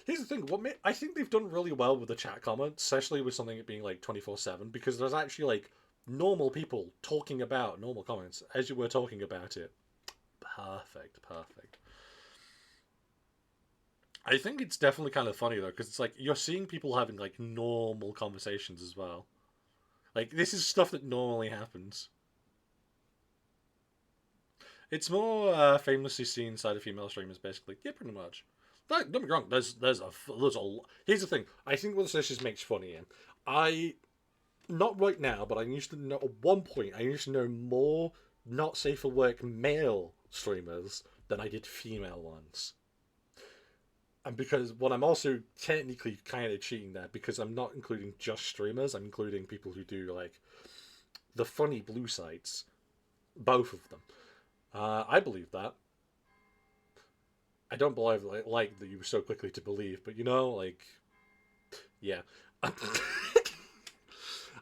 here's the thing. I think they've done really well with the chat comments, especially with something being like 24/7, because there's actually like normal people talking about normal comments as you were talking about it. Perfect. I think it's definitely kind of funny though, because it's like you're seeing people having like normal conversations as well. Like this is stuff that normally happens. It's more famously seen inside of female streamers, basically. Yeah, pretty much. Don't get me wrong. There's a. Here's the thing. I think what this just makes funny. I not right now, but I used to know at one point. I used to know more not safe for work male streamers than I did female ones. And because what I'm also technically kind of cheating there, because I'm not including just streamers, I'm including people who do like the funny blue sites, both of them. I believe that. I don't believe like that you were so quickly to believe, but like, yeah. I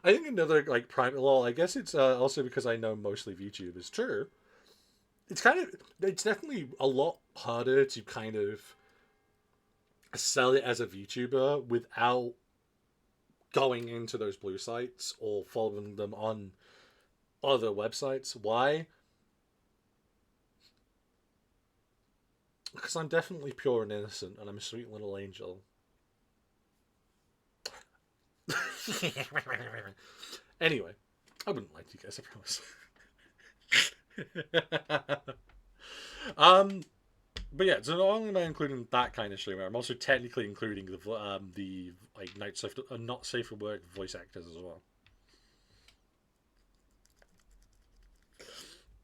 think another like prime. Well, I guess it's also because I know mostly VTube is true. It's definitely a lot harder to kind of sell it as a VTuber without going into those blue sites or following them on other websites. Why? Because I'm definitely pure and innocent, and I'm a sweet little angel. Anyway, I wouldn't lie to you guys, I promise. But yeah, so not only am I including that kind of streamer, I'm also technically including the like not safe for work voice actors as well.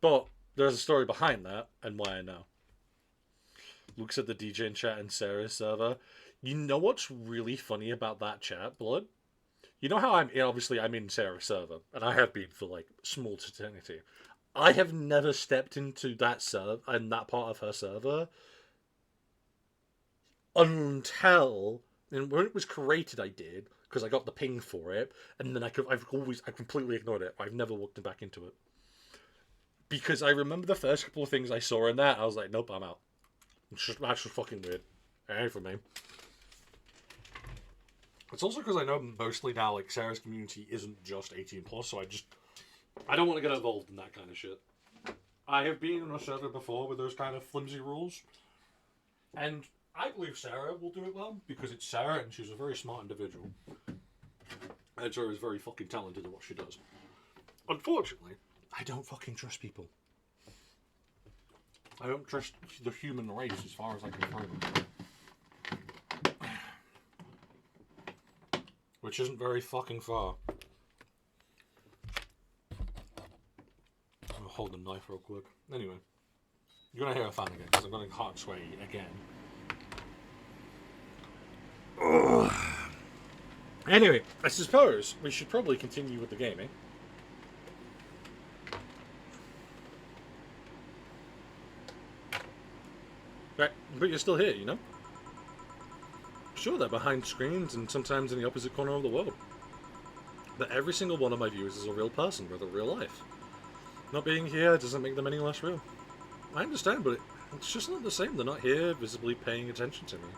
But there's a story behind that, and why I know. Looks at the DJ in chat and Sarah's server. You know what's really funny about that chat, Blood? You know how I'm in Sarah's server, and I have been for like small eternity. I have never stepped into that server and that part of her server until, and when it was created, I did because I got the ping for it, and then I completely ignored it. I've never walked back into it because I remember the first couple of things I saw in that. I was like, nope, I'm out. That's just fucking weird. It ain't for me. It's also because I know mostly now, like, Sarah's community isn't just 18 plus, so I don't want to get involved in that kind of shit. I have been on a server before with those kind of flimsy rules, and I believe Sarah will do it well because it's Sarah and she's a very smart individual. And Sarah is very fucking talented at what she does. Unfortunately, I don't fucking trust people. I don't trust the human race as far as I can find them. Which isn't very fucking far. I'll hold the knife real quick. Anyway. You're going to hear a fan again, because I'm going to hard sway again. Ugh. Anyway, I suppose we should probably continue with the gaming. But you're still here, you know? Sure, they're behind screens and sometimes in the opposite corner of the world. But every single one of my viewers is a real person with a real life. Not being here doesn't make them any less real. I understand, but it's just not the same. They're not here visibly paying attention to me.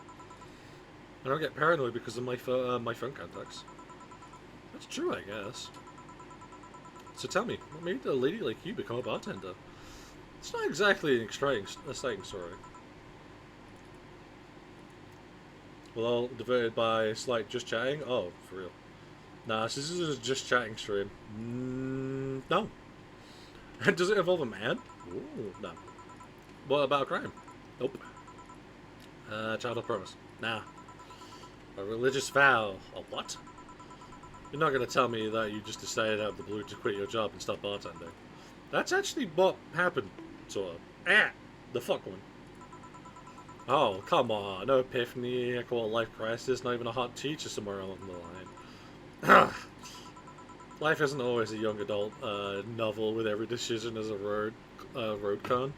I don't get paranoid because of my phone contacts. That's true, I guess. So tell me, what made a lady like you become a bartender? It's not exactly an exciting story. Well, diverted by slight just chatting? Oh, for real. Nah, so this is a just chatting stream. No. Does it involve a man? Ooh, no. What about a crime? Nope. Child of promise? Nah. A religious vow? A what? You're not going to tell me that you just decided out of the blue to quit your job and stop bartending. That's actually what happened, sort of. The fuck one. Oh, come on. No epiphany, I call it life crisis, not even a hot teacher somewhere along the line. Life isn't always a young adult novel with every decision as a road cone.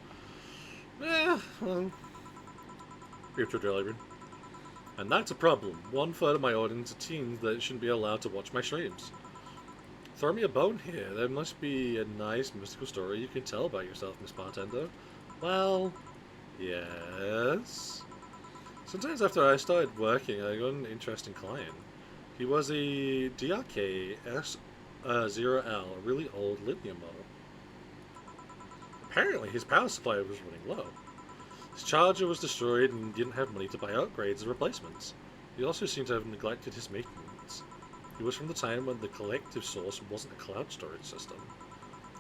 Well, future Jellybean. And that's a problem. 1/3 of my audience are teens that shouldn't be allowed to watch my streams. Throw me a bone here. There must be a nice mystical story you can tell about yourself, Miss Bartender. Well, yes. Sometimes after I started working, I got an interesting client. He was a DRK S0L, a really old lithium model. Apparently, his power supply was running low. His charger was destroyed and he didn't have money to buy upgrades or replacements. He also seemed to have neglected his maintenance. He was from the time when the collective source wasn't a cloud storage system,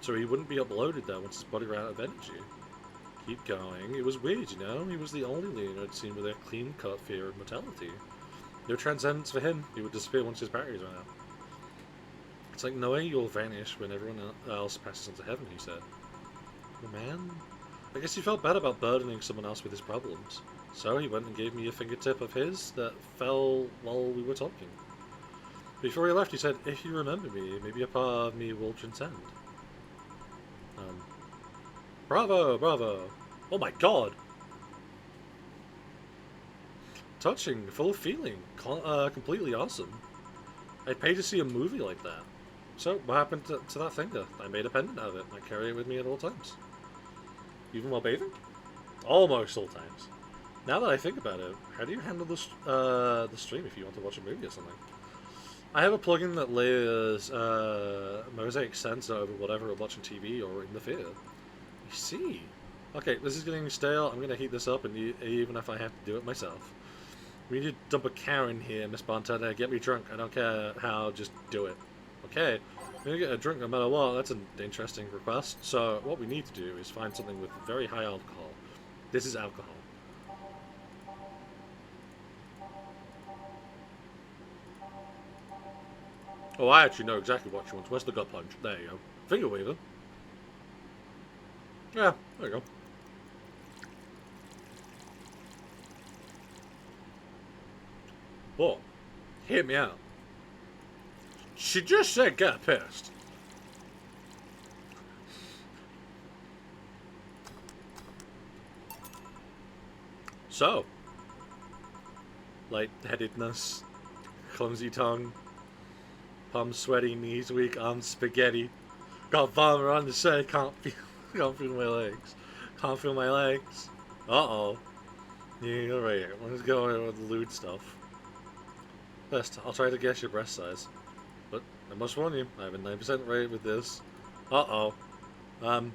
so he wouldn't be uploaded there once his body ran out of energy. Keep going. It was weird, you know? He was the only Leon I'd seen with a clean-cut fear of mortality. No transcendence for him. He would disappear once his batteries ran out. It's like knowing you'll vanish when everyone else passes into heaven, he said. Oh, man. I guess he felt bad about burdening someone else with his problems. So he went and gave me a fingertip of his that fell while we were talking. Before he left, he said, if you remember me, maybe a part of me will transcend. Bravo, bravo. Oh my god. Touching, full of feeling, completely awesome. I'd pay to see a movie like that. So, what happened to that finger? I made a pendant out of it. I carry it with me at all times. Even while bathing? Almost all times. Now that I think about it, how do you handle the stream if you want to watch a movie or something? I have a plugin that layers Mosaic sensor over whatever we're watching TV or in the theater. I see. Okay, this is getting stale. I'm going to heat this up, and even if I have to do it myself. We need to dump a cow in here, Miss Bartender. Get me drunk. I don't care how, just do it. Okay, we're going to get a drink no matter what. That's an interesting request. So what we need to do is find something with very high alcohol. This is alcohol. Oh, I actually know exactly what she wants. Where's the gut punch? There you go. Finger waver. Yeah, there you go. But, hear me out. She just said get pissed. So, lightheadedness, clumsy tongue, palms sweaty, knees weak, arms spaghetti. Got vomit on the side, can't feel my legs. Can't feel my legs. Uh-oh. Yeah, alright, let's go on with the lewd stuff. First, I'll try to guess your breast size. But I must warn you, I have a 9% rate with this. Uh-oh. Let's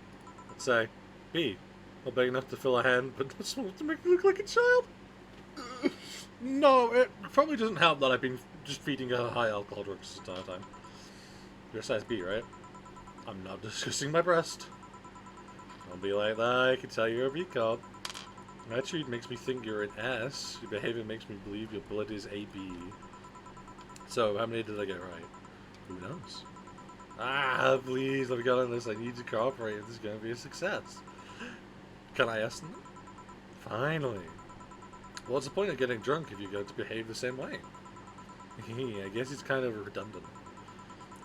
say B. Not big enough to fill a hand, but not small enough to make me look like a child. No, it probably doesn't help that I've been just feeding her high alcohol drugs this entire time. You're size B, right? I'm not discussing my breast. Don't be like that, I can tell you're a B cop. Actually, it makes me think you're an S. Your behavior makes me believe your blood is AB. So, how many did I get right? Who knows? Ah, please, let me get on this. I need to cooperate if this is going to be a success. Can I estimate? Finally. What's the point of getting drunk if you're going to behave the same way? I guess it's kind of redundant.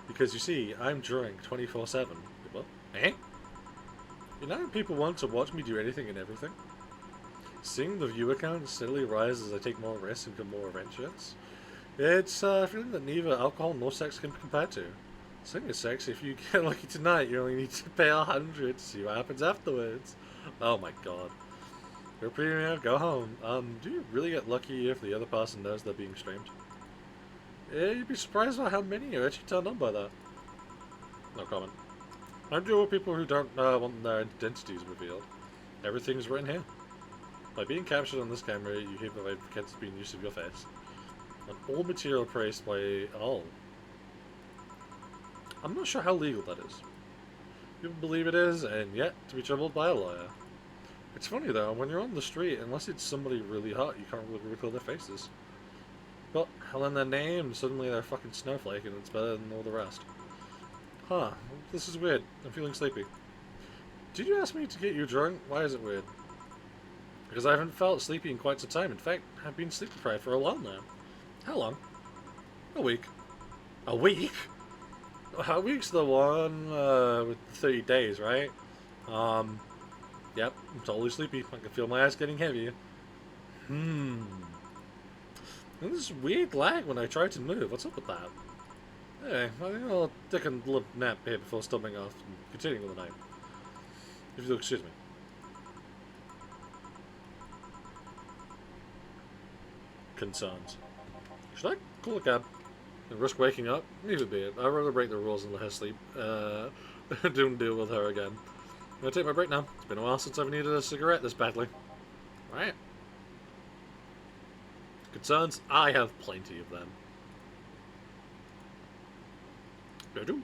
Because you see, I'm drunk 24/7. What? Eh? You know, people want to watch me do anything and everything. Seeing the viewer count steadily rise as I take more risks and become more adventurous. It's a feeling that neither alcohol nor sex can be compared to. Speaking of sex, if you get lucky tonight, you only need to pay 100 to see what happens afterwards. Oh my god. Go premium, go home. Do you really get lucky if the other person knows they're being streamed? Yeah, you'd be surprised by how many are actually turned on by that. No comment. I deal with people who don't want their identities revealed. Everything's written here. By being captured on this camera, you hereby against being used of your face. And all material praised by all. I'm not sure how legal that is. People believe it is, and yet to be troubled by a lawyer. It's funny though, when you're on the street, unless it's somebody really hot, you can't really recall their faces. But hell in their name, suddenly they're a fucking snowflake, and it's better than all the rest. Huh, this is weird. I'm feeling sleepy. Did you ask me to get you drunk? Why is it weird? Because I haven't felt sleepy in quite some time. In fact, I've been sleep deprived for a while now. How long? A week. A week? A week's the one with 30 days, right? Yep, I'm totally sleepy. I can feel my ass getting heavier. And this weird lag when I try to move. What's up with that? Hey, I think I'll take a little nap here before stopping off and continuing with the night. If you'll excuse me. Concerns. Should I call a cab and risk waking up? Leave it be. I'd rather break the rules and let her sleep. Don't deal with her again. I'm gonna take my break now. It's been a while since I've needed a cigarette this badly. Right. Concerns? I have plenty of them. I do.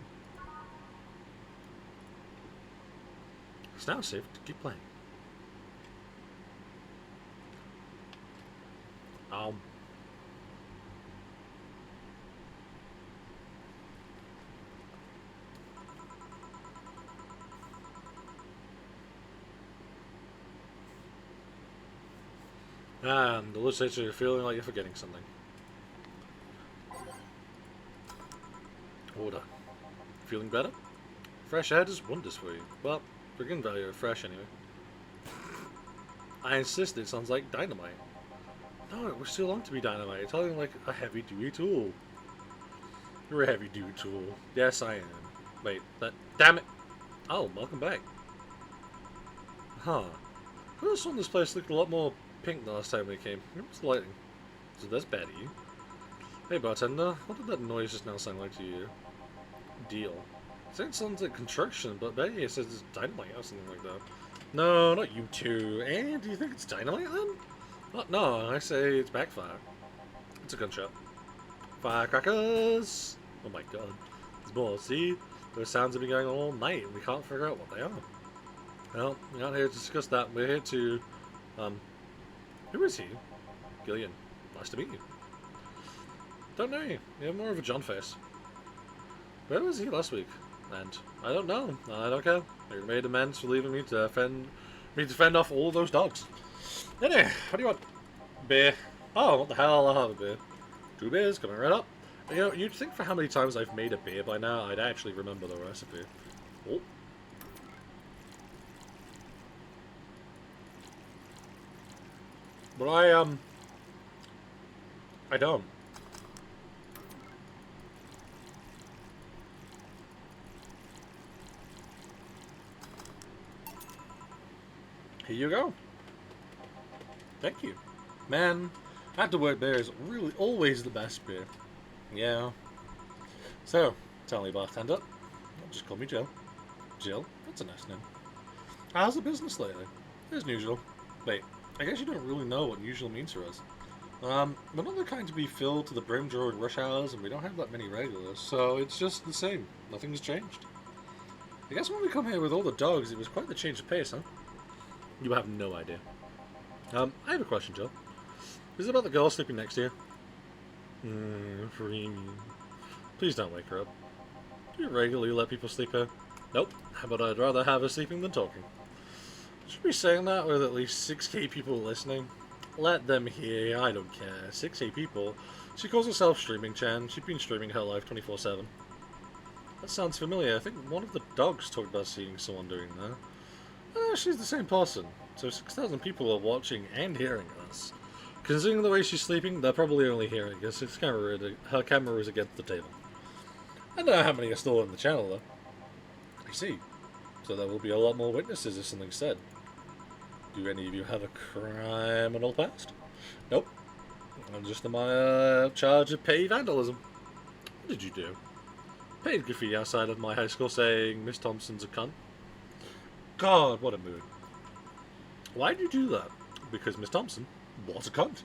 It's now safe to keep playing. And the looks at you feeling like you're forgetting something. Order. Feeling better? Fresh air does wonders for you. Well, begin value of fresh anyway. I insist it sounds like dynamite. No, it was too long to be dynamite. It's only like a heavy-duty tool. You're a heavy-duty tool. Yes, I am. Wait, that... Damn it! Oh, welcome back. Huh. I could have sworn this place looked a lot more pink the last time we came. Maybe it's the lighting. So that's bad at you. Hey, bartender. What did that noise just now sound like to you? Deal. It sounds like construction, but Betty says it's dynamite or something like that. No, not you two. And do you think it's dynamite then? Oh, no, I say it's backfire. It's a gunshot. Firecrackers! Oh my god. There's more. See? Those sounds have been going on all night and we can't figure out what they are. Well, we're not here to discuss that. We're here to... Who is he? Gillian. Nice to meet you. Don't know you. You have more of a John face. Where was he last week? And I don't know. I don't care. You made amends for leaving me to fend off all those dogs. Anyway, what do you want? Beer. Oh, what the hell? I'll have a beer. 2 beers coming right up. You know, you'd think for how many times I've made a beer by now, I'd actually remember the recipe. Oh. But I don't. Here you go. Thank you. Man, after work beer is really always the best beer. Yeah. So, tell me, bartender. Just call me Jill. Jill? That's a nice name. How's the business lately? As usual. Wait, I guess you don't really know what usual means for us. We're not the kind to be filled to the brim during rush hours, and we don't have that many regulars, so it's just the same. Nothing's changed. I guess when we come here with all the dogs, it was quite the change of pace, huh? You have no idea. I have a question, Jill. Is it about the girl sleeping next to you? Please don't wake her up. Do you regularly let people sleep here? Nope. But I'd rather have her sleeping than talking. Should we be saying that with at least 6k people listening? Let them hear, I don't care. 6k people. She calls herself Streaming Chan. She's been streaming her life 24/7. That sounds familiar. I think one of the dogs talked about seeing someone doing that. She's the same person. So 6,000 people are watching and hearing us. Considering the way she's sleeping, they're probably only hearing us. Her camera is against the table. I don't know how many are still on the channel, though. I see. So there will be a lot more witnesses if something's said. Do any of you have a criminal past? Nope. I'm just in my charge of paid vandalism. What did you do? Paid graffiti outside of my high school saying Miss Thompson's a cunt. God, what a mood. Why did you do that? Because Miss Thompson was a cunt.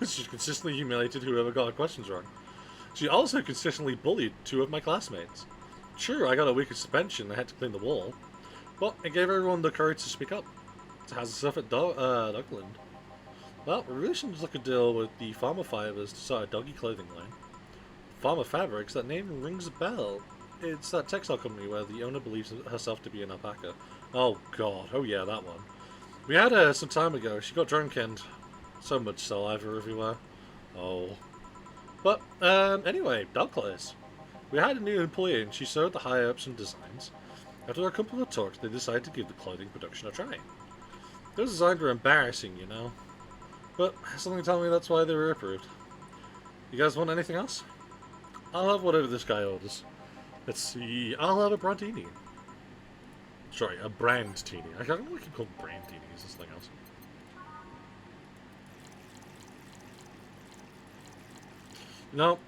She consistently humiliated whoever got her questions wrong. She also consistently bullied 2 of my classmates. Sure, I got a week of suspension and I had to clean the wall, but it gave everyone the courage to speak up. How's the stuff at Dougland? Well, we really should look a deal with the Farmer Fibers to start a doggy clothing line. Farmer Fabrics, that name rings a bell. It's that textile company where the owner believes herself to be an alpaca. Oh god, oh yeah, that one. We had her some time ago. She got drunk and so much saliva everywhere. Oh. But, anyway, dog clothes. We had a new employee and she showed the higher-ups some designs. After a couple of talks, they decided to give the clothing production a try. Those designs were embarrassing, you know. But something tells me that's why they were approved. You guys want anything else? I'll have whatever this guy orders. Let's see, I'll have a Brandini. Sorry, a Brandtini. I don't know what you call Brandtini. Is this thing else? No.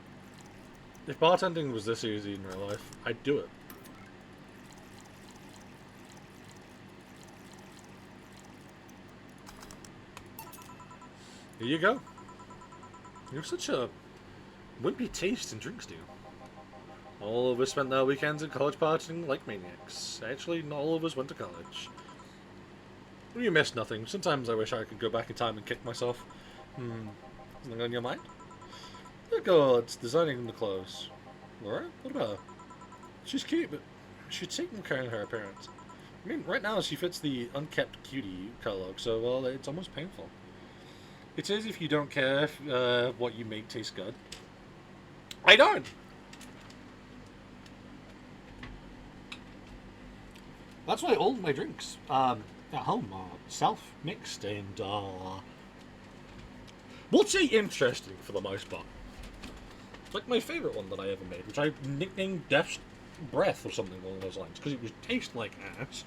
If bartending was this easy in real life, I'd do it. Here you go. You have such a wimpy taste in drinks, do you? All of us spent their weekends at college partying like maniacs. Actually, not all of us went to college. You missed nothing. Sometimes I wish I could go back in time and kick myself. Something on your mind? Good gods, designing the clothes. Laura, what about her? She's cute, but she's taking care of her appearance. I mean, right now she fits the unkept cutie catalog, so, well, it's almost painful. It is if you don't care if what you make tastes good. I don't! That's why all my drinks at home are self-mixed and, we'll say interesting for the most part. Like my favourite one that I ever made, which I nicknamed Death's Breath or something along those lines, because it was taste like ass,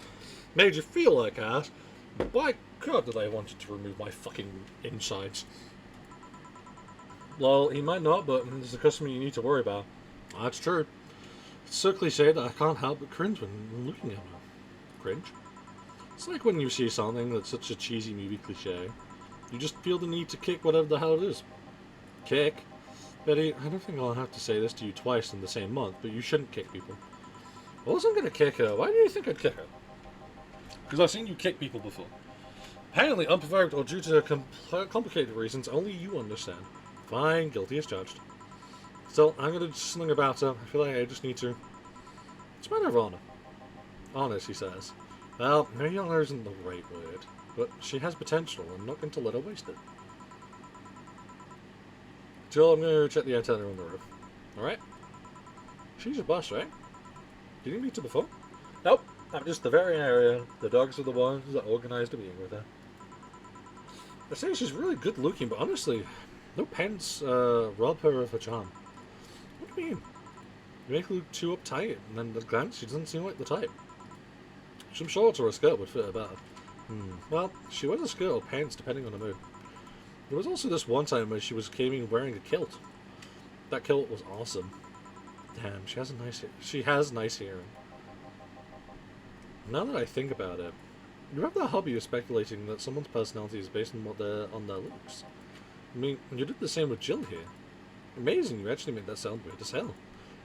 made you feel like ass, but by God did I wanted to remove my fucking insides. Well, he might not, but there's a customer you need to worry about. That's true. It's so cliche that I can't help but cringe when looking at him. Cringe? It's like when you see something that's such a cheesy movie cliche. You just feel the need to kick whatever the hell it is. Kick? Betty, I don't think I'll have to say this to you twice in the same month, but you shouldn't kick people. I wasn't going to kick her. Why do you think I'd kick her? Because I've seen you kick people before. Apparently unprovoked or due to complicated reasons only you understand. Fine, guilty as charged. Still, I'm going to do something about her. I feel like I just need to. It's a matter of honor. Honor, she says. Well, maybe honor isn't the right word, but she has potential. I'm not going to let her waste it. Jill, I'm going to check the antenna on the roof. Alright? She's your boss, right? Did you meet her before? Nope. I'm just the very area. The dogs are the ones that organized a meeting with her. I say she's really good looking, but honestly, no pants rob her of her charm. What do you mean? You make her look too uptight, and then at a glance she doesn't seem like the type. Some shorts or a skirt would fit her better. Well, she wears a skirt or pants depending on the mood. There was also this one time where she came in wearing a kilt. That kilt was awesome. Damn, she has nice hearing. Now that I think about it, you have the hobby of speculating that someone's personality is based on their looks. I mean, you did the same with Jill here. Amazing, you actually made that sound weird as hell.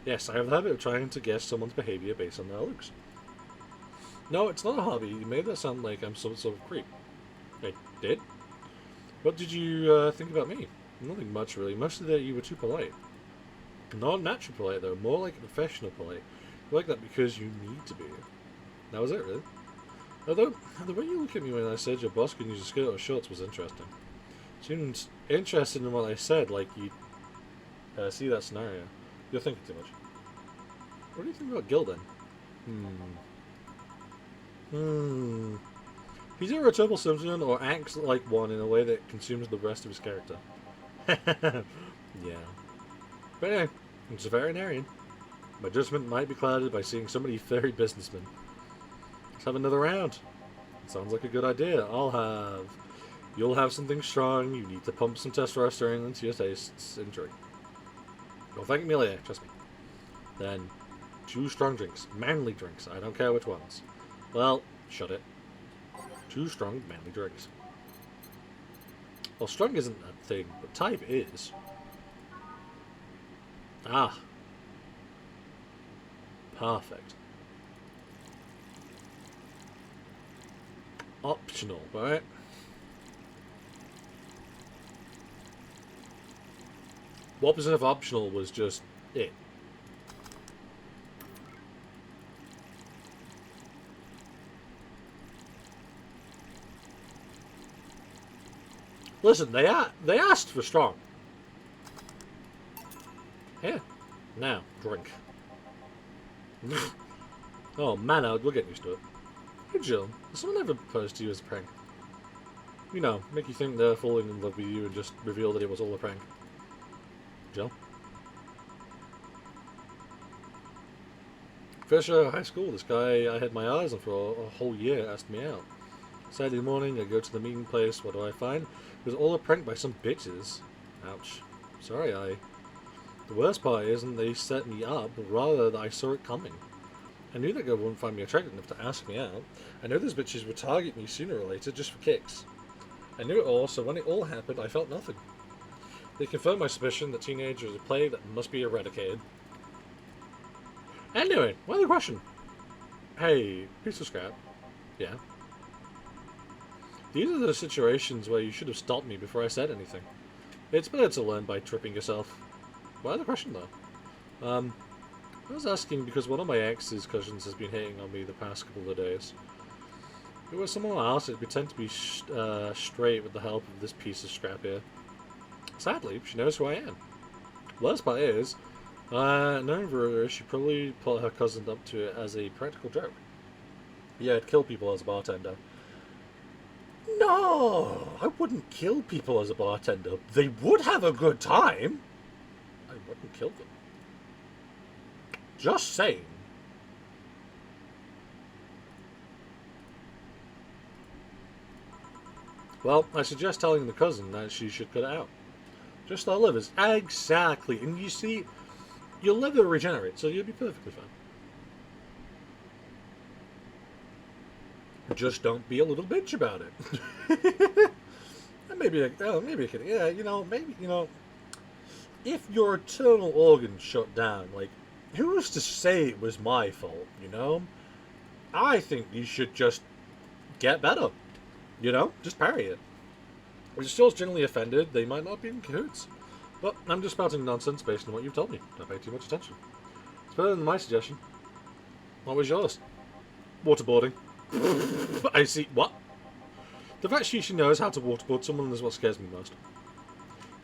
Yes, I have the habit of trying to guess someone's behavior based on their looks. No, it's not a hobby. You made that sound like I'm some sort of creep. I did? What did you think about me? Nothing much, really. Mostly that you were too polite. Not natural polite, though. More like professional polite. You like that because you need to be. That was it, really. Although, the way you look at me when I said your boss could use a skirt or shorts was interesting. Seemed interested in what I said, like you see that scenario. You're thinking too much. What do you think about Gil, then? He's either a total simpleton or acts like one in a way that consumes the rest of his character. Yeah. But anyway, it's a veterinarian. My judgment might be clouded by seeing so many fairy businessmen. Let's have another round. It sounds like a good idea. You'll have something strong. You need to pump some testosterone into your tastes and drink. You'll thank me later, trust me. Then, 2 strong drinks. Manly drinks. I don't care which ones. Well, shut it. 2 strong, manly drinks. Well, strong isn't a thing, but type is. Ah. Perfect. Optional, right? The opposite of optional was just it. Listen, they asked for strong. Here, now drink. Oh man, we'll get used to it. Hey Jill, has someone ever proposed to you as a prank? You know, make you think they're falling in love with you and just reveal that it was all a prank. Jill? First year of high school, this guy I had my eyes on for a whole year asked me out. Saturday morning, I go to the meeting place. What do I find? It was all a prank by some bitches. Ouch. Sorry, The worst part isn't they set me up, but rather that I saw it coming. I knew that girl wouldn't find me attractive enough to ask me out. I know those bitches would target me sooner or later just for kicks. I knew it all, so when it all happened, I felt nothing. They confirmed my suspicion that teenagers are a plague that must be eradicated. Anyway, one other question. Hey, piece of scrap. Yeah. These are the situations where you should have stopped me before I said anything. It's better to learn by tripping yourself. Why the question, though? I was asking because one of my ex's cousins has been hitting on me the past couple of days. If it was someone else, I'd pretend to be straight with the help of this piece of scrap here. Sadly, she knows who I am. Worst part is, knowing her, she probably put her cousin up to it as a practical joke. Yeah, I'd kill people as a bartender. No, I wouldn't kill people as a bartender. They would have a good time. I wouldn't kill them. Just saying. Well, I suggest telling the cousin that she should cut it out. Just let livers. Exactly. And you see, your liver regenerates, so you'll be perfectly fine. Just don't be a little bitch about it. maybe I could, yeah, maybe, if your internal organs shut down, like, who's to say it was my fault, I think you should just get better, just parry it. If you're still generally offended, they might not be in cahoots. But I'm just spouting nonsense based on what you've told me. Don't pay too much attention. It's better than my suggestion. What was yours? Waterboarding. I see. What? The fact she knows how to waterboard someone is what scares me most.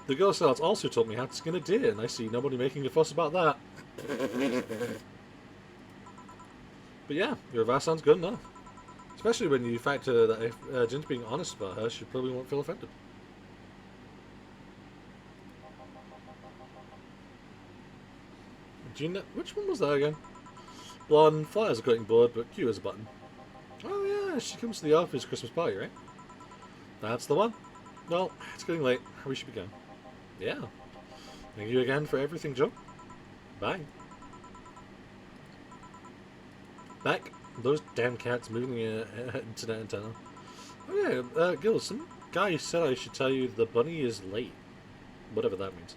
The Girl Scouts also taught me how to skin a deer, and I see nobody making a fuss about that. But yeah, your advice sounds good enough. Especially when you factor that if Jin's being honest about her, she probably won't feel offended. Gina, which one was that again? Blonde, fly as a cutting board, but cute as a button. Oh yeah, she comes to the office Christmas party, right? That's the one. Well, it's getting late. We should be going. Yeah. Thank you again for everything, Joe. Bye. Back. Those damn cats moving the internet antenna. Oh yeah, Gil, some guy said I should tell you the bunny is late. Whatever that means.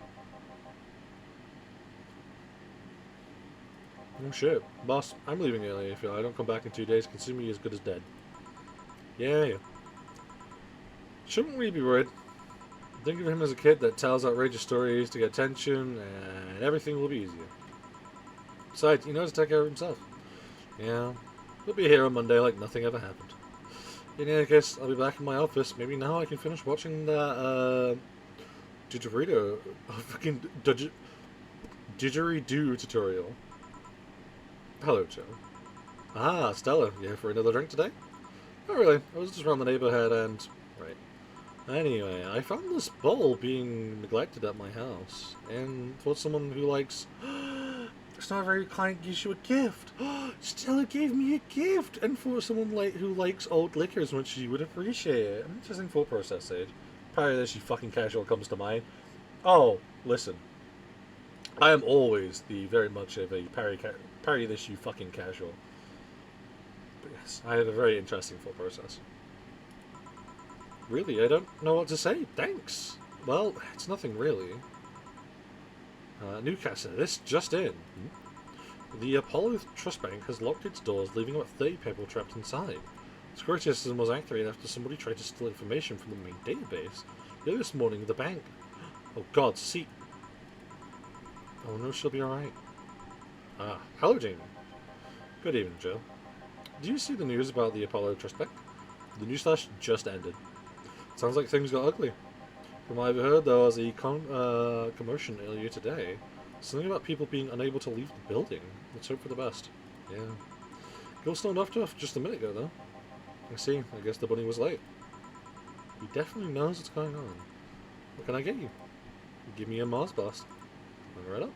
Oh shit. Boss, I'm leaving early. If I don't come back in 2 days, consider me as good as dead. Yeah. Shouldn't we be worried? Think of him as a kid that tells outrageous stories to get attention, and everything will be easier. Besides, he knows to take care of himself. Yeah. He'll be here on Monday like nothing ever happened. In any case, I'll be back in my office. Maybe now I can finish watching that, Didgeridoo, fucking Didgeridoo tutorial. Hello, Joe. Ah, Stella, you here for another drink today? Not really. I was just around the neighborhood and... Right. Anyway, I found this bowl being neglected at my house. And for someone who likes... It's not very kind gives you a gift. Stella gave me a gift. And for someone who likes old liquors, which she would appreciate it. An interesting thought process, Sage. Probably this you fucking casual comes to mind. Oh, listen. I am always the very much of a parry this you fucking casual. But yes, I had a very interesting thought process. Really, I don't know what to say. Thanks. Well, it's nothing really. Newcastle, this just in. The Apollo Trust Bank has locked its doors, leaving about 30 people trapped inside. The security system was activated after somebody tried to steal information from the main database. Earlier this morning, the bank... Oh god, see... Oh no, she'll be alright. Ah, hello Jamie. Good evening, Joe. Do you see the news about the Apollo Trust Bank? The newsflash just ended. Sounds like things got ugly. From what I've heard, there was a commotion earlier today. Something about people being unable to leave the building. Let's hope for the best. Yeah. Gil stormed after just a minute ago, though. I see. I guess the bunny was late. He definitely knows what's going on. What can I get you? Give me a Mars blast. I'm right up.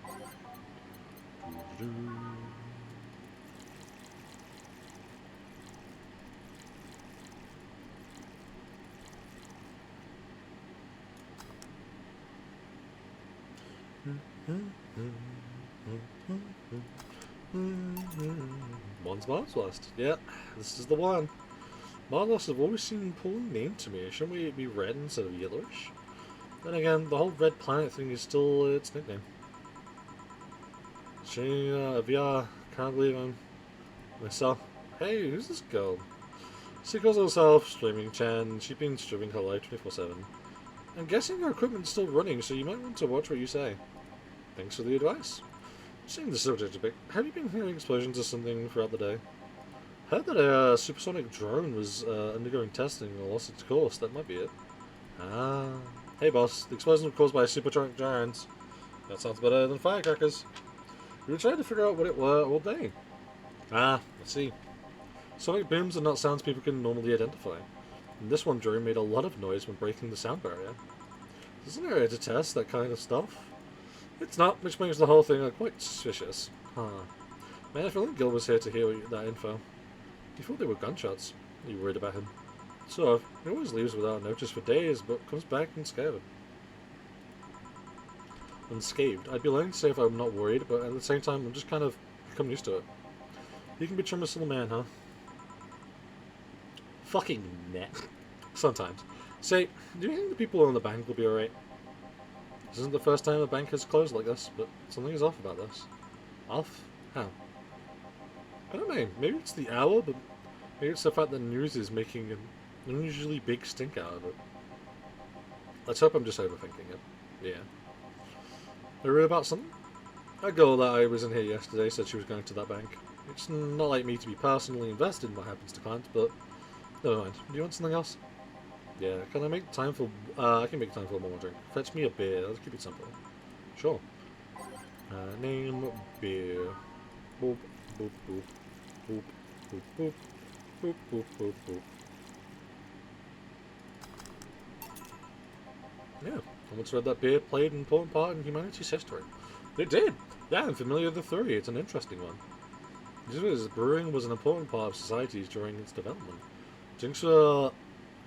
One's Mars Blast. Yeah, this is the one. Mars Blast have always seemed a poor name to me. Shouldn't we be red instead of yellowish? Then again, the whole red planet thing is still its nickname. She, VR, can't believe I'm myself. Hey, who's this girl? She calls herself Streaming Chan. She's been streaming her life 24/7. I'm guessing her equipment's still running, so you might want to watch what you say. Thanks for the advice. Changing the subject a bit, have you been hearing explosions or something throughout the day? Heard that a supersonic drone was undergoing testing and lost its course. That might be it. Ah. Hey boss, the explosion was caused by supersonic giants. That sounds better than firecrackers. We were trying to figure out what it were all day. Ah, I see. Sonic booms are not sounds people can normally identify. And this one drone made a lot of noise when breaking the sound barrier. There's an area to test that kind of stuff. It's not, which makes the whole thing quite suspicious. Huh. Man, if only Gil was here to hear that info. He thought they were gunshots. Are you worried about him? Sort of. He always leaves without notice for days, but comes back unscathed. Unscathed. I'd be lying to say if I'm not worried, but at the same time, I'm just kind of become used to it. You can be Trummer's little man, huh? Fucking net. Sometimes. Say, do you think the people in the bank will be alright? This isn't the first time a bank has closed like this, but something is off about this. Off? How? I don't know. Maybe it's the hour, but maybe it's the fact that news is making an unusually big stink out of it. Let's hope I'm just overthinking it. Yeah. Are you about something? A girl that I was in here yesterday said she was going to that bank. It's not like me to be personally invested in what happens to clients, but never mind. Do you want something else? Yeah, can I make time for... I can make time for one more drink. Fetch me a beer. Let's keep it simple. Sure. Name beer. Boop, boop, boop. Boop, boop, boop. Boop, boop, boop, boop. Yeah, I once read that beer played an important part in humanity's history. It did! Yeah, I'm familiar with the theory. It's an interesting one. Brewing was an important part of society during its development. Drinks were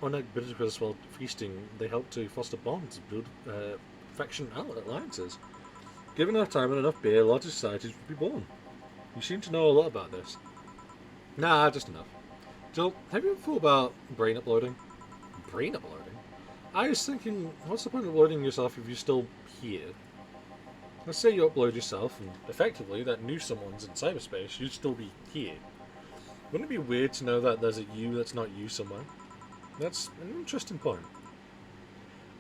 ubiquitous while feasting. They helped to foster bonds, build affection alliances. Given enough time and enough beer, larger societies would be born. You seem to know a lot about this. Nah, just enough. Jill, have you ever thought about brain uploading? Brain uploading? I was thinking, what's the point of uploading yourself if you're still here? Let's say you upload yourself, and effectively that knew someone's in cyberspace, you'd still be here. Wouldn't it be weird to know that there's a you that's not you somewhere? That's an interesting point.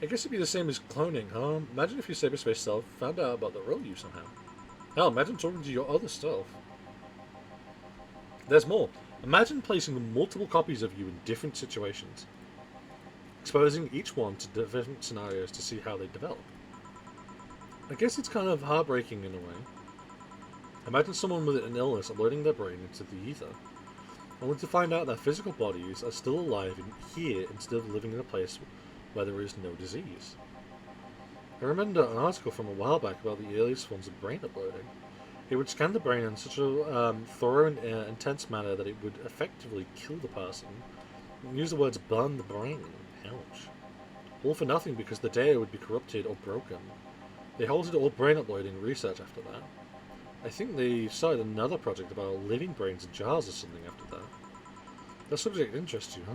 I guess it'd be the same as cloning, huh? Imagine if your cyberspace self found out about the real you somehow. Hell, imagine talking to your other self. There's more. Imagine placing multiple copies of you in different situations, exposing each one to different scenarios to see how they develop. I guess it's kind of heartbreaking in a way. Imagine someone with an illness uploading their brain into the ether. only to find out their physical bodies are still alive here instead of living in a place where there is no disease. I remember an article from a while back about the earliest forms of brain uploading. It would scan the brain in such a thorough and intense manner that it would effectively kill the person. And use the words burn the brain. Ouch. All for nothing because the data would be corrupted or broken. They halted all brain uploading research after that. I think they started another project about living brains in jars or something after that. That subject interests you, huh?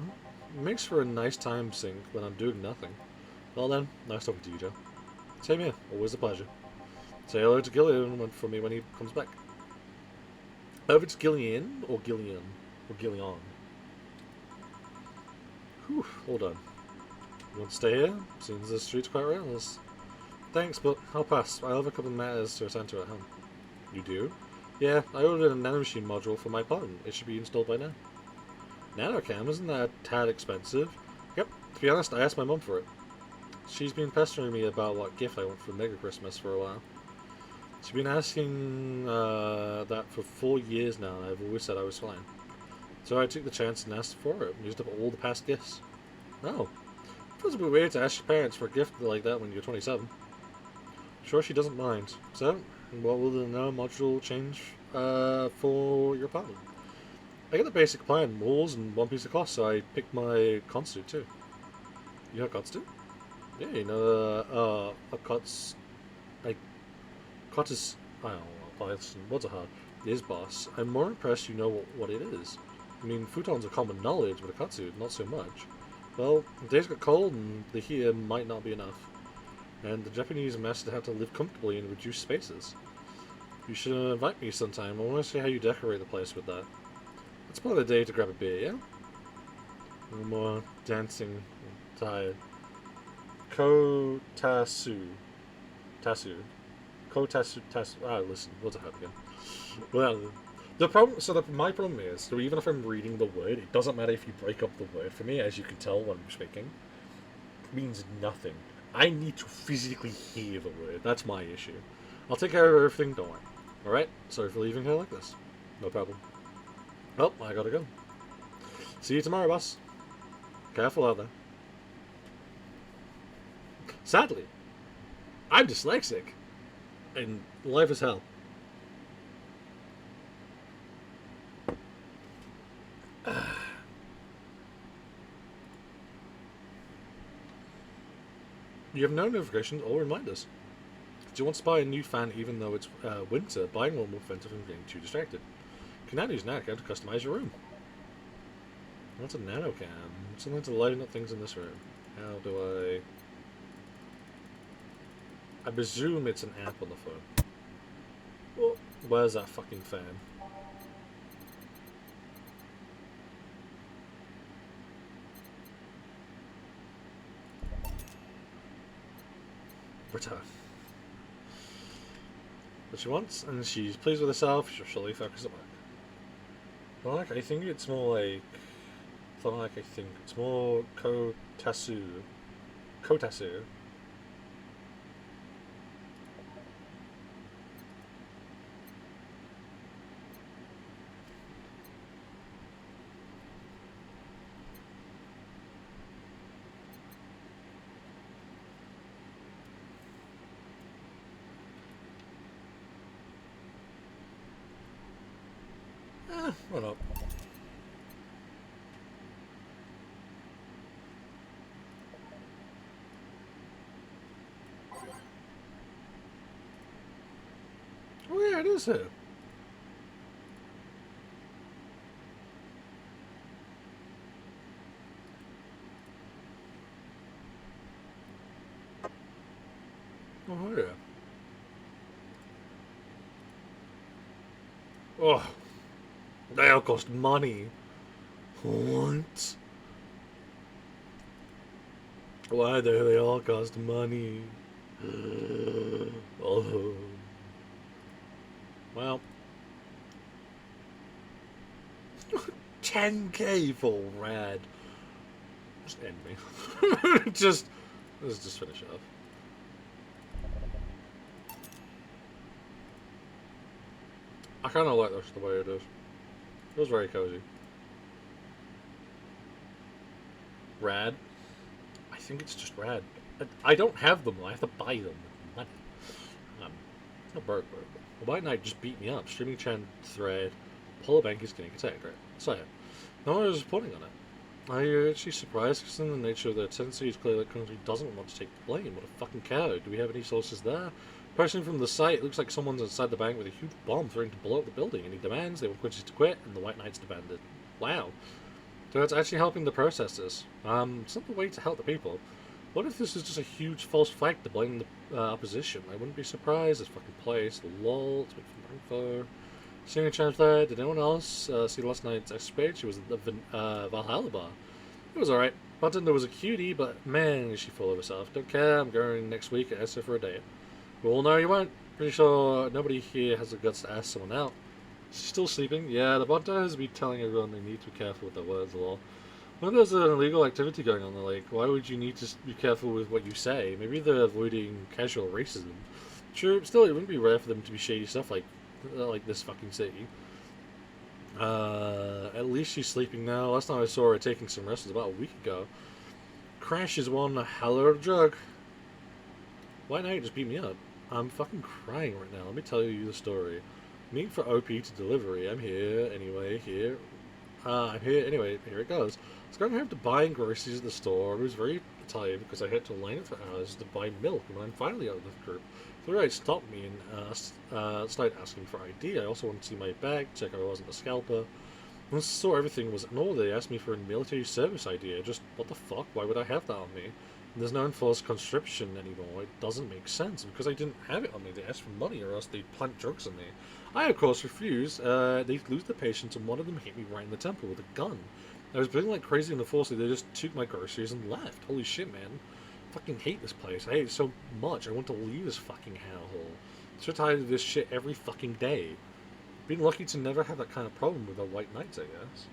It makes for a nice time sink when I'm doing nothing. Well then, nice talking to you, Joe. Same here, always a pleasure. Say hello to Gillian for me when he comes back. If it's Gillian or Gillian or Gillian. Whew, hold on. You want to stay here? Seems the street's quite railers. Thanks, but I'll pass. I have a couple of matters to attend to at home. You do? Yeah, I ordered a nanomachine module for my apartment. It should be installed by now. Nanocam, isn't that a tad expensive? Yep, to be honest, I asked my mum for it. She's been pestering me about what gift I want for Mega Christmas for a while. She's been asking that for 4 years now, and I've always said I was fine. So I took the chance and asked for it, and used up all the past gifts. Oh. It feels a bit weird to ask your parents for a gift like that when you're 27. Sure, she doesn't mind. So, what will the nano module change for your apartment? I got the basic plan, walls and one piece of cloth, so I picked my Kotsu too. You have Kotsu? Yeah, you know, a Kots... like, Kotis... I don't know, what's a hard? Is boss. I'm more impressed you know what it is. I mean, futons are common knowledge, but a Kotsu, not so much. Well, the days got cold, and the heater might not be enough. And the Japanese must have to live comfortably in reduced spaces. You should invite me sometime. I want to see how you decorate the place with that. Let's plan a day to grab a beer, yeah? No more dancing. I'm tired. Kotasu. Tasu. Kotasu. Tasu. Ah, listen. What's that again? Well, the problem. So my problem is, so even if I'm reading the word, it doesn't matter if you break up the word for me, as you can tell when I'm speaking. It means nothing. I need to physically hear the word. That's my issue. I'll take care of everything, don't worry. Alright? Sorry for leaving her like this. No problem. Oh, I gotta go. See you tomorrow, boss. Careful out there. Sadly, I'm dyslexic. And life is hell. You have no notifications or reminders. Do you want to buy a new fan even though it's winter? Buying one will prevent you from getting too distracted. You can now use Nanocam to customize your room. What's a Nanocam? Something to lighten up things in this room. How do I presume it's an app on the phone. Well, where's that fucking fan? Return. What she wants, and she's pleased with herself, she'll surely focus at work. Like, I think it's more like... I think it's more Kotasu. Kotasu. What up? Oh yeah, it is her. Oh yeah. Oh, they all cost money. What? Why do they all cost money? Oh. Well. 10k for rad. Just end me. Let's just finish it up. I kind of like this the way it is. It was very cozy. rad. I think it's just rad. I don't have them. I have to buy them with money. It's not broke. The White Knight just beat me up. Streaming chan thread. Polar Bank is getting attacked, right? So yeah. No one was reporting on it. Are actually surprised because in the nature of their tendency it's clear that country doesn't want to take the blame. What a fucking cow. Do we have any sources there? Person from the site, it looks like someone's inside the bank with a huge bomb threatening to blow up the building, and he demands they want Quincy to quit, and the White Knights demanded. Wow. So it's actually helping the protesters. It's not the way to help the people. What if this is just a huge false flag to blame the opposition? I wouldn't be surprised. This fucking place. Lol. Let's wait for info. Seeing a chance there. Did anyone else see last night's XP? She was at the Valhalla bar. It was alright. Bartender was a cutie, but man, is she full of herself. Don't care. I'm going next week at ESSA for a date. We all know you won't. Pretty sure nobody here has the guts to ask someone out. She's still sleeping? Yeah, the bartender has been telling everyone they need to be careful with their words a lot. When there's an illegal activity going on, they're like, why would you need to be careful with what you say? Maybe they're avoiding casual racism. Sure, still, it wouldn't be rare for them to be shady stuff like this fucking city. At least she's sleeping now. Last time I saw her taking some rest was about a week ago. Crash is one hell of a drug. White Knight just beat me up. I'm fucking crying right now. Let me tell you the story. Meeting for OP to delivery. I'm here anyway. I'm here anyway. Here it goes. I was going home to buying groceries at the store. I was very tired because I had to line up for hours to buy milk. And when I'm finally out of the group, the guy stopped me and started asking for ID. I also wanted to see my bag, check if I wasn't a scalper. Once I saw everything was in order, they asked me for a military service ID. I just, what the fuck? Why would I have that on me? And there's no enforced conscription anymore. It doesn't make sense. Because I didn't have it on me, they asked for money or else they'd plant drugs on me. I, of course, refused. They lose the patience and one of them hit me right in the temple with a gun. I was bleeding like crazy in the force, so they just took my groceries and left. Holy shit, man. I fucking hate this place. I hate it so much. I want to leave this fucking hellhole. I'm so tired of this shit every fucking day. Been lucky to never have that kind of problem with the White Knights, I guess.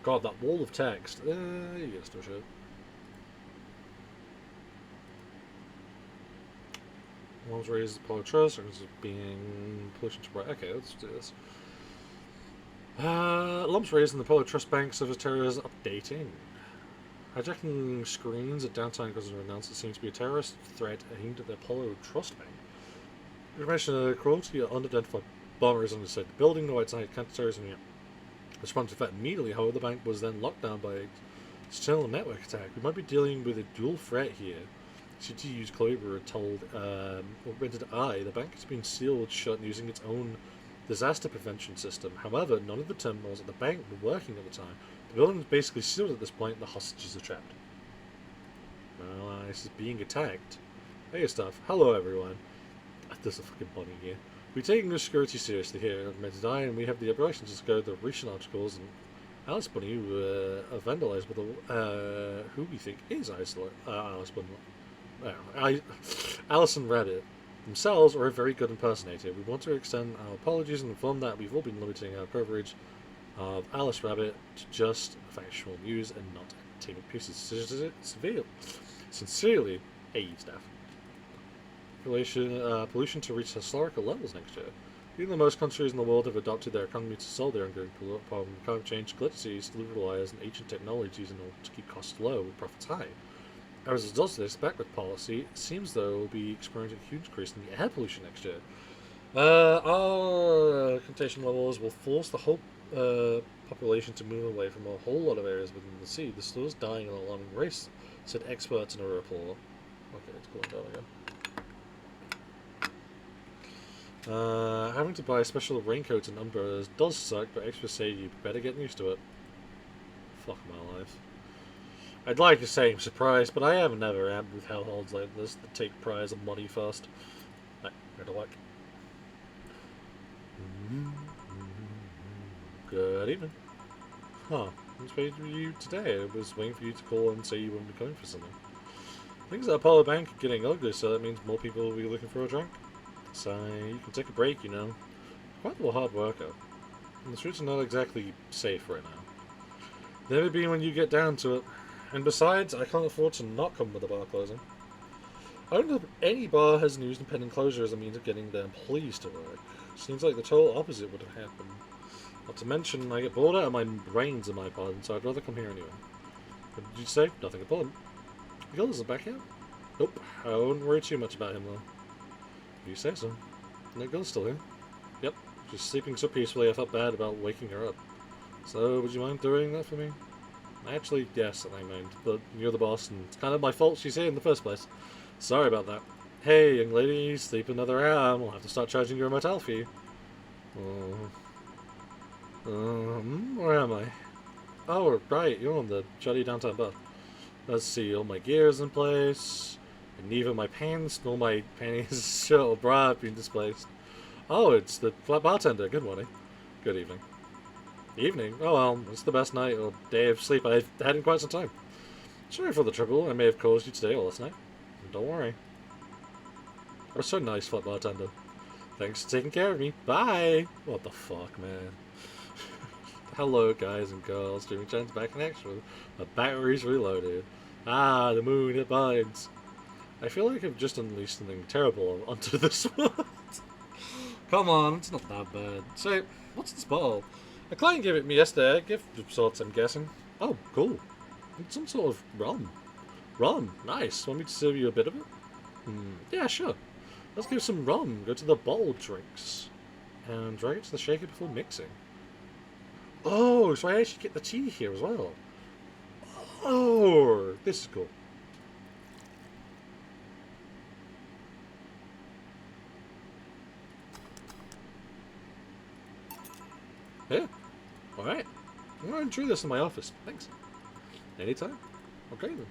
God, that wall of text. You get still shit. One's raised the Polar Trust, or is it being pollution to bright? Okay, let's do this. Lumps raised in the Polar Trust Bank Service terrorists updating. Hijacking screens at downtown because of announced it seems to be a terrorist threat aimed at the Apollo Trust Bank. Information of cruelty unidentified bombers inside the building. The White Knight counter-terrorism unit responded to that immediately. However, the bank was then locked down by a external network attack. We might be dealing with a dual threat here. CTU's Clover told Rented Eye the bank has been sealed shut using its own disaster prevention system. However, none of the terminals at the bank were working at the time. The building was basically sealed at this point and the hostages are trapped. Well, this is being attacked. Hey, stuff. Hello, everyone. There's a fucking bunny here. We're taking this security seriously here at Rented Eye, and we have the operation to discover the recent articles and Alice Bunny who vandalized with who we think is Alice Bunny. Alison Rabbit themselves are a very good impersonator. We want to extend our apologies and inform that we've all been limiting our coverage of Alice Rabbit to just factual news and not entertainment pieces. Sincerely, AE staff. Pollution to reach historical levels next year. Even though most countries in the world have adopted their economy to solve their ongoing problem, climate change glitches still relies on ancient technologies in order to keep costs low and profits high. As a result of this backward policy, it seems though we'll be experiencing a huge increase in the air pollution next year. Our contagion levels will force the whole population to move away from a whole lot of areas within the sea. The still is dying at an alarming rate, said experts in a report. Okay, it's cooling down again. Having to buy special raincoats and umbrellas does suck, but experts say you better get used to it. Fuck my life. I'd like to say I'm surprised, but I have never am with hellholes like this that take prize and money first. Good luck. Good evening. Huh. I was waiting for you today. I was waiting for you to call and say you wouldn't be going for something. Things at Apollo Bank are getting ugly, so that means more people will be looking for a drink. So you can take a break, you know. Quite a hard worker. And the streets are not exactly safe right now. Never be when you get down to it. And besides, I can't afford to not come with a bar closing. I don't know if any bar has used impending closure as a means of getting their employees to work. Seems like the total opposite would have happened. Not to mention, I get bored out of my brains in my pardon, so I'd rather come here anyway. What did you say? Nothing important. Miguel isn't back yet? Nope. I wouldn't worry too much about him, though. If you say so. Miguel's still here. Yep. She's sleeping so peacefully I felt bad about waking her up. So, would you mind doing that for me? Actually, yes, I mind. But you're the boss, and it's kind of my fault she's here in the first place. Sorry about that. Hey, young lady, sleep another hour, and we'll have to start charging you a motel fee. Where am I? Oh, right, you're on the jolly downtown bus. Let's see, all my gear's in place, and neither my pants nor my panties, shirt or bra have been displaced. Oh, it's the flat bartender. Good morning. Good evening. Evening? Oh well, it's the best night or day of sleep I've had in quite some time. Sorry for the trouble I may have caused you today or last night. Don't worry. You're so nice, flat bartender. Thanks for taking care of me. Bye! What the fuck, man? Hello, guys and girls. Jimmy Chan's back in action. The battery's reloaded. Ah, the moon, it binds. I feel like I've just unleashed something terrible onto this world. Come on, it's not that bad. So, what's this bottle? A client gave it me yesterday. A gift of sorts, I'm guessing. Oh, cool. It's some sort of rum. Rum? Nice. Want me to serve you a bit of it? Yeah, sure. Let's give some rum. Go to the bottle drinks. And drag it to the shaker before mixing. Oh, so I actually get the tea here as well. Oh, this is cool. Yeah. Alright. I'm going to try this in my office. Thanks. Anytime. Okay then.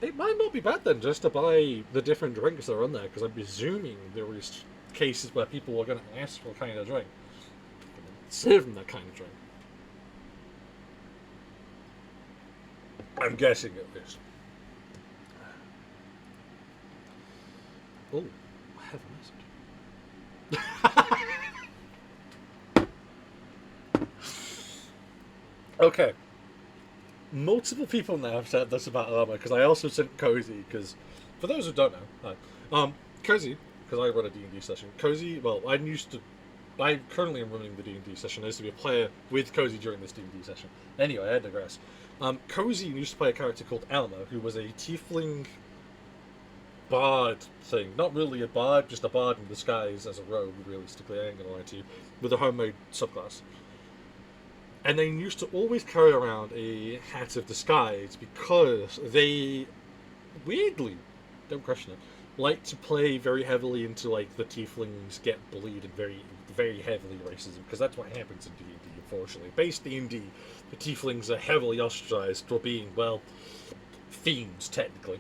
It might not be bad then just to buy the different drinks that are on there, because I'm presuming there is cases where people are going to ask for a kind of drink. Serve them that kind of drink. I'm guessing at least. Oh, I have a message. Okay. Multiple people now have said this about Arma, because I also sent Cozy, because for those who don't know, Cozy, because I run a D&D session. Cozy, well, I currently am running the D&D session. I used to be a player with Cozy during this D&D session. Anyway, I digress. Cozy used to play a character called Alma, who was a tiefling bard thing. Not really a bard, just a bard in disguise as a rogue, realistically, I ain't gonna lie to you, with a homemade subclass. And they used to always carry around a hat of disguise because they, weirdly, don't question it, like to play very heavily into like the tieflings get bullied and very, very heavily racism, because that's what happens in D&D, unfortunately. Base D&D, the tieflings are heavily ostracized for being, well, fiends, technically.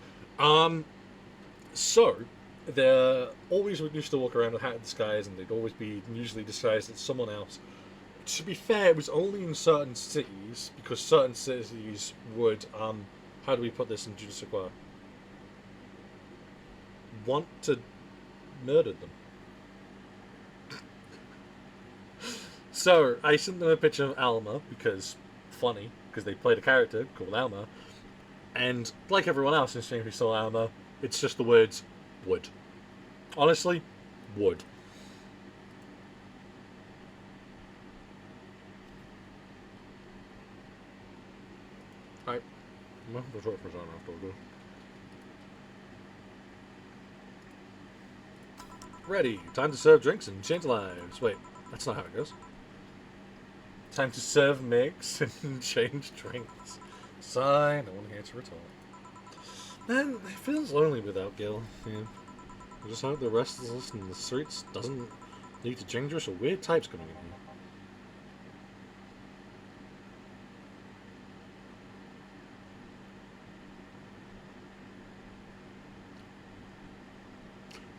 So, they always used to walk around with a hat of disguise, and they'd always be usually disguised as someone else. To be fair, it was only in certain cities, because certain cities would, how do we put this in Jeu de Sequoia? Want to murder them. So, I sent them a picture of Alma, because, funny, because they played a character called Alma, and like everyone else in Stream Who Saw Alma, it's just the words, wood. Honestly, wood. Right. Ready. Time to serve drinks and change lives. Wait, that's not how it goes. Time to serve mix and change drinks. Sigh, no one here to retort. Man, it feels lonely without Gil. Yeah. I just hope the rest of us in the streets doesn't lead to dangerous or weird types coming in here.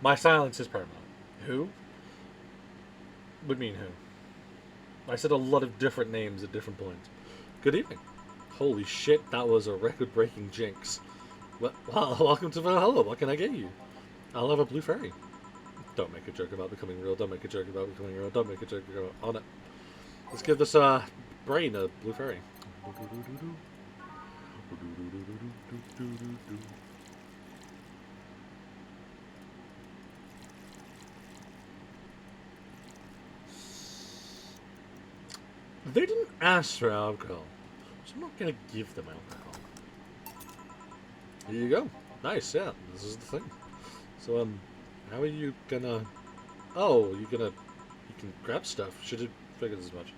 My silence is paramount. Who? Would mean who? I said a lot of different names at different points. Good evening. Holy shit, that was a record-breaking jinx. Well, welcome to Valhalla. What can I get you? I'll have a blue fairy. Don't make a joke about becoming real. Don't make a joke about becoming real. Don't make a joke about on it. Let's give this brain a blue fairy. They didn't ask for alcohol, So I'm not gonna give them alcohol. Here you go. Nice, yeah. This is the thing. So, how are you gonna... Oh, you can grab stuff. Should have figured as much.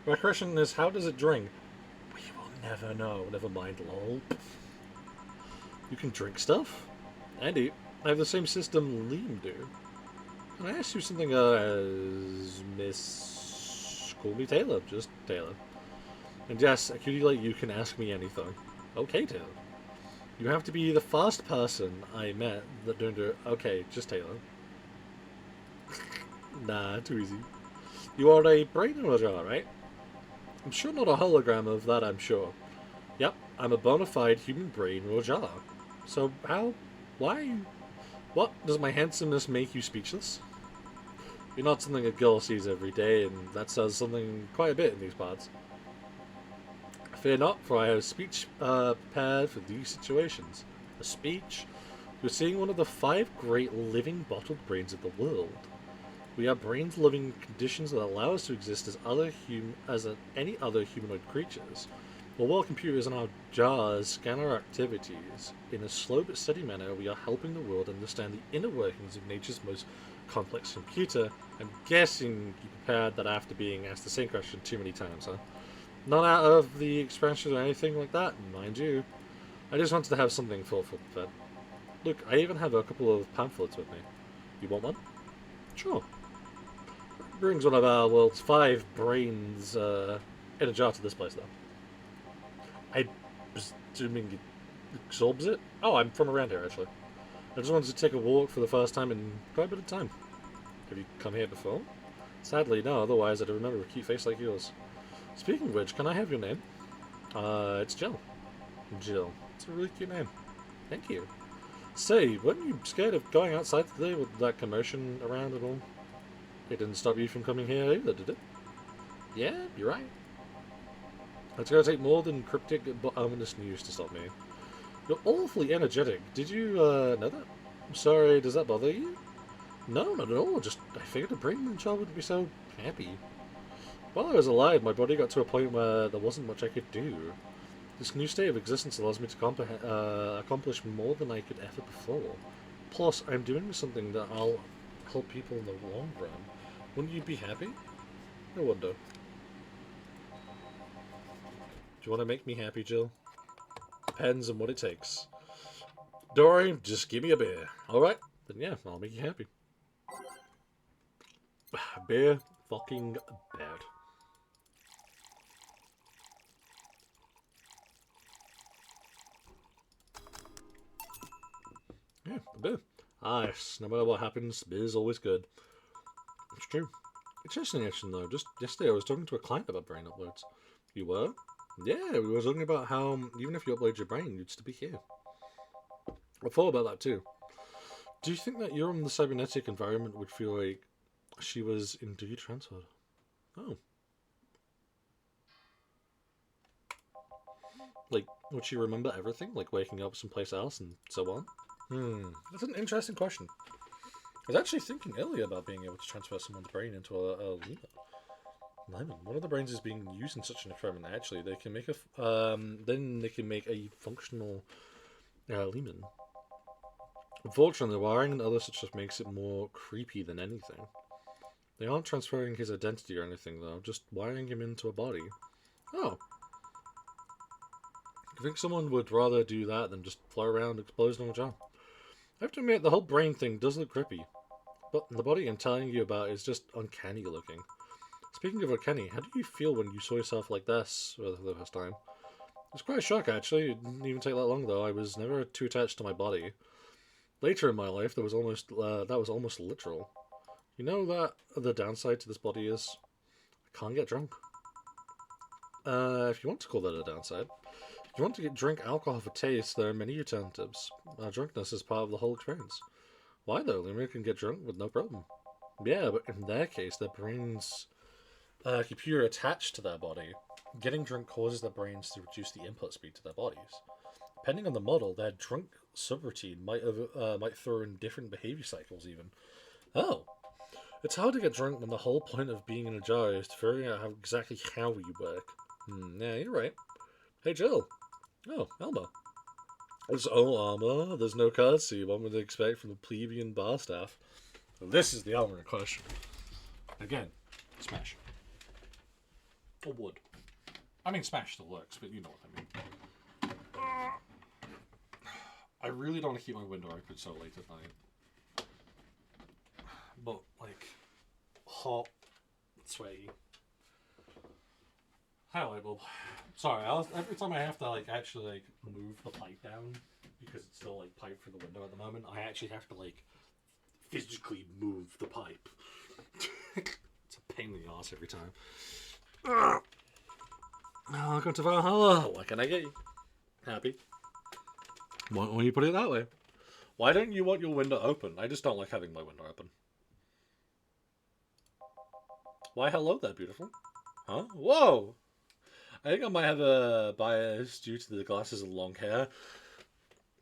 My question is, how does it drink? We will never know. Never mind, lol. You can drink stuff? Andy, I have the same system Liam do. Can I ask you something, as Miss... Call me Taylor. Just Taylor. And yes, a cutie like you can ask me anything. Okay, Taylor. You have to be the first person I met that don't do it. Okay, just Taylor. Nah, too easy. You are a brain in a jar, right? I'm sure not a hologram of that, I'm sure. Yep, I'm a bona fide human brain in a jar. So how? Why? What? Does my handsomeness make you speechless? You're not something a girl sees every day, and that says something quite a bit in these parts. Fear not, for I have a speech prepared for these situations. A speech? You're seeing one of the 5 great living bottled brains of the world. We are brains living in conditions that allow us to exist as any other humanoid creatures. While computers in our jars scan our activities, in a slow but steady manner, we are helping the world understand the inner workings of nature's most complex computer. I'm guessing you prepared that after being asked the same question too many times, huh? Not out of the expansion or anything like that, mind you. I just wanted to have something thoughtful prepared. Look, I even have a couple of pamphlets with me. You want one? Sure. Brings one of our world's 5 brains in a jar to this place, though. I'm presuming it absorbs it? Oh, I'm from around here, actually. I just wanted to take a walk for the first time in quite a bit of time. Have you come here before? Sadly, no, otherwise I'd remember a cute face like yours. Speaking of which, can I have your name? It's Jill. Jill. It's a really cute name. Thank you. Say, weren't you scared of going outside today with that commotion around at all? It didn't stop you from coming here either, did it? Yeah, you're right. It's going to take more than cryptic but ominous news to stop me. You're awfully energetic. Did you, know that? I'm sorry, does that bother you? No, not at all. Just, I figured a brain child wouldn't be so happy. While I was alive, my body got to a point where there wasn't much I could do. This new state of existence allows me to accomplish more than I could ever before. Plus, I'm doing something that I'll help people in the long run. Wouldn't you be happy? I wonder. Do you want to make me happy, Jill? Depends on what it takes. Don't worry, just give me a beer. Alright? Then yeah, I'll make you happy. Beer fucking bad. Yeah, a beer. Ah, yes, no matter what happens, beer's always good. It's true. Interesting action though. Just yesterday I was talking to a client about brain uploads. You were? Yeah, we were talking about how even if you upload your brain, you'd still be here. I thought about that too. Do you think that you're in the cybernetic environment would feel like she was indeed transferred? Oh. Like, would she remember everything? Like waking up someplace else and so on? That's an interesting question. I was actually thinking earlier about being able to transfer someone's brain into a lemur. Lemon. One of the brains is being used in such an experiment. Actually, they can make then they can make a functional lemon. Unfortunately, the wiring and other such stuff makes it more creepy than anything. They aren't transferring his identity or anything, though, just wiring him into a body. Oh. I think someone would rather do that than just fly around exposed on a job. I have to admit, the whole brain thing does look creepy. But the body I'm telling you about is just uncanny looking. Speaking of uncanny, how did you feel when you saw yourself like this for the first time? It was quite a shock, actually. It didn't even take that long, though. I was never too attached to my body. Later in my life, that was almost literal. You know that the downside to this body is I can't get drunk. If you want to call that a downside. If you want to drink alcohol for taste, there are many alternatives. Drunkenness is part of the whole experience. Why though? Lemur can get drunk with no problem. Yeah, but in their case, their brains computer attached to their body. Getting drunk causes their brains to reduce the input speed to their bodies. Depending on the model, their drunk subroutine might throw in different behavior cycles even. Oh. It's hard to get drunk when the whole point of being in a jar is to figure out exactly how you work. Yeah, you're right. Hey, Jill. Oh, Elmo. There's all armor. There's no courtesy. What would they expect from the plebeian bar staff? This is the armor in question. Again, smash. Or wood. I mean, smash still works, but you know what I mean. I really don't want to keep my window open so late at night. But, like, hot, sweaty. Hi, light bulb. Sorry, every time I have to, like, actually, like, move the pipe down, because it's still, like, pipe through the window at the moment, I actually have to, like, physically move the pipe. It's a pain in the ass every time. Welcome to Valhalla. What can I get you? Happy? Why don't you put it that way? Why don't you want your window open? I just don't like having my window open. Why, hello there, beautiful. Huh? Whoa! I think I might have a bias due to the glasses and long hair.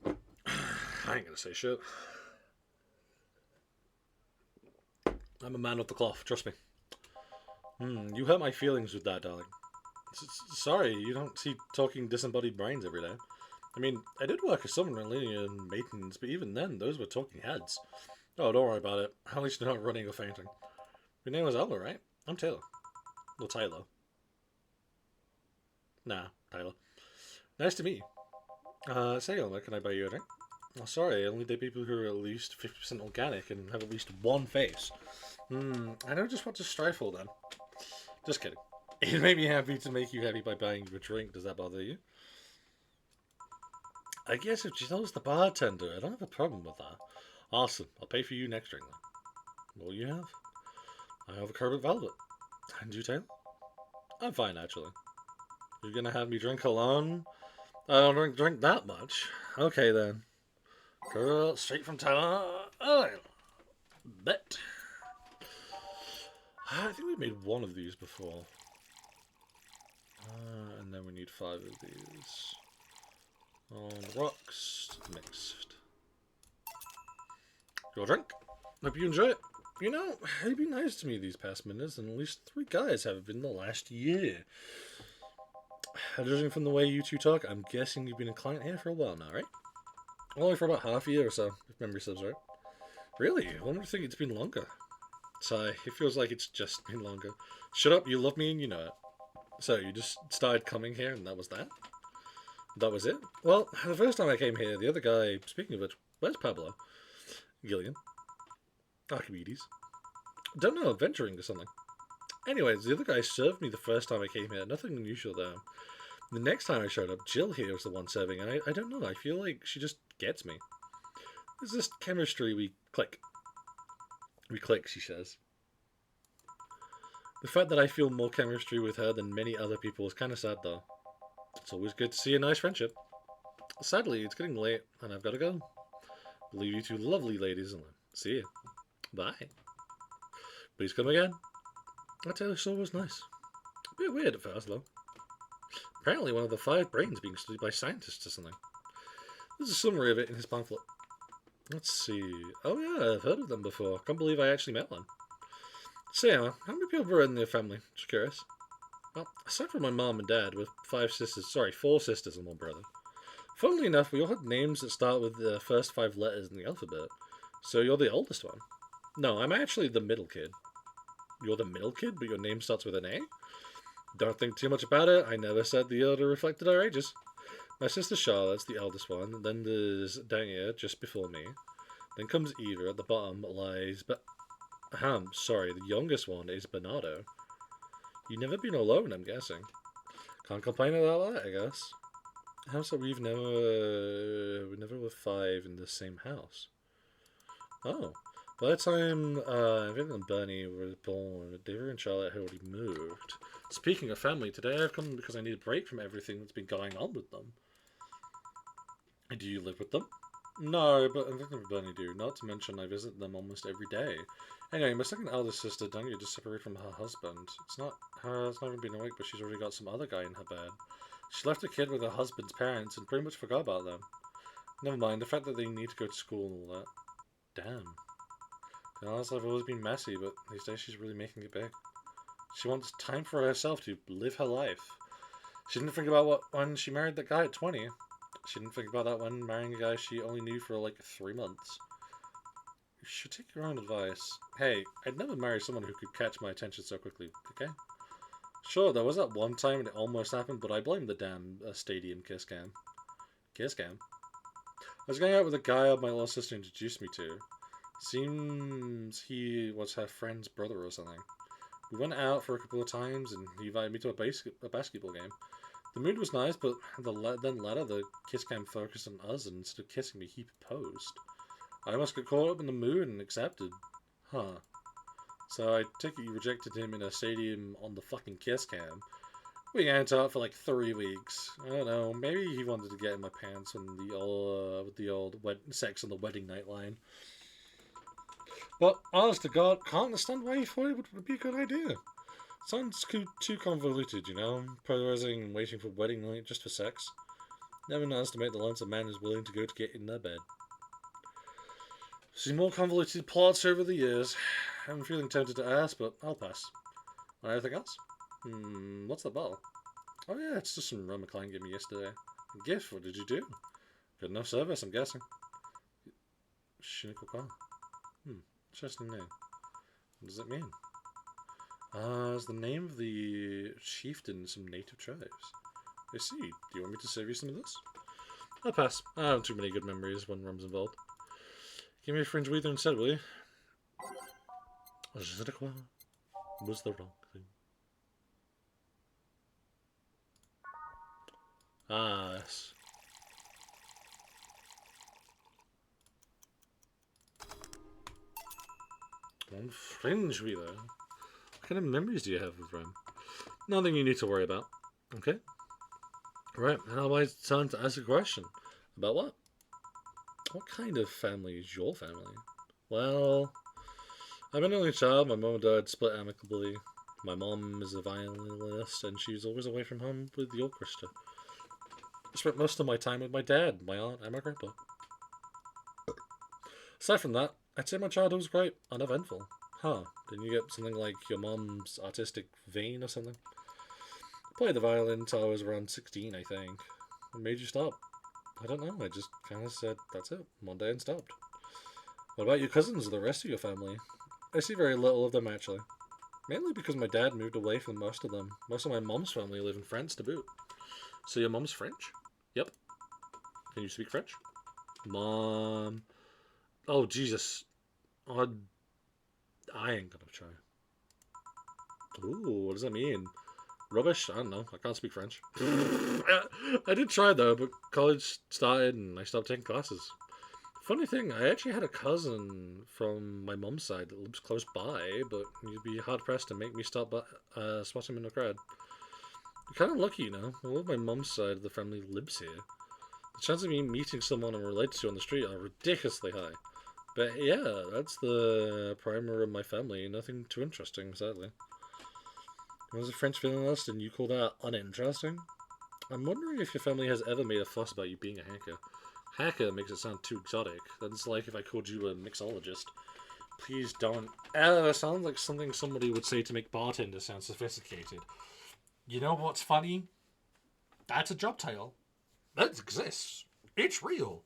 I ain't gonna say shit. I'm a man of the cloth, trust me. You hurt my feelings with that, darling. Sorry, you don't see talking disembodied brains every day. I mean, I did work as someone in linear and maintenance, but even then, those were talking heads. Oh, don't worry about it. At least you're not running or fainting. Your name was Elmo, right? I'm Taylor. Well, Tyler. Nah, Tyler. Nice to meet you. Say, Elmo, can I buy you a drink? Oh, sorry, I only date people who are at least 50% organic and have at least one face. I know just what to strive for then. Just kidding. It made me happy to make you happy by buying you a drink. Does that bother you? I guess if Gino's the bartender, I don't have a problem with that. Awesome. I'll pay for you next drink then. What do you have? I have a Carbon Velvet. And you, Taylor? I'm fine, actually. You're gonna have me drink alone? I don't drink that much. Okay, then. Girl, straight from Thailand. Oh, bet. I think we made one of these before. And then we need 5 of these. On the rocks, mixed. Your drink? Hope you enjoy it. You know, you've been nice to me these past minutes, and at least 3 guys have been the last year. Judging from the way you two talk, I'm guessing you've been a client here for a while now, right? Only for about half a year or so, if memory serves right. Really? I wonder if it's been longer. Sigh, it feels like it's just been longer. Shut up, you love me and you know it. So, you just started coming here and that was that? That was it? Well, the first time I came here, the other guy, speaking of which, where's Pablo? Gillian? Archimedes? Don't know, venturing or something. Anyways, the other guy served me the first time I came here, nothing unusual there. The next time I showed up, Jill here was the one serving, and I don't know, I feel like she just gets me. There's this chemistry, we click. We click, she says. The fact that I feel more chemistry with her than many other people is kind of sad, though. It's always good to see a nice friendship. Sadly, it's getting late, and I've got to go. Leave you two lovely ladies and see you. Bye. Please come again. I tell you, so was nice. A bit weird at first, though. Apparently one of the 5 brains being studied by scientists or something. There's a summary of it in his pamphlet. Let's see. Oh yeah, I've heard of them before. Can't believe I actually met one. Say, Emma, how many people were in their family? Just curious. Well, aside from my mom and dad, with 4 sisters and 1 brother. Funnily enough, we all had names that start with the first 5 letters in the alphabet. So you're the oldest one. No, I'm actually the middle kid. You're the middle kid, but your name starts with an A? Don't think too much about it. I never said the order reflected our ages. My sister Charlotte's the eldest one. Then there's Dania just before me. Then comes Eva. At the bottom lies... sorry, the youngest one is Bernardo. You've never been alone, I'm guessing. Can't complain about that, I guess. How's that we never were 5 in the same house? Oh. By the time Vivian and Bernie were born, David and Charlotte had already moved. Speaking of family, today I've come because I need a break from everything that's been going on with them. Do you live with them? No, but Vivian and Bernie do. Not to mention I visit them almost every day. Anyway, my second eldest sister, Danya, just separated from her husband. It's not even been a week, but she's already got some other guy in her bed. She left her kid with her husband's parents and pretty much forgot about them. Never mind, the fact that they need to go to school and all that. Damn. To be honest, I've always been messy, but these days she's really making it big. She wants time for herself to live her life. She didn't think about what when she married that guy at 20. She didn't think about that when marrying a guy she only knew for like 3 months. You should take your own advice. Hey, I'd never marry someone who could catch my attention so quickly, okay? Sure, there was that one time when it almost happened, but I blame the damn stadium kiss cam. Kiss cam? I was going out with a guy my little sister introduced me to. Seems he was her friend's brother or something. We went out for a couple of times, and he invited me to a basketball game. The mood was nice, but then later the kiss cam focused on us, and instead of kissing me, he proposed. I must get caught up in the mood and accepted. Huh. So I take it you rejected him in a stadium on the fucking kiss cam. We went out for like 3 weeks. I don't know. Maybe he wanted to get in my pants when the old with the old sex on the wedding night line. But honest to God, can't understand why he thought it would be a good idea. Sounds too convoluted, you know. Prioritizing and waiting for wedding night just for sex. Never underestimate the lengths a man is willing to go to get in their bed. Seen more convoluted plots over the years. I'm feeling tempted to ask, but I'll pass. Anything else? What's that bottle? Oh yeah, it's just some rum McLean gave me yesterday. A gift? What did you do? Good enough service, I'm guessing. Shinikoka. Interesting name. What does it mean? It's the name of the chieftain in some native tribes. I see. Do you want me to serve you some of this? I'll pass. I don't have too many good memories when rum's involved. Give me a fringe weather instead, will you? Shinikoka was the wrong thing. Ah, yes. One fringe wheeler. What kind of memories do you have with Rome? Nothing you need to worry about. Okay. Right, now it's time to ask a question. About what? What kind of family is your family? Well, I'm an only child. My mom and dad split amicably. My mom is a violinist, and she's always away from home with the orchestra. I spent most of my time with my dad, my aunt, and my grandpa. Aside from that, I'd say my childhood was great, uneventful. Huh, didn't you get something like your mom's artistic vein or something? I played the violin until I was around 16, I think. What made you stop? I don't know, I just kind of said, that's it, one day and stopped. What about your cousins or the rest of your family? I see very little of them, actually. Mainly because my dad moved away from most of them. Most of my mom's family live in France to boot. So your mom's French? Yep. Can you speak French? Mom. Oh, Jesus. I ain't gonna try. Ooh, what does that mean? Rubbish? I don't know. I can't speak French. I did try though, but college started and I stopped taking classes. Funny thing, I actually had a cousin from my mum's side that lives close by, but you'd be hard pressed to make me spot him in the crowd. You're kind of lucky, you know. All of my mum's side of the family lives here. The chances of me meeting someone I'm related to on the street are ridiculously high. But yeah, that's the primer of my family. Nothing too interesting, sadly. I was a French violinist and you call that uninteresting? I'm wondering if your family has ever made a fuss about you being a hacker. Hacker makes it sound too exotic. That's like if I called you a mixologist. Please don't. That sounds like something somebody would say to make bartenders sound sophisticated. You know what's funny? That's a job title. That exists. It's real.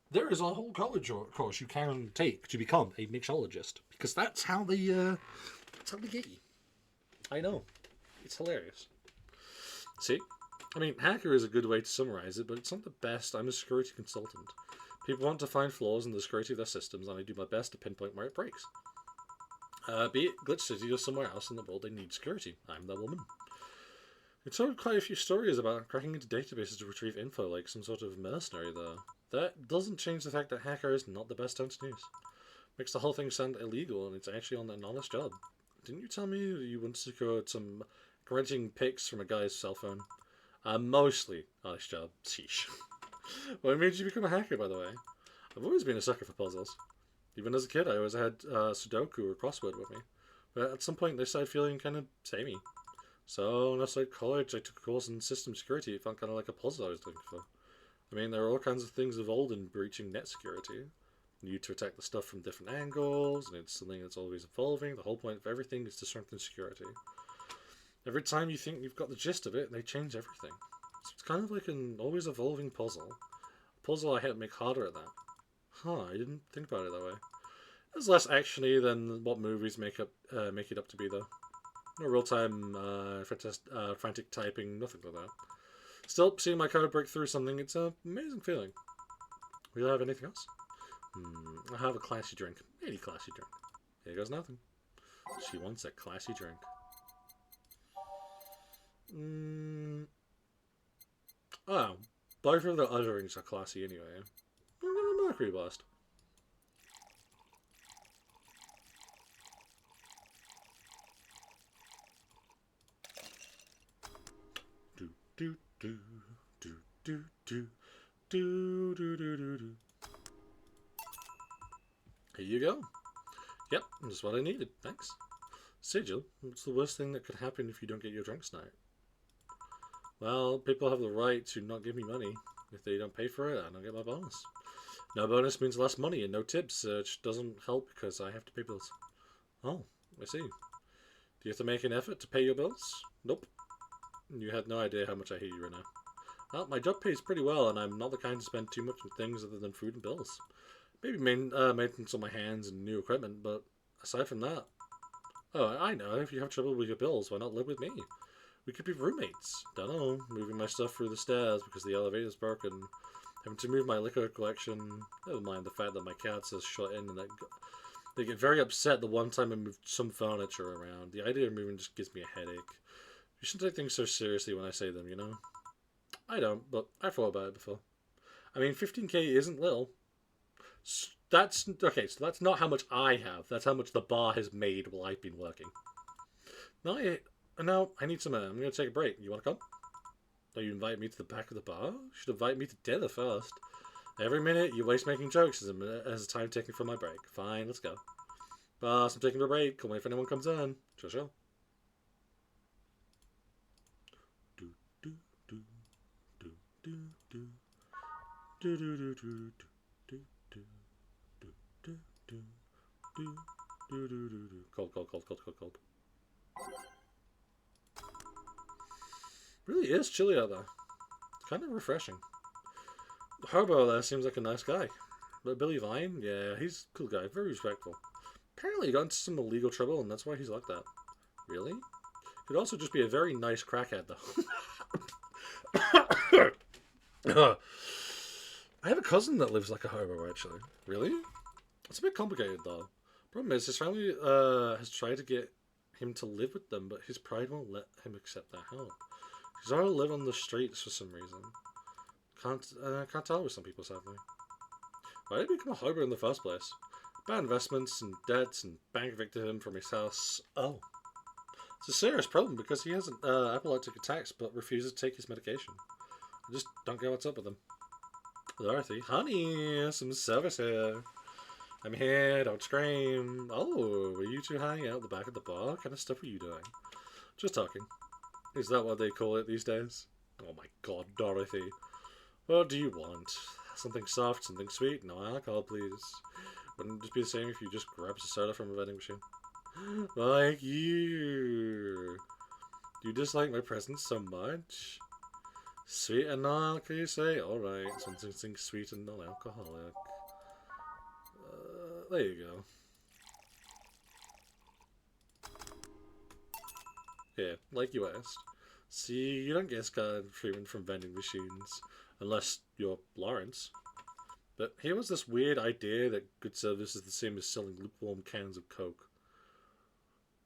There is a whole college course you can take to become a mixologist because that's how they get you. I know. It's hilarious. See? I mean, hacker is a good way to summarize it, but it's not the best. I'm a security consultant. People want to find flaws in the security of their systems, and I do my best to pinpoint where it breaks. Be it Glitch City or somewhere else in the world, they need security. I'm that woman. It's heard quite a few stories about cracking into databases to retrieve info, like some sort of mercenary, though. That doesn't change the fact that hacker is not the best term to use. Makes the whole thing sound illegal, and it's actually on an honest job. Didn't you tell me you once secured some renting pics from a guy's cell phone? Mostly honest job. Sheesh. What made you become a hacker, by the way? I've always been a sucker for puzzles. Even as a kid, I always had Sudoku or crossword with me. But at some point, they started feeling kind of samey. So, when I started college, I took a course in system security. It felt kind of like a puzzle I was looking for. I mean, there are all kinds of things involved in breaching net security. You need to attack the stuff from different angles, and it's something that's always evolving. The whole point of everything is to strengthen security. Every time you think you've got the gist of it, they change everything. So it's kind of like an always evolving puzzle. A puzzle I had to make harder at that. Huh, I didn't think about it that way. It's less actiony than what movies make it up to be, though. No real-time frantic typing, nothing like that. Still, seeing my code break through something, it's an amazing feeling. We don't have anything else? I have a classy drink. Any classy drink. Here goes nothing. She wants a classy drink. Oh, both of the other drinks are classy anyway. I'm gonna Mercury Blast. Do do do do do do do do do do do. Here you go. Yep, that's what I needed. Thanks. Sigil, what's the worst thing that could happen if you don't get your drinks tonight? Well, people have the right to not give me money. If they don't pay for it, I don't get my bonus. No bonus means less money and no tips, which doesn't help because I have to pay bills. Oh, I see. Do you have to make an effort to pay your bills? Nope. You had no idea how much I hate you right now. Well, my job pays pretty well, and I'm not the kind to spend too much on things other than food and bills. Maybe maintenance on my hands and new equipment, but aside from that... Oh, I know. If you have trouble with your bills, why not live with me? We could be roommates. Dunno, moving my stuff through the stairs because the elevator's broken. Having to move my liquor collection. Never mind the fact that my cats are shut in and that they get very upset the one time I moved some furniture around. The idea of moving just gives me a headache. You shouldn't take things so seriously when I say them, you know? I don't, but I've thought about it before. I mean, 15k isn't little. That's okay, so that's not how much I have. That's how much the bar has made while I've been working. Now I need some. I'm going to take a break. You want to come? Don't you invite me to the back of the bar? You should invite me to dinner first. Every minute you waste making jokes as a time taken for my break. Fine, let's go. Boss, I'm taking a break. Call me if anyone comes in. Sure. Do do do do do do do do do do do do do do do do do do do. Cold. Really is chilly out there. Kind of refreshing. The hobo there seems like a nice guy. But Billy Vine, yeah, he's a cool guy, very respectful. Apparently he got into some illegal trouble and that's why he's like that. Really? Could also just be a very nice crackhead though. I have a cousin that lives like a hobo actually. Really? It's a bit complicated though. Problem is his family has tried to get him to live with them, but his pride won't let him accept their help. He's already live on the streets for some reason. Can't tell with some people, sadly. Why did he become a hobo in the first place? Bad investments and debts and bank evicted him from his house. Oh. It's a serious problem because he has epileptic attacks but refuses to take his medication. I just don't get what's up with him. Dorothy, honey, some service here. I'm here, don't scream. Oh, were you two hanging out at the back of the bar? What kind of stuff were you doing? Just talking. Is that what they call it these days? Oh my god, Dorothy. What do you want? Something soft, something sweet? No alcohol, please. Wouldn't it just be the same if you just grabbed a soda from a vending machine? Like you. Do you dislike my presence so much? Sweet and non-alcoholic, you say? Alright, something sweet and non-alcoholic. There you go. Yeah, like you asked. See, you don't get this kind of treatment from vending machines. Unless you're Lawrence. But here was this weird idea that good service is the same as selling lukewarm cans of Coke.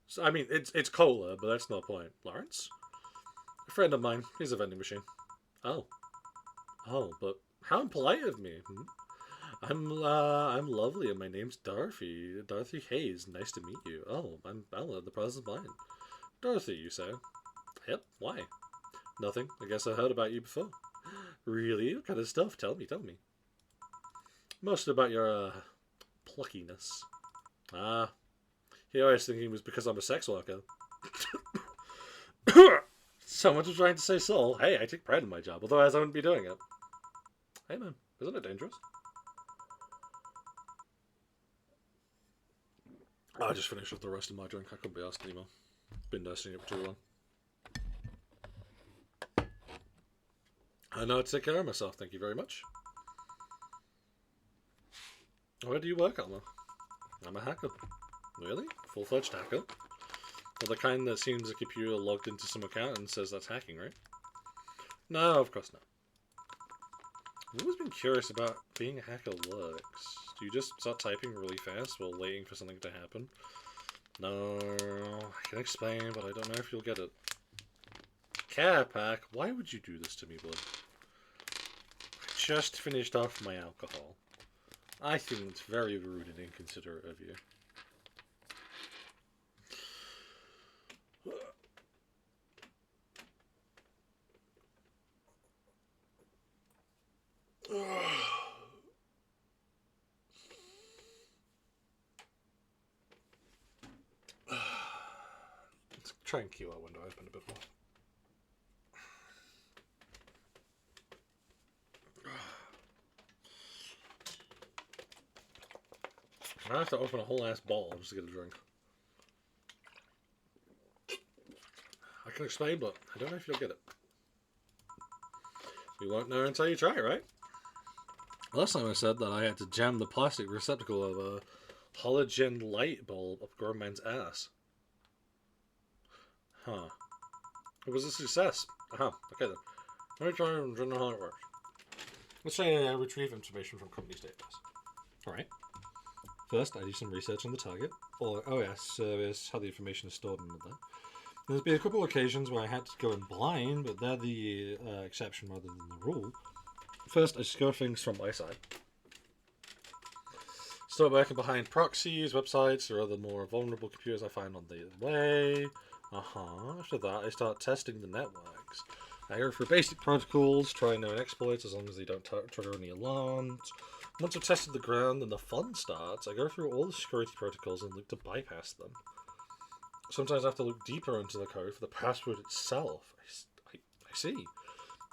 So, I mean, it's cola, but that's not the point. Lawrence? A friend of mine. He's a vending machine. Oh. Oh, but how impolite of me. I'm lovely and my name's Dorothy. Dorothy Hayes. Nice to meet you. Oh, I'm Bella, the present mine. Dorothy, you say? Yep, why? Nothing. I guess I heard about you before. Really? What kind of stuff? Tell me. Most about your, pluckiness. Ah. Here I was thinking it was because I'm a sex worker. Someone was trying to say soul. Hey, I take pride in my job, otherwise I wouldn't be doing it. Hey man, isn't it dangerous? I just finished with the rest of my drink. I couldn't be asked anymore. Been nursing it for too long. I know how to take care of myself, thank you very much. Where do you work, Alma? I'm a hacker. Really? Full-fledged hacker? Well, the kind that seems a computer logged into some account and says that's hacking, right? No, of course not. I've always been curious about being a hacker works. Do you just start typing really fast while waiting for something to happen? No, I can explain, but I don't know if you'll get it. Carepack, why would you do this to me, bud? I just finished off my alcohol. I think it's very rude and inconsiderate of you. Let's try and keep our window open a bit more. I have to open a whole ass bottle just to get a drink. I can explain, but I don't know if you'll get it. You won't know until you try, right? Last time I said that I had to jam the plastic receptacle of a halogen light bulb up a grown man's ass. Huh. It was a success. Okay then. Let me try and know how it works. Let's say I retrieve information from company's database. Alright. First, I do some research on the target, or OS service, how the information is stored and all that. There's been a couple of occasions where I had to go in blind, but they're the exception rather than the rule. First, I score things from my side. Start working behind proxies, websites, or other more vulnerable computers I find on the way. After that, I start testing the networks. I go through basic protocols, try known exploits as long as they don't trigger any alarms. Once I've tested the ground and the fun starts, I go through all the security protocols and look to bypass them. Sometimes I have to look deeper into the code for the password itself. I see.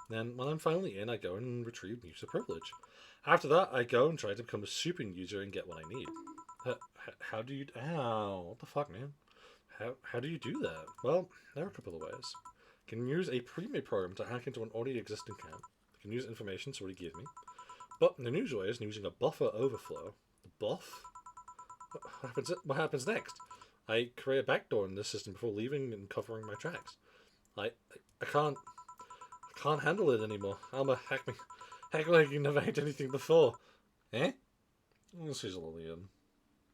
Then, when I'm finally in, I go and retrieve user privilege. After that, I go and try to become a super user and get what I need. How do you... Ow, what the fuck, man? How do you do that? Well, there are a couple of ways. You can use a pre-made program to hack into an already existing account. You can use information it's already given me. But the news way is using a buffer overflow. The buff? What happens next? I create a backdoor in this system before leaving and covering my tracks. I can't handle it anymore. Alma, hack me. Hack like you never hacked anything before. Eh? This is a Lillian.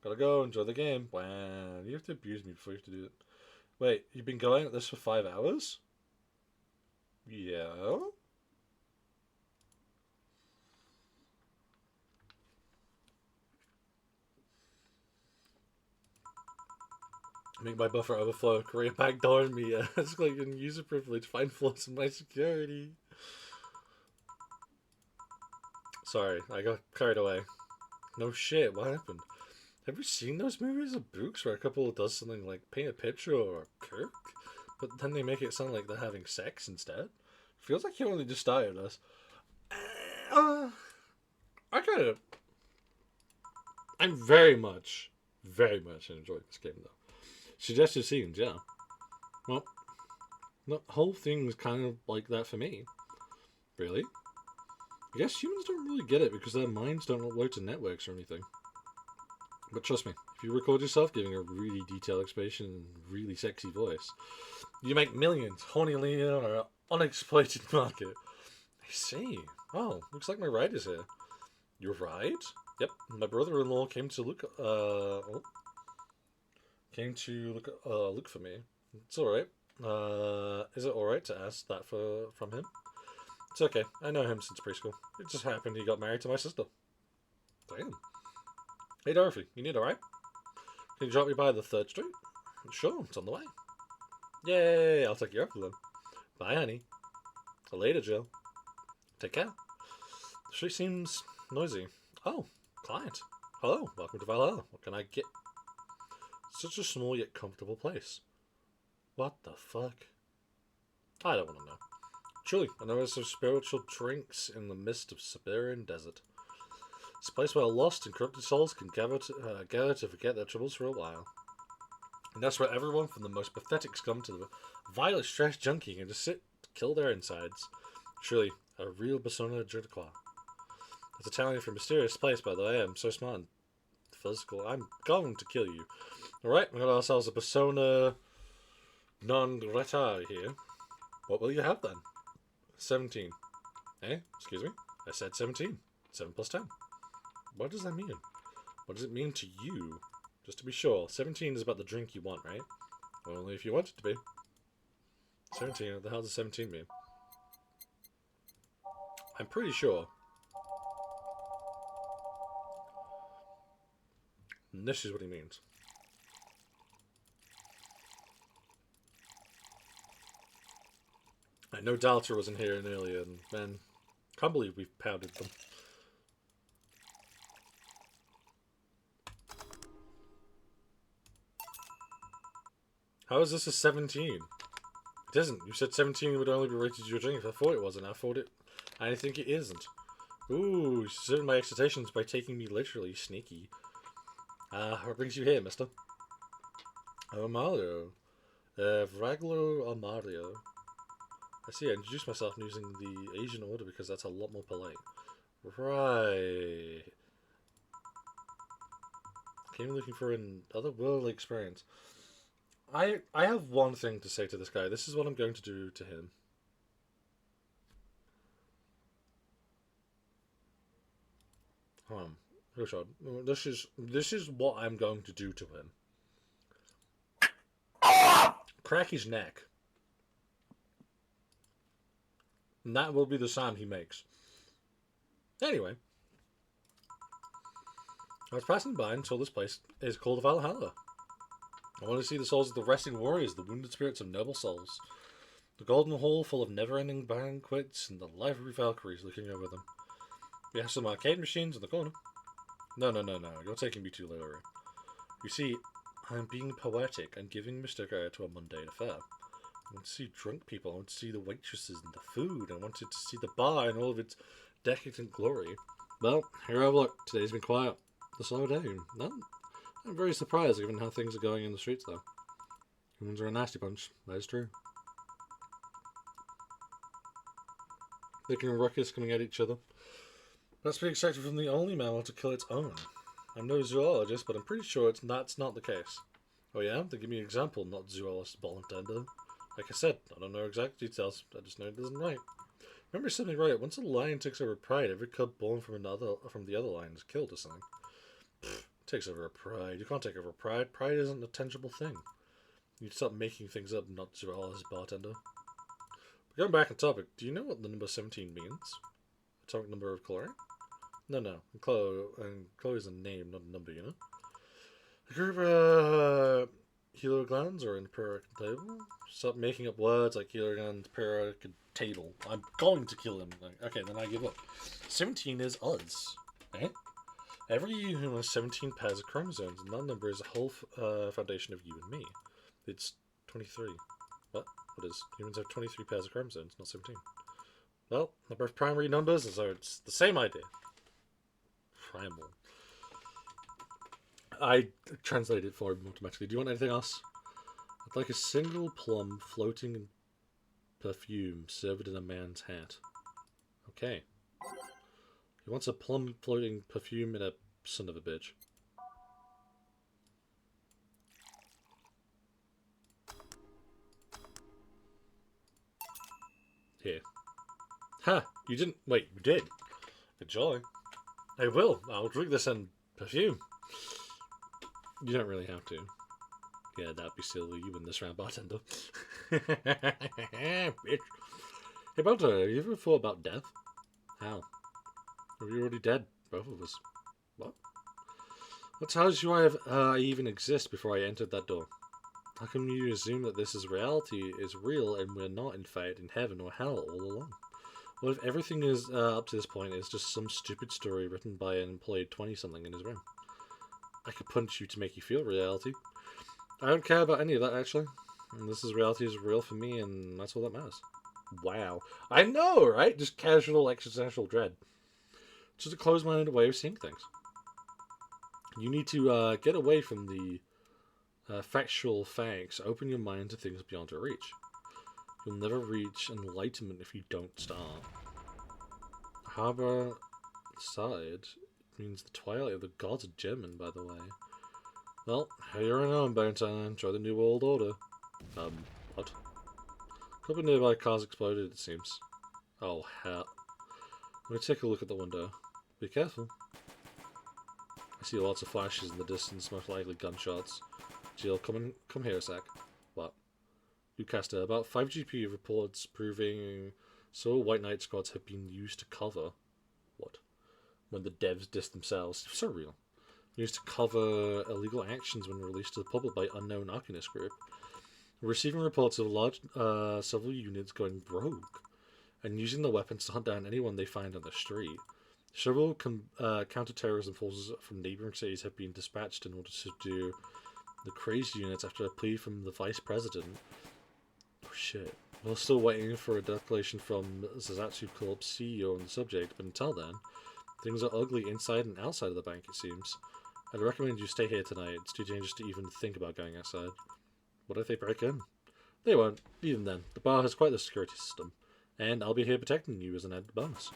Gotta go, enjoy the game. Wow, you have to abuse me before you have to do it. Wait, you've been going at this for 5 hours? Yeah? Make my buffer overflow, create a backdoor in me. It's like in user privilege, find flaws in my security. Sorry, I got carried away. No shit, what happened? Have you seen those movies of books where a couple does something like paint a picture or a kirk, but then they make it sound like they're having sex instead? Feels like you only just started us. I kind of... I'm very much enjoying this game though. Suggested scenes, yeah. Well, the whole thing is kind of like that for me. Really? I guess humans don't really get it because their minds don't upload to networks or anything. But trust me, if you record yourself giving a really detailed explanation in a really sexy voice, you make millions, honeyly on an unexploited market. I see. Oh, looks like my ride is here. Your ride? Yep, my brother-in-law came to look for me. It's alright. Is it alright to ask that from him? It's okay. I know him since preschool. It just happened he got married to my sister. Damn. Hey Dorothy, you need a ride? Can you drop me by the 3rd Street? Sure, it's on the way. Yay, I'll take you up then. Bye, honey. Later, Jill. Take care. The street seems noisy. Oh, client. Hello, welcome to Valhalla. What can I get? Such a small yet comfortable place. What the fuck? I don't want to know. Truly, I know some spiritual drinks in the midst of Siberian desert. It's a place where lost and corrupted souls can gather to forget their troubles for a while. And that's where everyone from the most pathetic scum to the vilest trash junkie can just sit, kill their insides. Truly, A real persona de trois. That's Italian for mysterious place, by the way. I'm so smart and physical. I'm going to kill you. Alright, we got ourselves a persona non grata here. What will you have then? 17. Eh? Excuse me? I said 17. 7 plus 10. What does that mean? What does it mean to you? Just to be sure, 17 is about the drink you want, right? Only if you want it to be. 17, what the hell does 17 mean? I'm pretty sure. And this is what he means. I know Dalter wasn't here earlier, and man, can't believe we've pounded them. How is this a 17? It isn't. You said 17 would only be rated to your drink. I thought it wasn't. I think it isn't. Ooh, you subverted my expectations by taking me literally. Sneaky. What brings you here, mister? Mario. Vraglo or Mario. I see, I introduced myself using the Asian order because that's a lot more polite. Right. Came looking for an otherworldly experience. I have one thing to say to this guy. This is what I'm going to do to him. Richard, this is what I'm going to do to him. Crack his neck. And that will be the sound he makes. Anyway. I was passing by and saw this place is called Valhalla. I want to see the souls of the resting warriors, the wounded spirits of noble souls. The golden hall full of never-ending banquets and the lively Valkyries looking over them. We have some arcade machines in the corner. No, you're taking me too literally. You see, I'm being poetic and giving Mr. Guy to a mundane affair. I want to see drunk people, I want to see the waitresses and the food, I wanted to see the bar in all of its decadent glory. Well, here I've looked. Today's been quiet. The slow day. I'm very surprised given how things are going in the streets, though. Humans are a nasty bunch. That is true. Making a ruckus, coming at each other. That's to be expected from the only mammal to kill its own. I'm no zoologist, but I'm pretty sure that's not the case. Oh yeah? Then give me an example, not zoologist bartender. Like I said, I don't know exact details. I just know it isn't right. Remember something right. Once a lion takes over pride, every cub born from the other lion is killed or something. Pfft, takes over a pride. You can't take over pride. Pride isn't a tangible thing. You stop making things up, not zoologist bartender. But going back on topic, do you know what the number 17 means? Atomic number of chlorine? No. Chloe's a name, not a number, you know? A group of kiloglands are in the periodic table. Stop making up words like kilograms, periodic table. I'm going to kill him. Okay, then I give up. 17 is us. Eh? Every human has 17 pairs of chromosomes, and that number is a whole foundation of you and me. It's 23. What? What is? Humans have 23 pairs of chromosomes, not 17. Well, number of primary numbers, so it's the same idea. Primal. I translated it for him automatically. Do you want anything else? I'd like a single plum floating in perfume served in a man's hat. Okay. He wants a plum floating perfume in a son of a bitch. Here. Ha! You didn't. Wait, you did. Enjoy. I will. I'll drink this in perfume. You don't really have to. Yeah, that'd be silly. You win this round, bartender. Bitch. Hey, bartender, have you ever thought about death? How? Are we already dead? Both of us. What? What tells you I even exist before I entered that door? How come you assume that this is reality, is real, and we're not, in fact, in heaven or hell all along? What if everything is up to this point is just some stupid story written by an employed 20-something in his room? I could punch you to make you feel reality. I don't care about any of that, actually. And this is reality is real for me, and that's all that matters. Wow. I know, right? Just casual existential dread. Just a closed-minded way of seeing things. You need to get away from the factual facts. Open your mind to things beyond your reach. You'll never reach enlightenment if you don't start. Harbor side means the twilight of the gods of German, by the way. Well, here you're on home, Valentine. Try the New World Order. What? A couple of nearby cars exploded, it seems. Oh, hell. Let me take a look at the window. Be careful. I see lots of flashes in the distance, most likely gunshots. Jill, come here a sec. What? Lucaster, about 5 GP reports proving several White Knight squads have been used to cover. What? When the devs diss themselves. So real. Used to cover illegal actions when released to the public by unknown Arcanist group. We're receiving reports of large, several units going rogue and using the weapons to hunt down anyone they find on the street. Several counter-terrorism forces from neighboring cities have been dispatched in order to subdue the crazy units after a plea from the vice president. Oh shit. We're still waiting for a declaration from Zazatsu Corp's CEO on the subject, but until then, things are ugly inside and outside of the bank, it seems. I'd recommend you stay here tonight. It's too dangerous to even think about going outside. What if they break in? They won't. Even then, the bar has quite the security system, and I'll be here protecting you as an added bonus.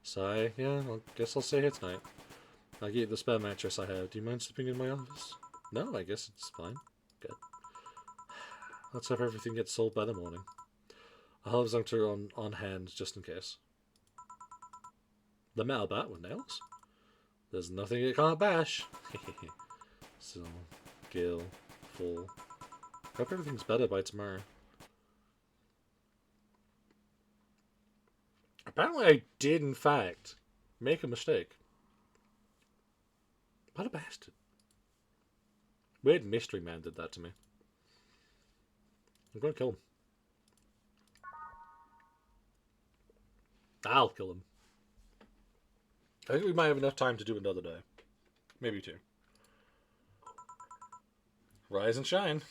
So, yeah, I guess I'll stay here tonight. I'll get you the spare mattress I have. Do you mind sleeping in my office? No, I guess it's fine. Good. Let's hope everything gets sold by the morning. I'll have Zunctor on hand just in case. The metal bat with nails? There's nothing it can't bash. So, Gil, full. Hope everything's better by tomorrow. Apparently I did, in fact, make a mistake. What a bastard. Weird mystery man did that to me. I'm going to kill him. I'll kill him. I think we might have enough time to do another day. Maybe two. Rise and shine.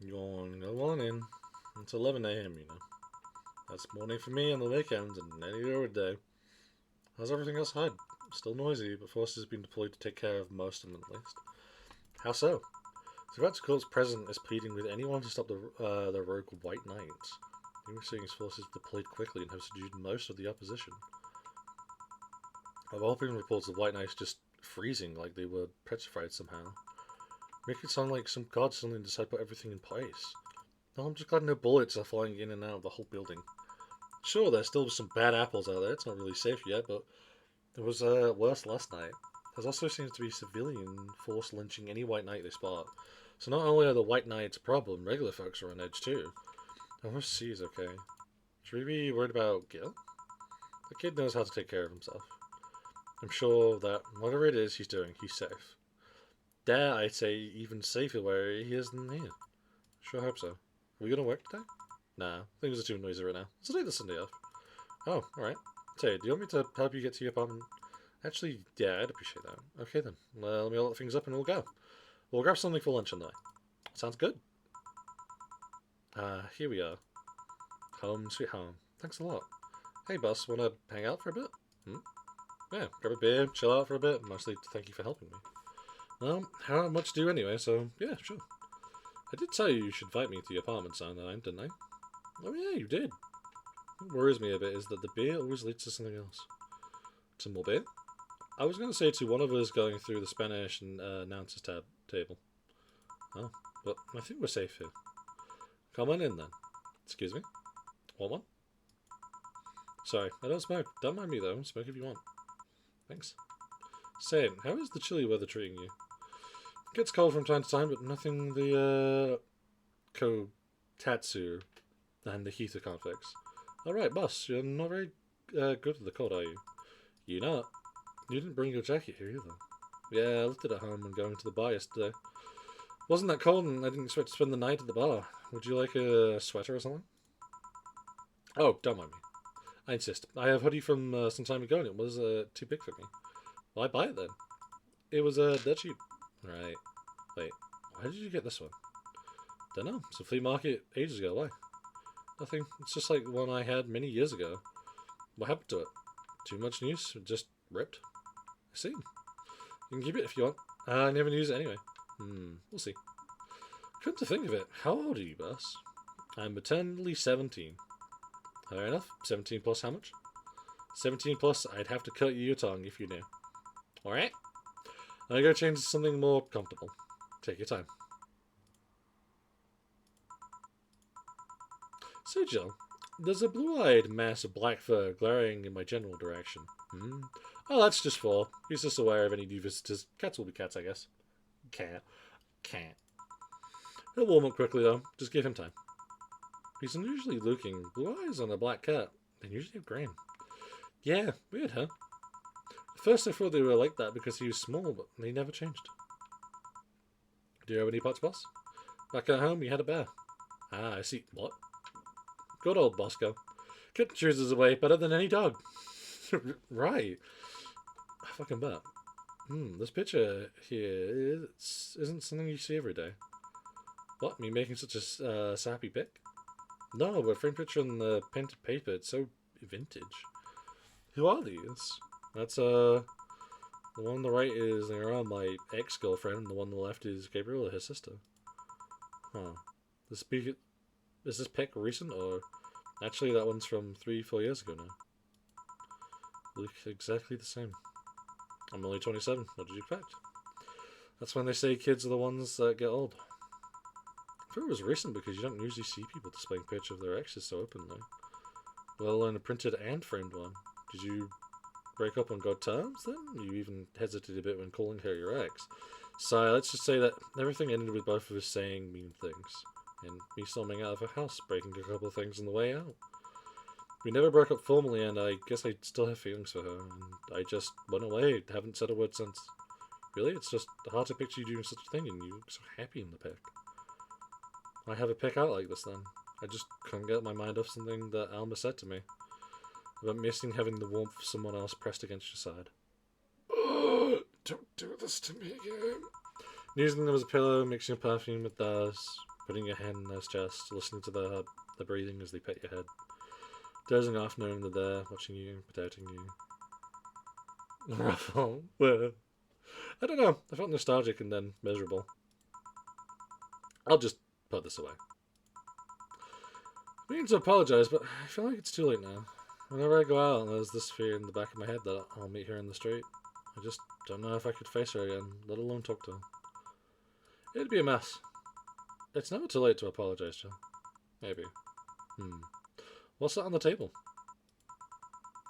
You're on in. It's 11 AM, you know. That's morning for me on the weekends and any other day. How's everything else outside? Still noisy, but forces have been deployed to take care of most of them at least. How so? Zagrat's Corp's president is pleading with anyone to stop the rogue White Knights. We're seeing his forces deployed quickly and have subdued most of the opposition. I've often reports of White Knights just freezing like they were petrified somehow. Make it sound like some god suddenly decided to put everything in place. No, I'm just glad no bullets are flying in and out of the whole building. Sure, there's still some bad apples out there, it's not really safe yet, but it was worse last night. There also seems to be civilian force lynching any White Knight they spot. So not only are the White Knights a problem, regular folks are on edge too. I wish C is okay. Should we be worried about Gil? The kid knows how to take care of himself. I'm sure that whatever it is he's doing, he's safe. Dare I say even safer where he is than here. Sure hope so. Are we going to work today? Nah, things are too noisy right now. Let's take the Sunday off. Oh, alright. Say, do you want me to help you get to your apartment? Actually, yeah, I'd appreciate that. Okay then. Well, let me lock things up and we'll go. We'll grab something for lunch on the way. Sounds good. Here we are. Home sweet home. Thanks a lot. Hey boss, wanna hang out for a bit? Yeah, grab a beer, chill out for a bit, mostly to thank you for helping me. Well, how much do anyway, so yeah, sure. I did tell you should invite me to your apartment sometime, didn't I? Oh yeah, you did. What worries me a bit is that the beer always leads to something else. Some more beer? I was going to say to one of us going through the Spanish and announcers table. Oh, but I think we're safe here. Come on in then. Excuse me? Want one? Sorry, I don't smoke. Don't mind me though. Smoke if you want. Thanks. Say, how is the chilly weather treating you? It gets cold from time to time, but nothing the Kotatsu and the heater can't fix. Alright, boss, you're not very good with the cold, are you? You not. You didn't bring your jacket here either. Yeah, I left it at home when going to the bar yesterday. Wasn't that cold and I didn't expect to spend the night at the bar. Would you like a sweater or something? Oh, don't mind me. I insist. I have a hoodie from some time ago and it was too big for me. Why buy it then? It was dead cheap. Right. Wait, why did you get this one? Dunno. It's a flea market ages ago. Why? Nothing. It's just like one I had many years ago. What happened to it? Too much news? It just ripped? I see. You can keep it if you want. I never use it anyway. We'll see. Come to think of it, how old are you, boss? I'm eternally 17. Fair enough. 17 plus how much? 17 plus, I'd have to cut you your tongue if you knew. Alright? I gotta change to something more comfortable. Take your time. So, Jill, there's a blue-eyed mass of black fur glaring in my general direction. Hmm? Oh, that's just Four. He's just aware of any new visitors. Cats will be cats, I guess. Cat. Cat. He'll warm up quickly, though. Just give him time. He's unusually looking. Blue eyes on a black cat. They usually have green. Yeah, weird, huh? At first I thought they were like that because he was small, but they never changed. Do you have any pots, boss? Back at home, you had a bear. Ah, I see. What? Good old Bosco. Kitten chooses away better than any dog. Right. I fucking bet. This picture here isn't something you see every day. What, me making such a sappy pic? No, but frame picture on the painted paper, it's so vintage. Who are these? That's, the one on the right is Nira, my ex-girlfriend, and the one on the left is Gabriella, his sister. Huh. Is this pic recent, or... Actually, that one's from 3-4 years ago now. Look exactly the same. I'm only 27, what did you expect? That's when they say kids are the ones that get old. I thought it was recent because you don't usually see people displaying pictures of their exes so openly. Let alone a printed and framed one. Did you break up on good terms then? You even hesitated a bit when calling her your ex. So let's just say that everything ended with both of us saying mean things. And me storming out of her house, breaking a couple of things on the way out. We never broke up formally, and I guess I still have feelings for her, and I just went away, haven't said a word since. Really? It's just hard to picture you doing such a thing, and you look so happy in the pic. I have a pic out like this then. I just couldn't get my mind off something that Alma said to me. About missing having the warmth of someone else pressed against your side. Don't do this to me again. Using them as a pillow, mixing your perfume with theirs, putting your hand in their chest, listening to their breathing as they pet your head. Dozing off knowing they're there, watching you, protecting you. Ruffle. I don't know. I felt nostalgic and then miserable. I'll just put this away. I mean to apologise, but I feel like it's too late now. Whenever I go out, there's this fear in the back of my head that I'll meet her in the street. I just don't know if I could face her again, let alone talk to her. It'd be a mess. It's never too late to apologise, Jill. Maybe. What's that on the table?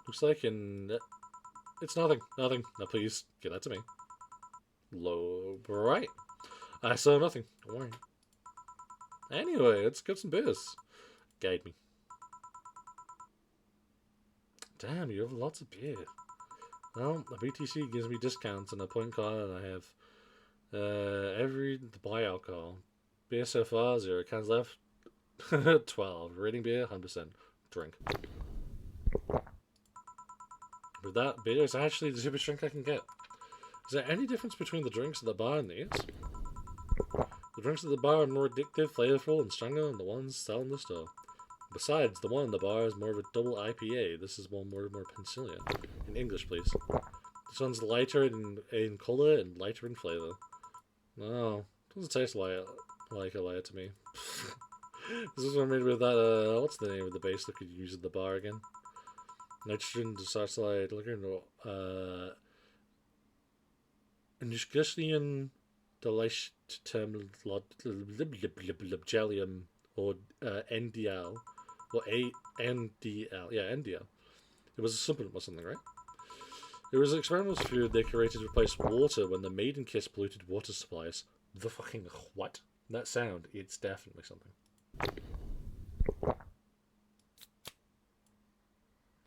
Looks like It's nothing. Nothing. Now please, give that to me. Right. I saw nothing. Don't worry. Anyway, let's get some beers. Guide me. Damn, you have lots of beer. Well, the BTC gives me discounts and a point card, and I have to buy alcohol. Beer so far, 0 cans left. 12. Rating beer, 100%. Drink. With that, beer is actually the cheapest drink I can get. Is there any difference between the drinks at the bar and these? The drinks at the bar are more addictive, flavorful, and stronger than the ones sold in the store. Besides, the one in the bar is more of a double IPA. This is one more Pennsylvania. In English, please. This one's lighter in colour and lighter in flavour. No, doesn't taste like a lighter to me. This is one made with that, what's the name of the base that could use at the bar again? Nitrogen disulfide liquor, no, Nitrogen dilithium or NDL, or NDL, yeah, NDL. It was a supplement or something, right? It was an experimental food they created to replace water when the maiden kiss polluted water supplies. The fucking what? That sound, it's definitely something.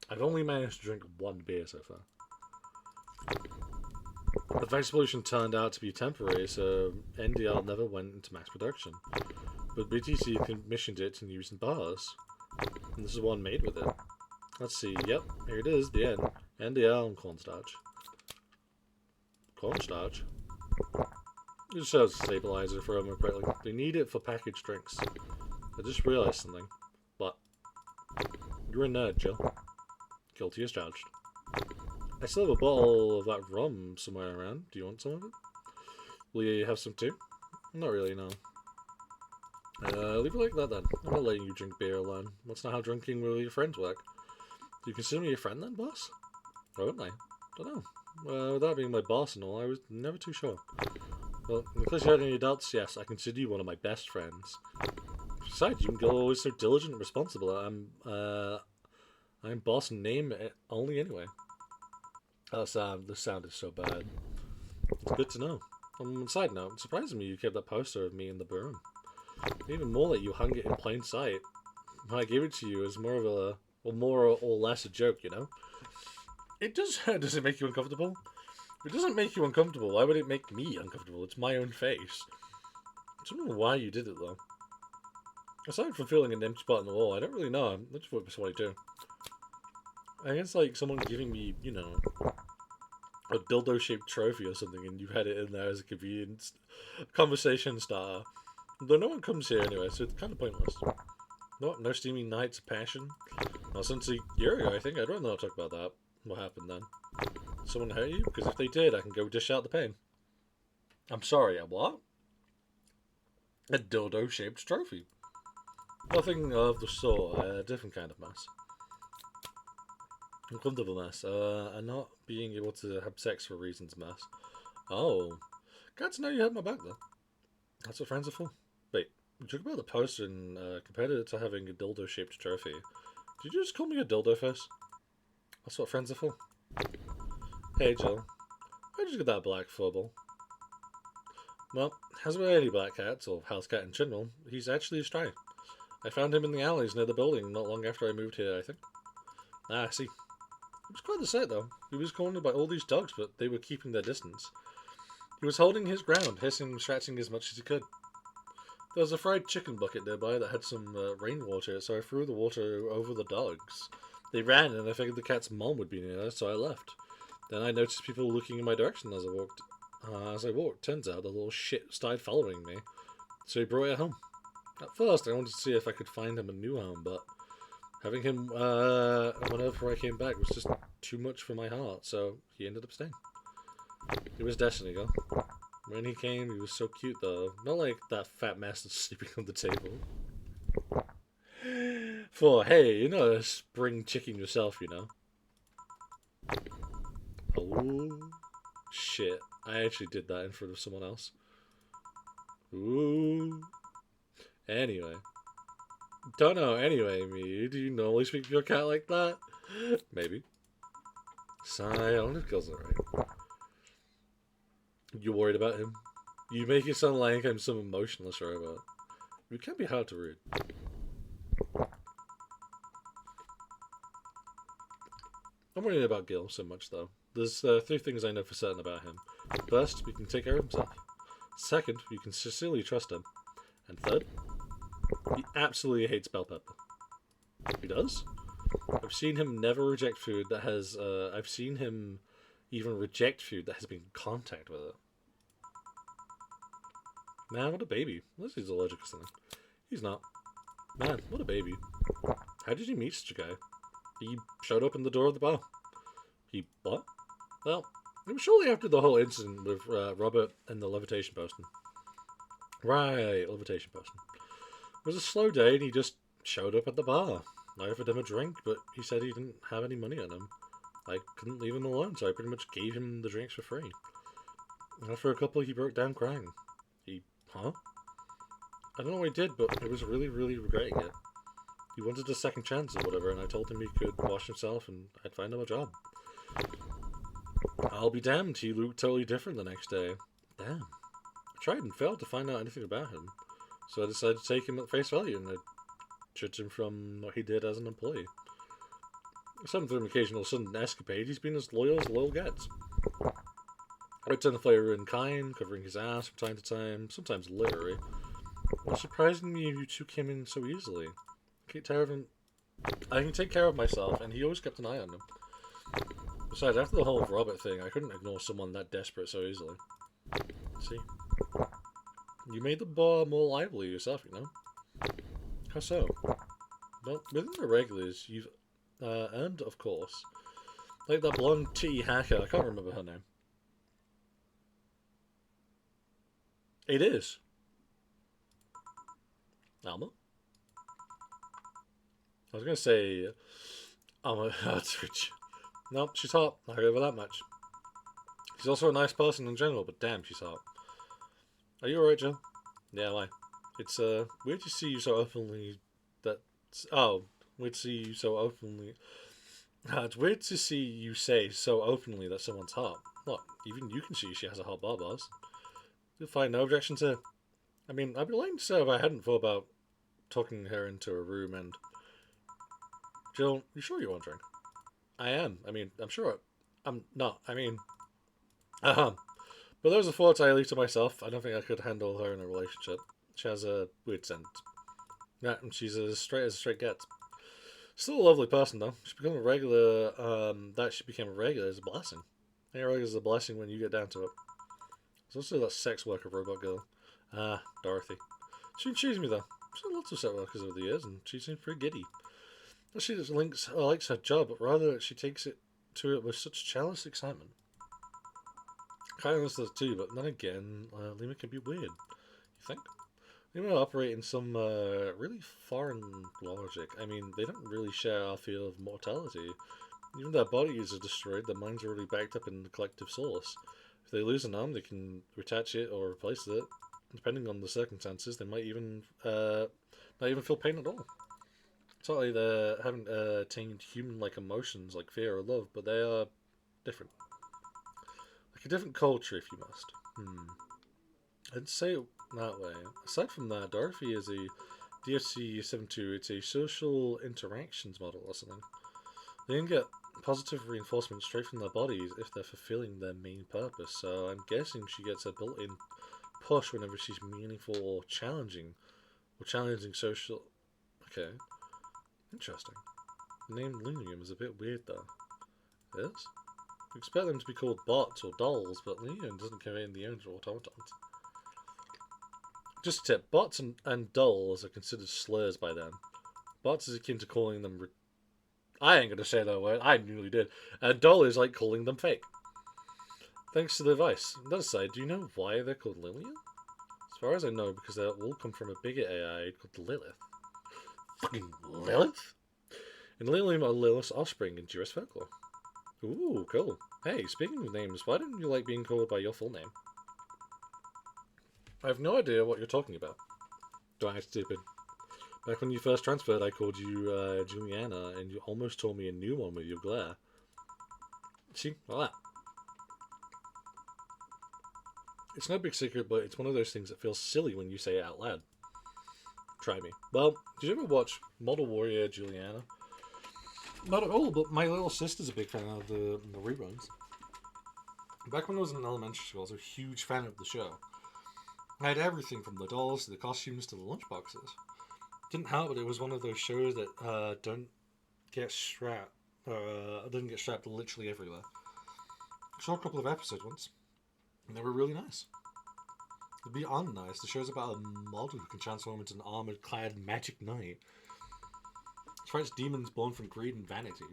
I've only managed to drink one beer so far. The vaccine pollution turned out to be temporary, so NDL never went into mass production. But BTC commissioned it and used in bars. And this is one made with it. Let's see, yep, here it is, the end. NDL and cornstarch. Cornstarch? It shows stabilizer for them correctly. They need it for packaged drinks. I just realized something. But you're a nerd, Jill. Guilty as charged. I still have a bottle of that rum somewhere around. Do you want some of it? Will you have some too? Not really, no. Leave it like that then. I'm not letting you drink beer alone. That's not how drinking with your friends work. Do you consider me a friend then, boss? Or wouldn't I? Don't know. Without being my boss and all, I was never too sure. Well, in case you had any doubts, yes, I consider you one of my best friends. Besides, you can always so diligent and responsible. I'm boss in name only anyway. This sound is so bad. It's good to know. On a side note, it surprises me you kept that poster of me in the broom. Even more that you hung it in plain sight. When I gave it to you, it was more of more or less a joke, you know? It does. Does it make you uncomfortable? If it doesn't make you uncomfortable, why would it make me uncomfortable? It's my own face. I don't know why you did it, though. Aside from feeling an empty spot in the wall, I don't really know. That's what I do. I guess, like, someone giving me, you know, a dildo-shaped trophy or something, and you had it in there as a convenient conversation starter. Though no one comes here anyway, so it's kind of pointless. No steamy nights of passion. Not since a year ago, I think. I'd rather not talk about that. What happened then? Someone hurt you? Because if they did, I can go dish out the pain. I'm sorry, a what? A dildo-shaped trophy. Nothing of the sort. A different kind of mess. Uncomfortableness. And not being able to have sex for reasons mess. Oh. Glad to know you had my back, though. That's what friends are for. Wait, you talk about the poster and compared it to having a dildo-shaped trophy. Did you just call me a dildo face? That's what friends are for. Hey, Jill. Where'd you get that black furble? Well, as with any black cats, or house cat in general, he's actually a stray. I found him in the alleys near the building not long after I moved here, I think. Ah, I see. It was quite the sight, though. He was cornered by all these dogs, but they were keeping their distance. He was holding his ground, hissing and scratching as much as he could. There was a fried chicken bucket nearby that had some rainwater, so I threw the water over the dogs. They ran, and I figured the cat's mom would be near, so I left. Then I noticed people looking in my direction as I walked. Turns out the little shit started following me, so he brought it home. At first, I wanted to see if I could find him a new home, but having him whenever I came back was just too much for my heart, so he ended up staying. It was destiny, girl. When he came, he was so cute, though. Not like that fat mess that's sleeping on the table. For, hey, you're not a spring chicken yourself, you know. Oh, shit. I actually did that in front of someone else. Ooh. Anyway. Don't know, anyway, me. Do you normally speak to your cat like that? Maybe. Sigh, I don't know if girls are right. You're worried about him? You make it sound like I'm some emotionless robot. It can be hard to read. I'm worried about Gil so much, though. There's 3 things I know for certain about him. First, he can take care of himself. Second, you can sincerely trust him. And third, he absolutely hates bell pepper. He does? I've seen him never reject food that has... I've seen him even reject food that has been in contact with it. Man, what a baby. Unless he's allergic or something. He's not. Man, what a baby. How did you meet such a guy? He showed up in the door of the bar. He what? Well, it was shortly after the whole incident with Robert and the levitation person. Right, levitation person. It was a slow day and he just showed up at the bar. I offered him a drink, but he said he didn't have any money on him. I couldn't leave him alone, so I pretty much gave him the drinks for free. After a couple, he broke down crying. Huh? I don't know what he did, but he was really, really regretting it. He wanted a second chance or whatever, and I told him he could wash himself and I'd find him a job. I'll be damned, he looked totally different the next day. Damn. I tried and failed to find out anything about him, so I decided to take him at face value and I judged him from what he did as an employee. Aside from an occasional sudden escapade, he's been as loyal gets. I tend to flavor in kind, covering his ass from time to time, sometimes literally. It's surprising me you two came in so easily. I can take care of myself, and he always kept an eye on him. Besides, after the whole Robert thing, I couldn't ignore someone that desperate so easily. See? You made the bar more lively yourself, you know? How so? Well, within the regulars, you've earned, of course. Like that blonde titty hacker, I can't remember her name. It is. Alma? I was going to say Oh my god, nope, she's hot. I'll go over that much. She's also a nice person in general, but damn, she's hot. Are you alright, Jill? Yeah, why? It's weird to see you so openly. That weird to see you so openly. It's weird to see you say so openly that someone's hot. Look, even you can see she has a hot boss. You'll find no objections here. I mean, I'd be lying to say if I hadn't thought about talking her into a room and. Jill, you sure you want a drink? I am. I mean, I'm sure. I'm not. I mean, but those are thoughts I leave to myself. I don't think I could handle her in a relationship. She has a weird scent. Yeah, and she's as straight gets. Still a lovely person though. She became a regular. That she became a regular is a blessing. I think a regular is a blessing when you get down to it. There's also that sex worker robot girl. Dorothy. She intrigues me though. She's had lots of sex workers over the years, and she seems pretty giddy. She just likes her job, but rather she takes it to it with such jealous excitement. Kindness does too, but then again, Lima can be weird. You think? Lima operate in some really foreign logic. I mean, they don't really share our feel of mortality. Even their bodies are destroyed, their minds are already backed up in the collective source. If they lose an arm, they can retach it or replace it. Depending on the circumstances, they might even not even feel pain at all. It's not like they haven't attained human-like emotions like fear or love, but they are different. Like a different culture, if you must. I'd say it that way. Aside from that, Dorothy is a DFC-72. It's a social interactions model or something. They can get positive reinforcement straight from their bodies if they're fulfilling their main purpose, so I'm guessing she gets a built-in push whenever she's meaningful or challenging social... Okay. Interesting. The name Lunium is a bit weird, though. It is? You expect them to be called bots or dolls, but Lunium doesn't convey the owners or automatons. Just a tip, bots and dolls are considered slurs by them. Bots is akin to calling them... I ain't gonna say that word, I nearly did. And doll is like calling them fake. Thanks to the advice. On the other side, do you know why they're called Lilian? As far as I know, because they all come from a bigger AI called Lilith. Fucking Lilith? And Lilium are Lilith's offspring in Jewish folklore. Ooh, cool. Hey, speaking of names, why don't you like being called by your full name? I have no idea what you're talking about. Do I act stupid? Back when you first transferred, I called you Juliana, and you almost told me a new one with your glare. See? Like that. It's no big secret, but it's one of those things that feels silly when you say it out loud. Try me. Well, did you ever watch Model Warrior Juliana? Not at all, but my little sister's a big fan of the reruns. Back when I was in elementary school, I was a huge fan of the show. I had everything from the dolls to the costumes to the lunchboxes. Didn't help, but it was one of those shows that don't get strapped. Didn't get strapped literally everywhere. I saw a couple of episodes once, and they were really nice. Beyond nice, the show's about a model who can transform into an armored-clad magic knight. It fights demons born from greed and vanity.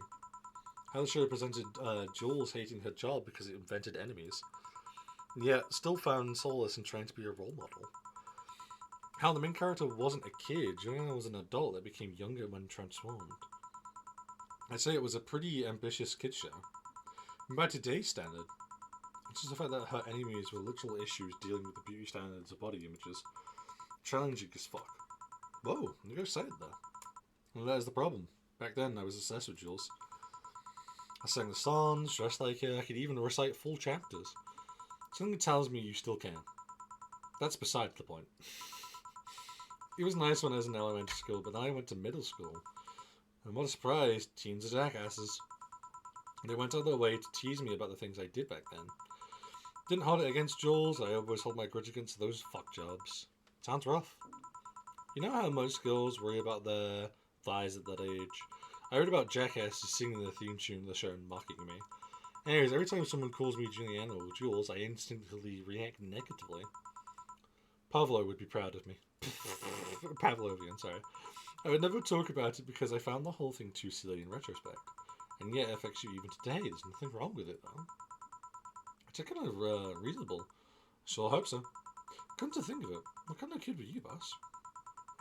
How the show presented Jules hating her job because it invented enemies, and yet still found solace in trying to be a role model. How the main character wasn't a kid, Juliana was an adult that became younger when transformed. I'd say it was a pretty ambitious kid show. And by today's standard, it's just the fact that her enemies were literal issues dealing with the beauty standards of body images. Challenging as fuck. Whoa, you got excited there. Well, that is the problem. Back then, I was obsessed with Jules. I sang the songs, dressed like her, I could even recite full chapters. Something tells me you still can. That's beside the point. It was nice when I was in elementary school, but then I went to middle school. And what a surprise, teens are jackasses. They went out of their way to tease me about the things I did back then. Didn't hold it against Jules, I always hold my grudge against those fuck jobs. Sounds rough. You know how most girls worry about their thighs at that age? I heard about jackasses singing the theme tune of the show and mocking me. Anyways, every time someone calls me Juliana or Jules, I instinctively react negatively. Pavlo would be proud of me. Pavlovian, sorry. I would never talk about it because I found the whole thing too silly in retrospect. And yet it affects you even today. There's nothing wrong with it, though. It's kind of reasonable. Sure hope so. Come to think of it, what kind of kid were you, boss?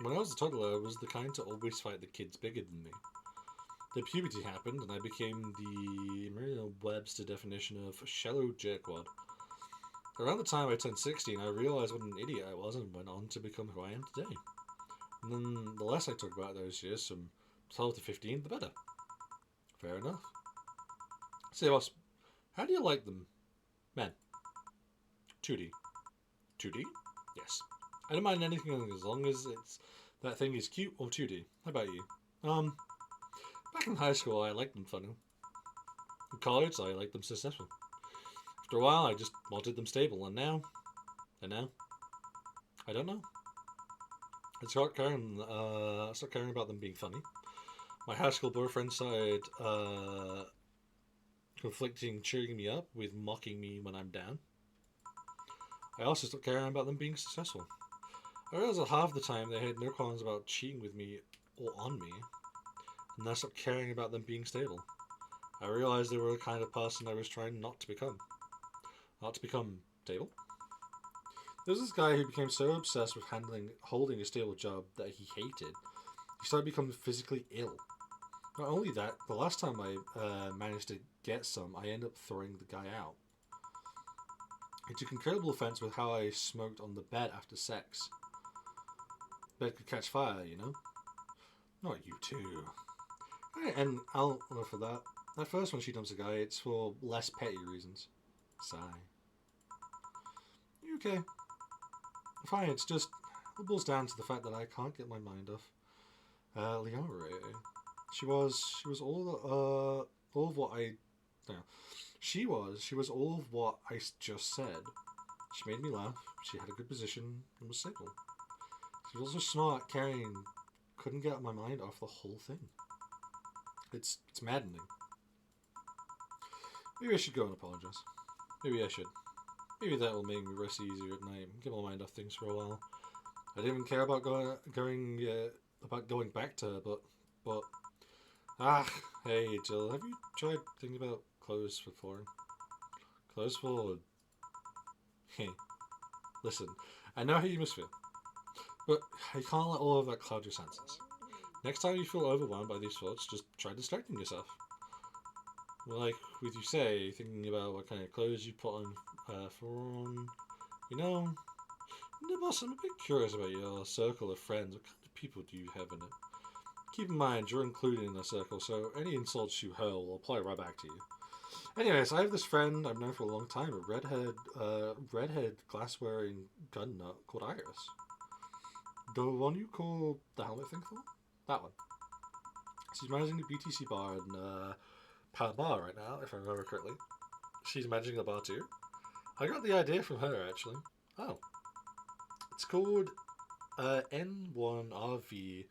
When I was a toddler, I was the kind to always fight the kids bigger than me. The puberty happened, and I became the Merriam-Webster definition of shallow jerkwad. Around the time I turned 16, I realized what an idiot I was and went on to become who I am today. And then the less I talk about those years, from 12 to 15, the better. Fair enough. Say, boss, how do you like them? Men. 2D. 2D? Yes. I don't mind anything as long as that thing is cute or 2D. How about you? Back in high school, I liked them funny. In college, I liked them successful. After a while, I just wanted them stable, and now, I don't know. I started caring about them being funny. My high school boyfriend started conflicting cheering me up with mocking me when I'm down. I also started caring about them being successful. I realized that half the time they had no qualms about cheating with me or on me, and I stopped caring about them being stable. I realized they were the kind of person I was trying not to become. Not to become stable. There was this guy who became so obsessed with holding a stable job that he hated. He started becoming physically ill. Not only that, the last time I managed to get some, I ended up throwing the guy out. He took incredible offense with how I smoked on the bed after sex. Bed could catch fire, you know? Not you too. Right, and I'll for that. At first, when she dumps a guy, it's for less petty reasons. Sigh. You okay? Fine, it's just it boils down to the fact that I can't get my mind off Leonore. She was all of what I no. She was all of what I just said. She made me laugh. She had a good position and was stable. She was also smart, caring. Couldn't get my mind off the whole thing. It's maddening. Maybe I should go and apologize. Maybe I should. Maybe that will make me rest easier at night and get my mind off things for a while. I didn't even care about going back to her, but hey Jill, have you tried thinking about clothes for flooring? Clothes for hey, listen, I know how you must feel, but you can't let all of that cloud your senses. Next time you feel overwhelmed by these thoughts, just try distracting yourself. Like with you say, thinking about what kind of clothes you put on you know, boss, I'm a bit curious about your circle of friends. What kind of people do you have in it? Keep in mind, you're included in the circle, so any insults you hurl will apply right back to you. Anyways, I have this friend I've known for a long time, a redhead glass-wearing gun nut called Iris. The one you call the helmet thing for? That one. She's managing the BTC bar in Bar right now, if I remember correctly. She's managing the bar too. I got the idea from her, actually. Oh. It's called N1RV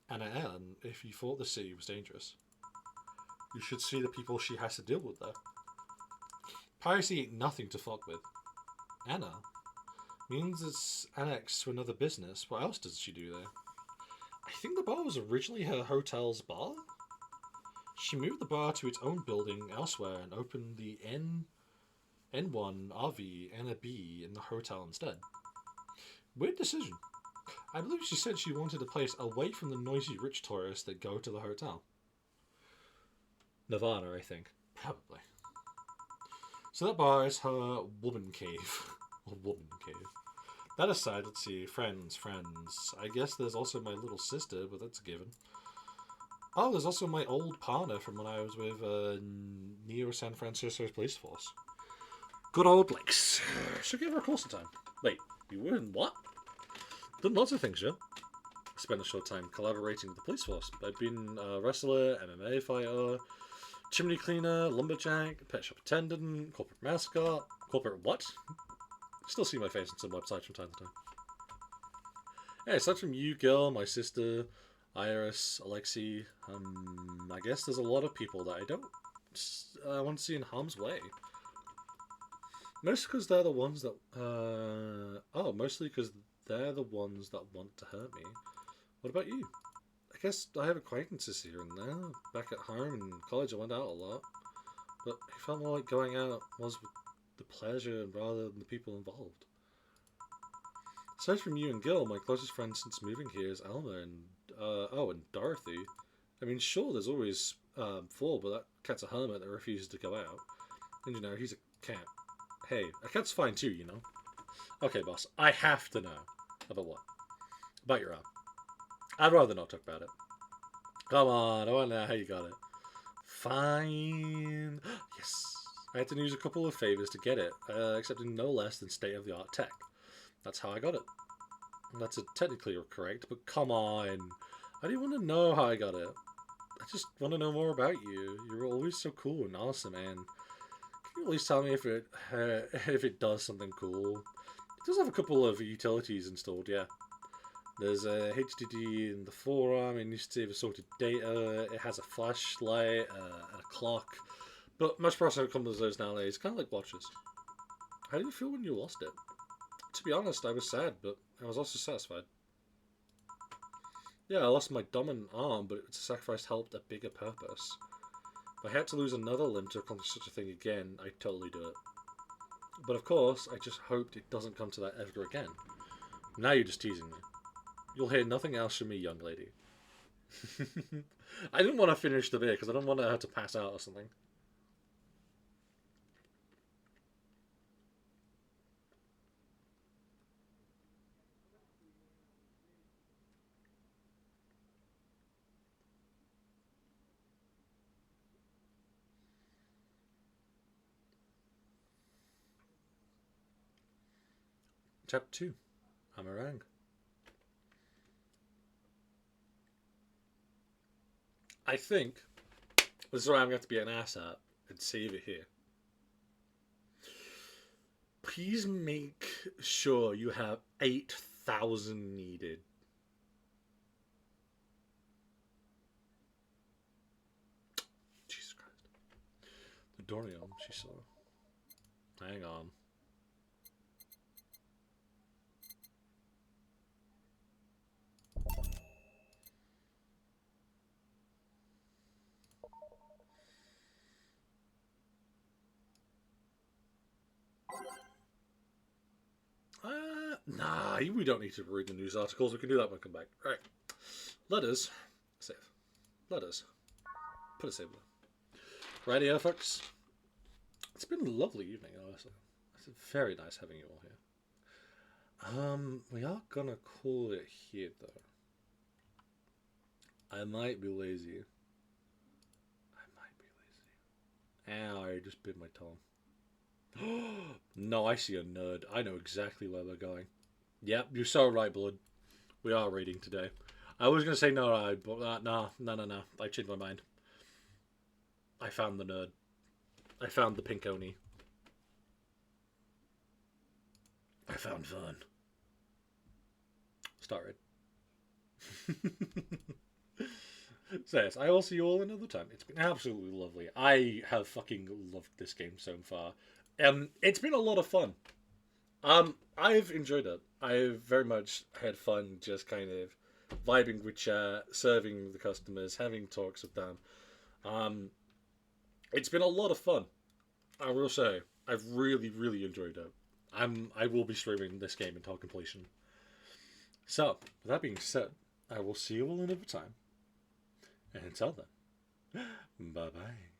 Anna Ellen if you thought the city was dangerous. You should see the people she has to deal with there. Piracy ain't nothing to fuck with. Anna means it's annexed to another business. What else does she do there? I think the bar was originally her hotel's bar. She moved the bar to its own building elsewhere and opened the N1 RV Anna B in the hotel instead. Weird decision. I believe she said she wanted a place away from the noisy rich tourists that go to the hotel. Nirvana, I think. Probably. So that bar is her woman cave. A woman cave. That aside, let's see. Friends. I guess there's also my little sister, but that's a given. Oh, there's also my old partner from when I was with Neo San Francisco's police force. Good old Lex. Should give her a call sometime. Wait, you were in what? Done lots of things, Joe. I spent a short time collaborating with the police force. I've been a wrestler, MMA fighter, chimney cleaner, lumberjack, pet shop attendant, corporate mascot. Corporate what? Still see my face on some websites from time to time. Yeah, aside from you, Gil, my sister, Iris, Alexi, I guess there's a lot of people that I don't want to see in harm's way. Mostly because they're the ones that, mostly because they're the ones that want to hurt me. What about you? I guess I have acquaintances here and there. Back at home and college I went out a lot. But it felt more like going out was with the pleasure rather than the people involved. Aside from you and Gil, my closest friend since moving here is Alma and Dorothy. I mean, sure, there's always four, but that cat's a hermit that refuses to go out. And, you know, he's a cat. Hey, a cat's fine too, you know. Okay, boss, I have to know. About what? About your arm. I'd rather not talk about it. Come on, I want to know how you got it. Fine. Yes. I had to use a couple of favors to get it, accepting no less than state-of-the-art tech. That's how I got it. That's technically correct, but come on. I didn't want to know how I got it. I just want to know more about you. You're always so cool and awesome, man. Can you at least tell me if it does something cool? It does have a couple of utilities installed, yeah. There's a HDD in the forearm, it needs to save assorted data, it has a flashlight, and a clock. But most processor comes with those nowadays, kind of like watches. How did you feel when you lost it? To be honest, I was sad, but I was also satisfied. Yeah, I lost my dominant arm, but its sacrifice helped a bigger purpose. If I had to lose another limb to accomplish such a thing again, I'd totally do it. But of course, I just hoped it doesn't come to that ever again. Now you're just teasing me. You'll hear nothing else from me, young lady. I didn't want to finish the bit because I don't want her to pass out or something. Chapter 2. Amarang. I think this is where I'm going to be an ass at and save it here. Please make sure you have 8,000 needed. Jesus Christ. The Dorium she saw. Hang on. Nah, we don't need to read the news articles. We can do that when we come back. Right. Letters. Save. Letters. Put a save there. Rightio, folks. It's been a lovely evening, honestly. It's very nice having you all here. We are gonna call it here, though. I might be lazy. Ow, I just bit my tongue. No, I see a nerd. I know exactly where we're going. Yep, you're so right, Blood. We are raiding today. I was going to say no, but no. I changed my mind. I found the nerd. I found the pink oni. I found Vern. Start it. So yes, I will see you all another time. It's been absolutely lovely. I have fucking loved this game so far. It's been a lot of fun. I've enjoyed it. I've very much had fun just kind of vibing with chat, serving the customers, having talks with them. It's been a lot of fun. I will say, I've really, really enjoyed it. I will be streaming this game until completion. So, with that being said, I will see you all another time. And until then, bye bye.